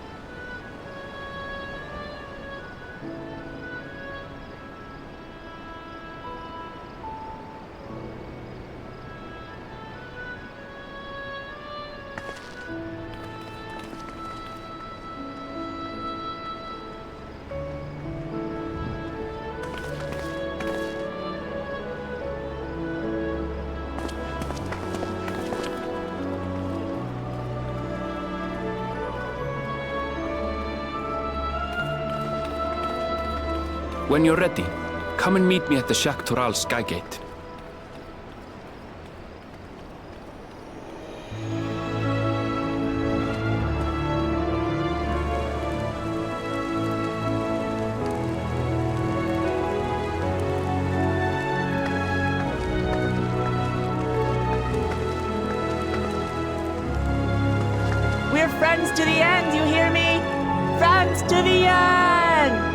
When you're ready, come and meet me at the Shak Tural Skygate. We're friends to the end, you hear me? Friends to the end!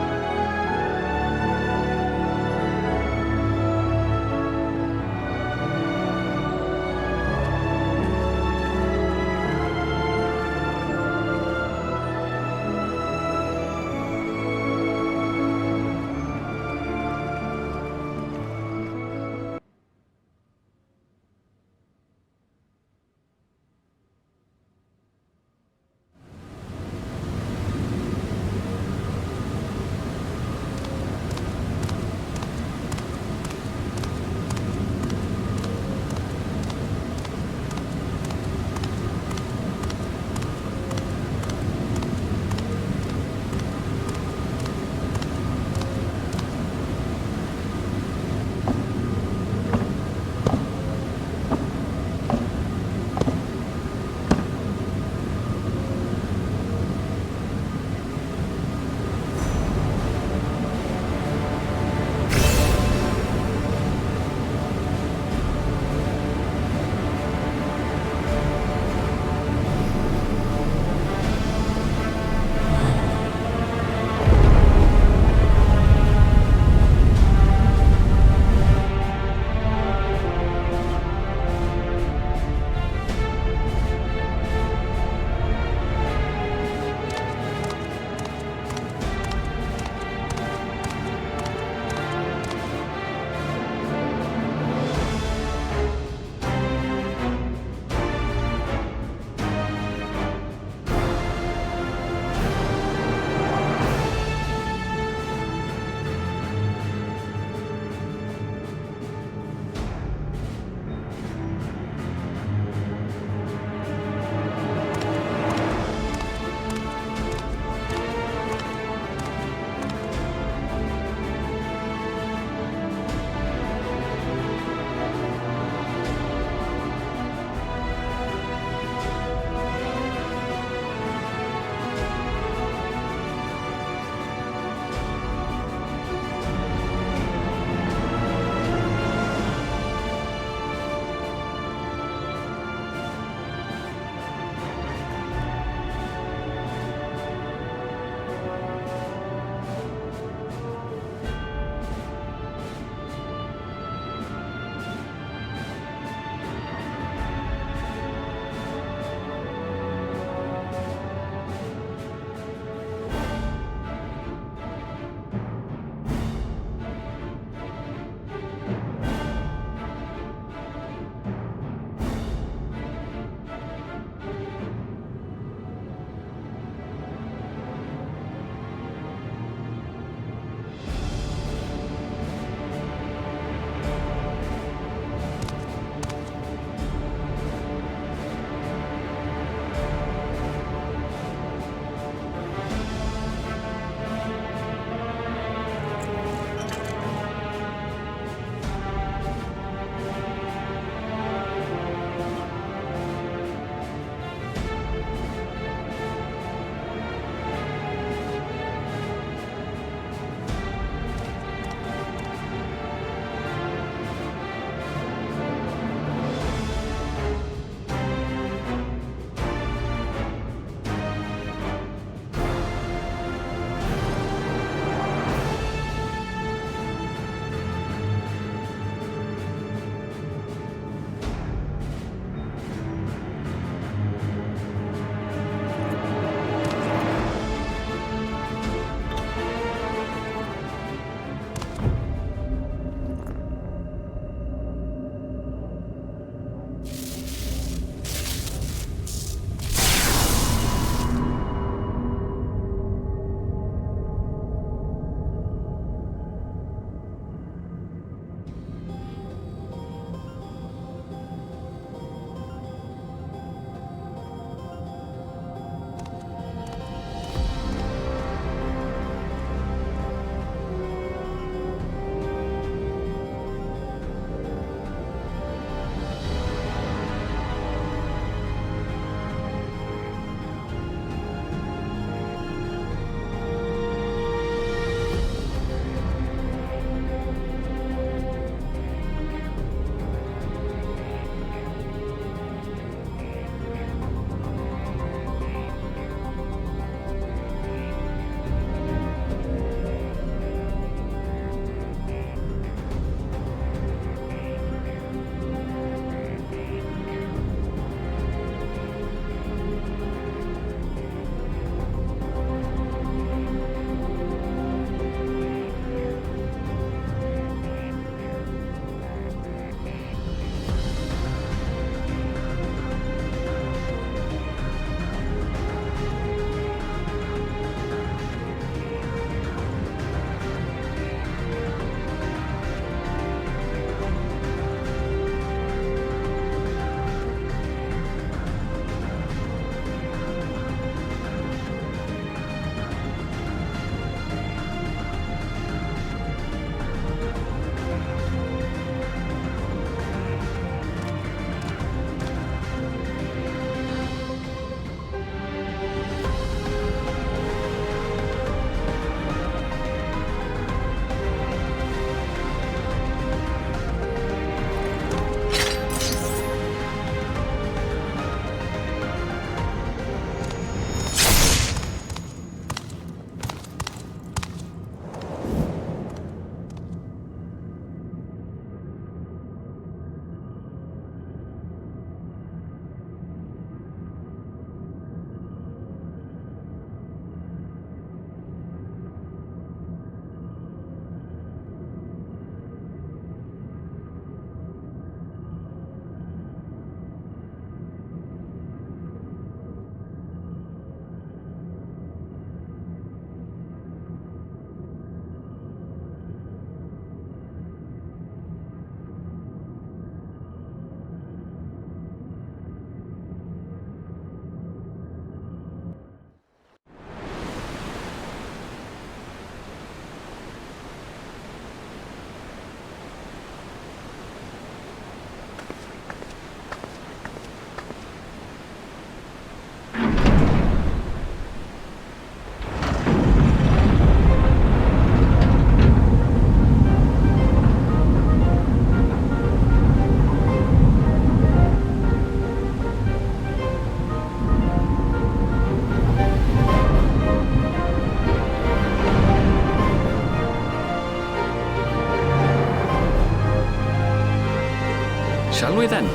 we then?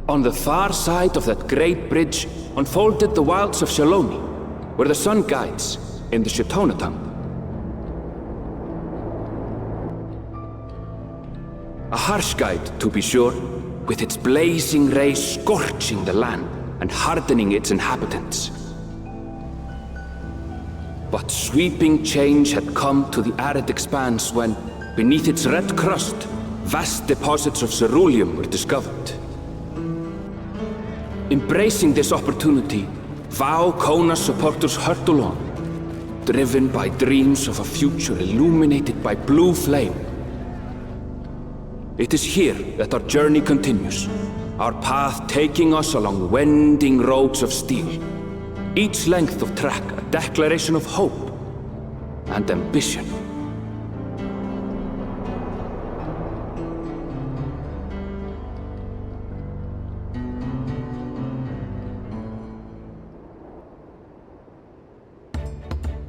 On the far side of that great bridge unfolded the wilds of Shaloni, where the sun guides in the Shitonatum. A harsh guide, to be sure, with its blazing rays scorching the land and hardening its inhabitants. But sweeping change had come to the arid expanse when, beneath its red crust, vast deposits of ceruleum were discovered. Embracing this opportunity, Vau Kona's supporters hurtle on, driven by dreams of a future illuminated by blue flame. It is here that our journey continues, our path taking us along winding roads of steel, each length of track a declaration of hope and ambition.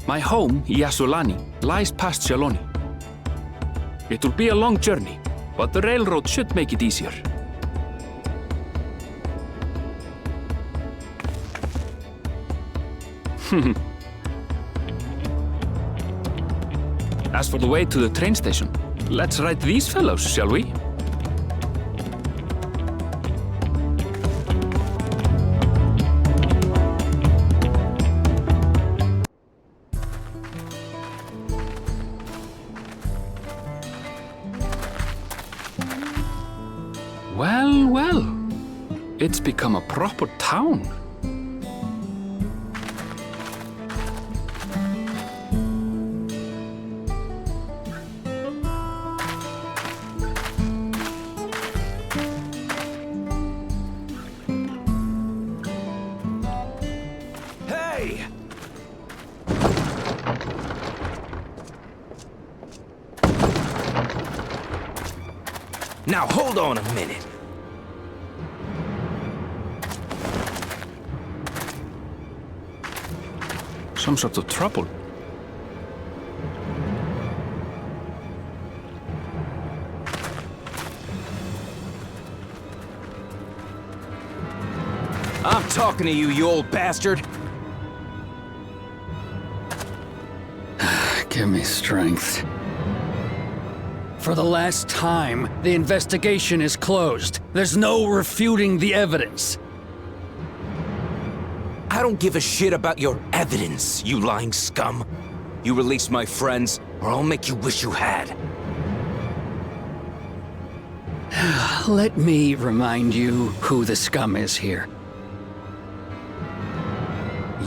My home, Yasulani, lies past Shaloni. It will be a long journey, but the railroad should make it easier. As for the way to the train station, let's ride these fellows, shall we? Well, well. It's become a proper town. Hey! Now hold on a minute. Some sort of trouble. I'm talking to you, you old bastard. Give me strength. For the last time, the investigation is closed. There's no refuting the evidence. I don't give a shit about your evidence, you lying scum. You release my friends, or I'll make you wish you had. Let me remind you who the scum is here.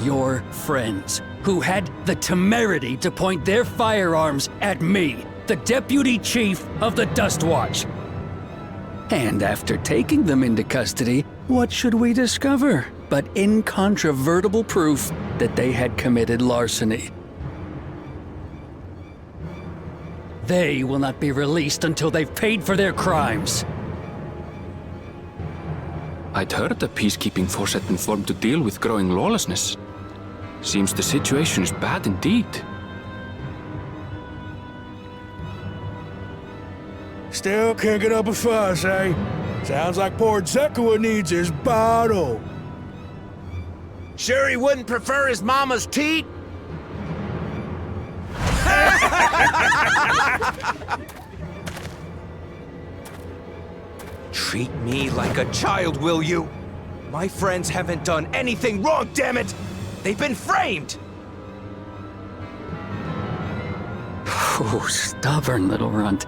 Your friends, who had the temerity to point their firearms at me, the Deputy Chief of the Dust Watch. And after taking them into custody, what should we discover but incontrovertible proof that they had committed larceny? They will not be released until they've paid for their crimes. I'd heard the peacekeeping force had been formed to deal with growing lawlessness. Seems the situation is bad indeed. Still can't get up a fuss, eh? Sounds like poor Zekua needs his bottle. Sure he wouldn't prefer his mama's teat? Treat me like a child, will you? My friends haven't done anything wrong, damn it! They've been framed! Oh, stubborn little runt.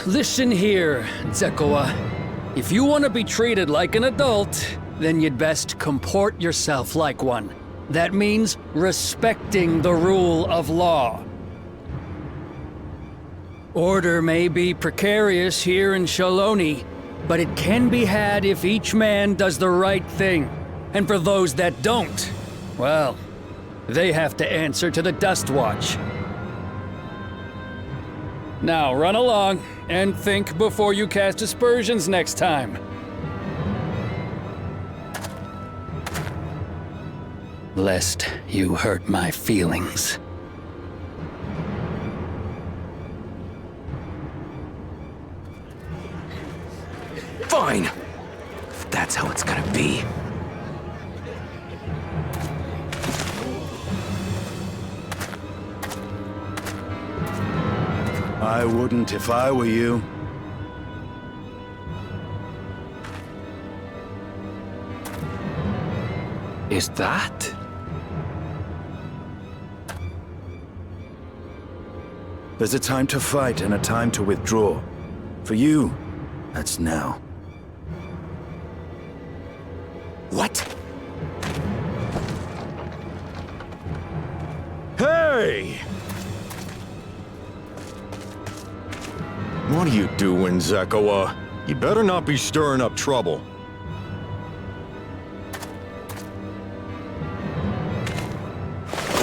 Listen here, Zekua. If you want to be treated like an adult, then you'd best comport yourself like one. That means respecting the rule of law. Order may be precarious here in Shaloni, but it can be had if each man does the right thing. And for those that don't, well, they have to answer to the Dustwatch. Now run along, and think before you cast aspersions next time. Lest you hurt my feelings. Fine! If that's how it's gonna be. I wouldn't if I were you. Is that? There's a time to fight and a time to withdraw. For you, that's now. What? Hey! What are you doing, Zekawa? You better not be stirring up trouble.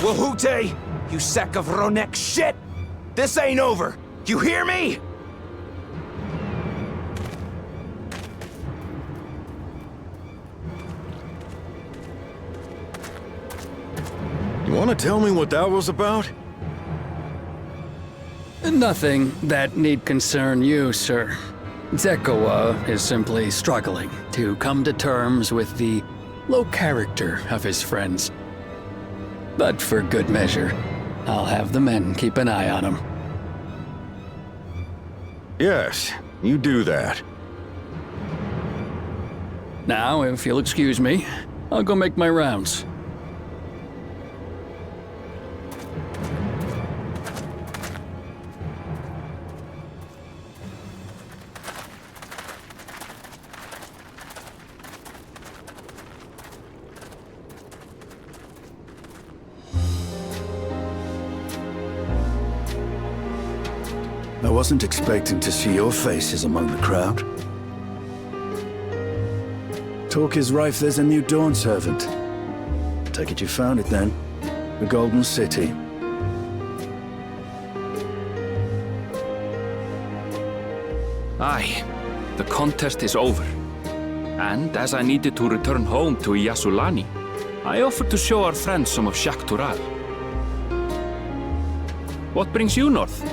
Wahute! You sack of Ronek shit! This ain't over! You hear me? You want to tell me what that was about? Nothing that need concern you, sir. Zekawa is simply struggling to come to terms with the low character of his friends. But for good measure, I'll have the men keep an eye on him. Yes, you do that. Now, if you'll excuse me, I'll go make my rounds. I wasn't expecting to see your faces among the crowd. Talk is rife there's a new Dawn servant. Take it you found it then. The Golden City. Aye, the contest is over. And as I needed to return home to Yasulani, I offered to show our friends some of Shak Tural. What brings you north?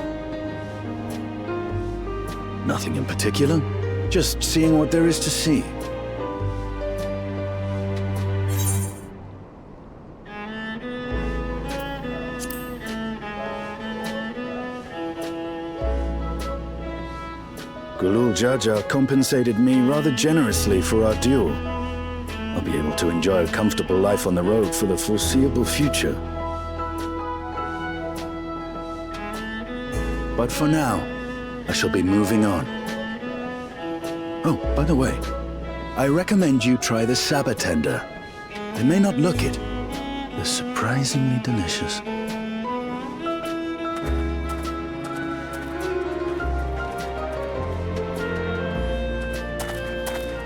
Nothing in particular. Just seeing what there is to see. Gulul Jaja compensated me rather generously for our duel. I'll be able to enjoy a comfortable life on the road for the foreseeable future. But for now, I shall be moving on. Oh, by the way, I recommend you try the Sabatender. They may not look it. They're surprisingly delicious.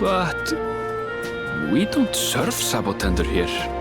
But we don't serve Sabotender here.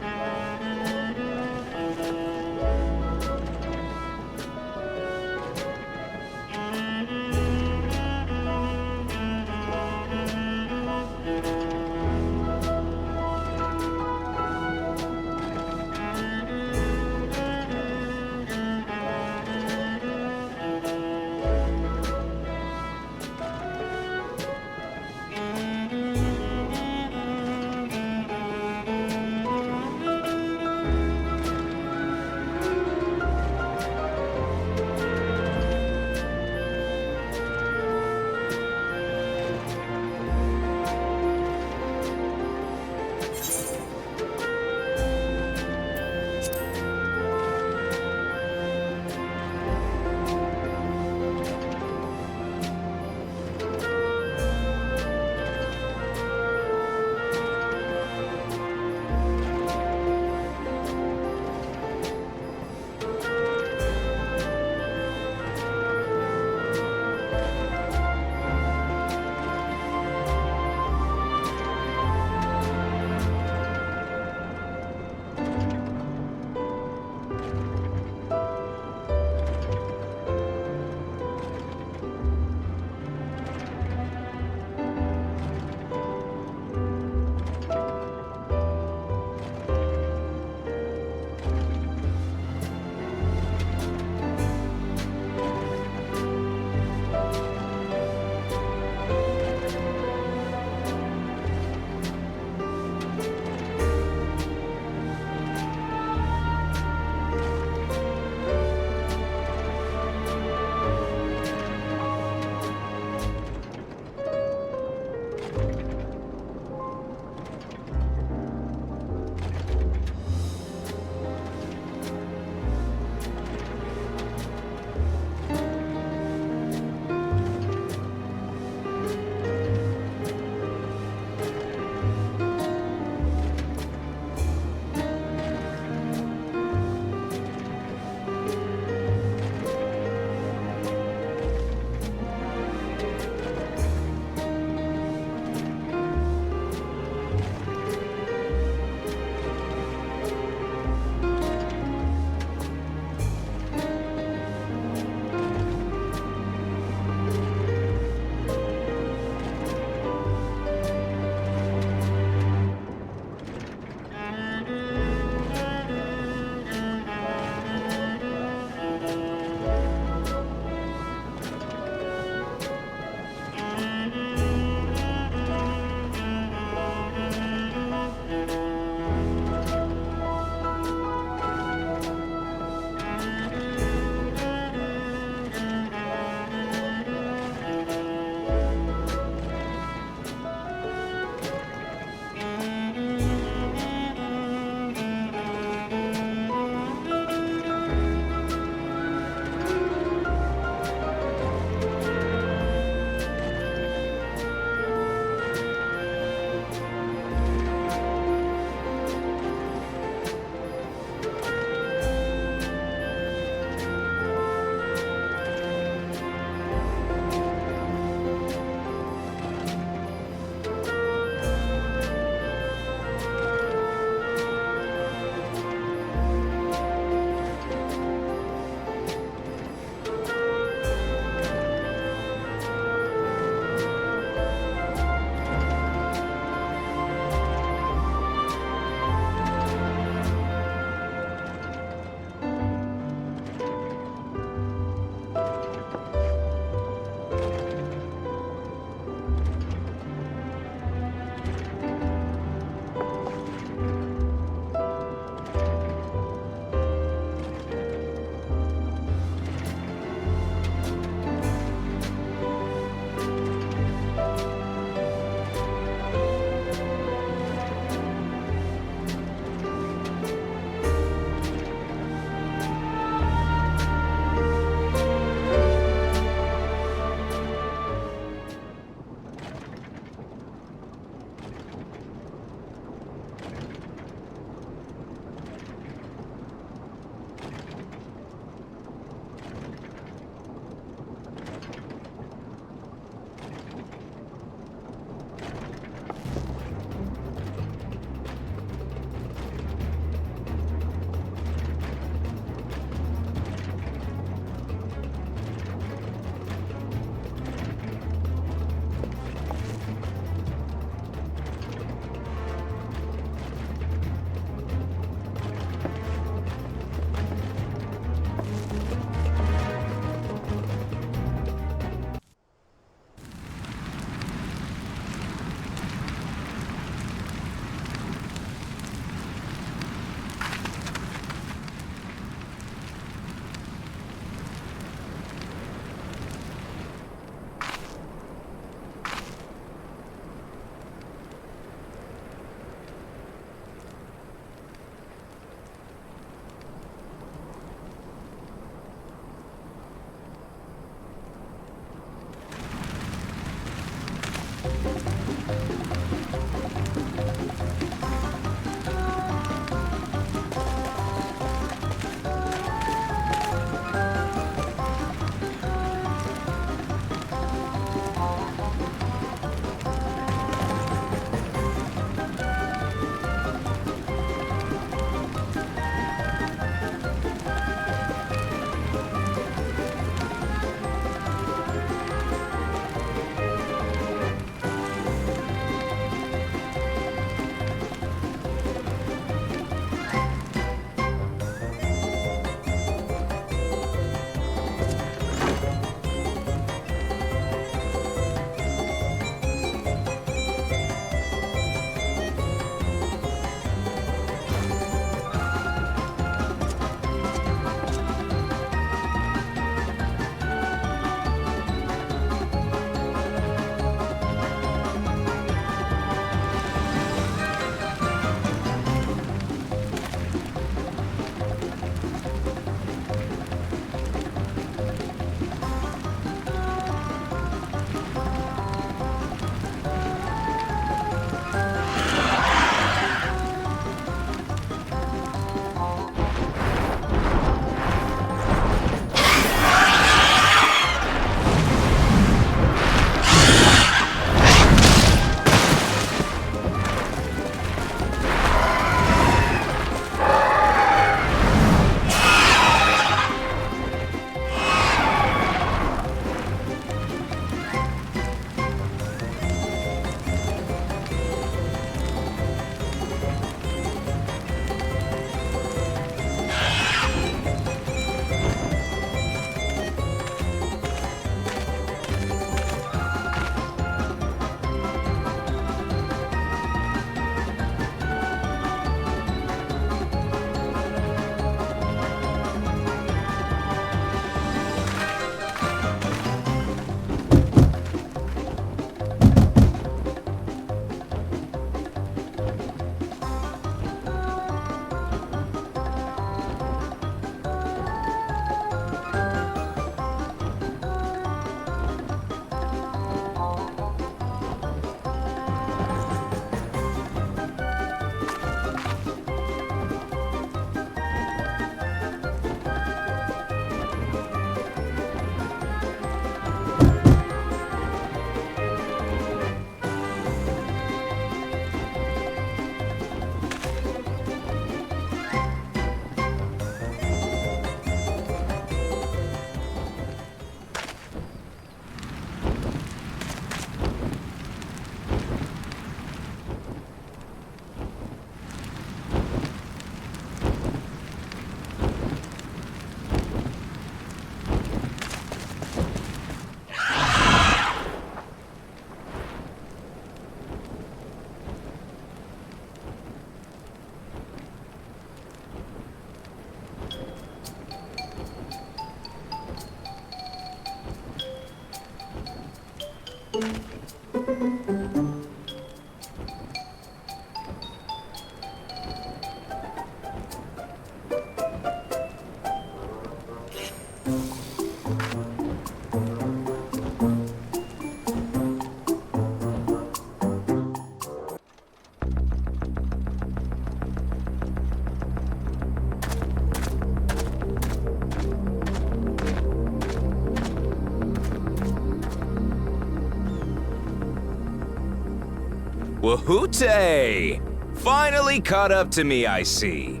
Wahoote! Finally caught up to me, I see.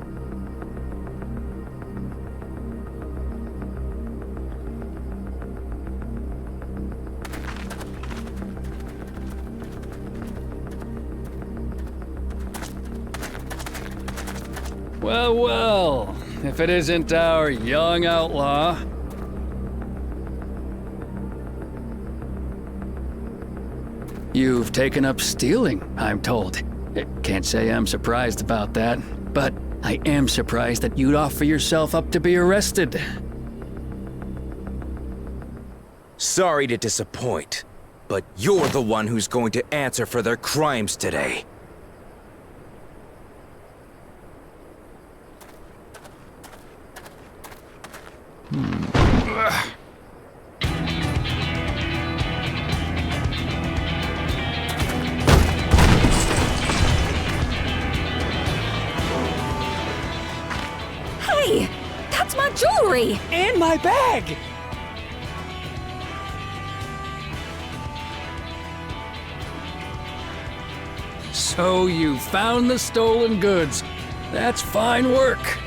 Well, well, if it isn't our young outlaw. You've taken up stealing, I'm told. Can't say I'm surprised about that, but I am surprised that you'd offer yourself up to be arrested. Sorry to disappoint, but you're the one who's going to answer for their crimes today. Hey! That's my jewelry! And my bag! So you found the stolen goods. That's fine work.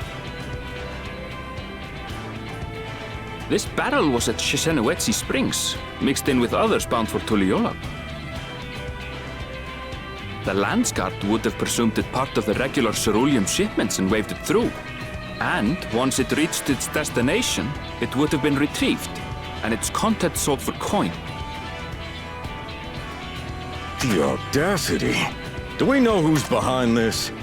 This barrel was at Shishenowetsi Springs, mixed in with others bound for Tuliyola. The Landsguard would have presumed it part of the regular ceruleum shipments and waved it through. And once it reached its destination, it would have been retrieved, and its contents sold for coin. The audacity. Do we know who's behind this?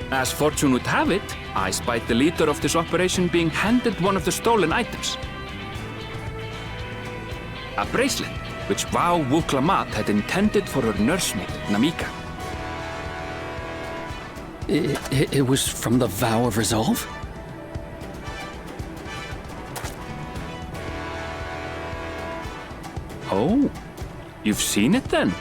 As fortune would have it, I spied the leader of this operation being handed one of the stolen items. A bracelet, which Vau Wuklamat had intended for her nursemaid, Namika. It was from the Vow of Resolve? Oh, you've seen it then?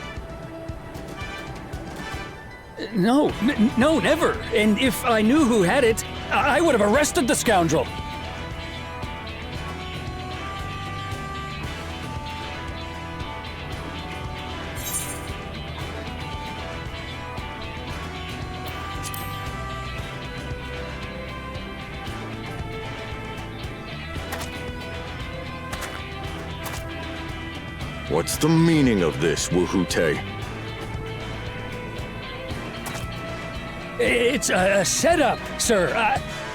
No, no, never. And if I knew who had it, I would have arrested the scoundrel. What's the meaning of this, Wahoote? It's a setup, sir.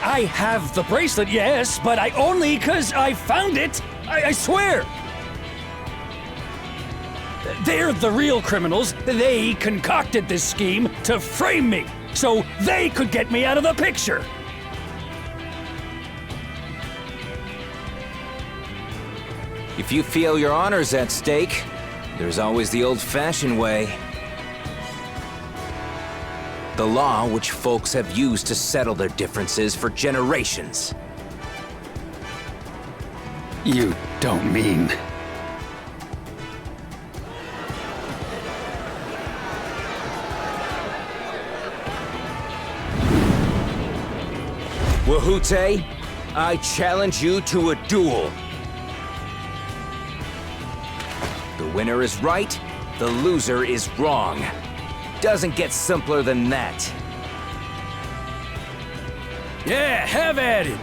I have the bracelet, yes, but I only 'cause I found it. I swear. They're the real criminals. They concocted this scheme to frame me, so they could get me out of the picture. If you feel your honor's at stake, there's always the old-fashioned way. The law which folks have used to settle their differences for generations. You don't mean... Wahoote, I challenge you to a duel. The winner is right, the loser is wrong. Doesn't get simpler than that. Yeah, have at it!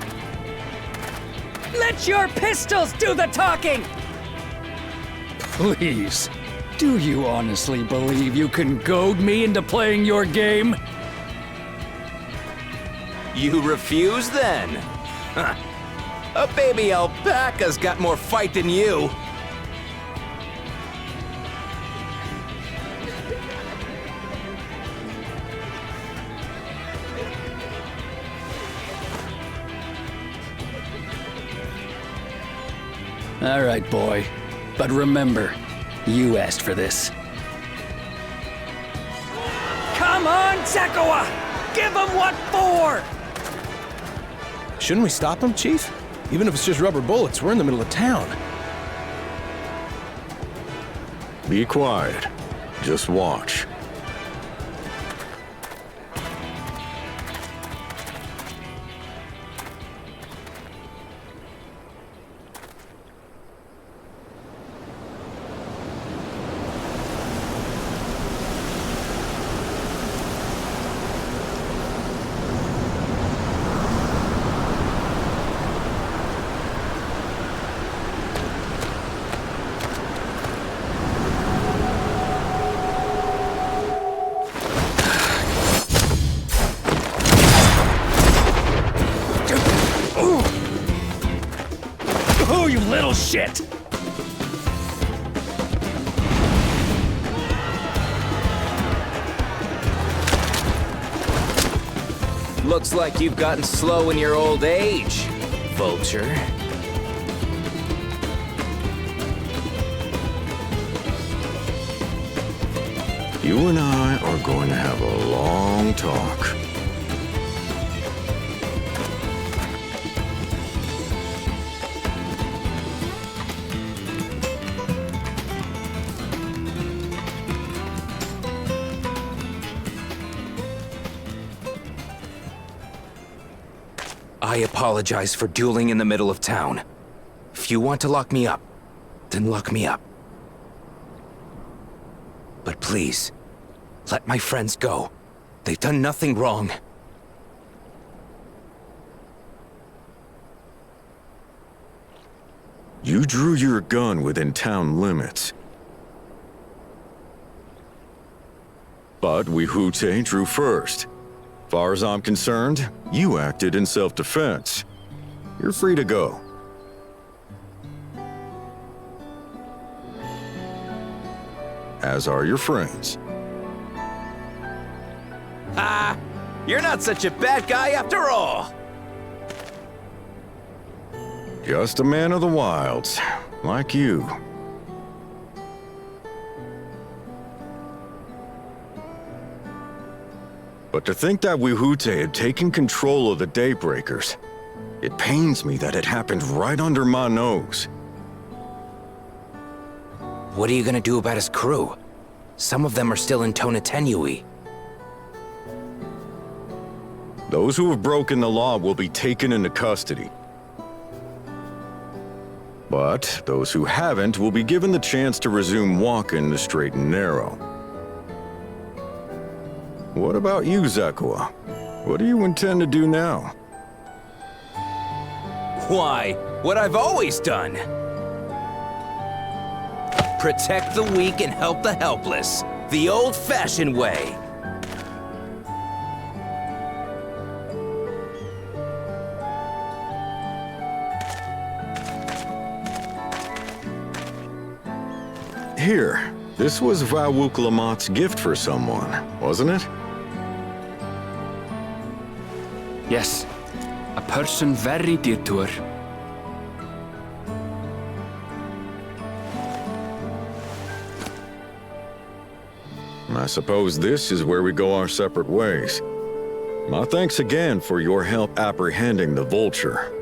Let your pistols do the talking! Please, do you honestly believe you can goad me into playing your game? You refuse then? Huh. A baby alpaca's got more fight than you. All right, boy. But remember, you asked for this. Come on, Zekawa! Give him what for! Shouldn't we stop him, Chief? Even if it's just rubber bullets, we're in the middle of town. Be quiet. Just watch. Shit! Looks like you've gotten slow in your old age, Vulture. You and I are going to have a long talk. I apologize for dueling in the middle of town. If you want to lock me up, then lock me up. But please, let my friends go. They've done nothing wrong. You drew your gun within town limits. But Wihute drew first. Far as I'm concerned, you acted in self-defense. You're free to go. As are your friends. Ah, you're not such a bad guy after all. Just a man of the wilds, like you. But to think that Wihute had taken control of the Daybreakers, it pains me that it happened right under my nose. What are you gonna do about his crew? Some of them are still in Tonatenui. Those who have broken the law will be taken into custody. But those who haven't will be given the chance to resume walking the straight and narrow. What about you, Zakua? What do you intend to do now? Why, what I've always done. Protect the weak and help the helpless. The old-fashioned way. Here, this was Vawuk Lamott's gift for someone, wasn't it? Yes, a person very dear to her. I suppose this is where we go our separate ways. My thanks again for your help apprehending the Vulture.